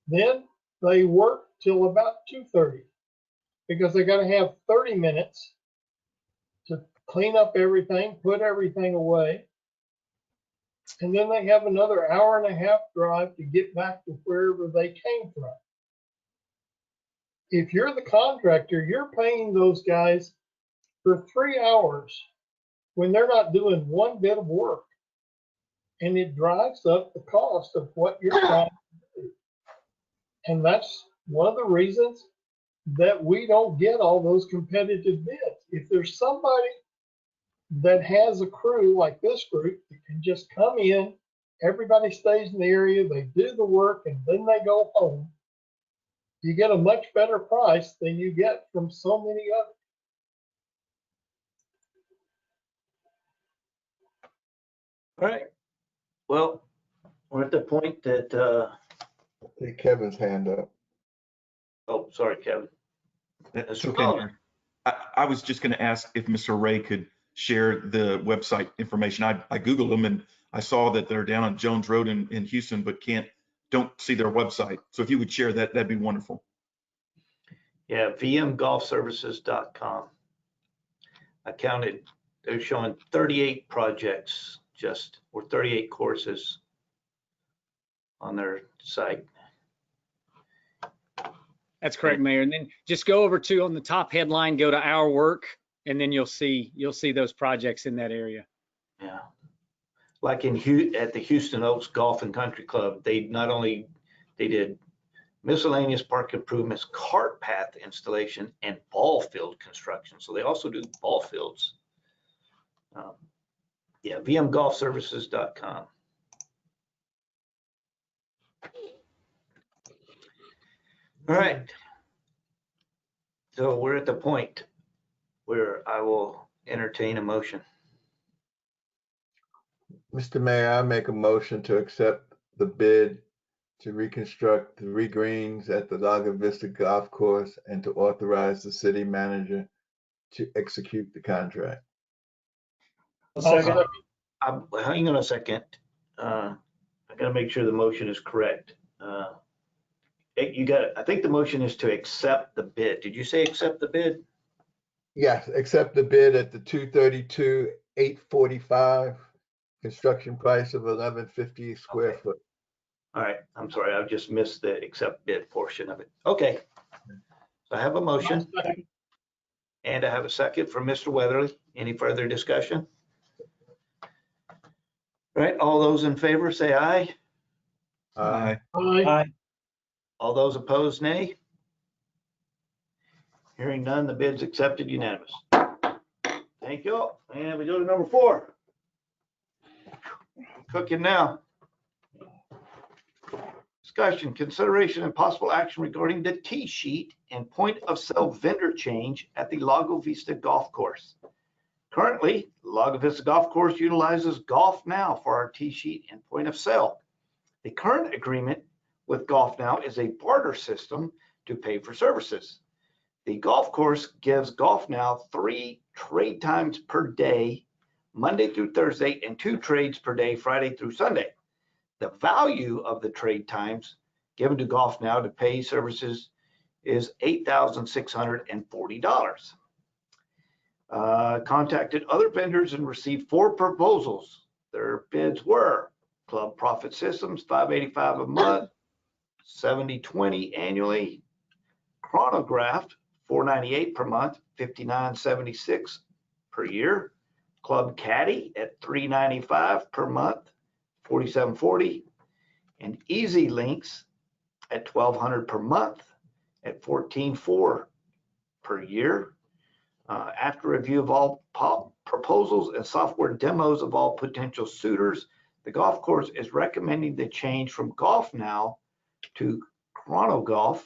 Then they work till about 2:30 because they got to have 30 minutes to clean up everything, put everything away. And then they have another hour and a half drive to get back to wherever they came from. If you're the contractor, you're paying those guys for 3 hours when they're not doing one bit of work. And it drives up the cost of what you're trying to do. And that's one of the reasons that we don't get all those competitive bids. If there's somebody that has a crew like this group that can just come in, everybody stays in the area, they do the work, and then they go home, you get a much better price than you get from so many others. All right. Well, we're at the point that, I see Kevin's hand up. oh, sorry, Kevin. That's Mr. okay, Mullins. Mayor. I was just going to ask if Mr. Ray could share the website information. I Googled them and I saw that they're down on Jones Road in Houston, but don't see their website. So if you would share that, that'd be wonderful. Yeah, vmgolfservices.com. I counted, they're showing 38 projects or 38 courses on their site. That's correct, Mayor. And then just go over to, on the top headline, go to Our Work, and then you'll see those projects in that area. Yeah. Like at the Houston Oaks Golf and Country Club, they did miscellaneous park improvements, cart path installation, and ball field construction. So they also do ball fields. Yeah, vmgolfservices.com. All right. So we're at the point where I will entertain a motion. Mr. Mayor, I make a motion to accept the bid to reconstruct 3 greens at the Lago Vista Golf Course and to authorize the city manager to execute the contract. Hang on a second. I gotta make sure the motion is correct. I think the motion is to accept the bid. Did you say accept the bid? Yes, accept the bid at the 232,845 construction price of 1150 square foot. All right, I'm sorry, I just missed the accept bid portion of it. Okay. So I have a motion and I have a second from Mr. Weatherly. Any further discussion? All right, all those in favor say aye. Aye. Aye. All those opposed, nay. Hearing none, the bid's accepted unanimous. Thank you. And we go to number 4. Cooking now. Discussion, consideration, and possible action regarding the tee sheet and point of sale vendor change at the Lago Vista Golf Course. Currently, Lago Vista Golf Course utilizes Golf Now for our tee sheet and point of sale. The current agreement with Golf Now is a barter system to pay for services. The golf course gives Golf Now 3 trade times per day, Monday through Thursday, and 2 trades per day, Friday through Sunday. The value of the trade times given to Golf Now to pay services is $8,640. Contacted other vendors and received 4 proposals. Their bids were Club Profit Systems, $585 a month, $70.20 annually. Chronograph, $498 per month, $59.76 per year. Club Caddy at $395 per month, $47.40. And Easy Links at $1,200 per month at $14.4 per year. After review of all proposals and software demos of all potential suitors, the golf course is recommending the change from GolfNow to ChronoGolf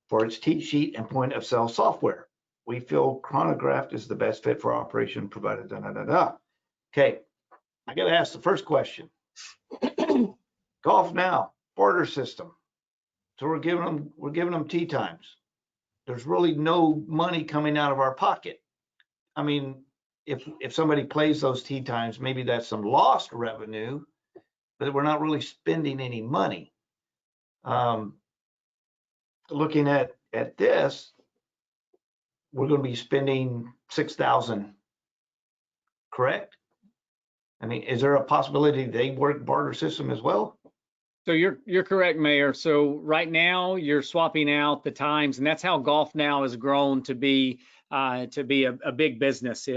for its tee sheet and point of sale software. We feel Chronograph is the best fit for operation provided. Okay, I got to ask the first question. GolfNow barter system. So we're giving them tee times. There's really no money coming out of our pocket. I mean, if somebody plays those tee times, maybe that's some lost revenue, but we're not really spending any money. Looking at this, we're going to be spending $6,000, correct? I mean, is there a possibility they work barter system as well? So you're correct, Mayor. So right now you're swapping out the times, and that's how GolfNow has grown to be a big business.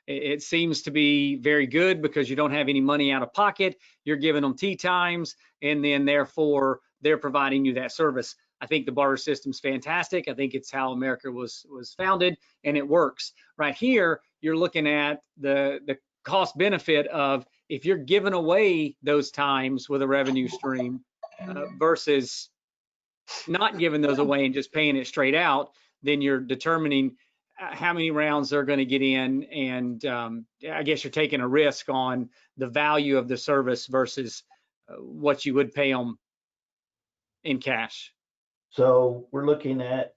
It seems to be very good because you don't have any money out of pocket. You're giving them tee times, and then therefore they're providing you that service. I think the barter system's fantastic. I think it's how America was founded, and it works. Right here, you're looking at the cost benefit of if you're giving away those times with a revenue stream versus not giving those away and just paying it straight out, then you're determining how many rounds they're going to get in. And I guess you're taking a risk on the value of the service versus what you would pay them in cash. So we're looking at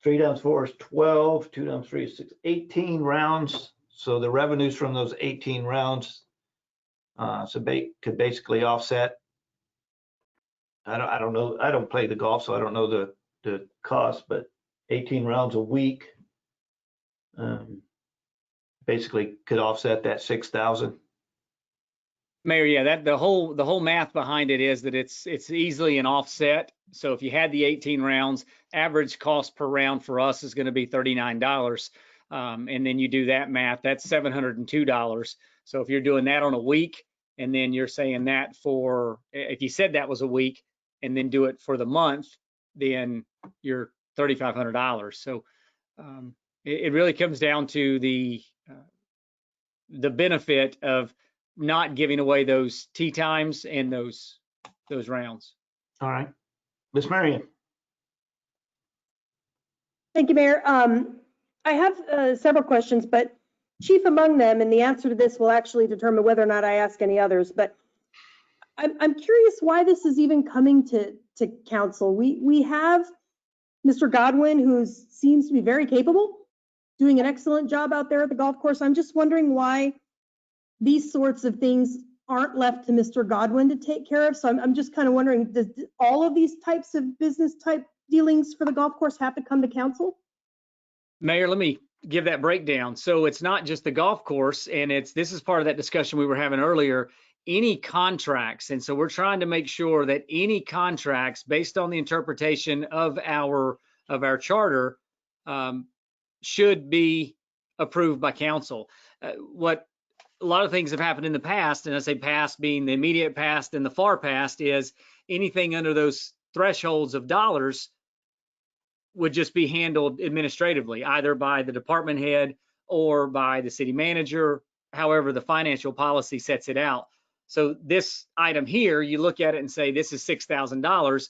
3 times 4 is 12, 2 times 3 is 6, 18 rounds. So the revenues from those 18 rounds could basically offset. I don't know. I don't play the golf, so I don't know the cost, but 18 rounds a week basically could offset that 6,000. Mayor, yeah, the whole math behind it is that it's easily an offset. So if you had the 18 rounds, average cost per round for us is going to be $39. And then you do that math, that's $702. So if you're doing that on a week, and then you're saying that for, if you said that was a week and then do it for the month, then you're $3,500. So it really comes down to the benefit of not giving away those tee times and those rounds. All right, Miss Marion. Thank you, Mayor. I have several questions, but chief among them, and the answer to this will actually determine whether or not I ask any others, but I'm curious why this is even coming to council. We have Mr. Godwin, who seems to be very capable, doing an excellent job out there at the golf course. I'm just wondering why these sorts of things aren't left to Mr. Godwin to take care of. So I'm just kind of wondering, does all of these types of business type dealings for the golf course have to come to council? Mayor, let me give that breakdown. So it's not just the golf course, and this is part of that discussion we were having earlier, any contracts. And so we're trying to make sure that any contracts based on the interpretation of our charter should be approved by council. What a lot of things have happened in the past, and I say past being the immediate past and the far past, is anything under those thresholds of dollars would just be handled administratively, either by the department head or by the city manager, however the financial policy sets it out. So this item here, you look at it and say, this is $6,000.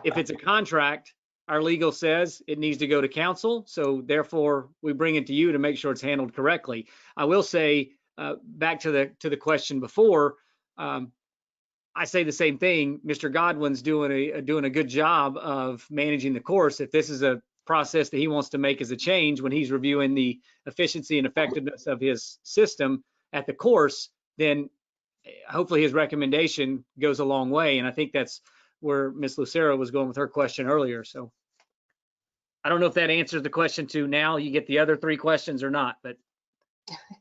If it's a contract, our legal says it needs to go to council. So therefore we bring it to you to make sure it's handled correctly. I will say, back to the question before, I say the same thing. Mr. Godwin's doing a good job of managing the course. If this is a process that he wants to make as a change when he's reviewing the efficiency and effectiveness of his system at the course, then hopefully his recommendation goes a long way. And I think that's where Ms. Lucero was going with her question earlier. So I don't know if that answers the question to now you get the other 3 questions or not, but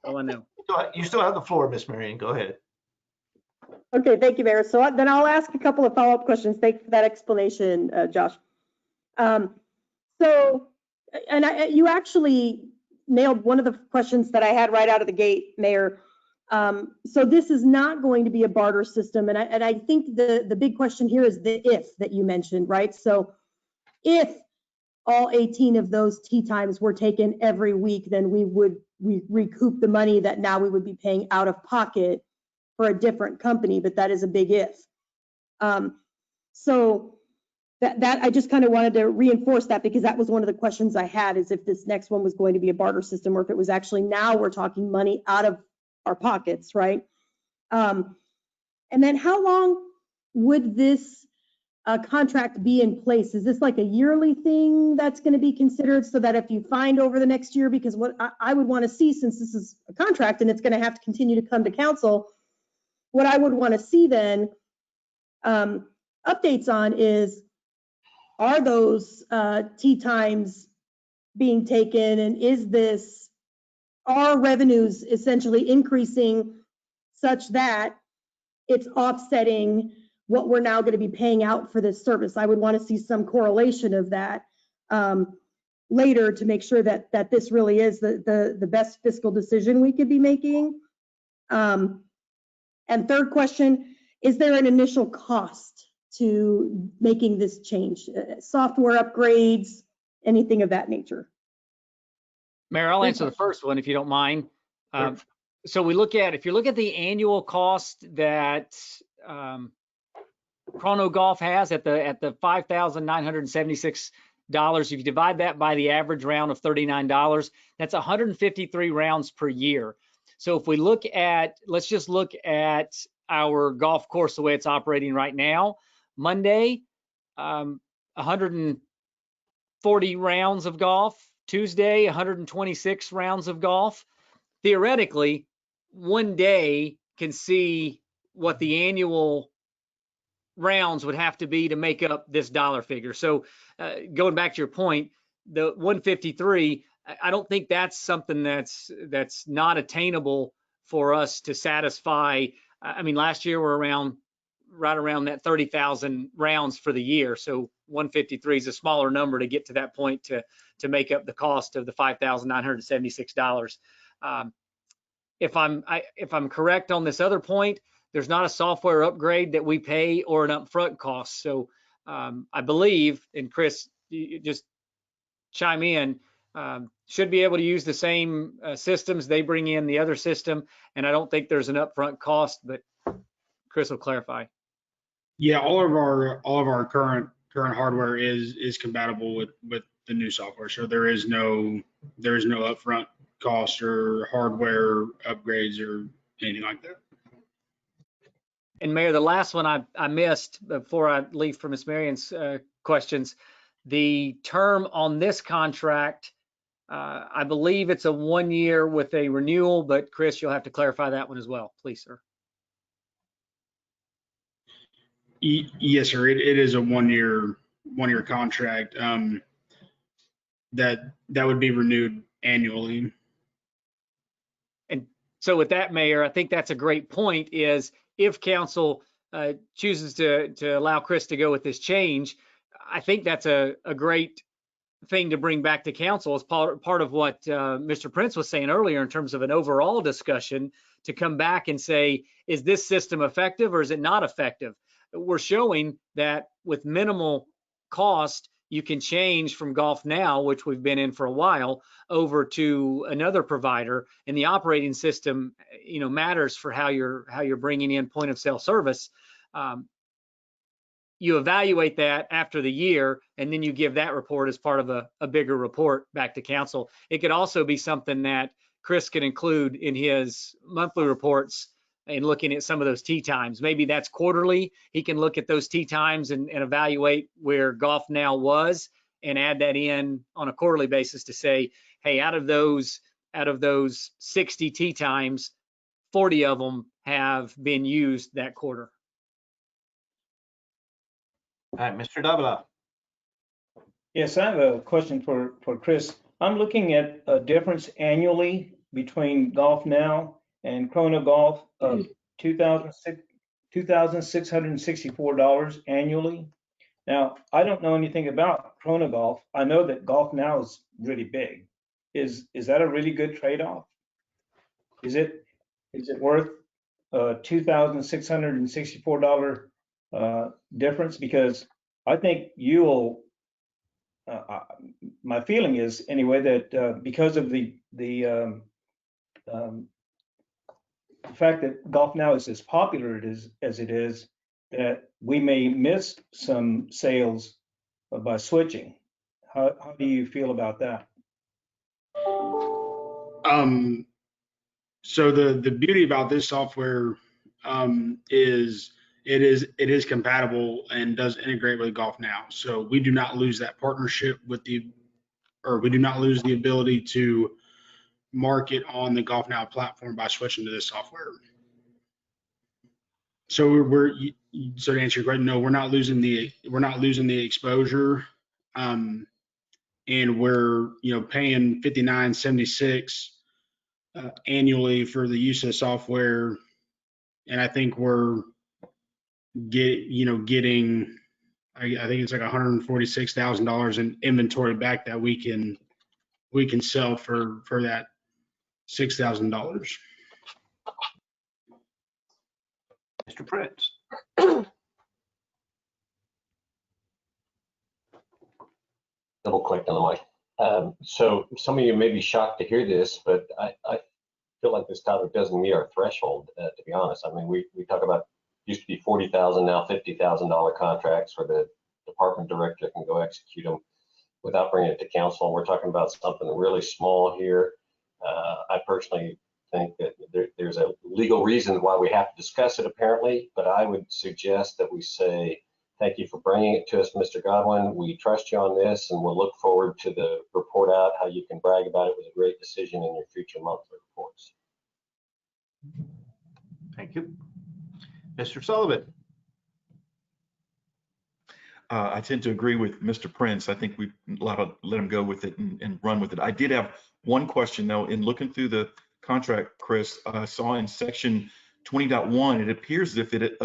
all I know. You still have the floor, Miss Marion. Go ahead. Okay, thank you, Mayor. So then I'll ask a couple of follow-up questions. Thanks for that explanation, Josh. You actually nailed one of the questions that I had right out of the gate, Mayor. So this is not going to be a barter system. And I think the big question here is the if that you mentioned, right? So if all 18 of those tea times were taken every week, then we recoup the money that now we would be paying out of pocket for a different company, but that is a big if. So that I just kind of wanted to reinforce that, because that was one of the questions I had, is if this next one was going to be a barter system, or if it was actually now we're talking money out of our pockets, right? And then how long would this contract be in place? Is this like a yearly thing that's going to be considered, so that if you find over the next year, because what I would want to see, since this is a contract and it's going to have to continue to come to council, what I would want to see then updates on is, are those tea times being taken, and are revenues essentially increasing such that it's offsetting what we're now going to be paying out for this service? I would want to see some correlation of that later, to make sure that this really is the best fiscal decision we could be making. And third question, is there an initial cost to making this change? Software upgrades, anything of that nature? Mayor, I'll answer the first one if you don't mind. So if you look at the annual cost that Chrono Golf has at the $5,976, if you divide that by the average round of $39, that's 153 rounds per year. So if we let's just look at our golf course the way it's operating right now. Monday, 140 rounds of golf. Tuesday, 126 rounds of golf. Theoretically, one day can see what the annual rounds would have to be to make up this dollar figure. So going back to your point, the 153, I don't think that's something that's not attainable for us to satisfy. I mean, last year we're right around that 30,000 rounds for the year. So 153 is a smaller number to get to that point to make up the cost of the $5,976. If I'm correct on this other point, there's not a software upgrade that we pay or an upfront cost. So I believe, and Chris, you just chime in, should be able to use the same systems they bring in the other system, and I don't think there's an upfront cost, but Chris will clarify. Yeah, all of our current hardware is compatible with the new software, so there is no upfront cost or hardware upgrades or anything like that. And Mayor, the last one I missed before I leave for Ms. Marion's questions, the term on this contract, I believe it's a 1 year with a renewal, but Chris, you'll have to clarify that one as well, please, sir. Yes, sir. It is a 1 year contract that would be renewed annually. And so with that, Mayor, I think that's a great point, is if council chooses to allow Chris to go with this change, I think that's a great thing to bring back to council as part of what Mr. Prince was saying earlier in terms of an overall discussion, to come back and say, is this system effective or is it not effective? We're showing that with minimal cost, you can change from Golf Now, which we've been in for a while, over to another provider, and the operating system, matters for how you're bringing in point of sale service. You evaluate that after the year, and then you give that report as part of a bigger report back to council. It could also be something that Chris can include in his monthly reports and looking at some of those tee times. Maybe that's quarterly. He can look at those tee times and evaluate where Golf Now was and add that in on a quarterly basis to say, hey, out of those 60 tee times, 40 of them have been used that quarter. All right, Mr. Davila. Yes, I have a question for Chris. I'm looking at a difference annually between Golf Now and Chrono Golf of $2,664 annually. Now, I don't know anything about Chrono Golf. I know that Golf Now is really big. Is that a really good trade-off? Is it worth $2,664 difference? Because I think you'll. My feeling is anyway that because of the fact that Golf Now is as popular as it is, that we may miss some sales by switching. How do you feel about that? So the beauty about this software is it is compatible and does integrate with Golf Now. So we do not lose that partnership we do not lose the ability to market on the Golf Now platform by switching to this software. So so to answer your question, no, we're not losing the exposure, and we're paying $59.76 annually for the use of the software, and I think we're getting I think it's like $146,000 in inventory back that we can sell for that $6,000. Mr. Prince. Double clicked on the mic. So some of you may be shocked to hear this, but I feel like this topic doesn't meet our threshold, to be honest. I mean, we talk about, used to be $40,000, now $50,000 contracts where the department director can go execute them without bringing it to council. We're talking about something really small here. I personally think that there's a legal reason why we have to discuss it apparently, but I would suggest that we say, thank you for bringing it to us, Mr. Godwin. We trust you on this, and we'll look forward to the report out, how you can brag about it was a great decision in your future monthly reports. Thank you. Mr. Sullivan. I tend to agree with Mr. Prince. I think we let him go with it and run with it. I did have one question though. In looking through the contract, Chris, I saw in section 20.1, it appears as if it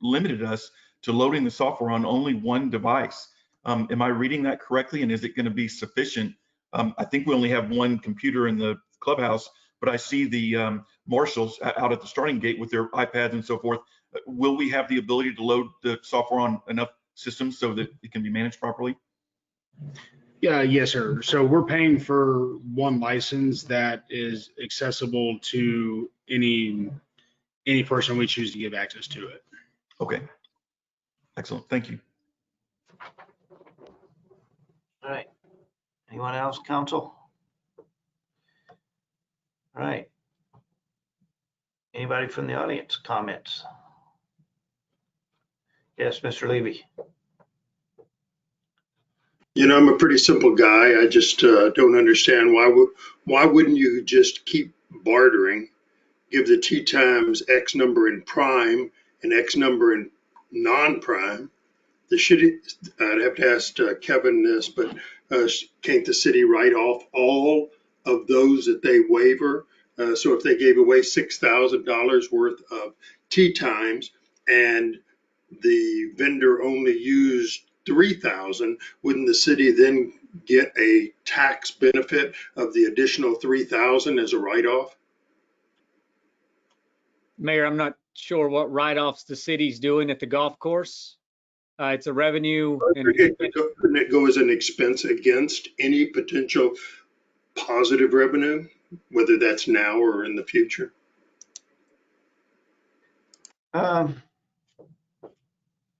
limited us to loading the software on only one device. Am I reading that correctly? And is it going to be sufficient? I think we only have one computer in the clubhouse, but I see the marshals out at the starting gate with their iPads and so forth. Will we have the ability to load the software on enough systems so that it can be managed properly? Yeah, yes, sir. So we're paying for one license that is accessible to any person we choose to give access to it. Okay. Excellent. Thank you. All right. Anyone else, council? All right. Anybody from the audience, comments? Yes, Mr. Levy. You know, I'm a pretty simple guy. I just don't understand why wouldn't you just keep bartering, give the tee times X number in prime and X number in non-prime. I'd have to ask Kevin this, but can't the city write off all of those that they waiver? So if they gave away $6,000 worth of tee times and the vendor only used 3,000, wouldn't the city then get a tax benefit of the additional 3,000 as a write-off? Mayor, I'm not sure what write-offs the city's doing at the golf course. It's a revenue. Couldn't it go as an expense against any potential positive revenue, whether that's now or in the future?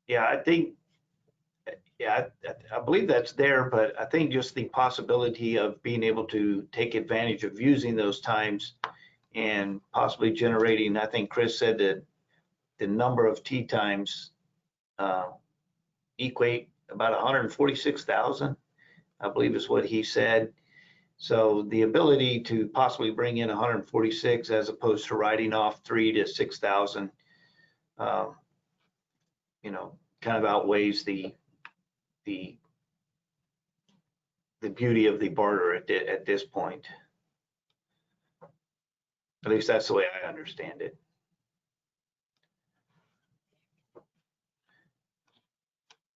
Yeah, I believe that's there, but I think just the possibility of being able to take advantage of using those times and possibly generating, I think Chris said that the number of tee times equate about 146,000, I believe is what he said. So the ability to possibly bring in 146 as opposed to writing off 3,000 to 6,000, kind of outweighs the beauty of the barter at this point. At least that's the way I understand it.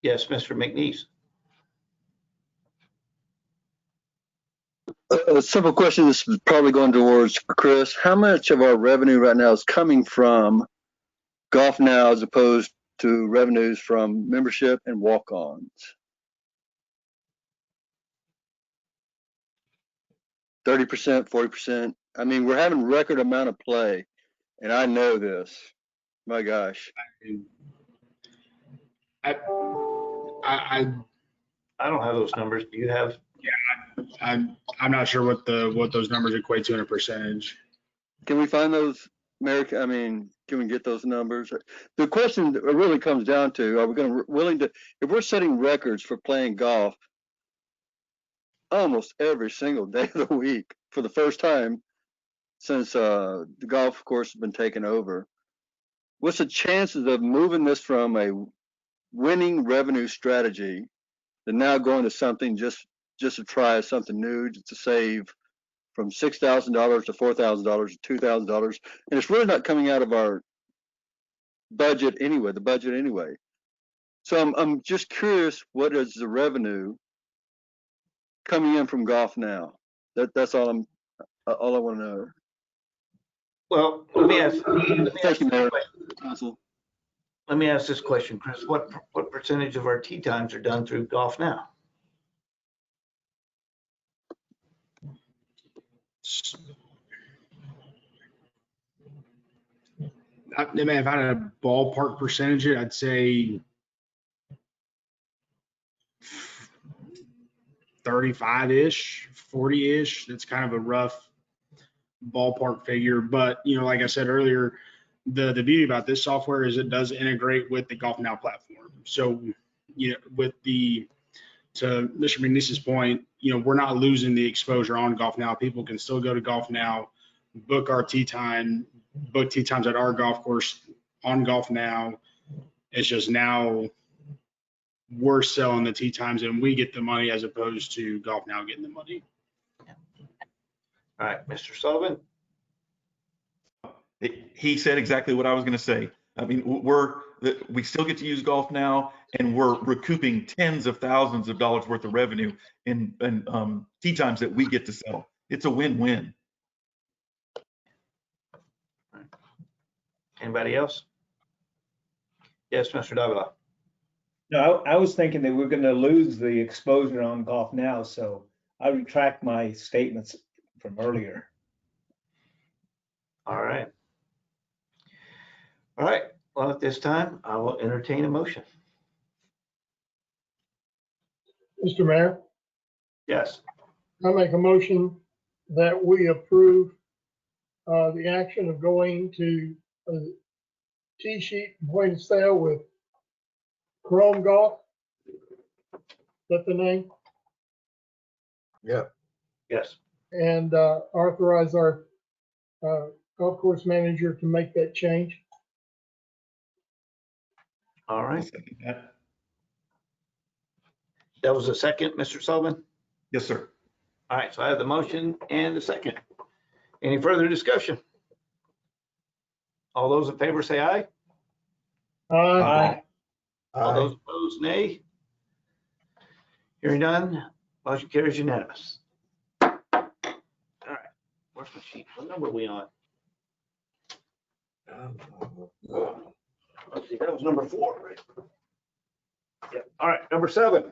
Yes, Mr. McNeese. A simple question. This is probably going towards Chris. How much of our revenue right now is coming from Golf Now as opposed to revenues from membership and walk-ons? 30%, 40%. I mean, we're having record amount of play, and I know this. My gosh. I don't have those numbers. Do you have? Yeah, I'm not sure what those numbers equate to in a percentage. Can we find those, Merrick? I mean, can we get those numbers? The question really comes down to: are we going to willing to? If we're setting records for playing golf almost every single day of the week for the first time since the golf course has been taken over, what's the chances of moving this from a winning revenue strategy to now going to something just to try something new, just to save from $6,000 to $4,000 to $2,000, and it's really not coming out of our budget anyway, the budget anyway. So I'm just curious, what is the revenue coming in from Golf Now? That's all I want to know. Well, let me ask this question, Chris. What percentage of our tee times are done through Golf Now? I mean, if I had a ballpark percentage, I'd say 35-ish, 40-ish. That's kind of a rough ballpark figure. But, you know, like I said earlier, the beauty about this software is it does integrate with the Golf Now platform. So, you know, to Mr. McNeese's point, you know, we're not losing the exposure on Golf Now. People can still go to Golf Now, book our tee time, book tee times at our golf course on Golf Now. It's just now we're selling the tee times and we get the money as opposed to Golf Now getting the money. All right, Mr. Sullivan. He said exactly what I was going to say. I mean, we still get to use Golf Now, and we're recouping tens of thousands of dollars worth of revenue in tee times that we get to sell. It's a win-win. Anybody else? Yes, Mr. Davila. No, I was thinking that we're going to lose the exposure on Golf Now, so I retract my statements from earlier. All right. All right. Well, at this time, I will entertain a motion. Mr. Mayor, Yes. I make a motion that we approve the action of going to a tee sheet point of sale with Chrome Golf. Is that the name? Yeah. Yes. And authorize our golf course manager to make that change. All right. That was a second, Mr. Sullivan? Yes, sir. All right, so I have the motion and the second. Any further discussion? All those in favor say aye. Aye. All those opposed, nay. Hearing none, motion carries unanimous. All right, where's my sheet? What number are we on? Let's see, that was number 4, right? Yep. All right, number 7.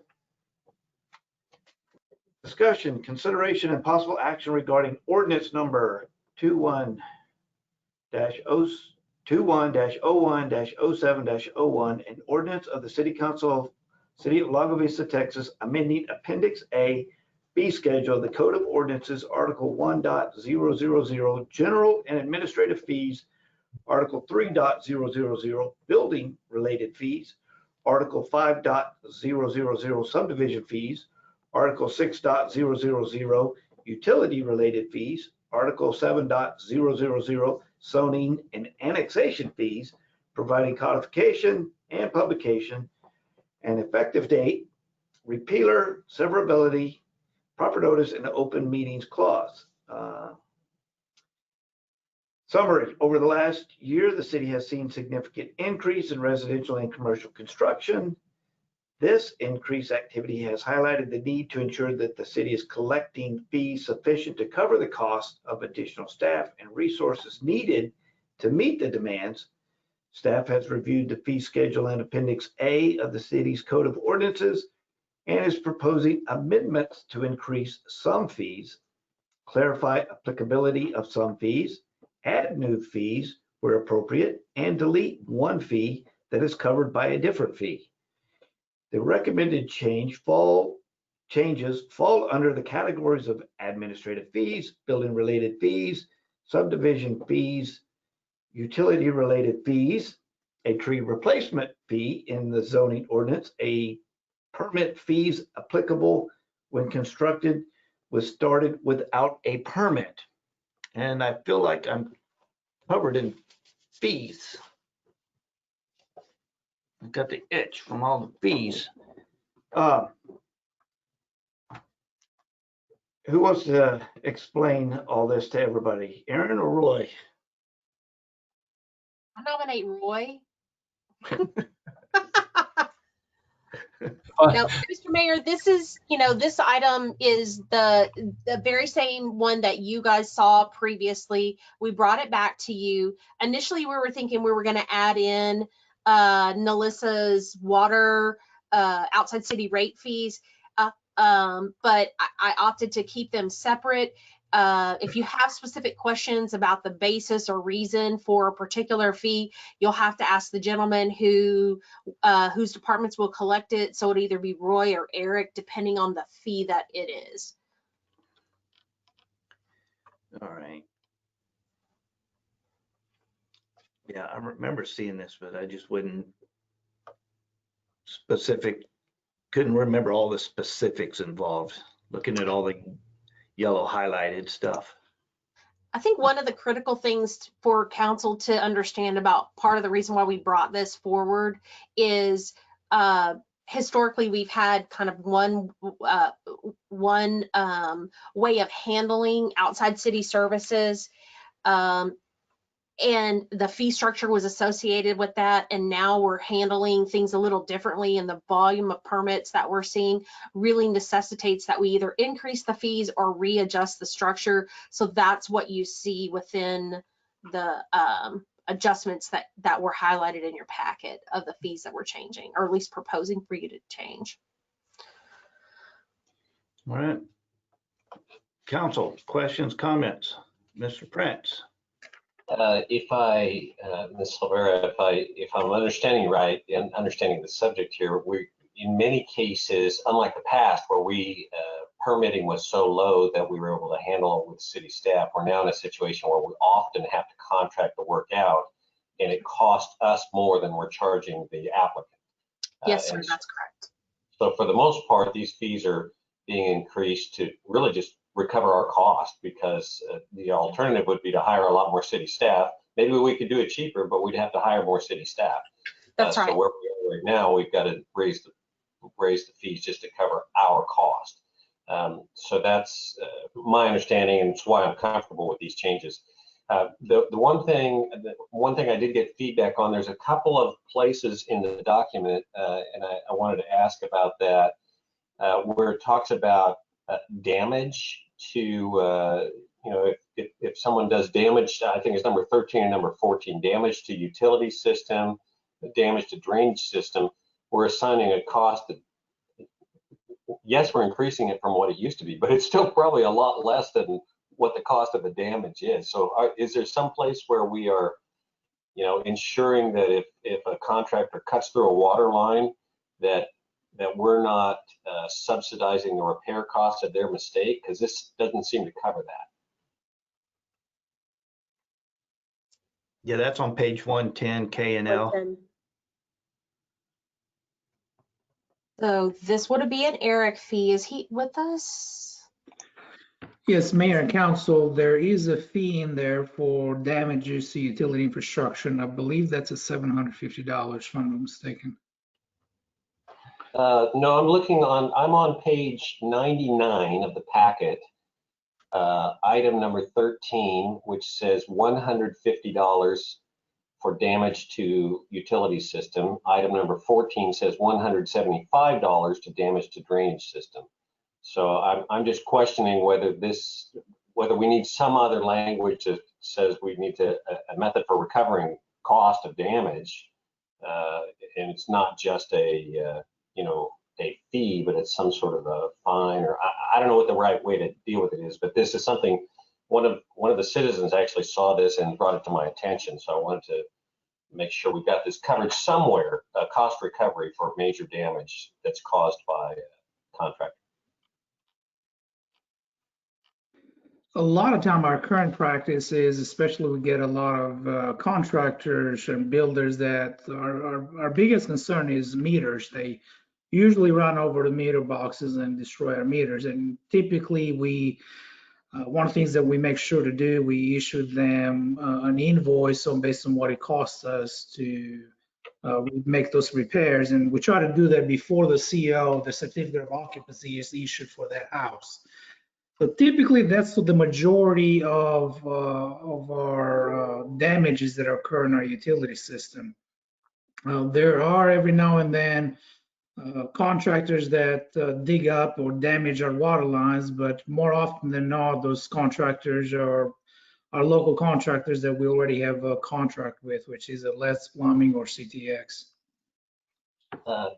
Discussion, consideration, and possible action regarding ordinance number 21-01-07-01, an ordinance of the City Council of City of Lago Vista, Texas, amending Appendix A, fee schedule of the Code of Ordinances, Article 1.000, General and Administrative Fees, Article 3.000, Building Related Fees, Article 5.000, Subdivision Fees, Article 6.000, Utility Related Fees, Article 7.000, Zoning and Annexation Fees, providing codification and publication, an effective date, repealer, severability, proper notice, and open meetings clause. Summary, over the last year, the city has seen significant increase in residential and commercial construction. This increased activity has highlighted the need to ensure that the city is collecting fees sufficient to cover the cost of additional staff and resources needed to meet the demands. Staff has reviewed the fee schedule in Appendix A of the city's Code of Ordinances and is proposing amendments to increase some fees, clarify applicability of some fees, add new fees where appropriate, and delete one fee that is covered by a different fee. The recommended changes fall under the categories of administrative fees, building-related fees, subdivision fees, utility-related fees, a tree replacement fee in the zoning ordinance, a permit fees applicable when constructed was started without a permit. And I feel like I'm covered in fees. I've got the itch from all the fees. Who wants to explain all this to everybody? Aaron or Roy? I nominate Roy. No, Mr. Mayor, this is, this item is the very same one that you guys saw previously. We brought it back to you. Initially, we were thinking we were going to add in NELISA's water outside city rate fees, but I opted to keep them separate. If you have specific questions about the basis or reason for a particular fee, you'll have to ask the gentleman whose departments will collect it. So it'll either be Roy or Eric, depending on the fee that it is. All right. Yeah, I remember seeing this, but I just couldn't remember all the specifics involved, looking at all the yellow highlighted stuff. I think one of the critical things for council to understand about part of the reason why we brought this forward is historically we've had kind of one way of handling outside city services, and the fee structure was associated with that, and now we're handling things a little differently, and the volume of permits that we're seeing really necessitates that we either increase the fees or readjust the structure. So that's what you see within the adjustments that were highlighted in your packet of the fees that we're changing, or at least proposing for you to change. All right. Council, questions, comments? Mr. Prince. Ms. Silvera, if I'm understanding right and understanding the subject here, we, in many cases, unlike the past where permitting was so low that we were able to handle it with city staff, we're now in a situation where we often have to contract the work out, and it costs us more than we're charging the applicant. Yes, sir, that's correct. So for the most part, these fees are being increased to really just recover our cost, because the alternative would be to hire a lot more city staff. Maybe we could do it cheaper, but we'd have to hire more city staff. That's right. So where we are right now, we've got to raise the fees just to cover our cost. So that's my understanding, and it's why I'm comfortable with these changes. The one thing I did get feedback on, there's a couple of places in the document, and I wanted to ask about that, where it talks about damage to, if someone does damage, I think it's number 13 and number 14, damage to utility system, damage to drainage system, we're assigning a cost that, yes, we're increasing it from what it used to be, but it's still probably a lot less than what the cost of the damage is. So is there some place where we are, ensuring that if a contractor cuts through a water line, that we're not subsidizing the repair costs of their mistake? Because this doesn't seem to cover that. Yeah, that's on page 110, K&L. So this would be an Eric fee. Is he with us? Yes, Mayor and Council, there is a fee in there for damages to utility infrastructure, and I believe that's at $750, if I'm not mistaken. No, I'm on page 99 of the packet, item number 13, which says $150 for damage to utility system. Item number 14 says $175 to damage to drainage system. So I'm just questioning whether we need some other language that says we need a method for recovering cost of damage, and it's not just a fee, but it's some sort of a fine, or I don't know what the right way to deal with it is. But this is something one of the citizens actually saw this and brought it to my attention, so I wanted to make sure we got this coverage somewhere, cost recovery for major damage that's caused by contractor. A lot of time, our current practice is, especially we get a lot of contractors and builders that our biggest concern is meters. They usually run over the meter boxes and destroy our meters. And typically one of the things that we make sure to do, we issue them an invoice based on what it costs us to make those repairs. And we try to do that before the CO, the certificate of occupancy, is issued for that house. So typically, that's the majority of our damages that occur in our utility system. There are every now and then contractors that dig up or damage our water lines, but more often than not, those contractors are local contractors that we already have a contract with, which is a Let's Plumbing or CTX.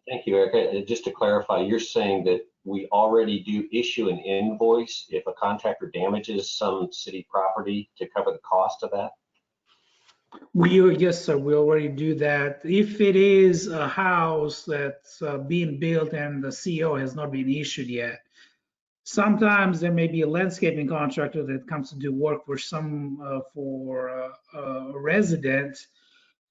Thank you, Eric. Just to clarify, you're saying that we already do issue an invoice if a contractor damages some city property to cover the cost of that? Yes, sir, we already do that. If it is a house that's being built and the CO has not been issued yet, sometimes there may be a landscaping contractor that comes to do work for a resident,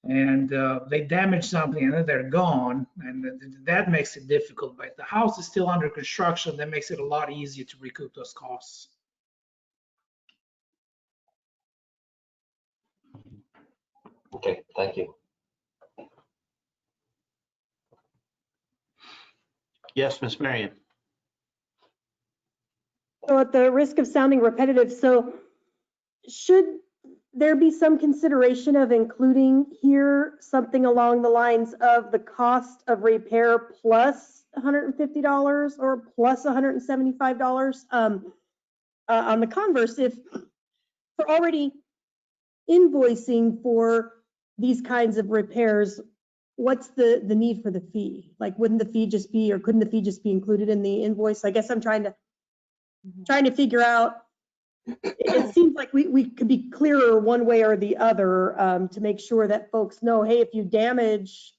and they damage something and then they're gone, and that makes it difficult. But if the house is still under construction, that makes it a lot easier to recoup those costs. Okay, thank you. Yes, Ms. Marion. So at the risk of sounding repetitive, so should there be some consideration of including here something along the lines of the cost of repair plus $150 or plus $175? On the converse, if we're already invoicing for these kinds of repairs, what's the need for the fee? Like, wouldn't the fee just be, or couldn't the fee just be included in the invoice? I guess I'm trying to figure out. It seems like we could be clearer one way or the other to make sure that folks know, hey, if you damage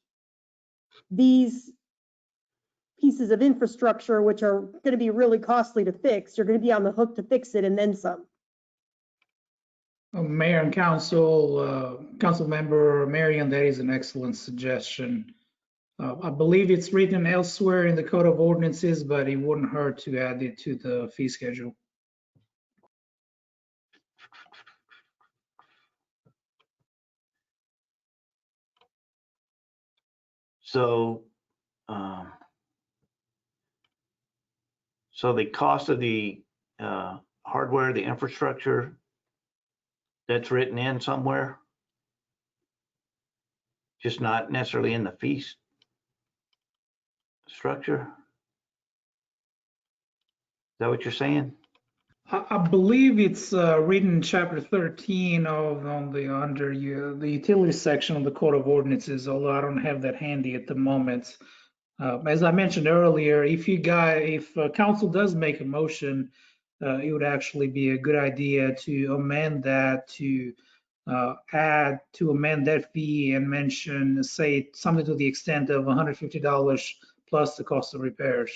these pieces of infrastructure, which are going to be really costly to fix, you're going to be on the hook to fix it and then some. Mayor and council member Marion, that is an excellent suggestion. I believe it's written elsewhere in the Code of Ordinances, but it wouldn't hurt to add it to the fee schedule. So, so the cost of the hardware, the infrastructure, that's written in somewhere, just not necessarily in the fee structure. Is that what you're saying? I believe it's written in chapter 13 under the utility section of the Code of Ordinances, although I don't have that handy at the moment. As I mentioned earlier, if council does make a motion, it would actually be a good idea to amend that to amend that fee and mention, say, something to the extent of $150 plus the cost of repairs.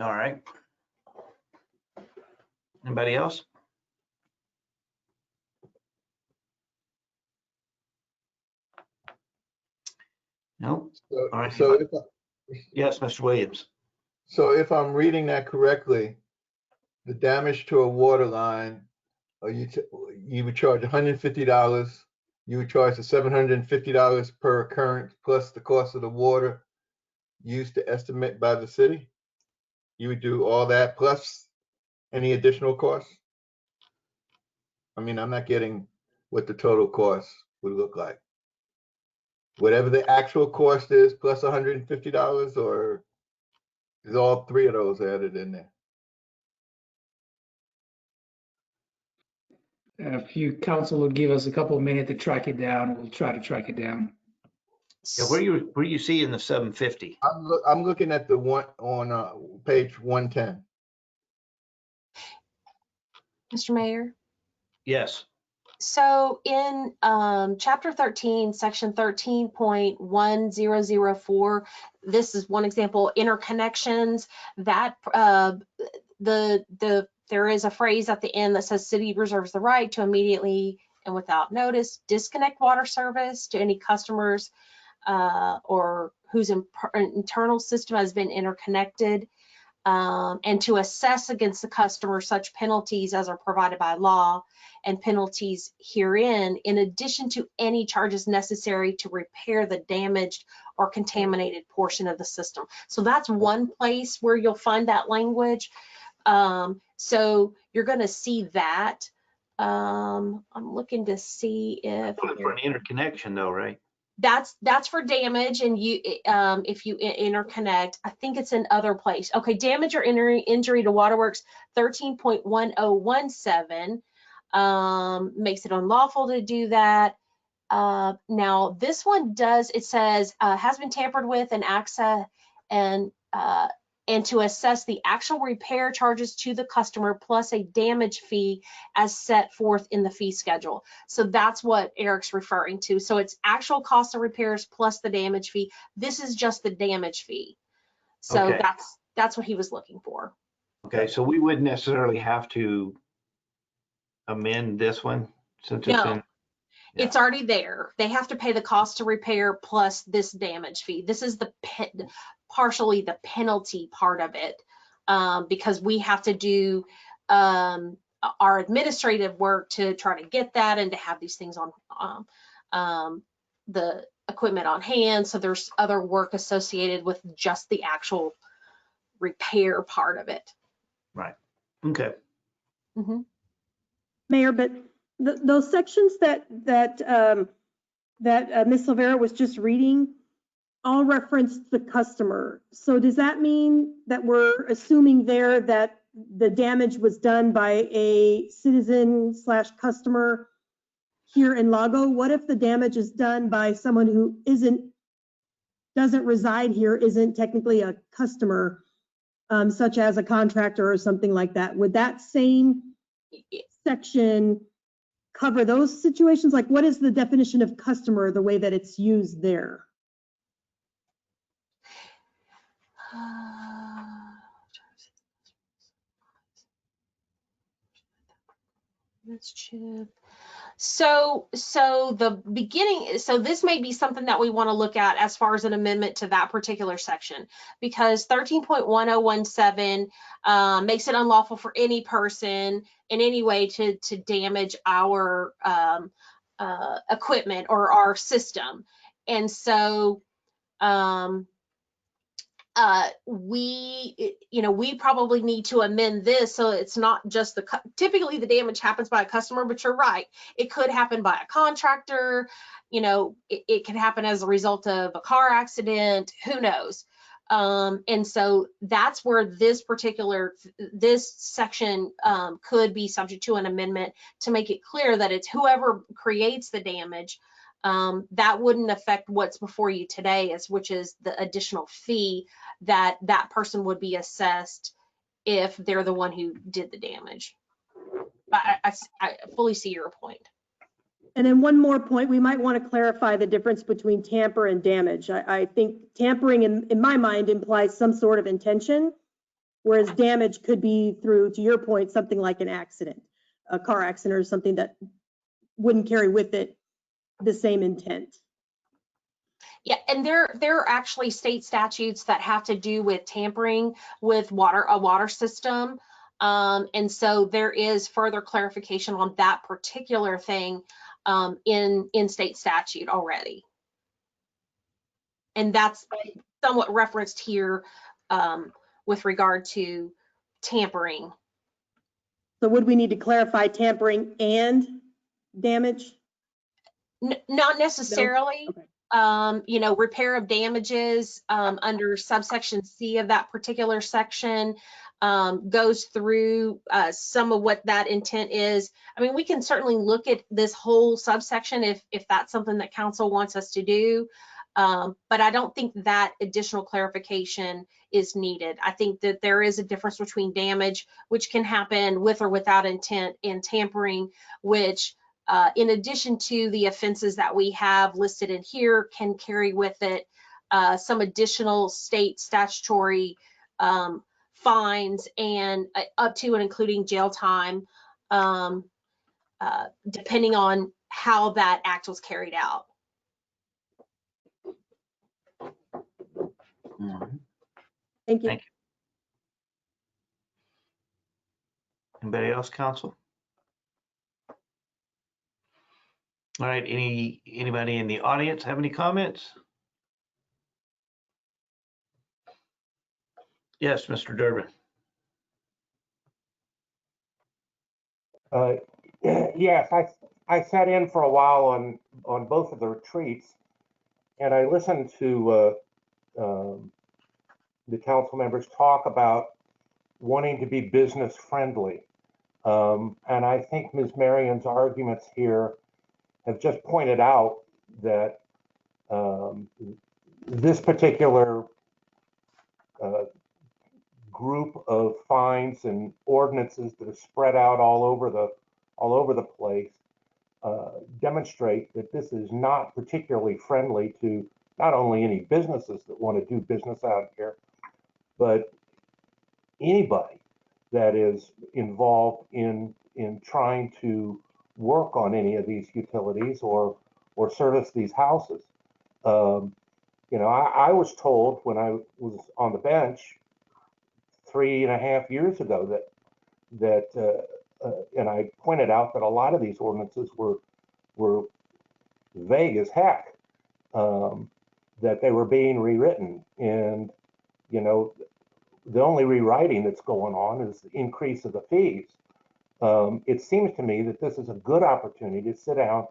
All right. Anybody else? No. So, All right. so Yes, Mr. Williams. So if I'm reading that correctly, the damage to a water line, you would charge $150 you would charge the $750 per occurrence plus the cost of the water used to estimate by the city? You would do all that plus any additional costs? I mean, I'm not getting what the total cost would look like. Whatever the actual cost is plus $150, or is all three of those added in there? If you council will give us a couple of minutes to track it down, we'll try to track it down. Yeah, where you see in the 750? I'm looking at the one on page 110. Mr. Mayor. Yes. So in chapter 13, section 13.1004, this is one example, interconnections, that there is a phrase at the end that says city reserves the right to immediately and without notice disconnect water service to any customers or whose internal system has been interconnected, and to assess against the customer such penalties as are provided by law and penalties herein, in addition to any charges necessary to repair the damaged or contaminated portion of the system. So that's one place where you'll find that language. So you're going to see that. I'm looking to see if For an interconnection though, right? that's for damage, and you if you interconnect, I think it's in other place. Okay, damage or injury to waterworks 13.1017 makes it unlawful to do that. Now this one does, it says has been tampered with and access and to assess the actual repair charges to the customer plus a damage fee as set forth in the fee schedule. So that's what Eric's referring to. So it's actual cost of repairs plus the damage fee. This is just the damage fee. So Okay. that's what he was looking for. Okay, so we wouldn't necessarily have to amend this one since it's No. in. It's already there. They have to pay the cost to repair plus this damage fee. This is the partially the penalty part of it, because we have to do our administrative work to try to get that and to have these things on the equipment on hand. So there's other work associated with just the actual repair part of it. Right. Okay. Mm-hmm. Mayor, but those sections that Ms. Silvera was just reading all reference the customer. So does that mean that we're assuming there that the damage was done by a citizen / customer here in Lago? What if the damage is done by someone who doesn't reside here, isn't technically a customer, such as a contractor or something like that? Would that same section cover those situations? Like, what is the definition of customer, the way that it's used there? Let's chip. So the beginning, so this may be something that we want to look at as far as an amendment to that particular section, because 13.1017 makes it unlawful for any person in any way to damage our equipment or our system. And so we probably need to amend this so it's not just typically the damage happens by a customer, but you're right, it could happen by a contractor, it could happen as a result of a car accident, who knows. And so that's where this section could be subject to an amendment to make it clear that it's whoever creates the damage. That wouldn't affect what's before you today, which is the additional fee that person would be assessed if they're the one who did the damage. I fully see your point. And then one more point, we might want to clarify the difference between tamper and damage. I think tampering in my mind implies some sort of intention, whereas damage could be through, to your point, something like an accident, a car accident or something that wouldn't carry with it the same intent. Yeah, and there are actually state statutes that have to do with tampering with a water system. And so there is further clarification on that particular thing in state statute already. And that's somewhat referenced here with regard to tampering. So would we need to clarify tampering and damage? Not necessarily. Okay. You know, repair of damages under subsection C of that particular section goes through some of what that intent is. I mean, we can certainly look at this whole subsection if that's something that council wants us to do. But I don't think that additional clarification is needed. I think that there is a difference between damage, which can happen with or without intent, and tampering, which in addition to the offenses that we have listed in here, can carry with it some additional state statutory fines and up to and including jail time, depending on how that act was carried out. Thank you. Thank you. Anybody else, council? All right, anybody in the audience have any comments? Yes, Mr. Durbin. Yes, I sat in for a while on both of the retreats, and I listened to the council members talk about wanting to be business friendly. And I think Ms. Marion's arguments here have just pointed out that this particular group of fines and ordinances that are spread out all over the place demonstrate that this is not particularly friendly to not only any businesses that want to do business out here, but anybody that is involved in trying to work on any of these utilities or service these houses. You know, I was told when I was on the bench 3.5 years ago that and I pointed out that a lot of these ordinances were vague as heck, that they were being rewritten. And, you know, the only rewriting that's going on is the increase of the fees. It seems to me that this is a good opportunity to sit down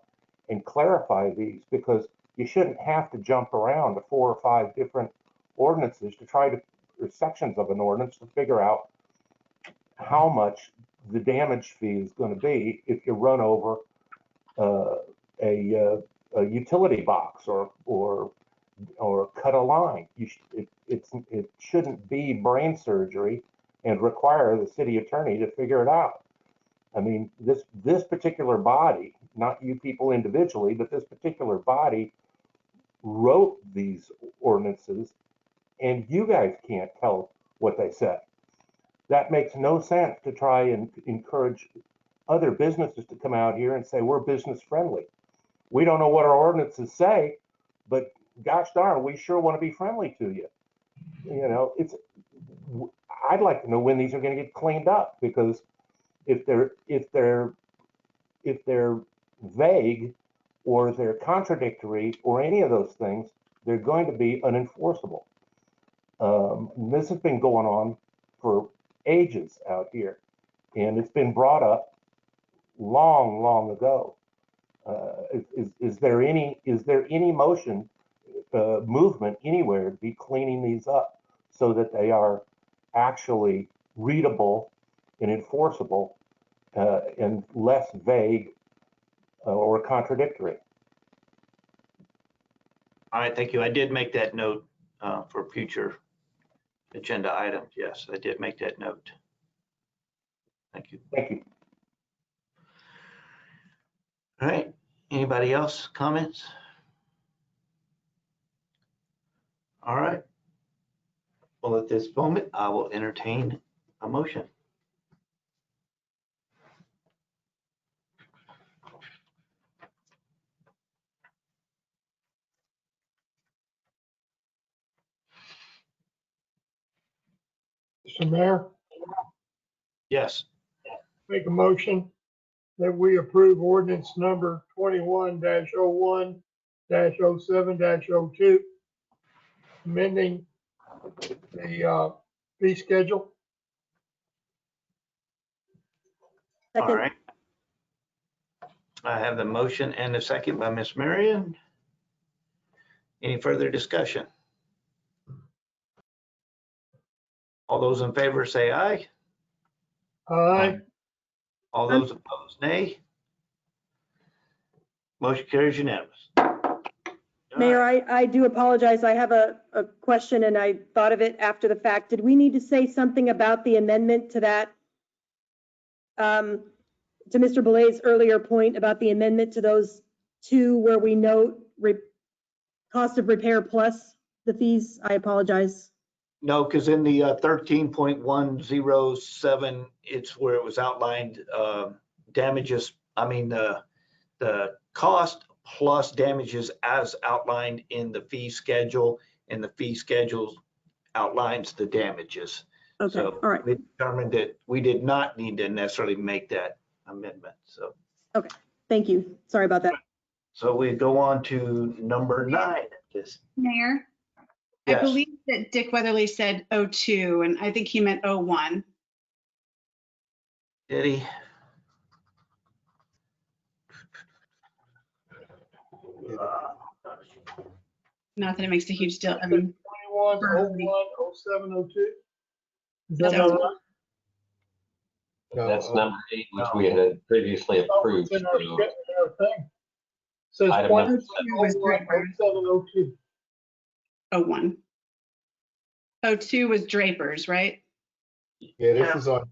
and clarify these, because you shouldn't have to jump around to 4 or 5 different ordinances to try to, or sections of an ordinance, to figure out how much the damage fee is going to be if you run over a utility box or cut a line. It shouldn't be brain surgery and require the city attorney to figure it out. I mean, this particular body, not you people individually, but this particular body wrote these ordinances, and you guys can't tell what they said. That makes no sense to try and encourage other businesses to come out here and say we're business friendly. We don't know what our ordinances say, but gosh darn, we sure want to be friendly to you. You know, I'd like to know when these are going to get cleaned up, because if they're vague or they're contradictory or any of those things, they're going to be unenforceable. This has been going on for ages out here, and it's been brought up long ago. Is there any motion movement anywhere to be cleaning these up so that they are actually readable and enforceable and less vague or contradictory? All right, thank you. I did make that note for future agenda items. Yes, I did make that note. Thank you. Thank you. All right, anybody else comments? All right. Well, at this moment, I will entertain a motion. Mr. Mayor, Yes. make a motion that we approve ordinance number 21-01-07-02, amending the fee schedule. All right. I have the motion and the second by Ms. Marion. Any further discussion? All those in favor say aye. Aye. All those opposed, nay. Motion carries unanimous. Mayor, I do apologize. I have a question and I thought of it after the fact. Did we need to say something about the amendment to that? To Mr. Belay's earlier point about the amendment to those two where we note cost of repair plus the fees? I apologize. No, because in the 13.107, it's where it was outlined damages. I mean, the cost plus damages as outlined in the fee schedule, and the fee schedule outlines the damages. Okay, So all right. we determined that we did not need to necessarily make that amendment. So, Okay, thank you. Sorry about that. so we go on to number 9. Mayor, Yes. I believe that Dick Weatherly said 02, and I think he meant 01. Did he? Not that it makes a huge deal. I mean, 21-01-07-02. Is that Sounds right? That's number 8, which we had previously approved. It's in our So thing. Says Item number 21-01-07-02. 01. 02 was Draper's, right? Yeah, this is on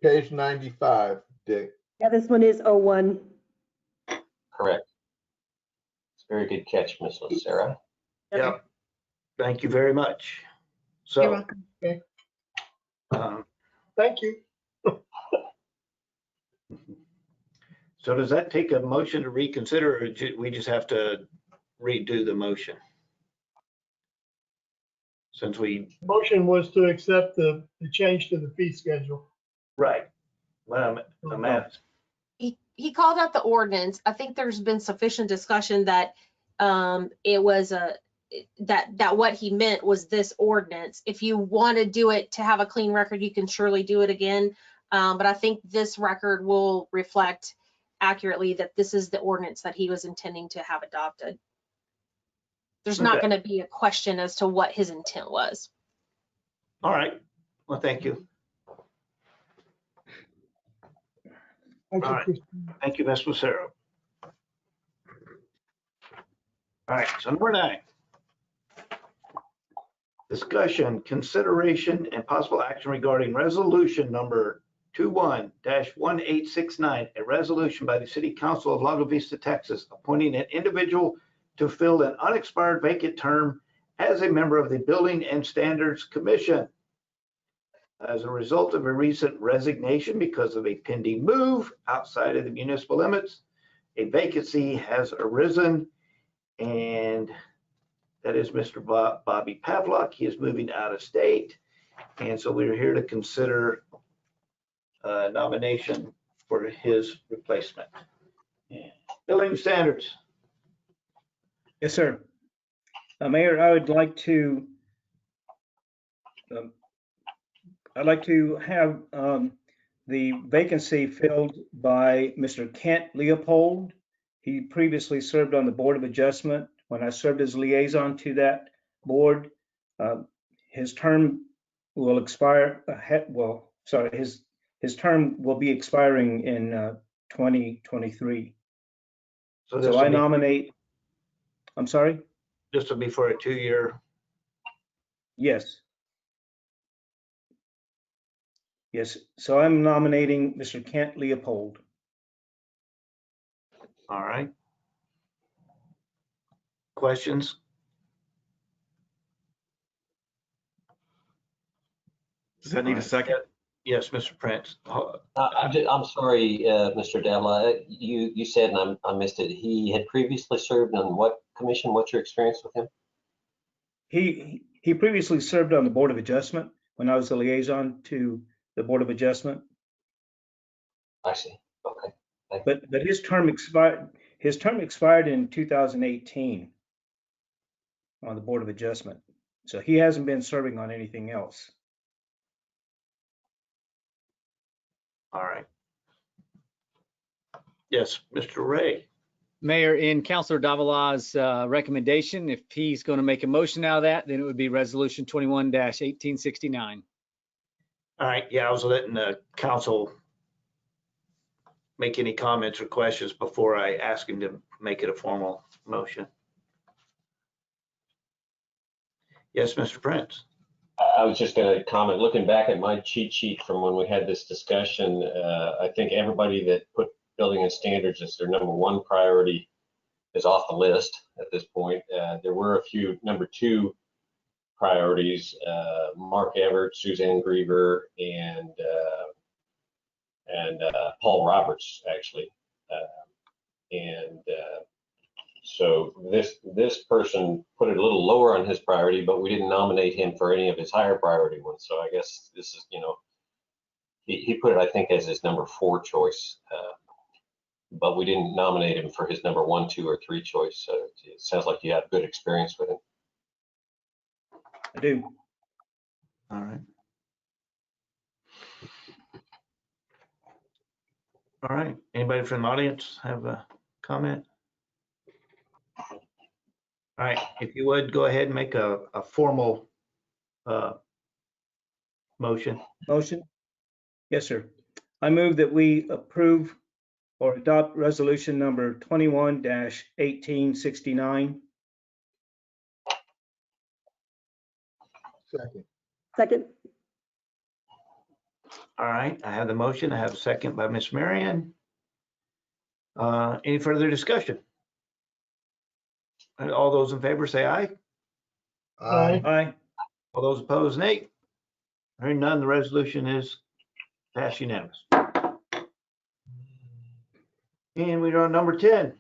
page 95, Dick. Yeah, this one is 01. correct. It's a very good catch, Ms. Sarah. Yep. Thank you very much. So, You're welcome. Thank you. So does that take a motion to reconsider, or we just have to redo the motion? Since we, Motion was to accept the change to the fee schedule. right. Well, I'm at, He called out the ordinance. I think there's been sufficient discussion that it was that what he meant was this ordinance. If you want to do it to have a clean record, you can surely do it again. But I think this record will reflect accurately that this is the ordinance that he was intending to have adopted. There's not Okay. going to be a question as to what his intent was. all right. Well, thank you. Thank you, All right. Christine. Thank you, Ms. Lucero. All right, so number 9. Discussion, consideration, and possible action regarding resolution number 21-1869, a resolution by the City Council of Lago Vista, Texas, appointing an individual to fill an unexpired vacant term as a member of the Building and Standards Commission. As a result of a recent resignation because of a pending move outside of the municipal limits, a vacancy has arisen, and that is Mr. Bobby Pavlock. He is moving out of state, and so we're here to consider a nomination for his replacement. Building standards. Yes, sir. Mayor, I would like to have the vacancy filled by Mr. Kent Leopold. He previously served on the Board of Adjustment. When I served as liaison to that board, his term will expire, his term will be expiring in 2023. So I nominate, I'm sorry? This will be for a 2-year. Yes. Yes, so I'm nominating Mr. Kent Leopold. All right. Questions? Does that need a second? Yes, Mr. Prince. I'm sorry, Mr. Devla, you said, and I missed it, he had previously served on what commission? What's your experience with him? He previously served on the Board of Adjustment when I was the liaison to the Board of Adjustment. I see. Okay, But his term expired in 2018 on the Board of Adjustment. So he hasn't been serving on anything else. All right. Yes, Mr. Ray. Mayor, in Councilor Davila's recommendation, if he's going to make a motion out of that, then it would be Resolution 21-1869. All right, yeah, I was letting the council make any comments or questions before I ask him to make it a formal motion. Yes, Mr. Prince. I was just going to comment, looking back at my cheat sheet from when we had this discussion, I think everybody that put building and standards as their number one priority is off the list at this point. There were a few number two priorities, Mark Everett, Suzanne Griever, and Paul Roberts, actually. So this person put it a little lower on his priority, but we didn't nominate him for any of his higher priority ones. So I guess this is, he put it, I think, as his number 4 choice, but we didn't nominate him for his number 1, 2, or 3 choice. So it sounds like you have good experience with him. I do. All right. All right. Anybody from the audience have a comment? All right. If you would, go ahead and make a formal motion. Motion? Yes, sir. I move that we approve or adopt resolution number 21-1869. Second. All right. I have the motion. I have a second by Ms. Marion. Any further discussion? All those in favor say aye. Aye. Aye. All those opposed, nay. Hearing none, the resolution is passed unanimous. And we are on number 10.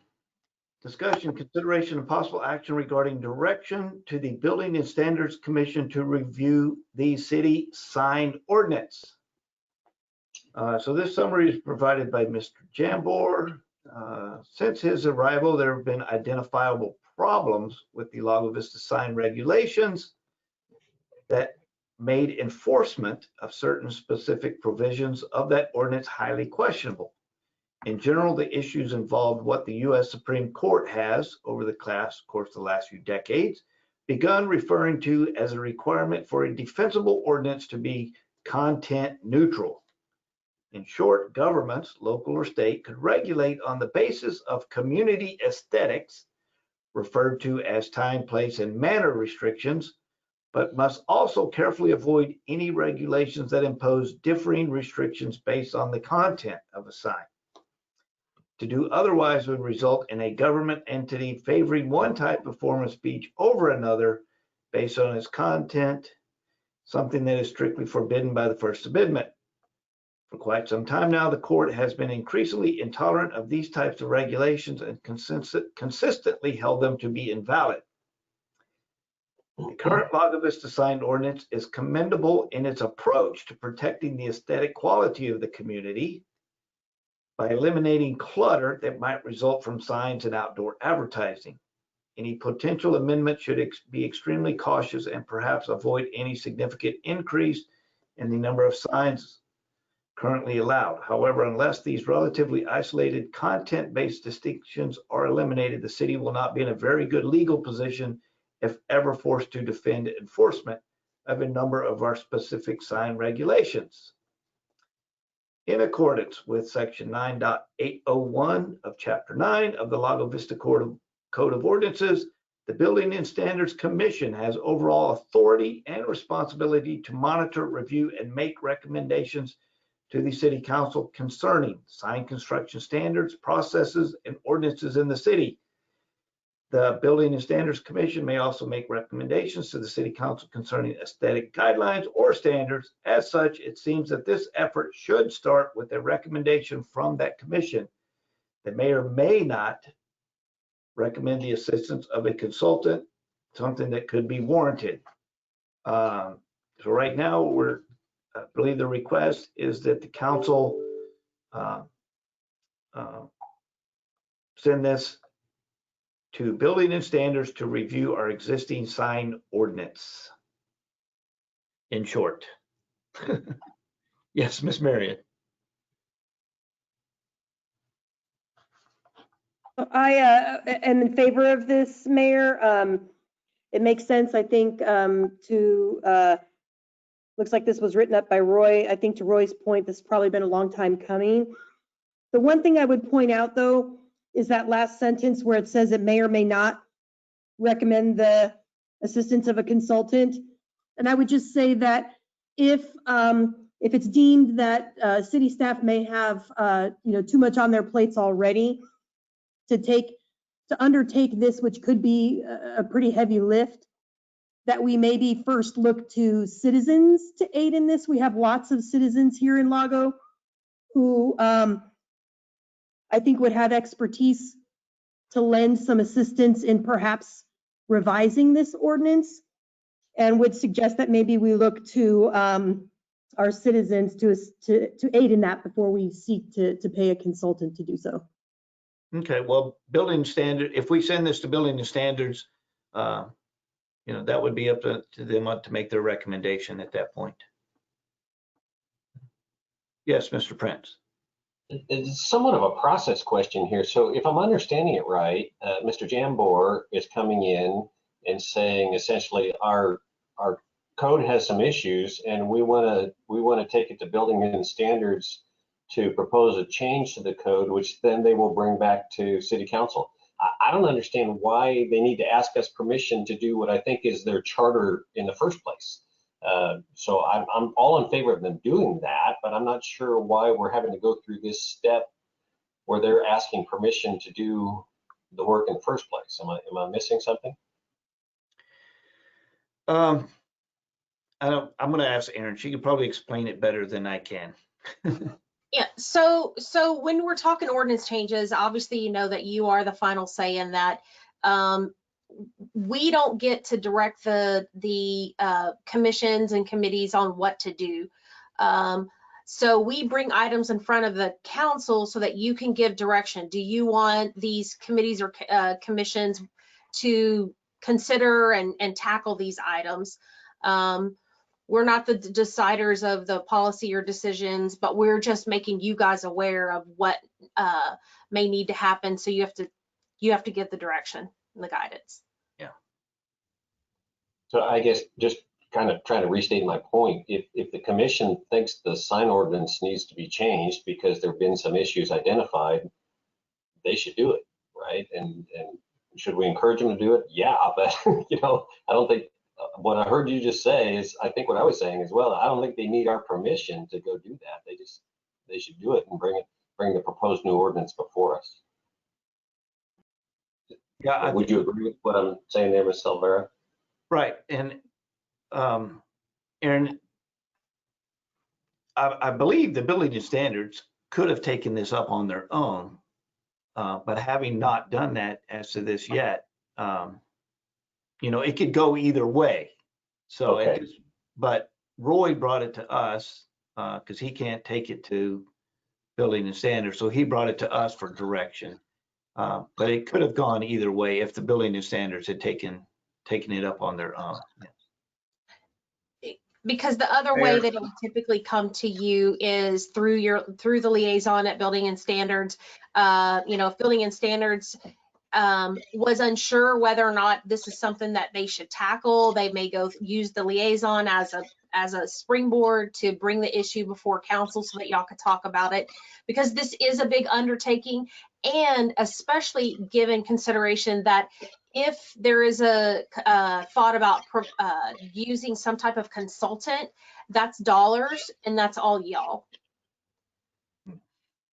Discussion, consideration, and possible action regarding direction to the Building and Standards Commission to review the city sign ordinance. So this summary is provided by Mr. Jambor. Since his arrival, there have been identifiable problems with the Lago Vista sign regulations that made enforcement of certain specific provisions of that ordinance highly questionable. In general, the issues involved what the U.S. Supreme Court has, over the course of the last few decades, begun referring to as a requirement for a defensible ordinance to be content neutral. In short, governments, local or state, could regulate on the basis of community aesthetics, referred to as time, place, and manner restrictions, but must also carefully avoid any regulations that impose differing restrictions based on the content of a sign. To do otherwise would result in a government entity favoring one type of form of speech over another based on its content, something that is strictly forbidden by the First Amendment. For quite some time now, the court has been increasingly intolerant of these types of regulations and consistently held them to be invalid. The current Lago Vista sign ordinance is commendable in its approach to protecting the aesthetic quality of the community by eliminating clutter that might result from signs and outdoor advertising. Any potential amendment should be extremely cautious and perhaps avoid any significant increase in the number of signs currently allowed. However, unless these relatively isolated content-based distinctions are eliminated, the city will not be in a very good legal position if ever forced to defend enforcement of a number of our specific sign regulations. In accordance with section 9.801 of chapter 9 of the Lago Vista Code of Ordinances, the Building and Standards Commission has overall authority and responsibility to monitor, review, and make recommendations to the City Council concerning sign construction standards, processes, and ordinances in the city. The Building and Standards Commission may also make recommendations to the City Council concerning aesthetic guidelines or standards. As such, it seems that this effort should start with a recommendation from that commission that may or may not recommend the assistance of a consultant, something that could be warranted. So right now, I believe the request is that the council send this to Building and Standards to review our existing sign ordinance. In short. Yes, Miss Marion. I am in favor of this, Mayor. It makes sense, I think, looks like this was written up by Roy. I think to Roy's point, this has probably been a long time coming. The one thing I would point out, though, is that last sentence where it says it may or may not recommend the assistance of a consultant. And I would just say that if it's deemed that city staff may have too much on their plates already to undertake this, which could be a pretty heavy lift, that we maybe first look to citizens to aid in this. We have lots of citizens here in Lago who I think would have expertise to lend some assistance in perhaps revising this ordinance, and would suggest that maybe we look to our citizens to aid in that before we seek to pay a consultant to do so. Okay, well, Building Standard, if we send this to Building and Standards, that would be up to them to make their recommendation at that point. Yes, Mr. Prince. It's somewhat of a process question here. So if I'm understanding it right, Mr. Jambor is coming in and saying essentially our code has some issues and we want to take it to Building and Standards to propose a change to the code, which then they will bring back to City Council. I don't understand why they need to ask us permission to do what I think is their charter in the first place. So I'm all in favor of them doing that, but I'm not sure why we're having to go through this step where they're asking permission to do the work in the first place. Am I missing something? I'm going to ask Erin. She could probably explain it better than I can. Yeah, so when we're talking ordinance changes, obviously you know that you are the final say in that. We don't get to direct the commissions and committees on what to do. So we bring items in front of the council so that you can give direction. Do you want these committees or commissions to consider and tackle these items? We're not the deciders of the policy or decisions, but we're just making you guys aware of what may need to happen. So you have to get the direction and the guidance. Yeah. So I guess just kind of trying to restate my point, if the commission thinks the sign ordinance needs to be changed because there have been some issues identified, they should do it, right? And should we encourage them to do it? Yeah, but I don't think what I heard you just say is, I think what I was saying as well. I don't think they need our permission to go do that. They should do it and bring the proposed new ordinance before us. Yeah. Would you agree with what I'm saying there, Ms. Silvera? Right. And Erin, I believe the Building and Standards could have taken this up on their own, but having not done that as to this yet, it could go either way. So, okay. But Roy brought it to us because he can't take it to Building and Standards, so he brought it to us for direction. But it could have gone either way if the Building and Standards had taken it up on their own. Because the other way that it would typically come to you is through the liaison at Building and Standards. If Building and Standards was unsure whether or not this is something that they should tackle, they may go use the liaison as a springboard to bring the issue before council so that y'all could talk about it, because this is a big undertaking, and especially given consideration that if there is a thought about using some type of consultant, that's dollars and that's all y'all.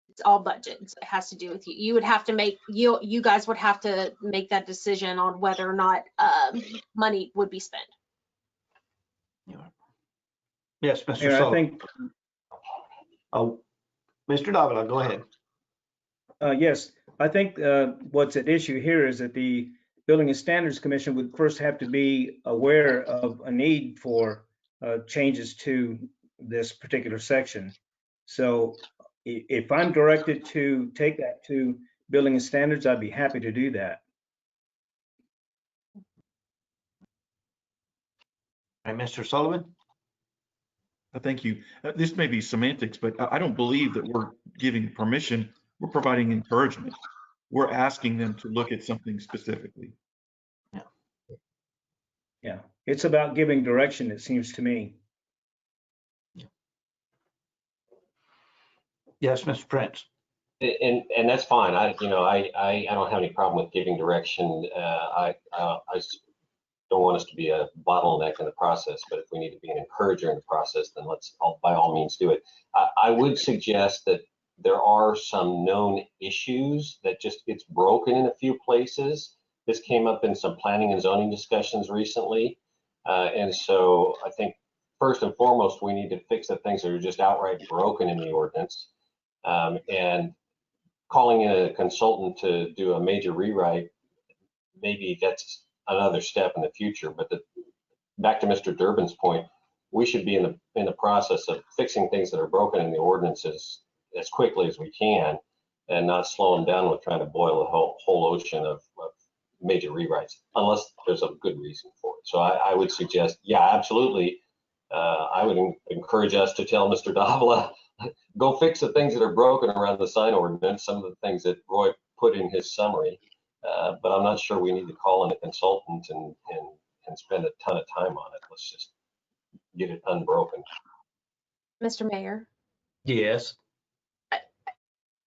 It's all budget. It has to do with you. You would have to you guys would have to make that decision on whether or not money would be spent. Yes, Mr. Mayor, Sullivan. I think, Mr. Davila, go ahead. yes, I think what's at issue here is that the Building and Standards Commission would first have to be aware of a need for changes to this particular section. So If I'm directed to take that to building and standards, I'd be happy to do that. All right, Mr. Sullivan? Thank you. This may be semantics, but I don't believe that we're giving permission. We're providing encouragement. We're asking them to look at something specifically. Yeah, it's about giving direction, it seems to me. Yes, Mr. Prince. And that's fine. I don't have any problem with giving direction. I don't want us to be a bottleneck in the process, but if we need to be an encourager in the process, then let's by all means do it. I would suggest that there are some known issues that just gets broken in a few places. This came up in some planning and zoning discussions recently. And so I think first and foremost, we need to fix the things that are just outright broken in the ordinance. And calling in a consultant to do a major rewrite, maybe that's another step in the future. But back to Mr. Durbin's point, we should be in the process of fixing things that are broken in the ordinances as quickly as we can, and not slowing down with trying to boil a whole ocean of major rewrites, unless there's a good reason for it. So I would suggest, yeah, absolutely. I would encourage us to tell Mr. Davila, go fix the things that are broken around the sign ordinance, some of the things that Roy put in his summary. But I'm not sure we need to call in a consultant and spend a ton of time on it. Let's just get it unbroken. Mr. Mayor, Yes.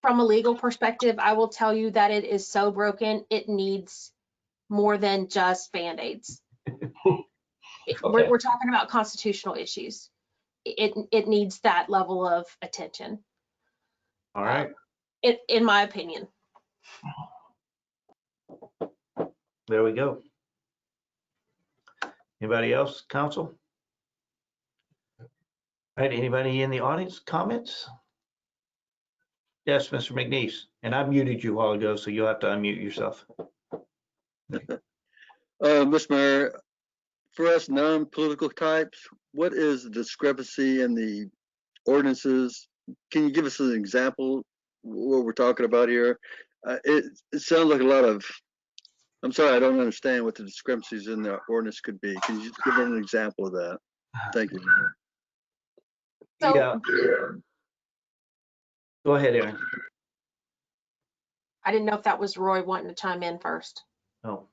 from a legal perspective, I will tell you that it is so broken, it needs more than just Band-Aids. Okay. We're talking about constitutional issues. It needs that level of attention. All right. In my opinion. There we go. Anybody else, council? All right, anybody in the audience, comments? Yes, Mr. McNeese, and I muted you a while ago, so you'll have to unmute yourself. Mr. Mayor, for us non-political types, what is the discrepancy in the ordinances? Can you give us an example what we're talking about here? It sounds like a lot of, I'm sorry, I don't understand what the discrepancies in the ordinance could be. Can you just give an example of that? Thank you. So, Yeah. Go ahead, Aaron. I didn't know if that was Roy wanting to chime in first. Oh.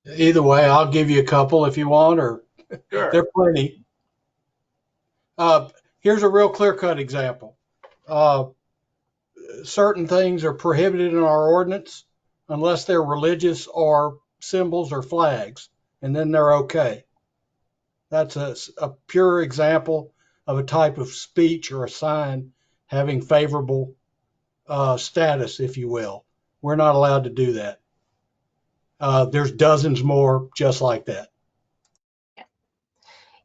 Either way, I'll give you a couple if you want, or Sure. they're plenty. Here's a real clear-cut example. Certain things are prohibited in our ordinance unless they're religious or symbols or flags, and then they're okay. That's a pure example of a type of speech or a sign having favorable status, if you will. We're not allowed to do that. There's dozens more just like that.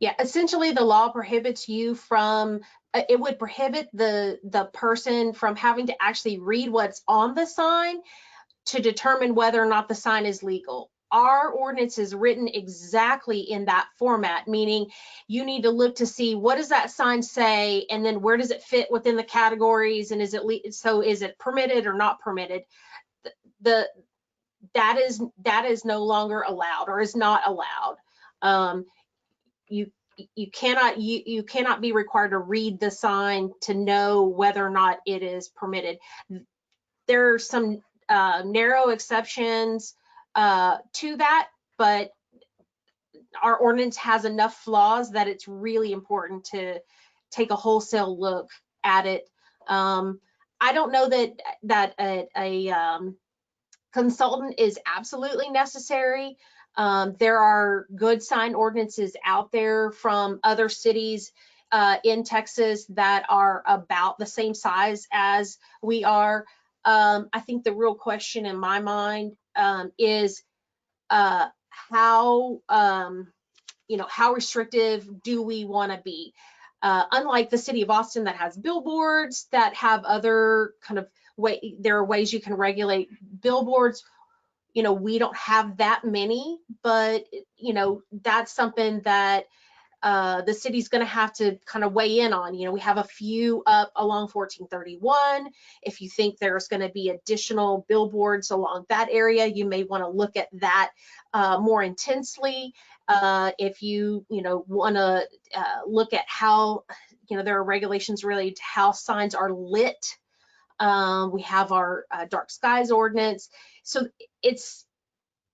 Yeah, essentially the law prohibits you from, it would prohibit the person from having to actually read what's on the sign to determine whether or not the sign is legal. Our ordinance is written exactly in that format, meaning you need to look to see what does that sign say, and then where does it fit within the categories, and is it permitted or not permitted? That is no longer allowed, or is not allowed. You cannot be required to read the sign to know whether or not it is permitted. There are some narrow exceptions to that, but our ordinance has enough flaws that it's really important to take a wholesale look at it. I don't know that a consultant is absolutely necessary. There are good sign ordinances out there from other cities in Texas that are about the same size as we are. I think the real question in my mind is how restrictive do we want to be? Unlike the city of Austin that has billboards that have other kind of there are ways you can regulate billboards. We don't have that many, but that's something that the city's going to have to kind of weigh in on. We have a few up along 1431. If you think there's going to be additional billboards along that area, you may want to look at that more intensely. If you want to look at how there are regulations related to how signs are lit. We have our dark skies ordinance. So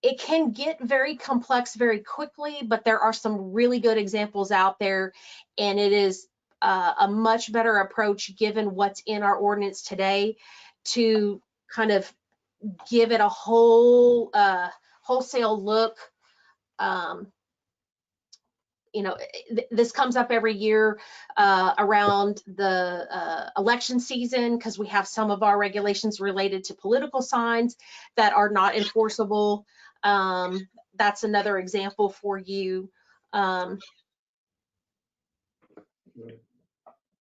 it can get very complex very quickly, but there are some really good examples out there, and it is a much better approach given what's in our ordinance today to kind of give it a whole wholesale look. This comes up every year around the election season, because we have some of our regulations related to political signs that are not enforceable. That's another example for you.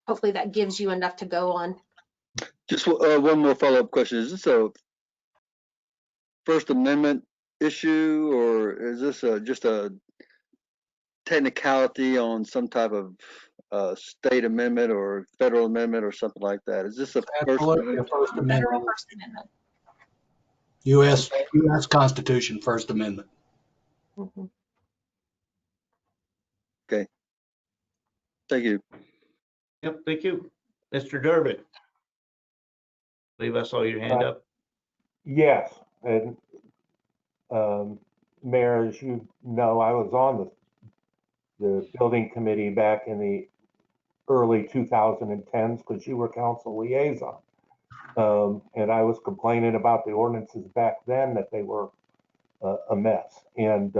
Hopefully that gives you enough to go on. Just one more follow-up question. Is this a First Amendment issue, or is this just a technicality on some type of state amendment or federal amendment or something like that? Is this a First Amendment? First Amendment. First Amendment. U.S. Constitution, First Amendment. Mm-hmm. Okay. Thank you. Yep, thank you. Mr. Durbin. I believe I saw your hand up. Yes, and Mayor, as you know, I was on the building committee back in the early 2010s because you were council liaison. And I was complaining about the ordinances back then that they were a mess. And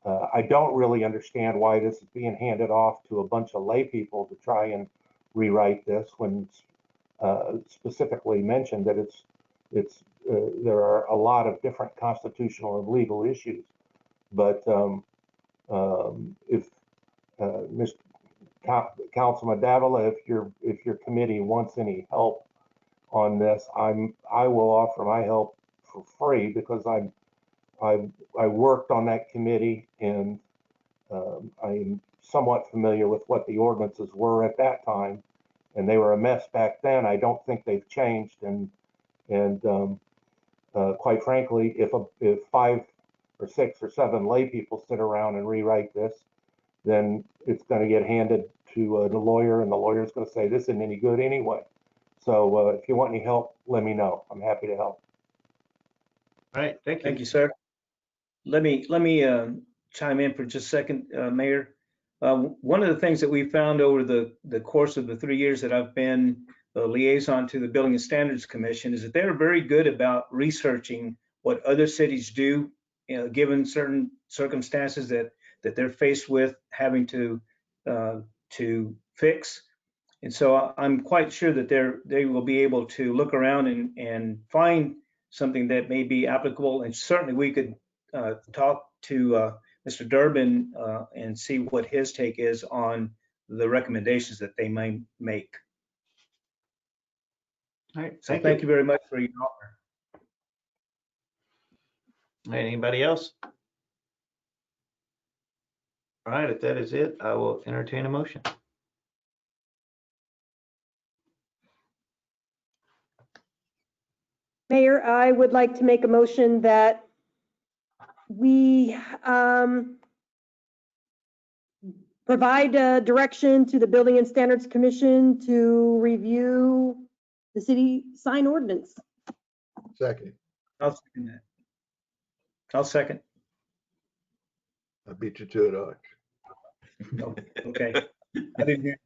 I don't really understand why this is being handed off to a bunch of lay people to try and rewrite this when specifically mentioned that there are a lot of different constitutional and legal issues. But if Mr. Councilman Davila, if your committee wants any help on this, I will offer my help for free because I worked on that committee and I'm somewhat familiar with what the ordinances were at that time, and they were a mess back then. I don't think they've changed, and quite frankly, if 5 or 6 or 7 lay people sit around and rewrite this, then it's going to get handed to the lawyer, and the lawyer's going to say this isn't any good anyway. So if you want any help, let me know. I'm happy to help. All right, thank you. Thank you, sir. Let me chime in for just a second, Mayor. One of the things that we found over the course of the 3 years that I've been a liaison to the Building and Standards Commission is that they're very good about researching what other cities do, given certain circumstances that they're faced with having to fix. And so I'm quite sure that they will be able to look around and find something that may be applicable. And certainly we could talk to Mr. Durbin and see what his take is on the recommendations that they may make. All right, So thank you very much for your offer. Anybody else? All right, if that is it, I will entertain a motion. Mayor, I would like to make a motion that we provide direction to the Building and Standards Commission to review the city sign ordinance. Second. I'll second that. I'll second. I beat you to it, Arch. Oh, okay. I didn't hear.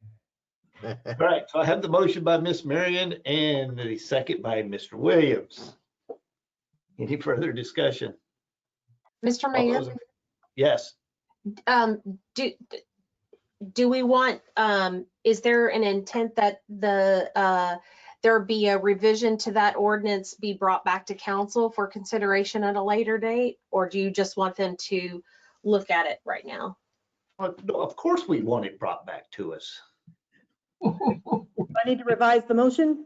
All right, so I have the motion by Miss Marion and the second by Mr. Williams. Any further discussion? Mr. Mayor? Yes. Do we want, is there an intent that there be a revision to that ordinance be brought back to council for consideration at a later date? Or do you just want them to look at it right now? Well, of course we want it brought back to us. I need to revise the motion.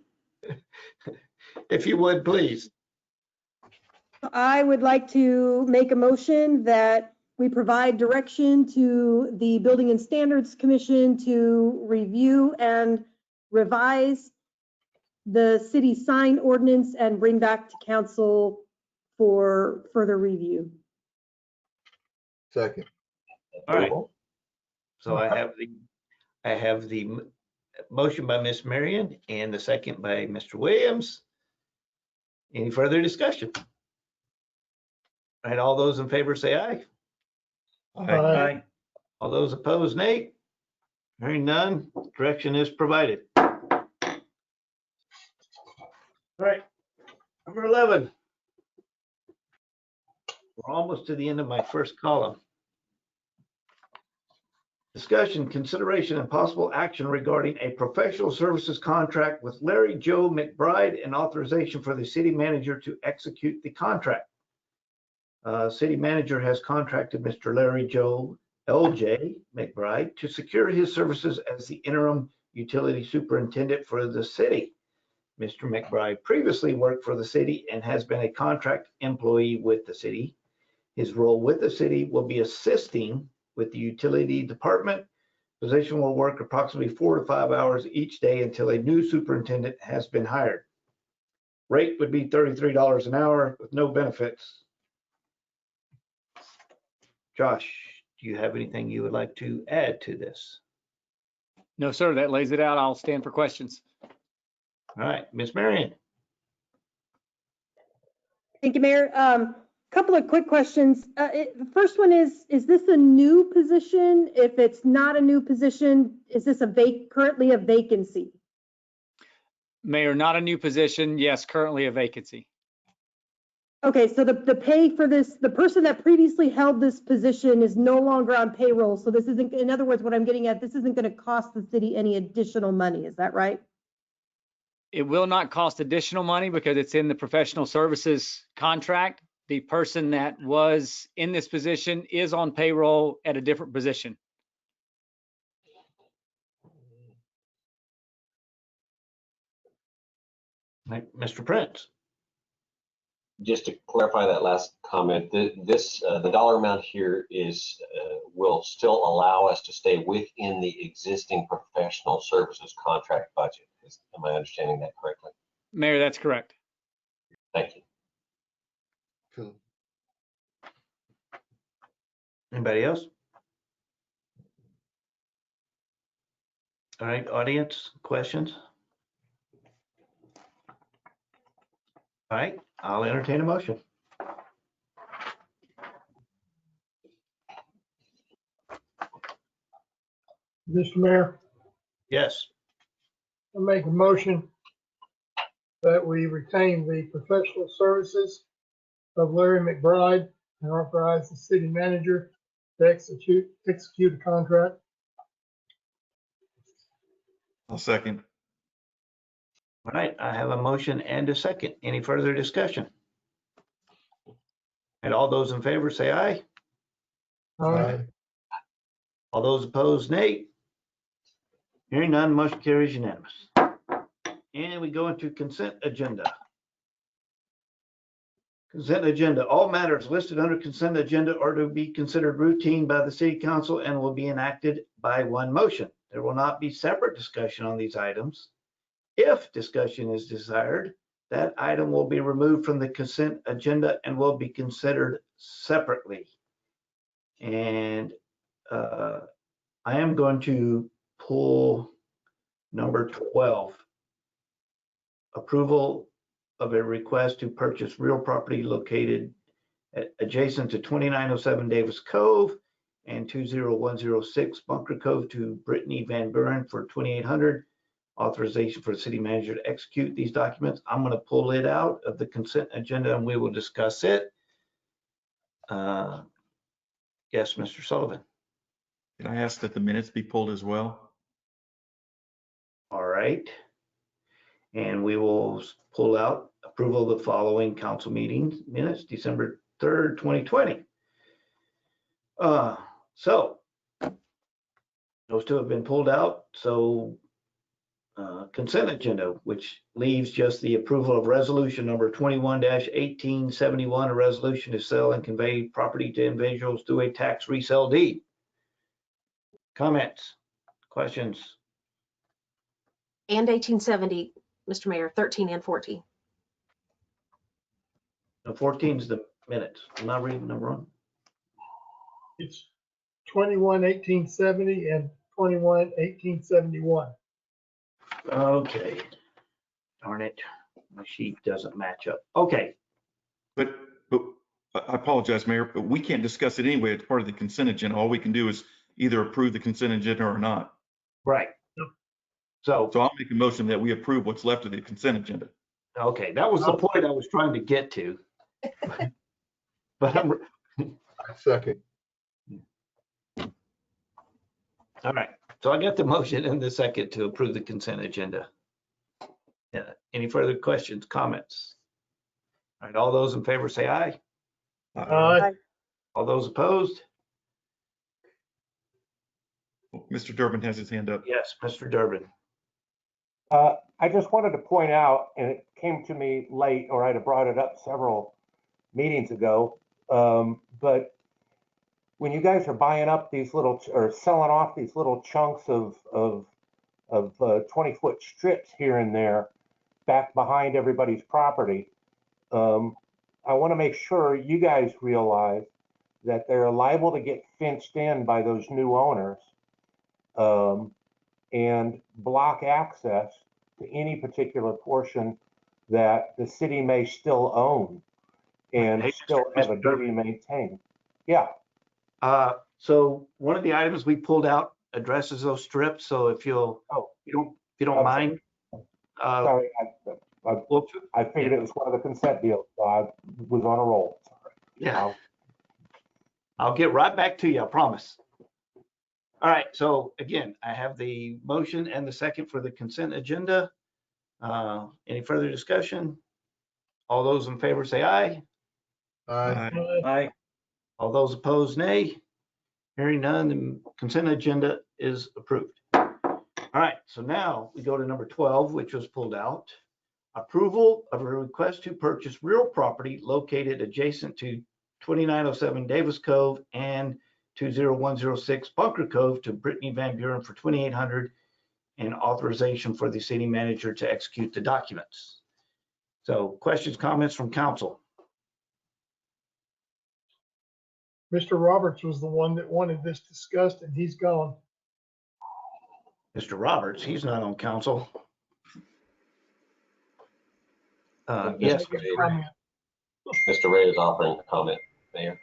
If you would, please. I would like to make a motion that we provide direction to the Building and Standards Commission to review and revise the city sign ordinance and bring back to council for further review. Second. All right. So I have the motion by Miss Marion and the second by Mr. Williams. Any further discussion? All right, all those in favor say aye. Aye. All those opposed, nay. Hearing none, direction is provided. All right, number 11. We're almost to the end of my first column. Discussion, consideration, and possible action regarding a professional services contract with Larry Joe McBride and authorization for the city manager to execute the contract. City manager has contracted Mr. Larry Joe LJ McBride to secure his services as the interim utility superintendent for the city. Mr. McBride previously worked for the city and has been a contract employee with the city. His role with the city will be assisting with the utility department. Position will work approximately 4 to 5 hours each day until a new superintendent has been hired. Rate would be $33 an hour with no benefits. Josh, do you have anything you would like to add to this? No, sir, that lays it out. I'll stand for questions. All right, Ms. Marion. Thank you, Mayor. Couple of quick questions. The first one is this a new position? If it's not a new position, is this currently a vacancy? Mayor, not a new position. Yes, currently a vacancy. Okay, so the pay for this, the person that previously held this position is no longer on payroll. So this isn't, in other words, what I'm getting at, this isn't going to cost the city any additional money. Is that right? It will not cost additional money because it's in the professional services contract. The person that was in this position is on payroll at a different position. Mr. Prince. Just to clarify that last comment, the dollar amount here is will still allow us to stay within the existing professional services contract budget. Am I understanding that correctly? Mayor, that's correct. Thank you. Cool. Anybody else? All right, audience, questions? All right, I'll entertain a motion. Mr. Mayor, Yes. I make a motion that we retain the professional services of Larry McBride and authorize the city manager to execute a contract. I'll second. All right, I have a motion and a second. Any further discussion? And all those in favor say aye. Aye. All those opposed, nay. Hearing none, motion carries unanimous. And we go into consent agenda. Consent agenda. All matters listed under consent agenda are to be considered routine by the city council and will be enacted by one motion. There will not be separate discussion on these items. If discussion is desired, that item will be removed from the consent agenda and will be considered separately. And I am going to pull number 12. Approval of a request to purchase real property located adjacent to 2907 Davis Cove and 20106 Bunker Cove to Brittany Van Buren for $2,800. Authorization for the city manager to execute these documents. I'm going to pull it out of the consent agenda and we will discuss it. Yes, Mr. Sullivan. Can I ask that the minutes be pulled as well? All right. And we will pull out approval of the following council meeting minutes, December 3rd, 2020. So those two have been pulled out. So consent agenda, which leaves just the approval of resolution number 21-1871, a resolution to sell and convey property to individuals through a tax resale deed. Comments, questions? And 1870, Mr. Mayor, 13 and 14. The 14 is the minutes. I'm not reading them wrong. It's 21-1870 and 21-1871. Okay. Darn it. My sheet doesn't match up. Okay. But I apologize, Mayor, but we can't discuss it anyway. It's part of the consent agenda. All we can do is either approve the consent agenda or not. Right. So I'll make a motion that we approve what's left of the consent agenda. okay, that was the point I was trying to get to. But I'm, Second. all right. So I got the motion and the second to approve the consent agenda. Any further questions, comments? All right, all those in favor say aye. Aye. All those opposed? Mr. Durbin has his hand up. Yes, Mr. Durbin. I just wanted to point out, and it came to me late, or I'd have brought it up several meetings ago, but when you guys are buying up these little, or selling off these little chunks of 20-foot strips here and there back behind everybody's property, I want to make sure you guys realize that they're liable to get fenced in by those new owners and block access to any particular portion that the city may still own and still have a duty to maintain. Yeah. So one of the items we pulled out addresses those strips. So if you don't mind. Sorry, I figured it was one of the consent deals, so I was on a roll. Sorry. Yeah. I'll get right back to you, I promise. All right, so again, I have the motion and the second for the consent agenda. Any further discussion? All those in favor say aye. Aye. Aye. All those opposed, nay. Hearing none, the consent agenda is approved. All right, so now we go to number 12, which was pulled out. Approval of a request to purchase real property located adjacent to 2907 Davis Cove and 20106 Bunker Cove to Brittany Van Buren for $2,800 and authorization for the city manager to execute the documents. So questions, comments from council? Mr. Roberts was the one that wanted this discussed, and he's gone. Mr. Roberts, he's not on council. Yes, Mr. Ray is offering a comment, Mayor.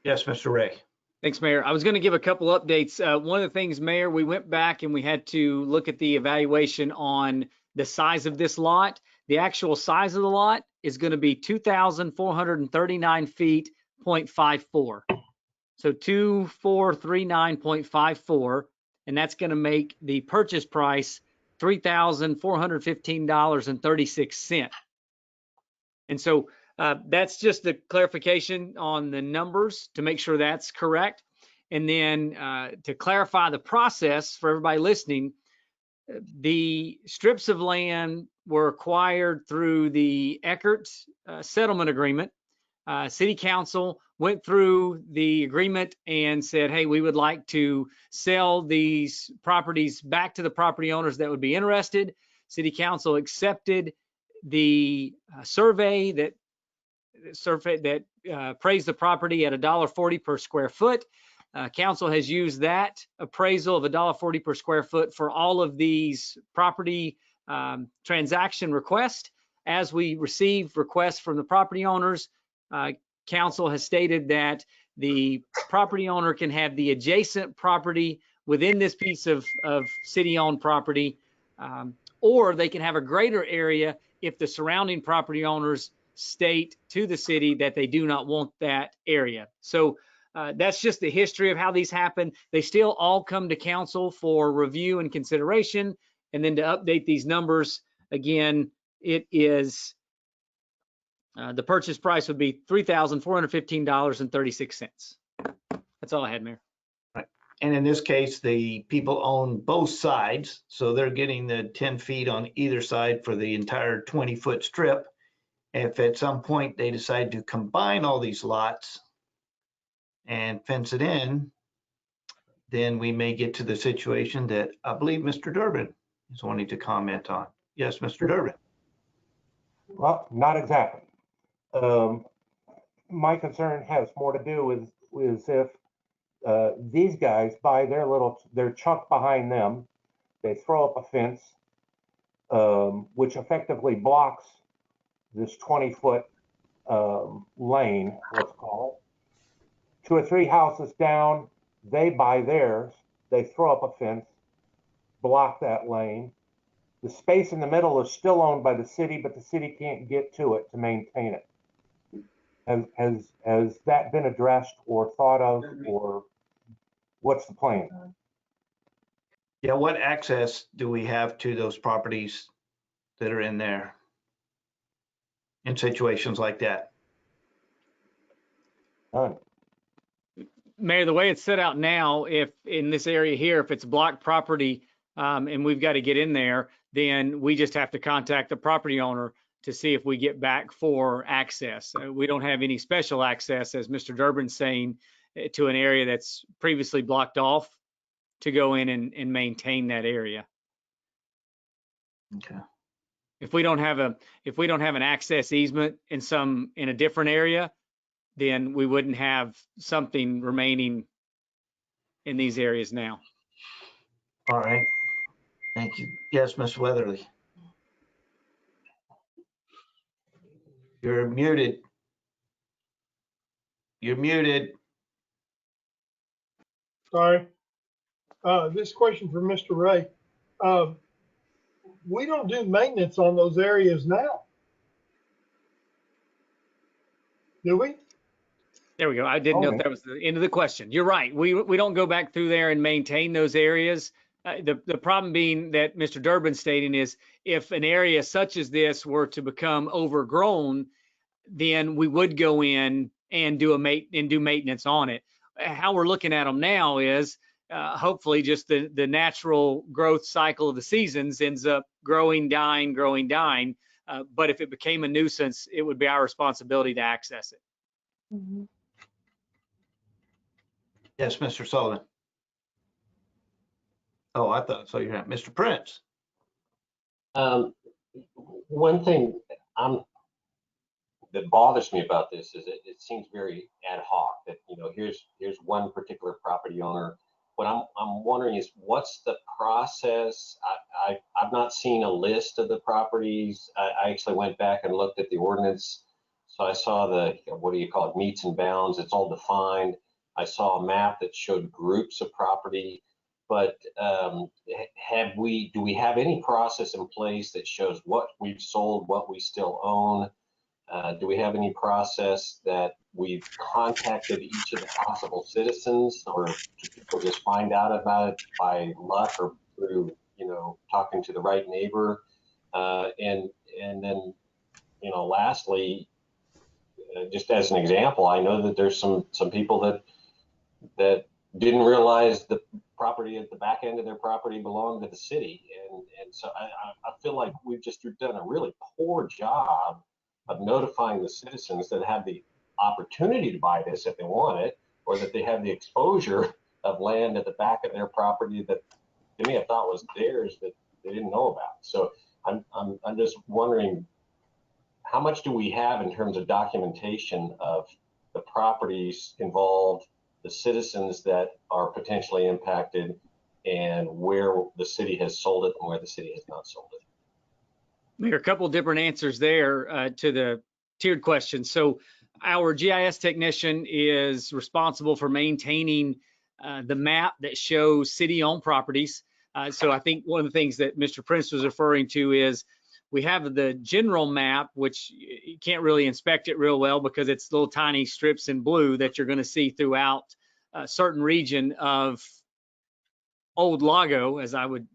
yes, Mr. Ray. Thanks, Mayor. I was going to give a couple updates. One of the things, Mayor, we went back and we had to look at the evaluation on the size of this lot. The actual size of the lot is going to be 2,439 feet, 0.54. So 2439.54, and that's going to make the purchase price $3,415.36. And so that's just the clarification on the numbers to make sure that's correct. And then to clarify the process for everybody listening, the strips of land were acquired through the Eckert settlement agreement. City Council went through the agreement and said, hey, we would like to sell these properties back to the property owners that would be interested. City Council accepted the survey that appraised the property at $1.40 per square foot. Council has used that appraisal of $1.40 per square foot for all of these property transaction requests. As we receive requests from the property owners, Council has stated that the property owner can have the adjacent property within this piece of city-owned property, or they can have a greater area if the surrounding property owners state to the city that they do not want that area. So that's just the history of how these happen. They still all come to council for review and consideration. And then to update these numbers, again, it is the purchase price would be $3,415.36. That's all I had, Mayor. Right. And in this case, the people own both sides, so they're getting the 10 feet on either side for the entire 20-foot strip. If at some point they decide to combine all these lots and fence it in, then we may get to the situation that I believe Mr. Durbin is wanting to comment on. Yes, Mr. Durbin. Well, not exactly. My concern has more to do with if these guys buy their chunk behind them, they throw up a fence, which effectively blocks this 20-foot lane, let's call it. 2 or 3 houses down, they buy theirs, they throw up a fence, block that lane. The space in the middle is still owned by the city, but the city can't get to it to maintain it. Has that been addressed or thought of, or what's the plan? Yeah, what access do we have to those properties that are in there in situations like that? None. Mayor, the way it's set out now, if in this area here, if it's blocked property and we've got to get in there, then we just have to contact the property owner to see if we get back for access. We don't have any special access, as Mr. Durbin's saying, to an area that's previously blocked off to go in and maintain that area. Okay. If we don't have an access easement in a different area, then we wouldn't have something remaining in these areas now. All right. Thank you. Yes, Ms. Weatherly. You're muted. You're muted. Sorry. This question for Mr. Ray. We don't do maintenance on those areas now, do we? There we go. I didn't know if that was the end of the question. You're right. We don't go back through there and maintain those areas. The problem being that Mr. Durbin's stating is if an area such as this were to become overgrown, then we would go in and do maintenance on it. How we're looking at them now is hopefully just the natural growth cycle of the seasons ends up growing, dying. But if it became a nuisance, it would be our responsibility to access it. Mm-hmm. Yes, Mr. Sullivan. Oh, I thought so. You're Mr. Prince. One thing that bothers me about this is it seems very ad hoc. That here's one particular property owner. What I'm wondering is what's the process? I've not seen a list of the properties. I actually went back and looked at the ordinance, so I saw the what do you call it, meets and bounds. It's all defined. I saw a map that showed groups of property. But do we have any process in place that shows what we've sold, what we still own? Do we have any process that we've contacted each of the possible citizens, or do people just find out about it by luck or through talking to the right neighbor? And then lastly, just as an example, I know that there's some people that didn't realize the property at the back end of their property belonged to the city. And so I feel like we've just done a really poor job of notifying the citizens that have the opportunity to buy this if they want it, or that they have the exposure of land at the back of their property that to me I thought was theirs that they didn't know about. So I'm just wondering, how much do we have in terms of documentation of the properties involved, the citizens that are potentially impacted, and where the city has sold it and where the city has not sold it? There are a couple of different answers there to the tiered question. So our GIS technician is responsible for maintaining the map that shows city-owned properties. So I think one of the things that Mr. Prince was referring to is we have the general map, which you can't really inspect it real well because it's little tiny strips in blue that you're going to see throughout a certain region of Old Lago, as I would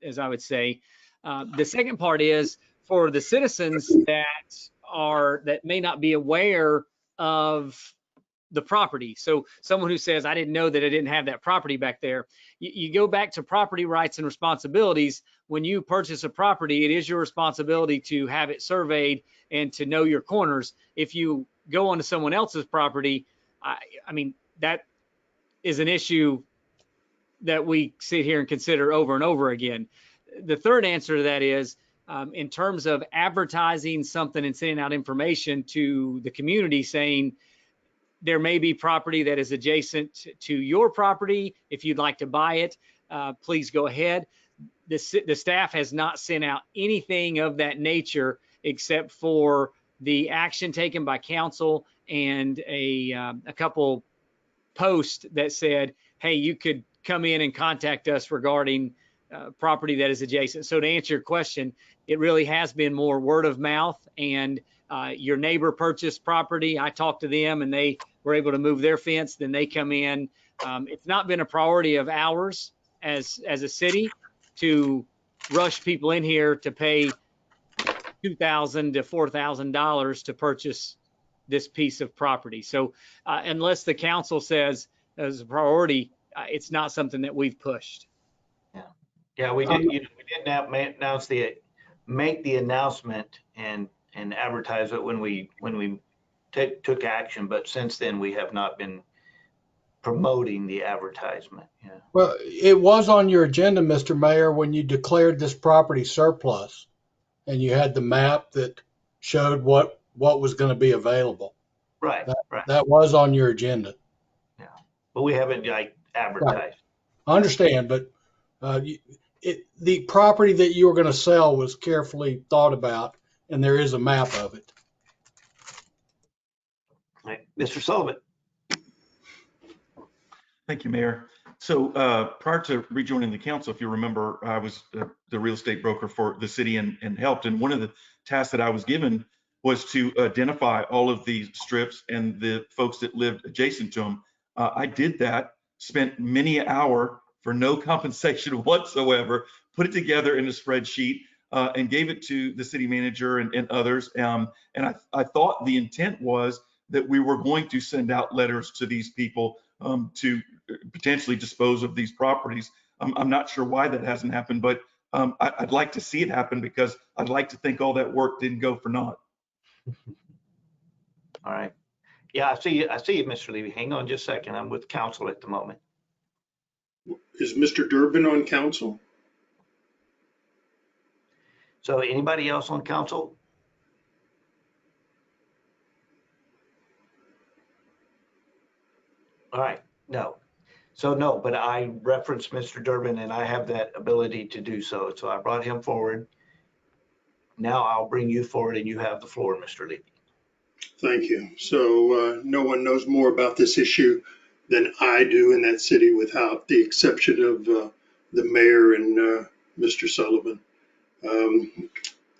say. The second part is for the citizens that may not be aware of the property. So someone who says, I didn't know that I didn't have that property back there, you go back to property rights and responsibilities. When you purchase a property, it is your responsibility to have it surveyed and to know your corners. If you go onto someone else's property, I mean, that is an issue that we sit here and consider over and over again. The third answer to that is, in terms of advertising something and sending out information to the community saying, there may be property that is adjacent to your property. If you'd like to buy it, please go ahead. The staff has not sent out anything of that nature except for the action taken by council and a couple posts that said, hey, you could come in and contact us regarding property that is adjacent. So to answer your question, it really has been more word of mouth, and your neighbor purchased property. I talked to them and they were able to move their fence. Then they come in. It's not been a priority of ours as a city to rush people in here to pay $2,000 to $4,000 to purchase this piece of property. So unless the council says as a priority, it's not something that we've pushed. Yeah, we did. We did make the announcement and advertise it when we took action, but since then we have not been promoting the advertisement. Yeah. Well, it was on your agenda, Mr. Mayor, when you declared this property surplus, and you had the map that showed what was going to be available. Right. That was on your agenda. Yeah, but we haven't advertised. Right. I understand, but the property that you were going to sell was carefully thought about, and there is a map of it. Right. Mr. Sullivan. Thank you, Mayor. So prior to rejoining the council, if you remember, I was the real estate broker for the city and helped. And one of the tasks that I was given was to identify all of these strips and the folks that lived adjacent to them. I did that, spent many an hour for no compensation whatsoever, put it together in a spreadsheet and gave it to the city manager and others. And I thought the intent was that we were going to send out letters to these people to potentially dispose of these properties. I'm not sure why that hasn't happened, but I'd like to see it happen because I'd like to think all that work didn't go for naught. All right. Yeah, I see you, Mr. Levy. Hang on just a second. I'm with council at the moment. Is Mr. Durbin on council? So anybody else on council? All right, no. So no, but I referenced Mr. Durbin and I have that ability to do so. So I brought him forward. Now I'll bring you forward and you have the floor, Mr. Levy. Thank you. So no one knows more about this issue than I do in that city, without the exception of the mayor and Mr. Sullivan.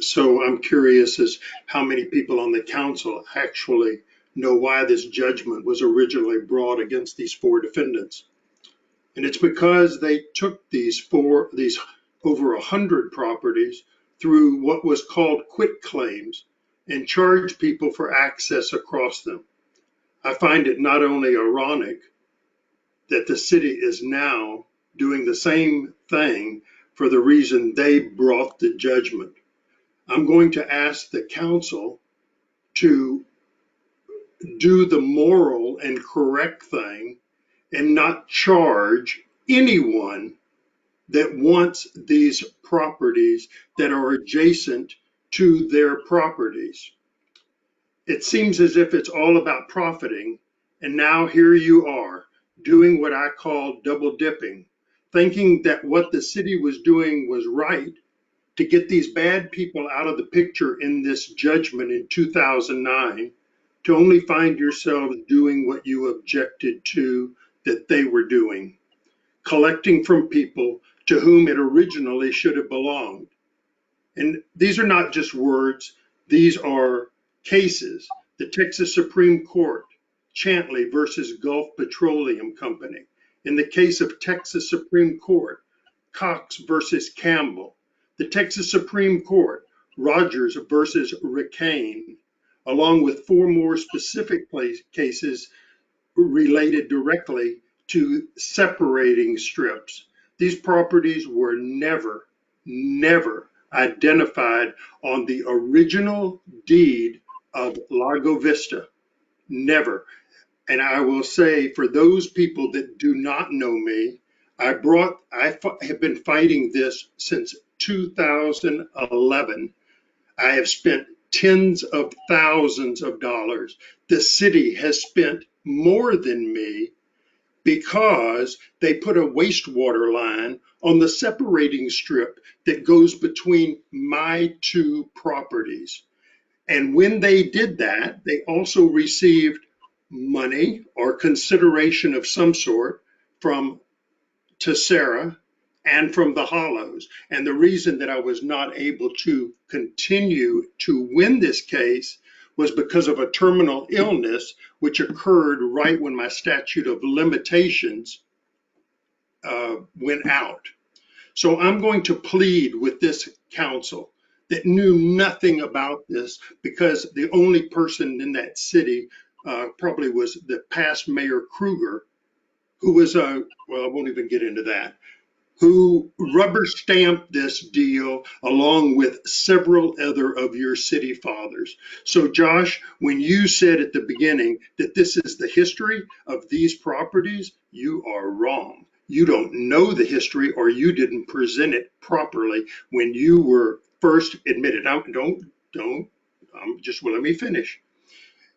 So I'm curious as how many people on the council actually know why this judgment was originally brought against these four defendants. And it's because they took these over 100 properties through what was called quit claims and charged people for access across them. I find it not only ironic that the city is now doing the same thing for the reason they brought the judgment. I'm going to ask the council to do the moral and correct thing and not charge anyone that wants these properties that are adjacent to their properties. It seems as if it's all about profiting, and now here you are doing what I call double dipping, thinking that what the city was doing was right to get these bad people out of the picture in this judgment in 2009, to only find yourselves doing what you objected to that they were doing, collecting from people to whom it originally should have belonged. And these are not just words, these are cases. The Texas Supreme Court, Chantley versus Gulf Petroleum Company. In the case of Texas Supreme Court, Cox versus Campbell. The Texas Supreme Court, Rogers versus Ricane, along with four more specific cases related directly to separating strips. These properties were never identified on the original deed of Largo Vista. Never. And I will say, for those people that do not know me, I have been fighting this since 2011. I have spent tens of thousands of dollars. The city has spent more than me because they put a wastewater line on the separating strip that goes between my two properties. And when they did that, they also received money or consideration of some sort from Tessera and from the Hollows. And the reason that I was not able to continue to win this case was because of a terminal illness, which occurred right when my statute of limitations went out. So I'm going to plead with this council that knew nothing about this, because the only person in that city probably was the past Mayor Kruger, who was well, I won't even get into that, who rubber stamped this deal along with several other of your city fathers. So Josh, when you said at the beginning that this is the history of these properties, you are wrong. You don't know the history, or you didn't present it properly when you were first admitted. Now, just let me finish.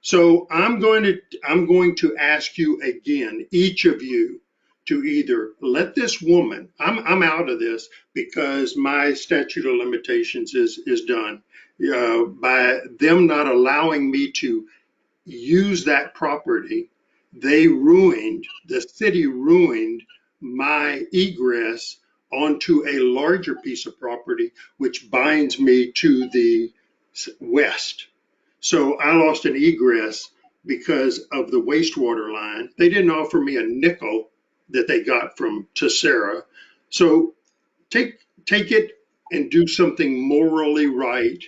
So I'm going to ask you again, each of you, to either let this woman, I'm out of this because my statute of limitations is done. By them not allowing me to use that property, the city ruined my egress onto a larger piece of property, which binds me to the west. So I lost an egress because of the wastewater line. They didn't offer me a nickel that they got from Tessera. So take it and do something morally right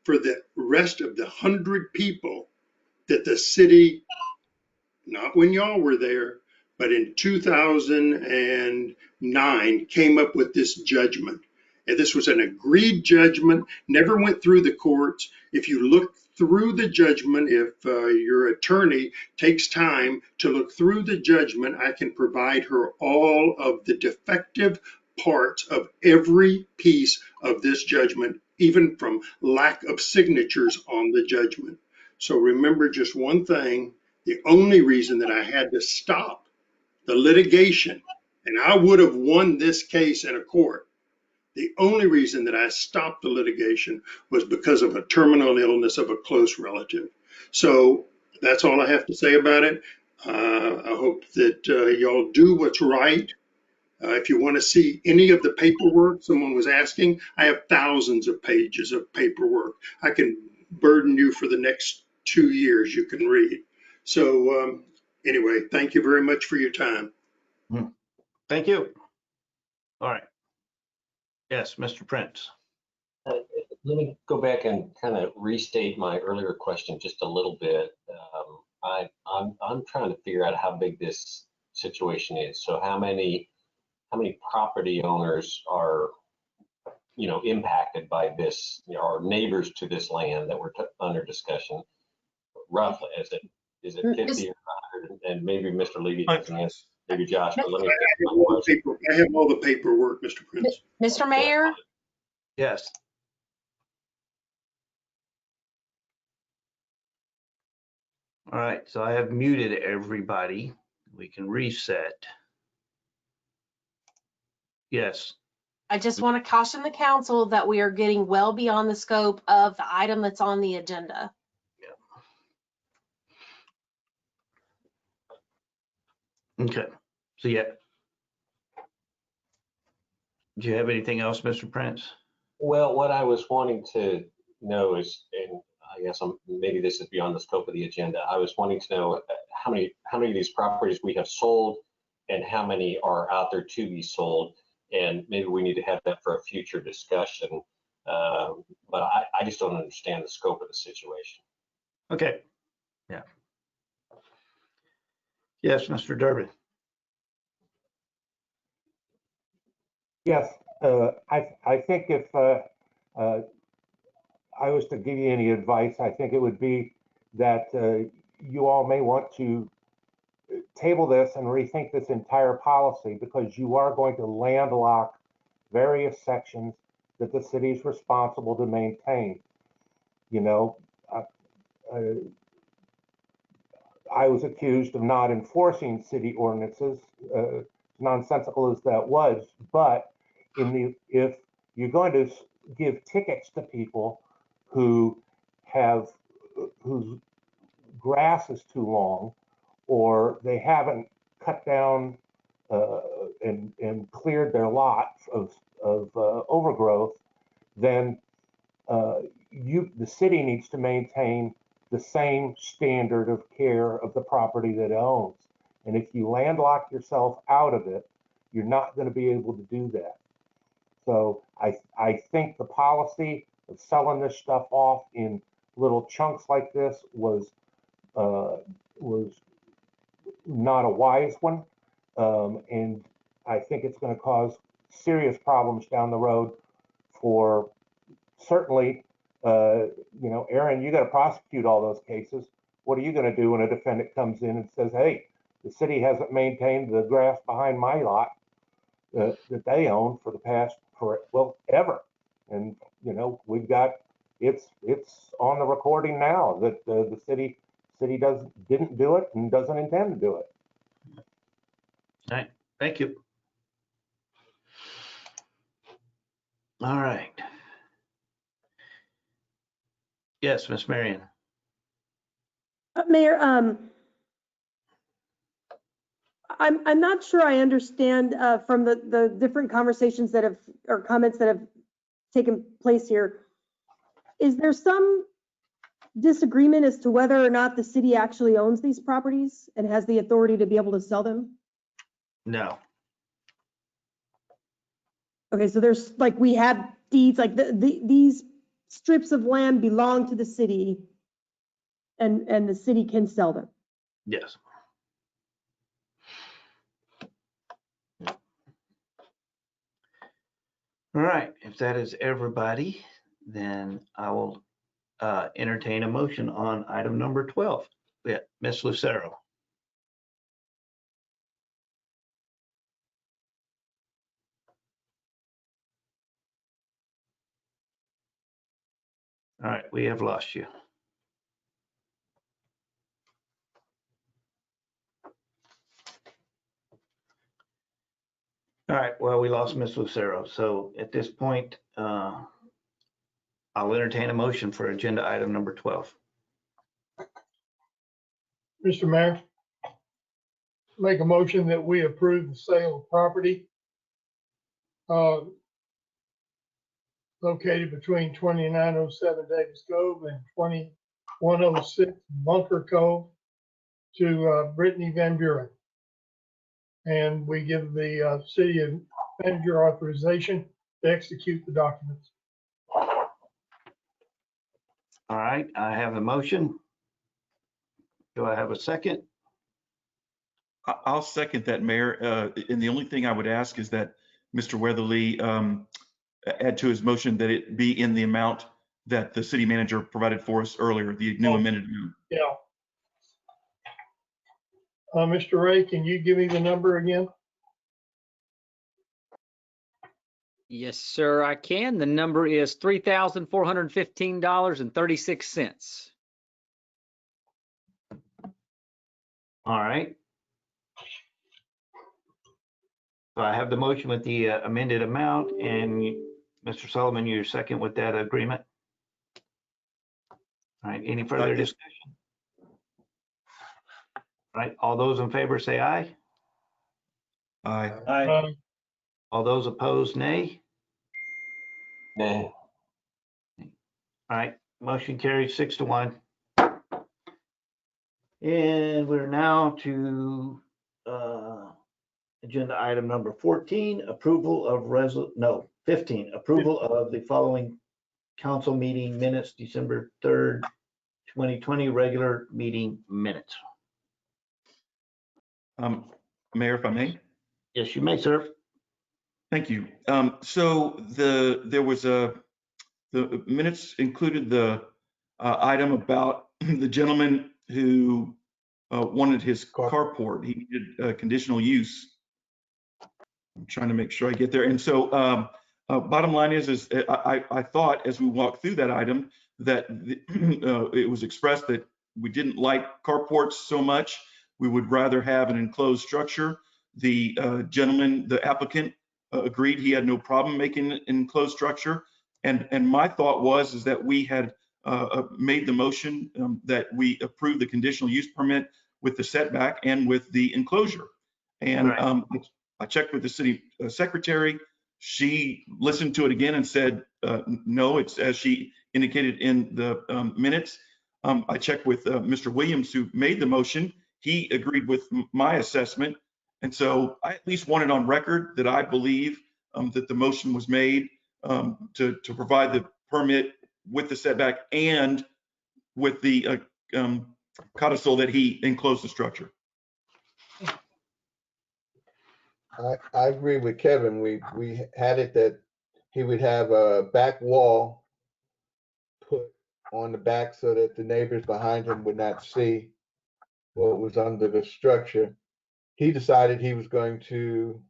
for the rest of the 100 people that the city, not when y'all were there, but in 2009 came up with this judgment. And this was an agreed judgment, never went through the courts. If you look through the judgment, if your attorney takes time to look through the judgment, I can provide her all of the defective parts of every piece of this judgment, even from lack of signatures on the judgment. So remember just one thing, the only reason that I had to stop the litigation, and I would have won this case in a court, the only reason that I stopped the litigation was because of a terminal illness of a close relative. So that's all I have to say about it. I hope that y'all do what's right. If you want to see any of the paperwork, someone was asking, I have thousands of pages of paperwork. I can burden you for the next 2 years, you can read. So anyway, thank you very much for your time. Thank you. All right. Yes, Mr. Prince. Let me go back and kind of restate my earlier question just a little bit. I'm trying to figure out how big this situation is. So how many property owners are, impacted by this, or neighbors to this land that we're under discussion? Roughly, is it 50 or 100? And maybe Mr. Levy has an answer. Maybe Josh, but let me. I have all the paperwork, Mr. Prince. Mr. Mayor? Yes. All right, so I have muted everybody. We can reset. Yes. I just want to caution the council that we are getting well beyond the scope of the item that's on the agenda. Okay, so yeah. Do you have anything else, Mr. Prince? Well, what I was wanting to know is, and I guess maybe this is beyond the scope of the agenda. I was wanting to know how many of these properties we have sold and how many are out there to be sold. And maybe we need to have that for a future discussion. But I just don't understand the scope of the situation. Okay. Yeah. Yes, Mr. Durbin. Yes, I think if I was to give you any advice, I think it would be that you all may want to table this and rethink this entire policy, because you are going to landlock various sections that the city is responsible to maintain. You know, I was accused of not enforcing city ordinances, nonsensical as that was, but if you're going to give tickets to people whose grass is too long, or they haven't cut down and cleared their lots of overgrowth, then the city needs to maintain the same standard of care of the property that it owns. And if you landlock yourself out of it, you're not going to be able to do that. So I think the policy of selling this stuff off in little chunks like this was not a wise one. And I think it's going to cause serious problems down the road for certainly, you know, Aaron, you got to prosecute all those cases. What are you going to do when a defendant comes in and says, hey, the city hasn't maintained the grass behind my lot that they own ever? And, you know, we've got, it's on the recording now that the city didn't do it and doesn't intend to do it. All right, thank you. All right. Yes, Miss Marion. Mayor, I'm not sure I understand from the different conversations that have, or comments that have taken place here. Is there some disagreement as to whether or not the city actually owns these properties and has the authority to be able to sell them? No. Okay, so there's like, we have deeds, like these strips of land belong to the city and the city can sell them. Yes. All right, if that is everybody, then I will entertain a motion on item number 12. Yeah, Ms. Lucero. All right, we have lost you. All right, well, we lost Ms. Lucero. So at this point, I'll entertain a motion for agenda item number 12. Mr. Mayor, make a motion that we approve the sale of property located between 2907 Davis Cove and 2106 Bunker Cove to Brittany Van Buren. And we give the city manager authorization to execute the documents. All right, I have a motion. Do I have a second? I'll second that, Mayor. And the only thing I would ask is that Mr. Weatherly add to his motion that it be in the amount that the city manager provided for us earlier, the new amended amount. Yeah. Mr. Ray, can you give me the number again? Yes, sir, I can. The number is $3,415.36. All right. So I have the motion with the amended amount, and Mr. Sullivan, you're second with that agreement. All right, any further discussion? All right, all those in favor say aye. Aye. Aye. All those opposed, nay. Nay. All right, motion carries 6-1. And we're now to agenda item number 14, approval of 15, approval of the following council meeting minutes, December 3rd, 2020, regular meeting minutes. Mayor, if I may? Yes, you may, sir. Thank you. So the minutes included the item about the gentleman who wanted his carport. He needed conditional use. I'm trying to make sure I get there. And so bottom line is I thought as we walked through that item that it was expressed that we didn't like carports so much. We would rather have an enclosed structure. The gentleman, the applicant, agreed he had no problem making an enclosed structure. And my thought was that we had made the motion that we approve the conditional use permit with the setback and with the enclosure. And I checked with the city secretary. She listened to it again and said, no, it's as she indicated in the minutes. I checked with Mr. Williams, who made the motion. He agreed with my assessment. And so I at least want it on record that I believe that the motion was made to provide the permit with the setback and with the codicil that he enclosed the structure. I agree with Kevin. We had it that he would have a back wall put on the back so that the neighbors behind him would not see what was under the structure. He decided he was going to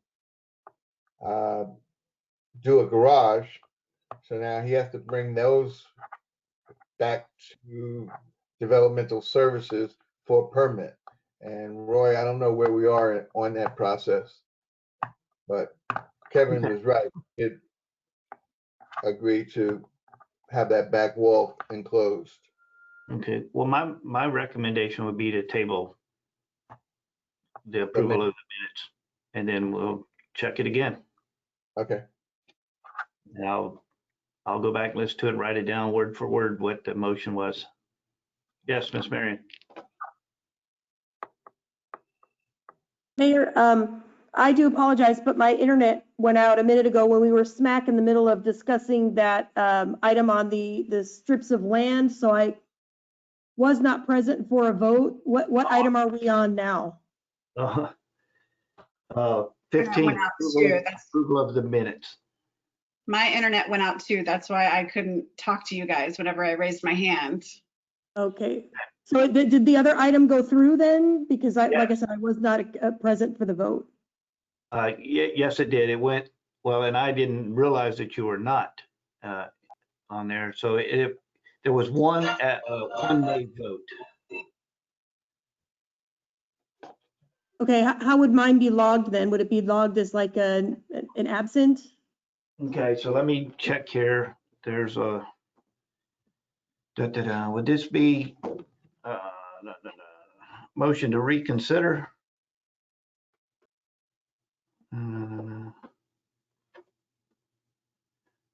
do a garage. So now he has to bring those back to developmental services for a permit. And Roy, I don't know where we are on that process, but Kevin was right. It agreed to have that back wall enclosed. Okay, well, my recommendation would be to table the approval of the minutes, and then we'll check it again. Okay. Now, I'll go back, listen to it, write it down word for word what the motion was. Yes, Miss Marion. Mayor, I do apologize, but my internet went out a minute ago when we were smack in the middle of discussing that item on the strips of land. So I was not present for a vote. What item are we on now? 15, went out too. approval of the minutes. My internet went out too. That's why I couldn't talk to you guys whenever I raised my hand. Okay. So did the other item go through then? Because like I said, I was not present for the vote. Yes, it did. It went, well, and I didn't realize that you were not on there. So there was one nay vote. Okay, how would mine be logged then? Would it be logged as like an absent? Okay, so let me check here. There's a, would this be motion to reconsider?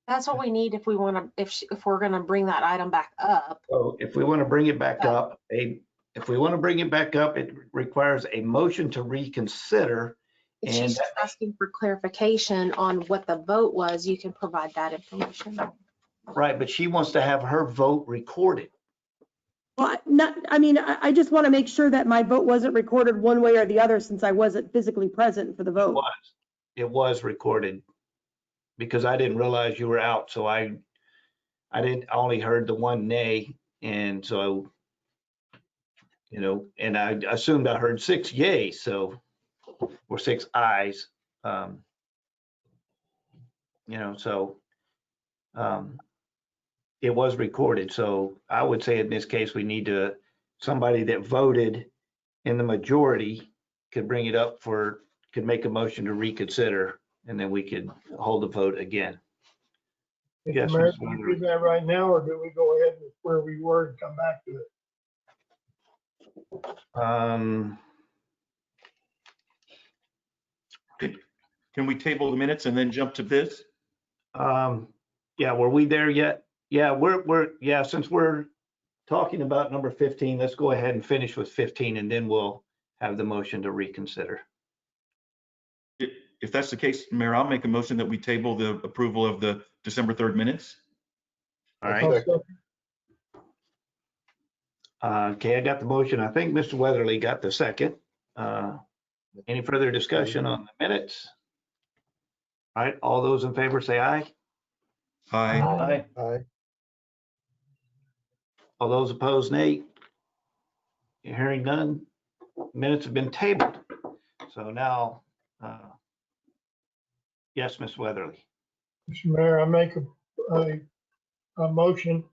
That's what we need if we want to, if we're going to bring that item back up. So if we want to bring it back up, if we want to bring it back up, it requires a motion to reconsider. If she's just asking for clarification on what the vote was, you can provide that information. Right, but she wants to have her vote recorded. Well, I just want to make sure that my vote wasn't recorded one way or the other since I wasn't physically present for the vote. It was recorded because I didn't realize you were out. So I only heard the one nay. And so, and I assumed I heard 6 yays. So, or 6 ayes. It was recorded. So I would say in this case, we need somebody that voted in the majority could bring it up could make a motion to reconsider, and then we could hold the vote again. Yes, Mayor, do we do that right now, or do we go ahead with where we were and come back to it? Can we table the minutes and then jump to this? Yeah, were we there yet? Yeah, since we're talking about number 15, let's go ahead and finish with 15, and then we'll have the motion to reconsider. If that's the case, Mayor, I'll make a motion that we table the approval of the December 3rd minutes. All right. Okay, I got the motion. I think Mr. Weatherly got the second. Any further discussion on the minutes? All right, all those in favor say aye. Aye. Aye. All those opposed, nay. Hearing none, minutes have been tabled. So now, yes, Ms. Weatherly. Mr. Mayor, I make a motion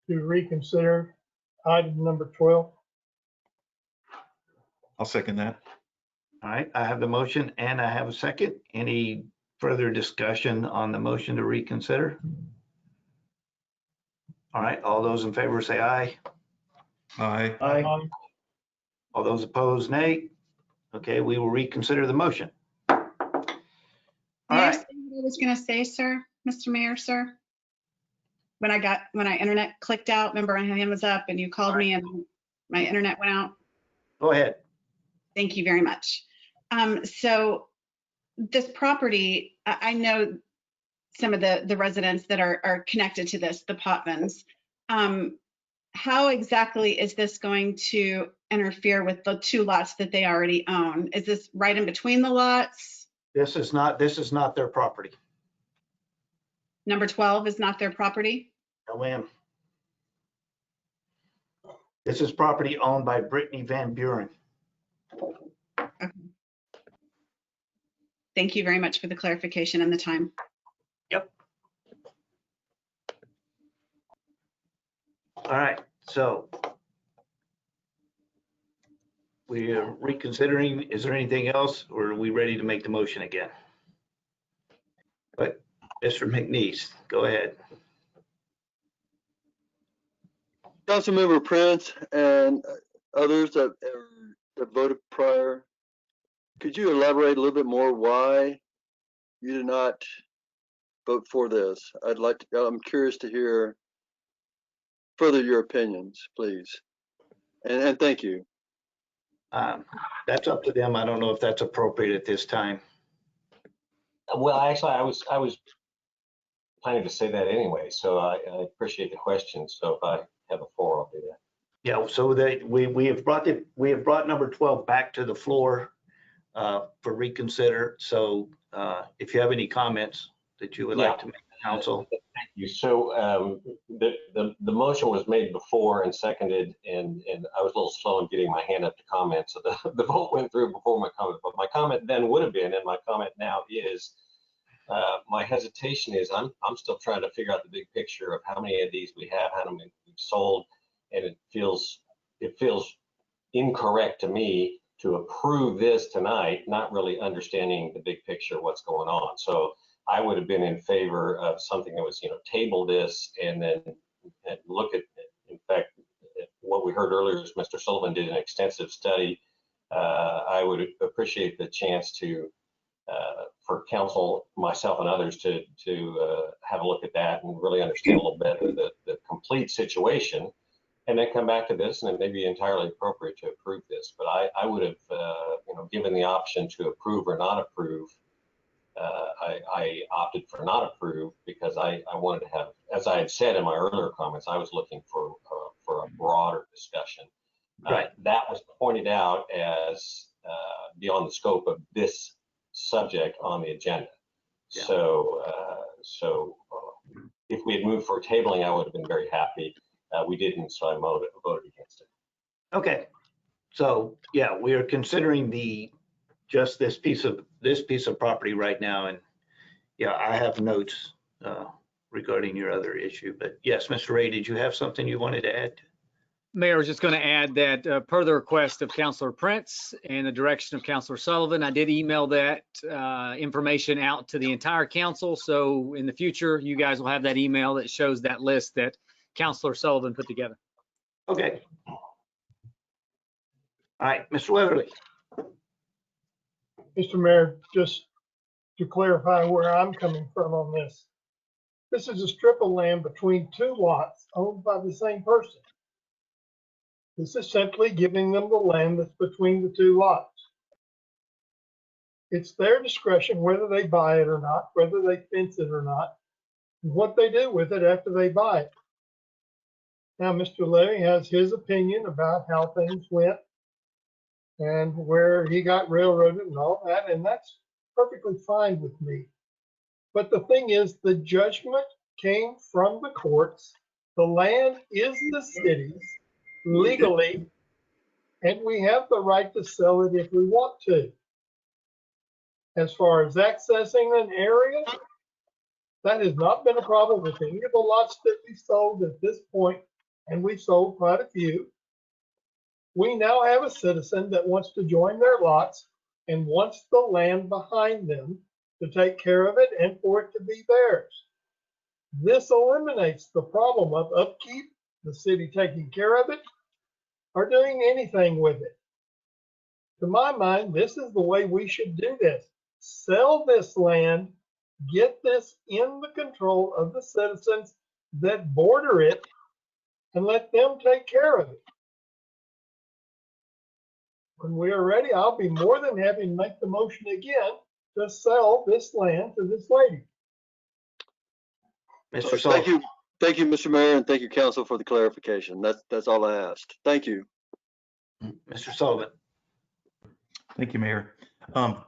to reconsider item number 12. I'll second that. All right, I have the motion and I have a second. Any further discussion on the motion to reconsider? All right, all those in favor say aye. Aye. Aye. All those opposed, nay. Okay, we will reconsider the motion. All May I right, say what I was going to say, sir, Mr. Mayor, sir? When I internet clicked out, remember my hand was up and you called me and my internet went out? go ahead. Thank you very much. So this property, I know some of the residents that are connected to this, the Potvins. How exactly is this going to interfere with the two lots that they already own? Is this right in between the lots? This is not their property. Number 12 is not their property? No, ma'am. This is property owned by Brittany Van Buren. Okay. Thank you very much for the clarification and the time. Yep. All right, so we are reconsidering. Is there anything else, or are we ready to make the motion again? But Mr. McNeese, go ahead. Councilmember Prince and others that voted prior, could you elaborate a little bit more why you did not vote for this? I'm curious to hear further your opinions, please. And thank you. That's up to them. I don't know if that's appropriate at this time. Well, actually, I was planning to say that anyway, so I appreciate the question. So if I have a floor, I'll do that. Yeah, so we have brought number 12 back to the floor for reconsider. So if you have any comments that you would like to make to council. Thank you. So the motion was made before and seconded, and I was a little slow in getting my hand up to comment. So the vote went through before my comment, but my comment then would have been, and my comment now is, my hesitation is I'm still trying to figure out the big picture of how many of these we have, how many we've sold, and it feels incorrect to me to approve this tonight, not really understanding the big picture of what's going on. So I would have been in favor of something that was, table this and then look at, in fact, what we heard earlier is Mr. Sullivan did an extensive study. I would appreciate the chance to, for council, myself and others to have a look at that and really understand a little better the complete situation, and then come back to this, and it may be entirely appropriate to approve this. But I would have, given the option to approve or not approve, I opted for not approve because I wanted to have, as I had said in my earlier comments, I was looking for a broader discussion. Right. That was pointed out as beyond the scope of this subject on the agenda. Yeah. So if we had moved for tabling, I would have been very happy. We didn't, so I voted against it. Okay, so yeah, we are considering just this piece of property right now, and yeah, I have notes regarding your other issue. But yes, Mr. Ray, did you have something you wanted to add? Mayor, I was just going to add that per the request of Councilor Prince and the direction of Councilor Sullivan, I did email that information out to the entire council. So in the future, you guys will have that email that shows that list that Councilor Sullivan put together. Okay. All right, Mr. Weatherly. Mr. Mayor, just to clarify where I'm coming from on this. This is a strip of land between two lots owned by the same person. This is simply giving them the land that's between the two lots. It's their discretion whether they buy it or not, whether they fence it or not, and what they do with it after they buy it. Now, Mr. Levy has his opinion about how things went and where he got railroaded and all that, and that's perfectly fine with me. But the thing is, the judgment came from the courts. The land is the city's legally, and we have the right to sell it if we want to. As far as accessing an area, that has not been a problem with any of the lots that we sold at this point, and we sold quite a few. We now have a citizen that wants to join their lots and wants the land behind them to take care of it and for it to be theirs. This eliminates the problem of upkeep, the city taking care of it, or doing anything with it. To my mind, this is the way we should do this. Sell this land, get this in the control of the citizens that border it, and let them take care of it. When we are ready, I'll be more than happy to make the motion again to sell this land to this lady. Mr. Sullivan. Thank you, Mr. Mayor, and thank you, council, for the clarification. That's all I asked. Thank you. Mr. Sullivan. Thank you, Mayor.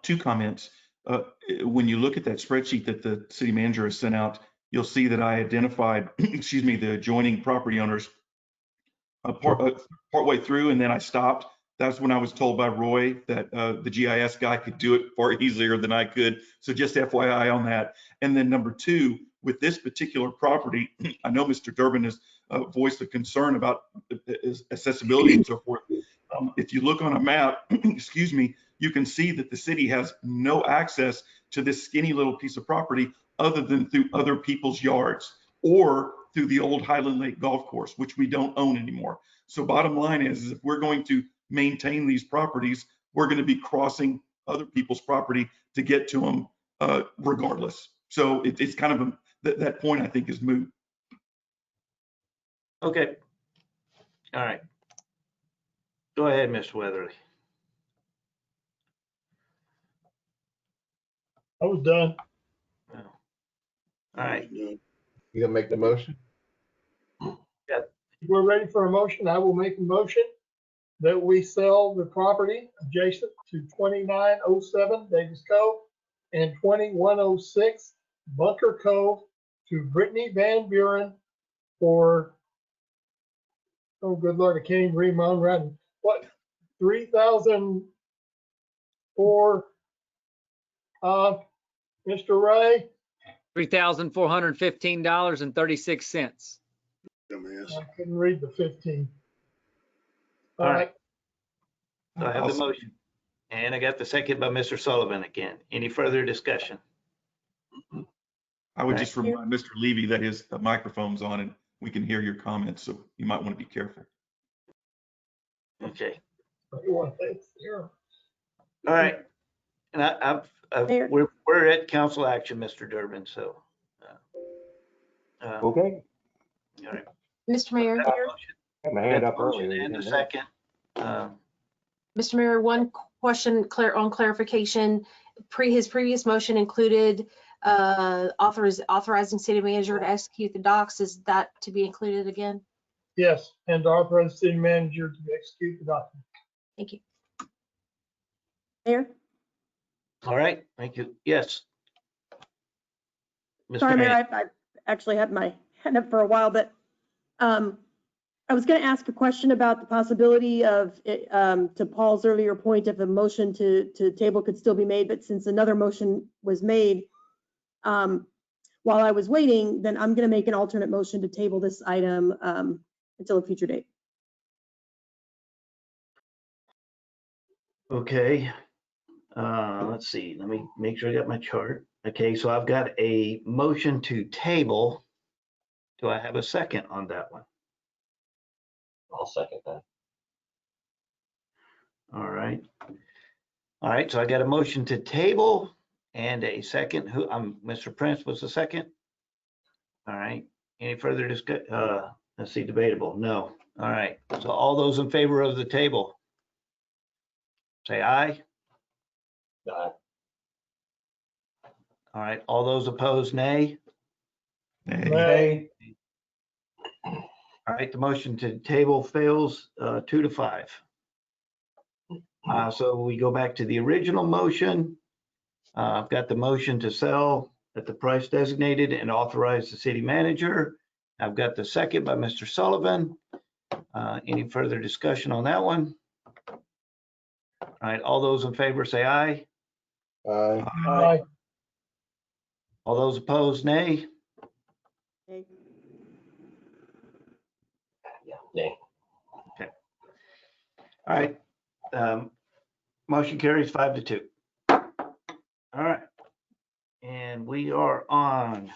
Two comments. When you look at that spreadsheet that the city manager has sent out, you'll see that I identified, excuse me, the adjoining property owners partway through, and then I stopped. That's when I was told by Roy that the GIS guy could do it far easier than I could. So just FYI on that. And then number two, with this particular property, I know Mr. Durbin has voiced a concern about accessibility and so forth. If you look on a map, excuse me, you can see that the city has no access to this skinny little piece of property other than through other people's yards or through the old Highland Lake Golf Course, which we don't own anymore. So bottom line is if we're going to maintain these properties, we're going to be crossing other people's property to get to them regardless. So it's kind of that point I think is moot. Okay. All right. Go ahead, Mr. Weatherly. I was done. All right. You gonna make the motion? If we're ready for a motion, I will make a motion that we sell the property adjacent to 2907 Davis Cove and 2106 Bunker Cove to Brittany Van Buren for, oh good Lord, I can't even read my own writing. What, 3,000 for, Mr. Ray? $3,415.36. I couldn't read the 15. All right. So I have the motion. And I got the second by Mr. Sullivan again. Any further discussion? I would just remind Mr. Levy that his microphone's on and we can hear your comments, so you might want to be careful. Okay. All right. And we're at council action, Mr. Durbin, so. Okay. All right. Mr. Mayor. Had my hand up Motion earlier. and a second. Mr. Mayor, one question on clarification. His previous motion included authorizing city manager to execute the docs. Is that to be included again? Yes, and to authorize the city manager to execute the document. Thank you. Mayor? All right, thank you. Yes. Mr. Sorry, Mayor, Hayes. I've actually had my hand up for a while, but I was going to ask a question about the possibility of, to Paul's earlier point, if a motion to table could still be made, but since another motion was made while I was waiting, then I'm going to make an alternate motion to table this item until a future date. Okay. Let's see, let me make sure I got my chart. Okay, so I've got a motion to table. Do I have a second on that one? I'll second that. All right. All right, so I got a motion to table and a second. Mr. Prince was the second? All right, any further discussion? Let's see, debatable, no. All right, so all those in favor of the table, say aye. Aye. All right, all those opposed, nay. Nay. All right, the motion to table fails 2-5. So we go back to the original motion. I've got the motion to sell at the price designated and authorize the city manager. I've got the second by Mr. Sullivan. Any further discussion on that one? All right, all those in favor say aye. Aye. Aye. All those opposed, nay. Yeah, nay. Okay. All right. Motion carries 5-2. All right. And we are on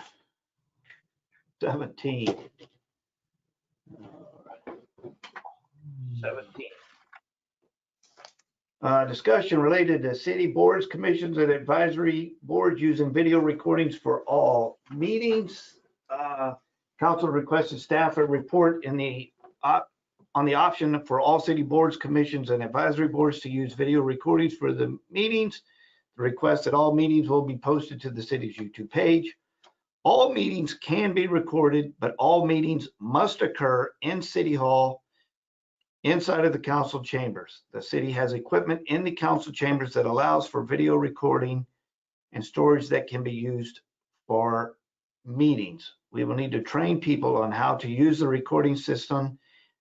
17. 17. Discussion related to city boards, commissions, and advisory boards using video recordings for all meetings. Council requested staff a report in the on the option for all city boards, commissions, and advisory boards to use video recordings for the meetings. The request that all meetings will be posted to the city's YouTube page. All meetings can be recorded, but all meetings must occur in City Hall, inside of the council chambers. The city has equipment in the council chambers that allows for video recording and storage that can be used for meetings. We will need to train people on how to use the recording system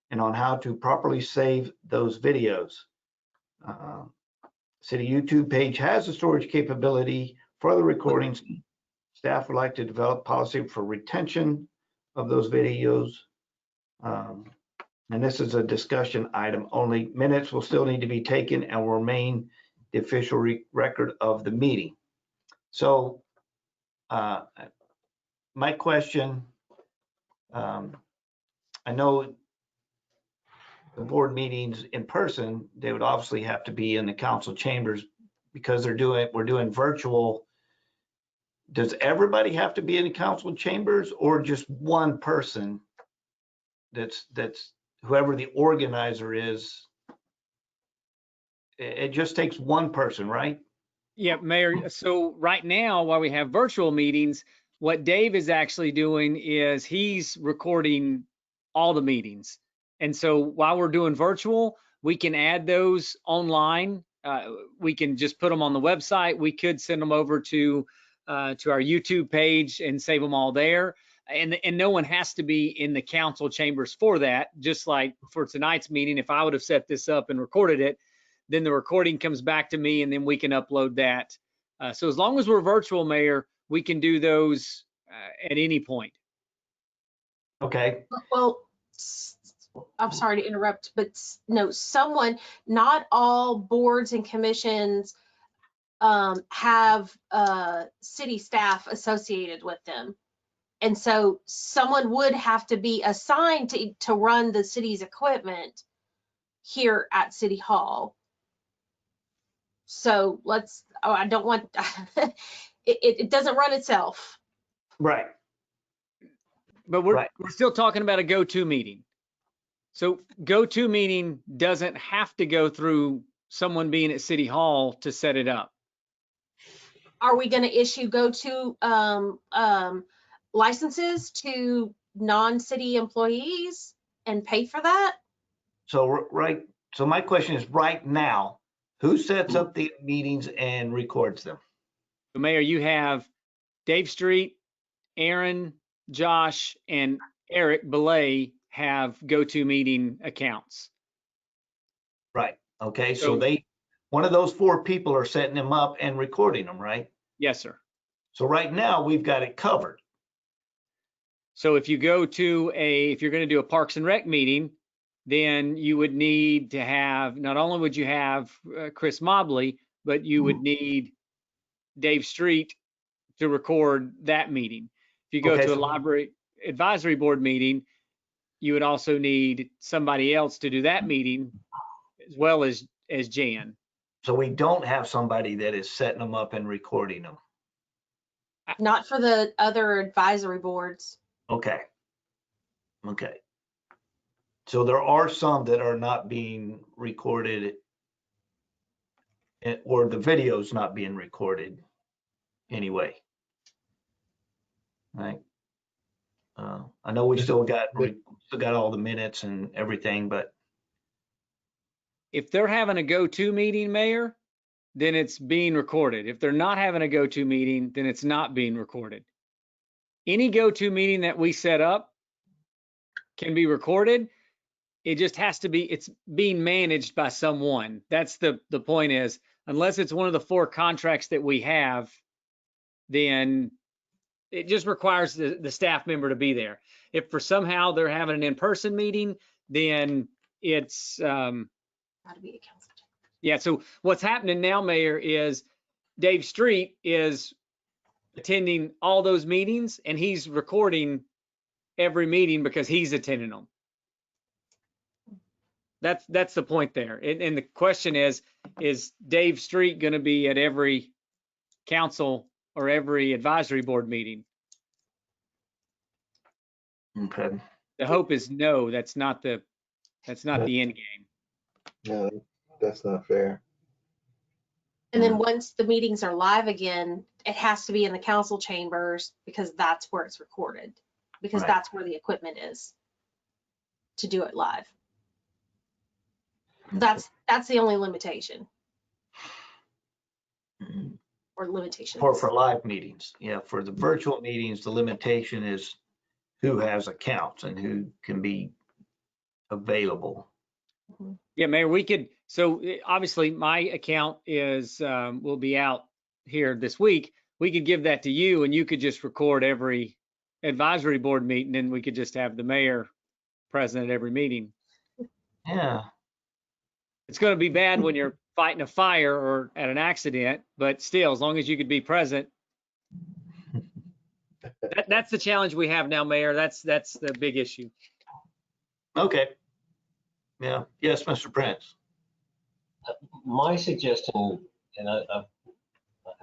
and on how to properly save those videos. City YouTube page has a storage capability for the recordings. Staff would like to develop policy for retention of those videos. And this is a discussion item only. Minutes will still need to be taken and will remain the official record of the meeting. So my question, I know the board meetings in person, they would obviously have to be in the council chambers because we're doing virtual. Does everybody have to be in the council chambers or just one person that's whoever the organizer is? It just takes one person, right? Yeah, Mayor. So right now, while we have virtual meetings, what Dave is actually doing is he's recording all the meetings. And so while we're doing virtual, we can add those online. We can just put them on the website. We could send them over to our YouTube page and save them all there. And no one has to be in the council chambers for that. Just like for tonight's meeting, if I would have set this up and recorded it, then the recording comes back to me and then we can upload that. So as long as we're virtual, Mayor, we can do those at any point. Okay. Well, I'm sorry to interrupt, but no, not all boards and commissions have city staff associated with them. And so someone would have to be assigned to run the city's equipment here at City Hall. So I don't want, it doesn't run itself. Right. But we're still talking about a go-to meeting. So go-to meeting doesn't have to go through someone being at City Hall to set it up. Are we going to issue go-to licenses to non-city employees and pay for that? So my question is right now, who sets up the meetings and records them? So Mayor, you have Dave Street, Aaron, Josh, and Eric Belay have go-to meeting accounts. Right. Okay. So one of those four people are setting them up and recording them, right? Yes, sir. So right now we've got it covered. So if you go to if you're going to do a Parks and Rec meeting, then you would need to have, not only would you have Chris Mobley, but you would need Dave Street to record that meeting. If you go to a library advisory board meeting, you would also need somebody else to do that meeting as well as Jan. So we don't have somebody that is setting them up and recording them. Not for the other advisory boards. Okay. Okay. So there are some that are not being recorded or the video's not being recorded anyway. Right. I know we still got all the minutes and everything, but If they're having a go-to meeting, Mayor, then it's being recorded. If they're not having a go-to meeting, then it's not being recorded. Any go-to meeting that we set up can be recorded. It just has to be, it's being managed by someone. That's the point is, unless it's one of the 4 contracts that we have, then it just requires the staff member to be there. If for somehow they're having an in-person meeting, then it's, Gotta be a council. yeah. So what's happening now, Mayor, is Dave Street is attending all those meetings and he's recording every meeting because he's attending them. That's the point there. And the question is Dave Street going to be at every council or every advisory board meeting? Okay. The hope is no, that's not the end game. No, that's not fair. And then once the meetings are live again, it has to be in the council chambers because that's where it's recorded, because Right. that's where the equipment is to do it live. That's the only limitation or limitations. For live meetings. Yeah, for the virtual meetings, the limitation is who has accounts and who can be available. Yeah, Mayor, we could, so obviously my account is, will be out here this week. We could give that to you and you could just record every advisory board meeting and we could just have the mayor present at every meeting. Yeah. It's going to be bad when you're fighting a fire or at an accident, but still, as long as you could be present. That's the challenge we have now, Mayor. That's the big issue. Okay. Yeah. Yes, Mr. Prince. My suggestion, and I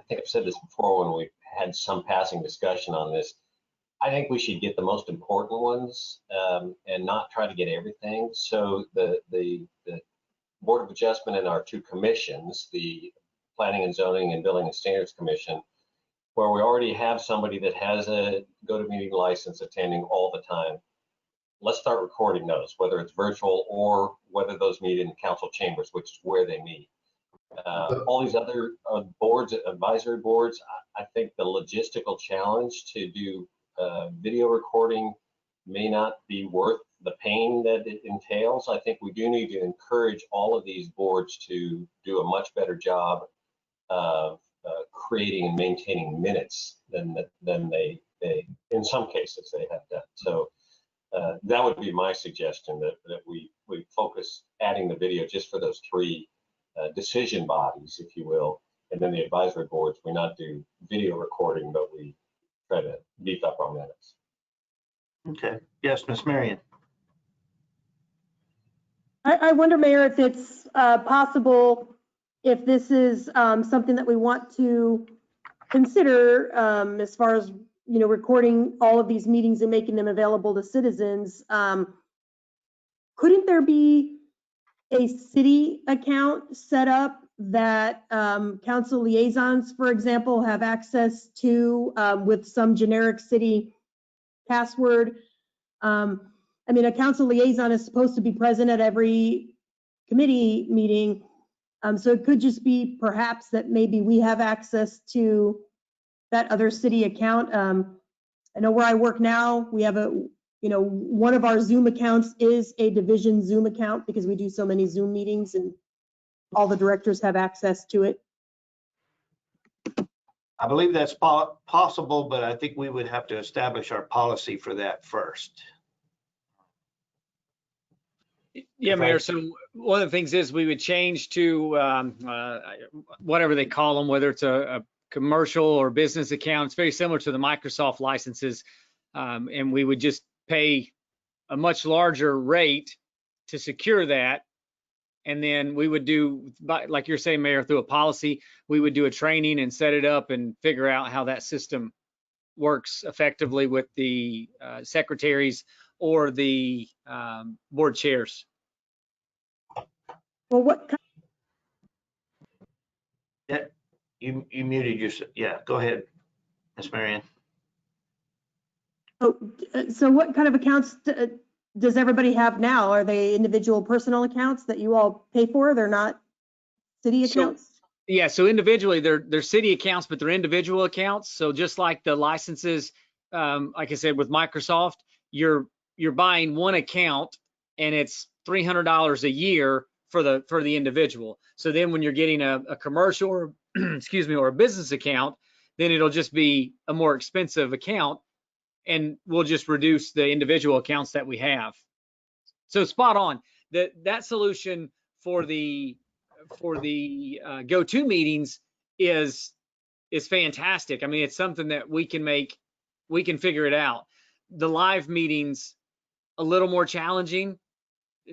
think I've said this before when we had some passing discussion on this, I think we should get the most important ones and not try to get everything. So the Board of Adjustment and our 2 commissions, the Planning and Zoning and Building and Standards Commission, where we already have somebody that has a go-to-meeting license attending all the time. Let's start recording those, whether it's virtual or whether those meet in council chambers, which is where they meet. All these other boards, advisory boards, I think the logistical challenge to do video recording may not be worth the pain that it entails. I think we do need to encourage all of these boards to do a much better job of creating and maintaining minutes than they in some cases they have done. So that would be my suggestion, that we focus adding the video just for those 3 decision bodies, if you will, and then the advisory boards, we not do video recording, but we try to beef up our minutes. Okay. Yes, Miss Marion. I wonder, Mayor, if it's possible, if this is something that we want to consider as far as, recording all of these meetings and making them available to citizens. Couldn't there be a city account set up that council liaisons, for example, have access to with some generic city password? A council liaison is supposed to be present at every committee meeting. So it could just be perhaps that maybe we have access to that other city account. I know where I work now, we have one of our Zoom accounts is a division Zoom account because we do so many Zoom meetings and all the directors have access to it. I believe that's possible, but I think we would have to establish our policy for that first. Yeah, Mayor. So one of the things is we would change to whatever they call them, whether it's a commercial or business account. It's very similar to the Microsoft licenses. And we would just pay a much larger rate to secure that. And then we would do, like you're saying, Mayor, through a policy, we would do a training and set it up and figure out how that system works effectively with the secretaries or the board chairs. Well, what? Yeah, you muted yourself. Yeah, go ahead, Ms. Marion. Oh, so what kind of accounts does everybody have now? Are they individual personal accounts that you all pay for? They're not city So, accounts? yeah, so individually, they're city accounts, but they're individual accounts. So just like the licenses, like I said, with Microsoft, you're buying one account and it's $300 a year for the individual. So then when you're getting a commercial or excuse me, or a business account, then it'll just be a more expensive account, and we'll just reduce the individual accounts that we have. So spot on. That solution for the go-to meetings is fantastic. I mean, it's something that we can figure it out. The live meetings a little more challenging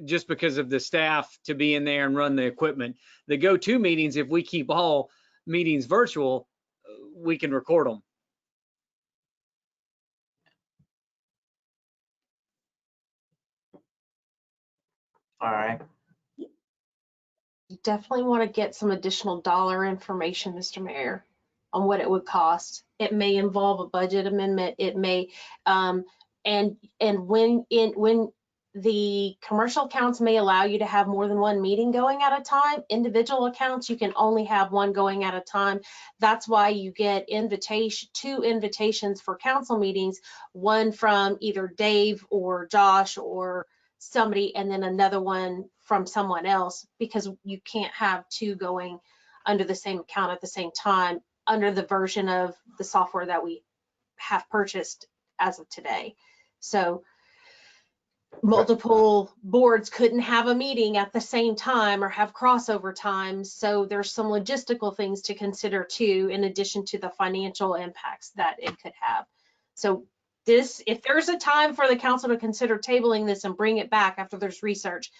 just because of the staff to be in there and run the equipment. The go-to meetings, if we keep all meetings virtual, we can record them. All right. You definitely want to get some additional dollar information, Mr. Mayor, on what it would cost. It may involve a budget amendment. It may, and when the commercial accounts may allow you to have more than one meeting going at a time, individual accounts, you can only have one going at a time. That's why you get two invitations for council meetings, one from either Dave or Josh or somebody, and then another one from someone else, because you can't have two going under the same account at the same time under the version of the software that we have purchased as of today. So multiple boards couldn't have a meeting at the same time or have crossover times. So there's some logistical things to consider too, in addition to the financial impacts that it could have. So if there's a time for the council to consider tabling this and bring it back after there's research,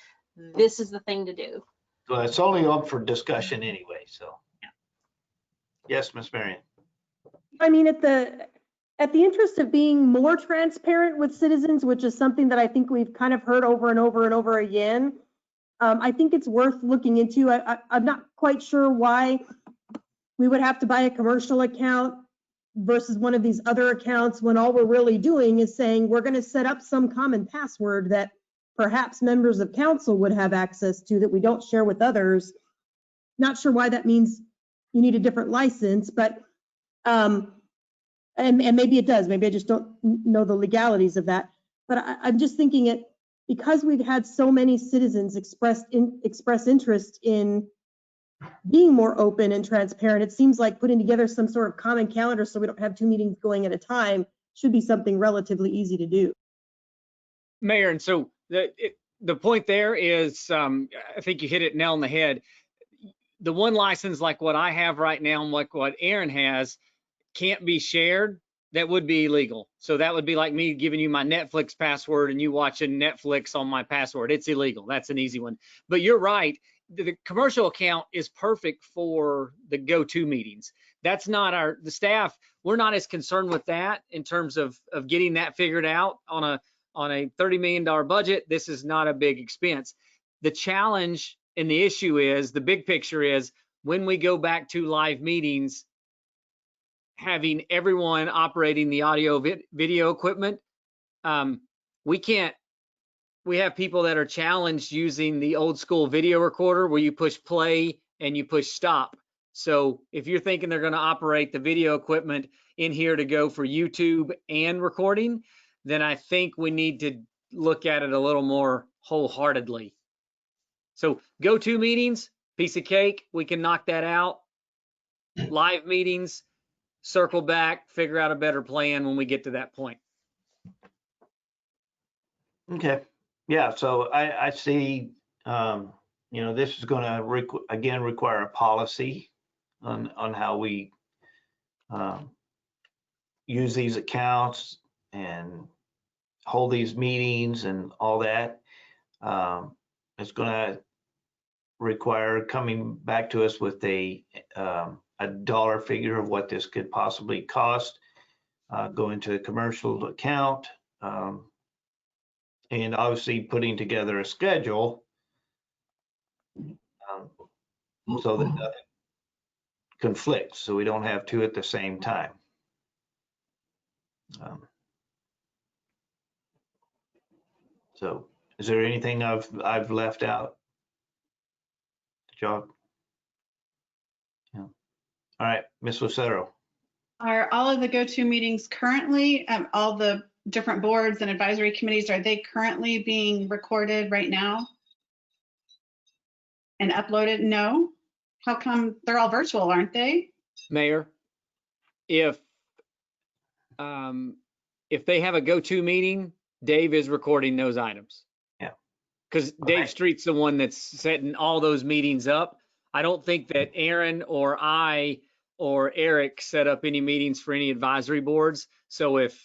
this is the thing to do. So it's only up for discussion anyway, so. Yes, Ms. Marion. I mean, at the interest of being more transparent with citizens, which is something that I think we've kind of heard over and over and over again, I think it's worth looking into. I'm not quite sure why we would have to buy a commercial account versus one of these other accounts when all we're really doing is saying we're going to set up some common password that perhaps members of council would have access to that we don't share with others. Not sure why that means you need a different license, but and maybe it does. Maybe I just don't know the legalities of that. But I'm just thinking because we've had so many citizens express interest in being more open and transparent, it seems like putting together some sort of common calendar so we don't have two meetings going at a time should be something relatively easy to do. Mayor, and so the point there is, I think you hit it nail on the head. The one license like what I have right now and like what Aaron has can't be shared. That would be illegal. So that would be like me giving you my Netflix password and you watching Netflix on my password. It's illegal. That's an easy one. But you're right. The commercial account is perfect for the go-to meetings. That's not the staff. We're not as concerned with that in terms of getting that figured out on a $30 million budget. This is not a big expense. The challenge and the issue is, the big picture is, when we go back to live meetings, having everyone operating the audio video equipment, we have people that are challenged using the old school video recorder where you push play and you push stop. So if you're thinking they're going to operate the video equipment in here to go for YouTube and recording, then I think we need to look at it a little more wholeheartedly. So go-to meetings, piece of cake, we can knock that out. Live meetings, circle back, figure out a better plan when we get to that point. Okay. Yeah, so I see, this is going to again require a policy on how we use these accounts and hold these meetings and all that. It's going to require coming back to us with a dollar figure of what this could possibly cost, go into a commercial account, and obviously putting together a schedule so that nothing conflicts, so we don't have two at the same time. So is there anything I've left out? Job? Yeah. All right, Ms. Lucero. Are all of the go-to meetings currently, all the different boards and advisory committees, are they currently being recorded right now and uploaded? No? How come they're all virtual, aren't they? Mayor, if they have a go-to meeting, Dave is recording those items. Yeah. Because Dave Street's the one that's setting all those meetings up. I don't think that Aaron or I or Eric set up any meetings for any advisory boards. So if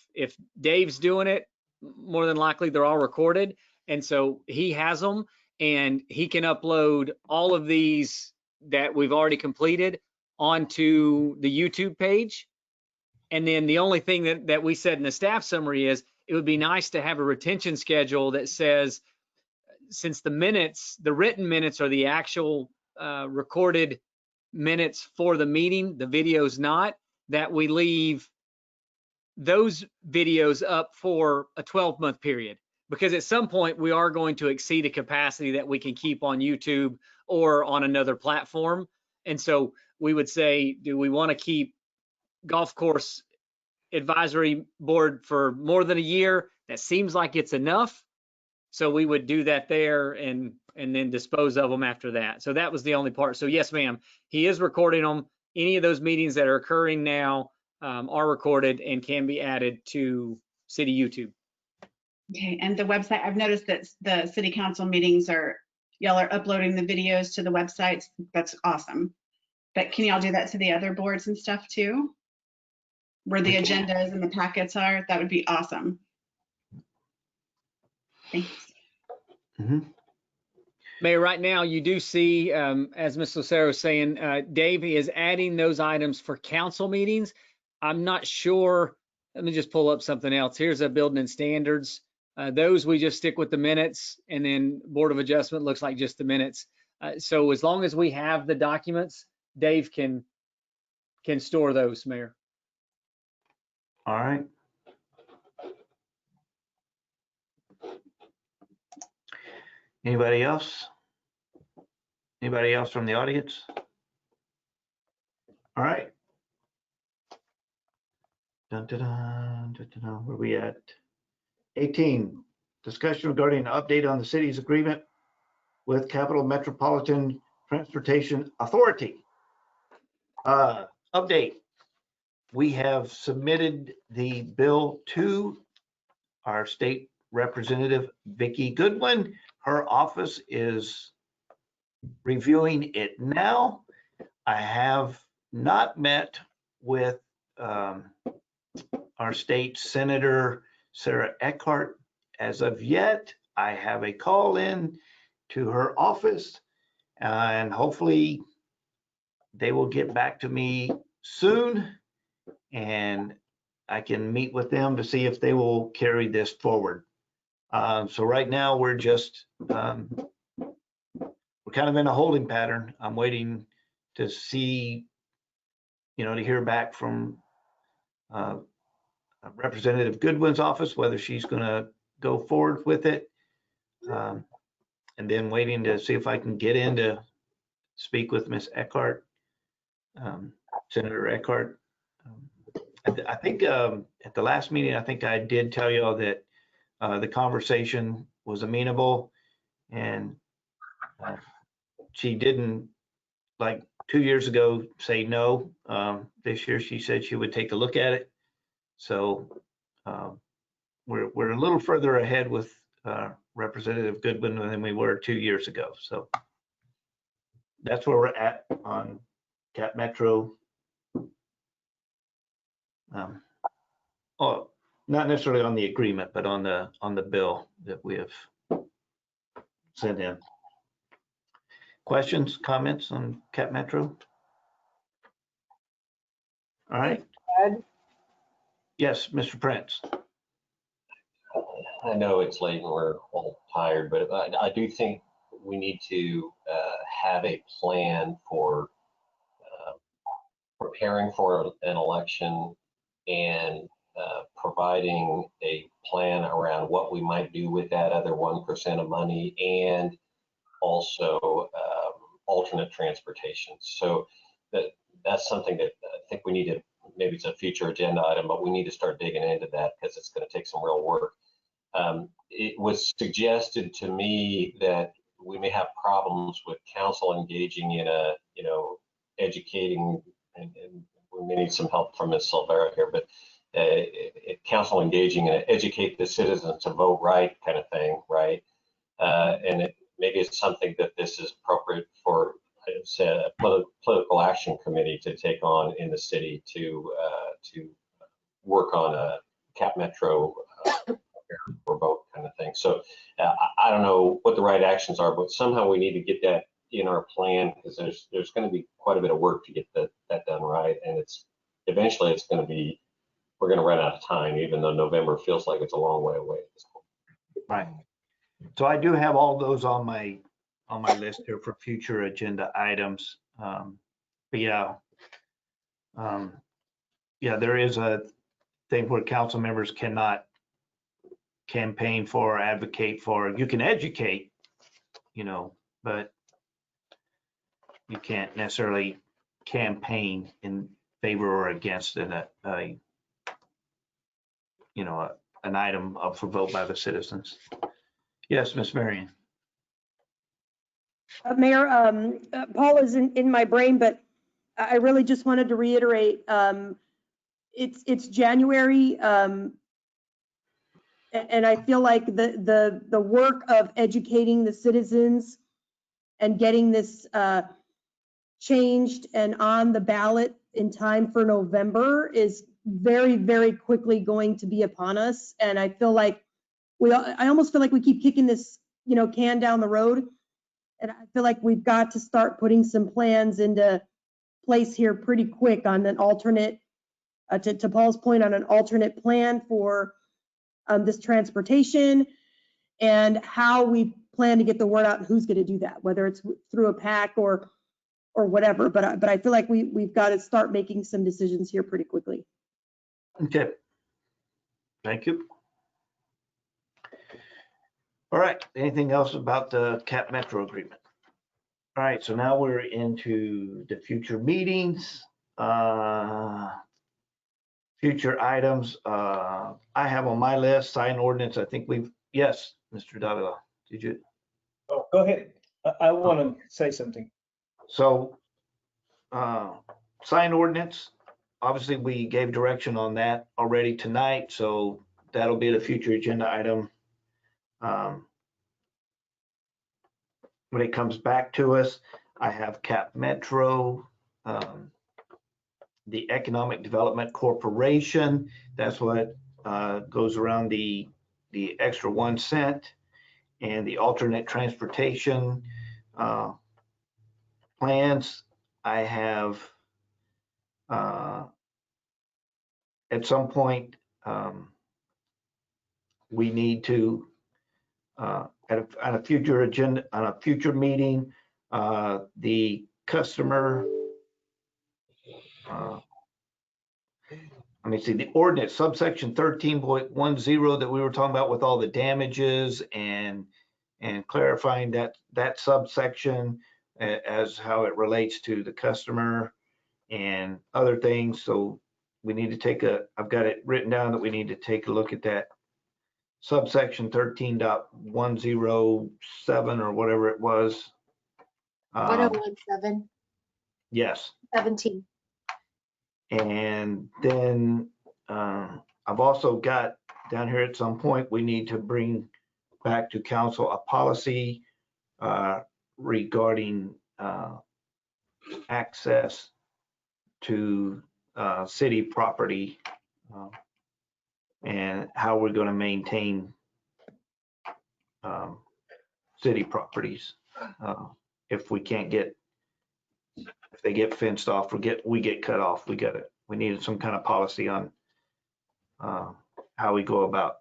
Dave's doing it, more than likely they're all recorded. And so he has them and he can upload all of these that we've already completed onto the YouTube page. And then the only thing that we said in the staff summary is it would be nice to have a retention schedule that says, since the written minutes are the actual recorded minutes for the meeting, the video's not, that we leave those videos up for a 12-month period. Because at some point we are going to exceed a capacity that we can keep on YouTube or on another platform. And so we would say, do we want to keep golf course advisory board for more than a year? That seems like it's enough. So we would do that there and then dispose of them after that. So that was the only part. So yes, ma'am, he is recording them. Any of those meetings that are occurring now are recorded and can be added to city YouTube. Okay, and the website, I've noticed that the city council meetings y'all are uploading the videos to the websites. That's awesome. But can y'all do that to the other boards and stuff too? Where the agendas and the packets are? That would be awesome. Thanks. Mm-hmm. Mayor, right now you do see, as Ms. Lucero was saying, Dave is adding those items for council meetings. I'm not sure. Let me just pull up something else. Here's a building and standards. Those we just stick with the minutes, and then Board of Adjustment looks like just the minutes. So as long as we have the documents, Dave can store those, Mayor. All right. Anybody else? Anybody else from the audience? All right. Dun, dun, dun, dun, dun, dun. Where are we at? 18, discussion regarding an update on the city's agreement with Capital Metropolitan Transportation Authority. Update. We have submitted the bill to our state representative, Vicki Goodwin. Her office is reviewing it now. I have not met with our state senator, Sarah Eckhart, as of yet. I have a call in to her office and hopefully they will get back to me soon and I can meet with them to see if they will carry this forward. So right now we're just, we're kind of in a holding pattern. I'm waiting to see, to hear back from Representative Goodwin's office, whether she's going to go forward with it. And then waiting to see if I can get in to speak with Ms. Eckhart, Senator Eckhart. I think at the last meeting, I think I did tell you all that the conversation was amenable and she didn't, like 2 years ago, say no. This year she said she would take a look at it. So we're a little further ahead with Representative Goodwin than we were 2 years ago. So that's where we're at on Cap Metro. Oh, not necessarily on the agreement, but on the bill that we have sent in. Questions, comments on Cap Metro? All right. Ed? Yes, Mr. Prince. I know it's late and we're all tired, but I do think we need to have a plan for preparing for an election and providing a plan around what we might do with that other 1% of money, and also alternate transportation. So that's something that I think we need to, maybe it's a future agenda item, but we need to start digging into that because it's going to take some real work. It was suggested to me that we may have problems with council engaging in a, educating, and we may need some help from Ms. Silvera here, but council engaging in a educate the citizens to vote right kind of thing, right? And maybe it's something that this is appropriate for, say, a political action committee to take on in the city to work on a Cap Metro or vote kind of thing. So I don't know what the right actions are, but somehow we need to get that in our plan, because there's going to be quite a bit of work to get that done right, and eventually it's going to be, we're going to run out of time, even though November feels like it's a long way away at this point. Right. So I do have all those on my list here for future agenda items. But yeah, there is a thing where council members cannot campaign for or advocate for. You can educate, but you can't necessarily campaign in favor or against an item up for vote by the citizens. Yes, Ms. Marion. Mayor, Paul is in my brain, but I really just wanted to reiterate, it's January, and I feel like the work of educating the citizens and getting this changed and on the ballot in time for November is very, very quickly going to be upon us. And I feel like I almost feel like we keep kicking this, can down the road. And I feel like we've got to start putting some plans into place here pretty quick on an alternate, to Paul's point, on an alternate plan for this transportation and how we plan to get the word out and who's going to do that, whether it's through a PAC or whatever. But I feel like we've got to start making some decisions here pretty quickly. Okay. Thank you. All right. Anything else about the Cap Metro agreement? All right. So now we're into the future meetings. Future items. I have on my list sign ordinance. I think yes, Mr. Davila, did you? Oh, go ahead. I want to say something. So sign ordinance, obviously we gave direction on that already tonight, so that'll be the future agenda item. When it comes back to us, I have Cap Metro, the Economic Development Corporation. That's what goes around the extra 1 cent, and the alternate transportation plans. I have at some point we need to on a future agenda, on a future meeting, the customer let me see, the ordinance subsection 13.10 that we were talking about with all the damages and clarifying that subsection as how it relates to the customer and other things. So we need to take I've got it written down that we need to take a look at that subsection 13.107 or whatever it was. 1017. Yes. 17. And then I've also got down here at some point, we need to bring back to council a policy regarding access to city property and how we're going to maintain city properties. If we can't get, if they get fenced off, we get cut off. We needed some kind of policy on how we go about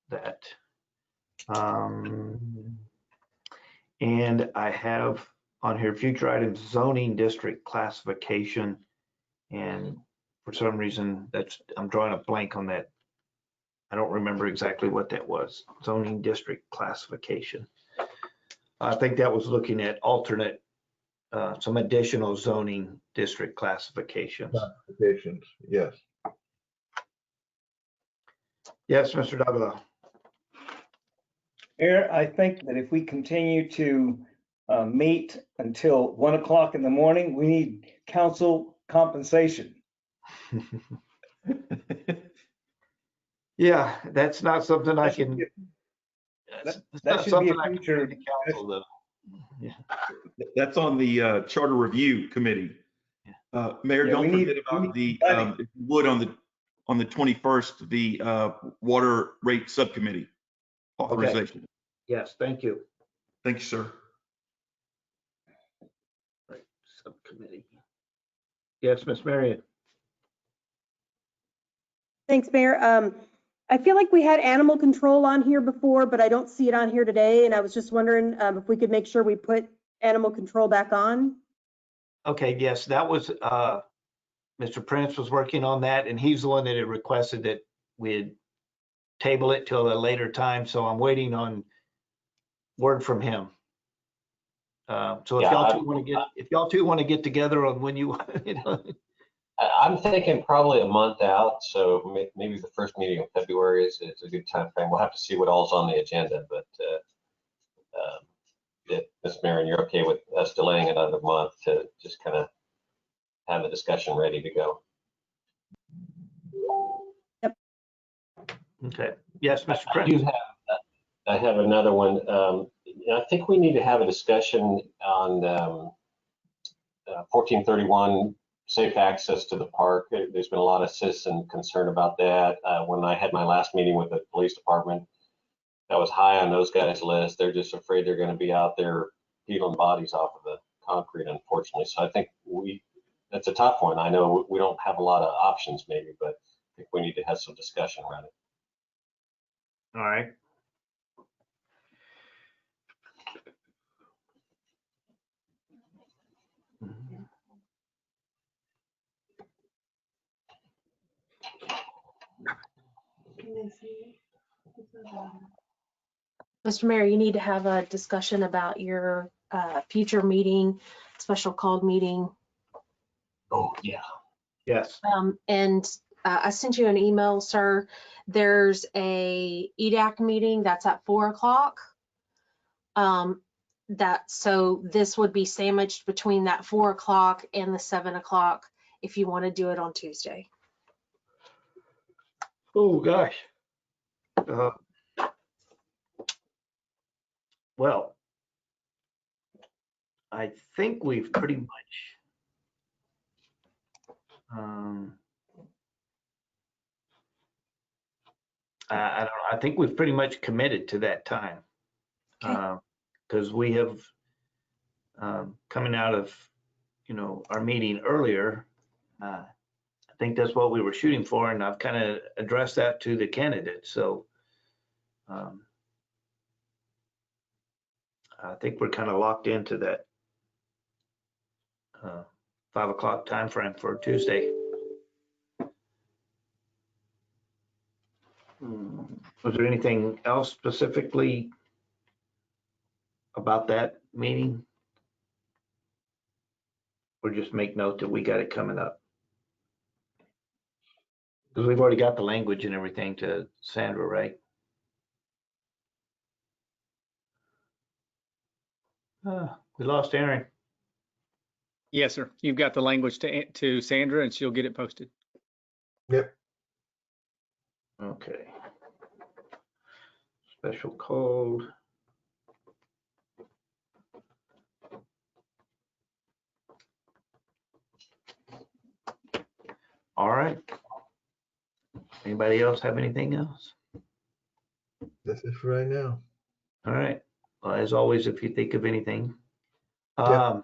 that. And I have on here future items, zoning district classification and For some reason, I'm drawing a blank on that. I don't remember exactly what that was. Zoning district classification. I think that was looking at alternate, some additional zoning district classifications. Classifications, yes. Yes, Mr. Davila. Mayor, I think that if we continue to meet until 1 o'clock in the morning, we need council compensation. Yeah, that's not something I can. That should be a future. That's on the Charter Review Committee. Mayor, Yeah, don't we forget need about the, money. if you would, on the 21st, the Water Rate Subcommittee authorization. Yes, thank you. Thank you, sir. Right, subcommittee. Yes, Miss Marion. Thanks, Mayor. I feel like we had animal control on here before, but I don't see it on here today. And I was just wondering if we could make sure we put animal control back on. Okay, yes, that was, Mr. Prince was working on that, and he's the one that had requested that we'd table it till a later time, so I'm waiting on word from him. So if Yeah, y'all two want to get together on when you, I'm thinking probably a month out, so maybe the first meeting in February is a good time frame. We'll have to see what all's on the agenda, but if Ms. Marion, you're okay with us delaying another month to just kind of have the discussion ready to go. okay. Yes, Mr. Prince. I have another one. I think we need to have a discussion on 1431 safe access to the park. There's been a lot of citizen concern about that. When I had my last meeting with the police department, that was high on those guys' list. They're just afraid they're going to be out there peeling bodies off of the concrete, unfortunately. So I think that's a tough one. I know we don't have a lot of options maybe, but I think we need to have some discussion around it. All right. Mr. Mayor, you need to have a discussion about your future meeting, special called meeting. Oh, yeah. Yes. And I sent you an email, sir. There's a EDAC meeting that's at 4 o'clock. So this would be sandwiched between that 4 o'clock and the 7 o'clock if you want to do it on Tuesday. Oh, gosh. Well, I think we've pretty much, I don't know, I think we've pretty much committed to that time. Because we have, coming out of, our meeting earlier, I think that's what we were shooting for, and I've kind of addressed that to the candidates. So I think we're kind of locked into that 5 o'clock time frame for Tuesday. Was there anything else specifically about that meeting? Or just make note that we got it coming up? Because we've already got the language and everything to Sandra, right? We lost Aaron. Yes, sir. You've got the language to Sandra and she'll get it posted. Yep. Okay. Special code. All right. Anybody else have anything else? This is for right now. All right. Well, as always, if you think of anything, Yep.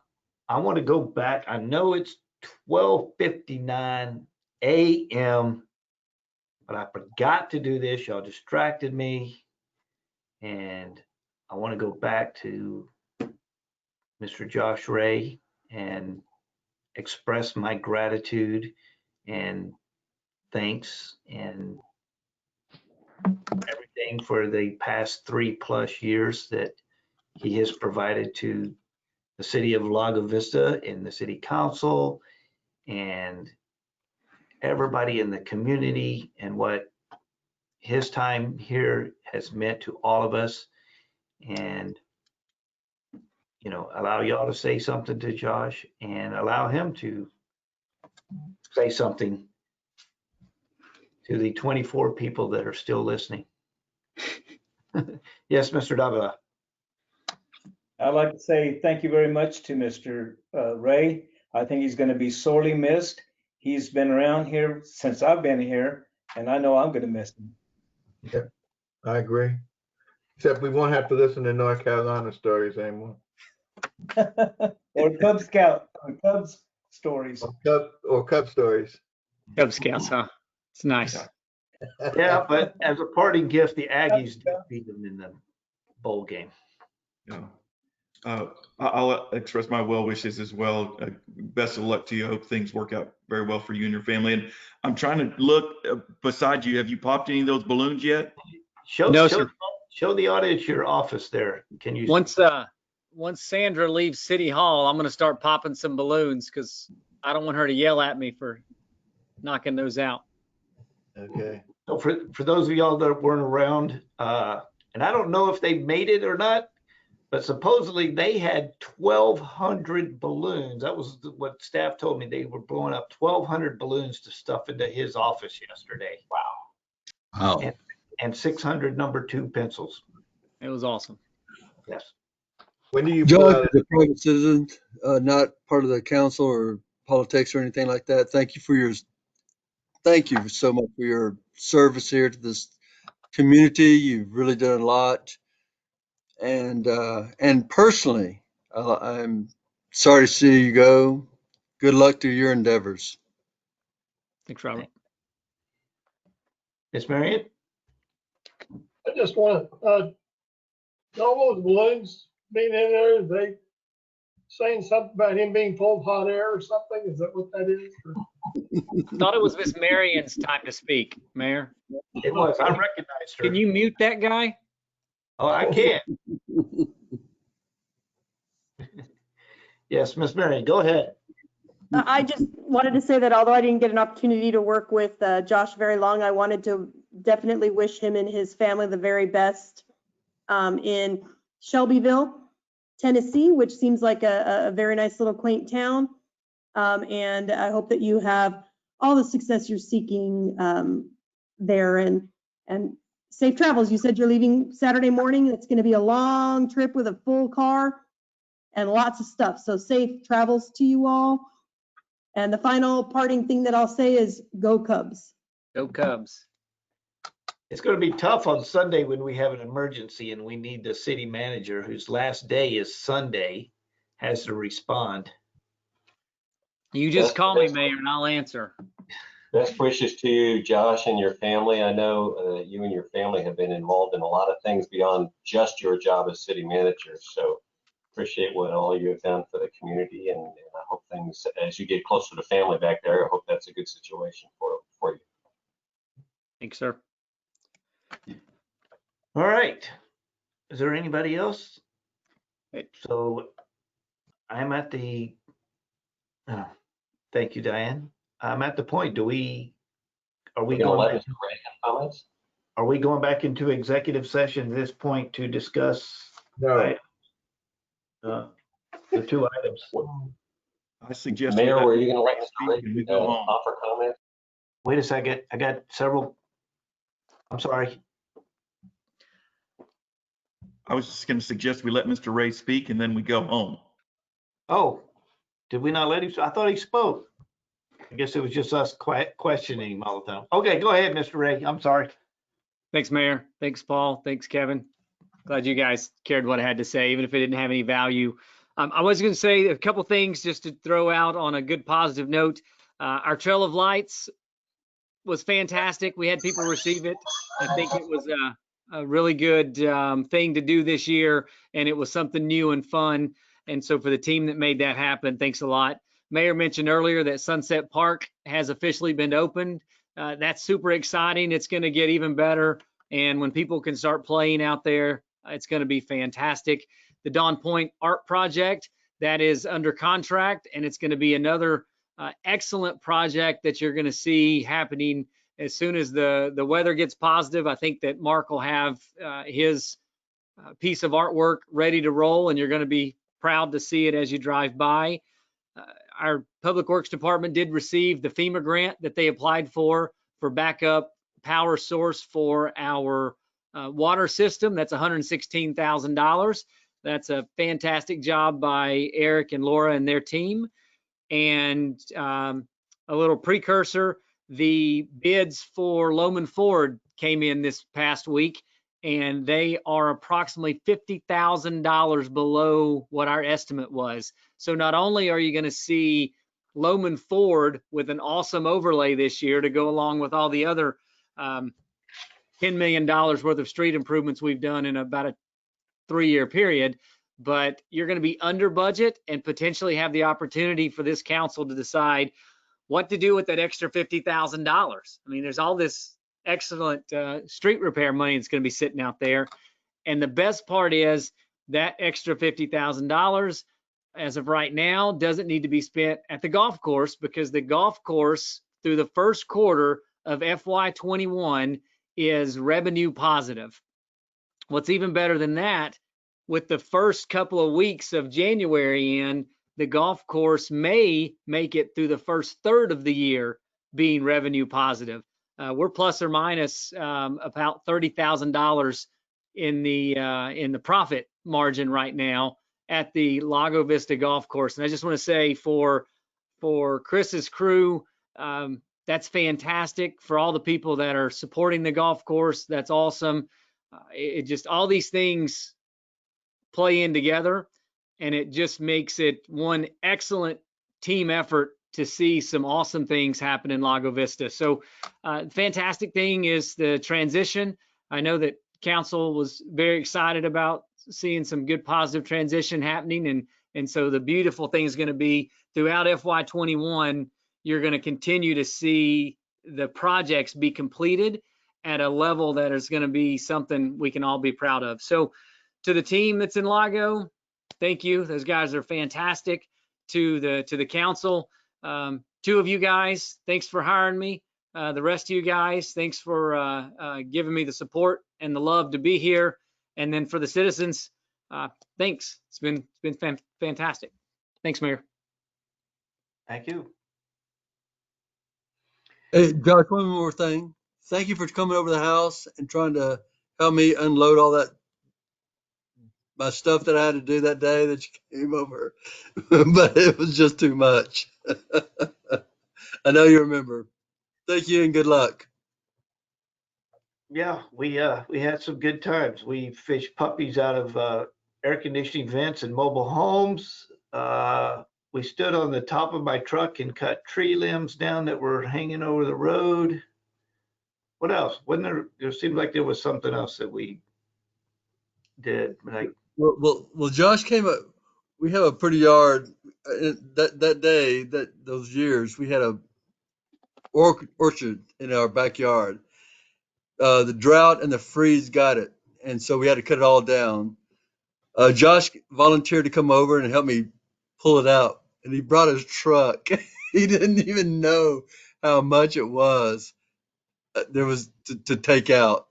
I want to go back. I know it's 12:59 a.m., but I forgot to do this. Y'all distracted me. And I want to go back to Mr. Josh Ray and express my gratitude and thanks and everything for the past 3+ years that he has provided to the city of Lago Vista and the city council and everybody in the community, and what his time here has meant to all of us. And, you know, allow y'all to say something to Josh and allow him to say something to the 24 people that are still listening. Yes, Mr. Davila. I'd like to say thank you very much to Mr. Ray. I think he's going to be sorely missed. He's been around here since I've been here, and I know I'm going to miss him. Yep, I agree. Except we won't have to listen to North Carolina stories anymore. Or Cub Scout, or Cubs stories. Or Cub stories. Cub Scouts, huh? It's nice. Yeah, but as a parting gift, the Aggies did beat them in the bowl game. Yeah. I'll express my well wishes as well. Best of luck to you. I hope things work out very well for you and your family. And I'm trying to look beside you. Have you popped any of those balloons yet? Show the audience your office there. Can you? Once Sandra leaves City Hall, I'm going to start popping some balloons because I don't want her to yell at me for knocking those out. Okay. So for those of y'all that weren't around, and I don't know if they made it or not, but supposedly they had 1,200 balloons. That was what staff told me. They were blowing up 1,200 balloons to stuff into his office yesterday. Wow. And 600 number 2 pencils. It was awesome. Yes. When do you Judge, as a private citizen, not part of the council or politics or anything like that, thank you so much for your service here to this community. You've really done a lot. And personally, I'm sorry to see you go. Good luck to your endeavors. Thanks, Robert. Miss Marion? I just want all those balloons being in there, they saying something about him being full of hot air or something? Is that what that is? Thought it was Miss Marion's time to speak, Mayor. It was. I recognized her. Can you mute that guy? Oh, I can. Yes, Miss Marion, go ahead. I just wanted to say that although I didn't get an opportunity to work with Josh very long, I wanted to definitely wish him and his family the very best in Shelbyville, Tennessee, which seems like a very nice little quaint town. And I hope that you have all the success you're seeking there, and safe travels. You said you're leaving Saturday morning. It's going to be a long trip with a full car and lots of stuff. So safe travels to you all. And the final parting thing that I'll say is go Cubs. Go Cubs. It's going to be tough on Sunday when we have an emergency and we need the city manager, whose last day is Sunday, has to respond. You just call me, Mayor, and I'll answer. Best wishes to you, Josh, and your family. I know you and your family have been involved in a lot of things beyond just your job as city manager. So appreciate what all you have done for the community, and I hope things, as you get closer to family back there, I hope that's a good situation for you. Thanks, sir. All right. Is there anybody else? So I'm at the, thank you, Diane. I'm at the point, are we going back into executive session at this point to discuss No. the 2 items? I suggest. Mayor, were you going to let Mr. Ray offer comment? Wait a second. I got several. I'm sorry. I was just going to suggest we let Mr. Ray speak and then we go home. Oh, did we not let him? I thought he spoke. I guess it was just us questioning him all the time. Okay, go ahead, Mr. Ray. I'm sorry. Thanks, Mayor. Thanks, Paul. Thanks, Kevin. Glad you guys cared what I had to say, even if it didn't have any value. I was going to say a couple things just to throw out on a good positive note. Our Trail of Lights was fantastic. We had people receive it. I think it was a really good thing to do this year, and it was something new and fun. And so for the team that made that happen, thanks a lot. Mayor mentioned earlier that Sunset Park has officially been opened. That's super exciting. It's going to get even better. And when people can start playing out there, it's going to be fantastic. The Dawn Point Art Project, that is under contract, and it's going to be another excellent project that you're going to see happening as soon as the weather gets positive. I think that Mark will have his piece of artwork ready to roll, and you're going to be proud to see it as you drive by. Our Public Works Department did receive the FEMA grant that they applied for backup power source for our water system. That's $116,000. That's a fantastic job by Eric and Laura and their team. And a little precursor, the bids for Loman Ford came in this past week, and they are approximately $50,000 below what our estimate was. So not only are you going to see Loman Ford with an awesome overlay this year to go along with all the other $10 million worth of street improvements we've done in about a 3-year period, but you're going to be under budget and potentially have the opportunity for this council to decide what to do with that extra $50,000. I mean, there's all this excellent street repair money that's going to be sitting out there. And the best part is that extra $50,000 as of right now doesn't need to be spent at the golf course, because the golf course through the first quarter of FY21 is revenue positive. What's even better than that, with the first couple of weeks of January in, the golf course may make it through the first third of the year being revenue positive. We're plus or minus about $30,000 in the profit margin right now at the Lago Vista Golf Course. And I just want to say for Chris's crew, that's fantastic. For all the people that are supporting the golf course, that's awesome. It just, all these things play in together, and it just makes it one excellent team effort to see some awesome things happen in Lago Vista. So fantastic thing is the transition. I know that council was very excited about seeing some good positive transition happening. And so the beautiful thing is going to be throughout FY21, you're going to continue to see the projects be completed at a level that is going to be something we can all be proud of. So to the team that's in Lago, thank you. Those guys are fantastic. To the council, 2 of you guys, thanks for hiring me. The rest of you guys, thanks for giving me the support and the love to be here. And then for the citizens, thanks. It's been fantastic. Thanks, Mayor. Thank you. Hey, Josh, one more thing. Thank you for coming over to the house and trying to help me unload all that, my stuff that I had to do that day that you came over, but it was just too much. I know you remember. Thank you and good luck. Yeah, we had some good times. We fished puppies out of air conditioning vents and mobile homes. We stood on the top of my truck and cut tree limbs down that were hanging over the road. What else? Wasn't there? There seemed like there was something else that we did. Like, Well, Josh came up. We have a pretty yard. That day, those years, we had a orchard in our backyard. The drought and the freeze got it, and so we had to cut it all down. Josh volunteered to come over and help me pull it out, and he brought his truck. He didn't even know how much it was. There was to take out.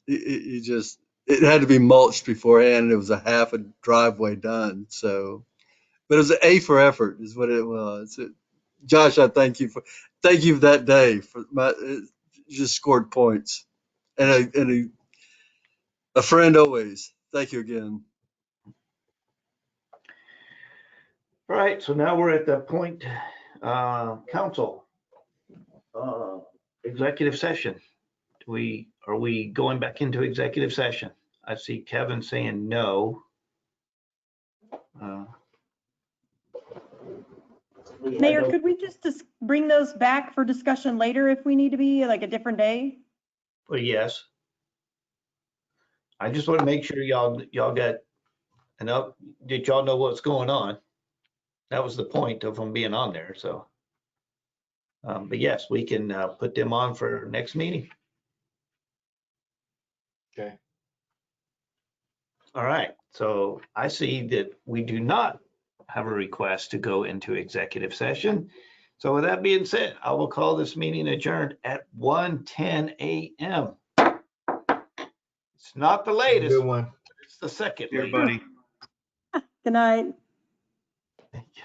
It had to be mulched beforehand, and it was a half a driveway done. So, but it was an A for effort, is what it was. Josh, I thank you for that day. You just scored points, and a friend always. Thank you again. all right, so now we're at the point, council, executive session. Are we going back into executive session? I see Kevin saying no. Mayor, could we just bring those back for discussion later if we need to be, like a different day? Well, yes. I just want to make sure y'all got enough. Did y'all know what's going on? That was the point of them being on there, so. But yes, we can put them on for next meeting. Okay. All right, so I see that we do not have a request to go into executive session. So with that being said, I will call this meeting adjourned at 1:10 a.m. It's not the latest, Good one. it's the second Here, latest. buddy. Good night. Thank you.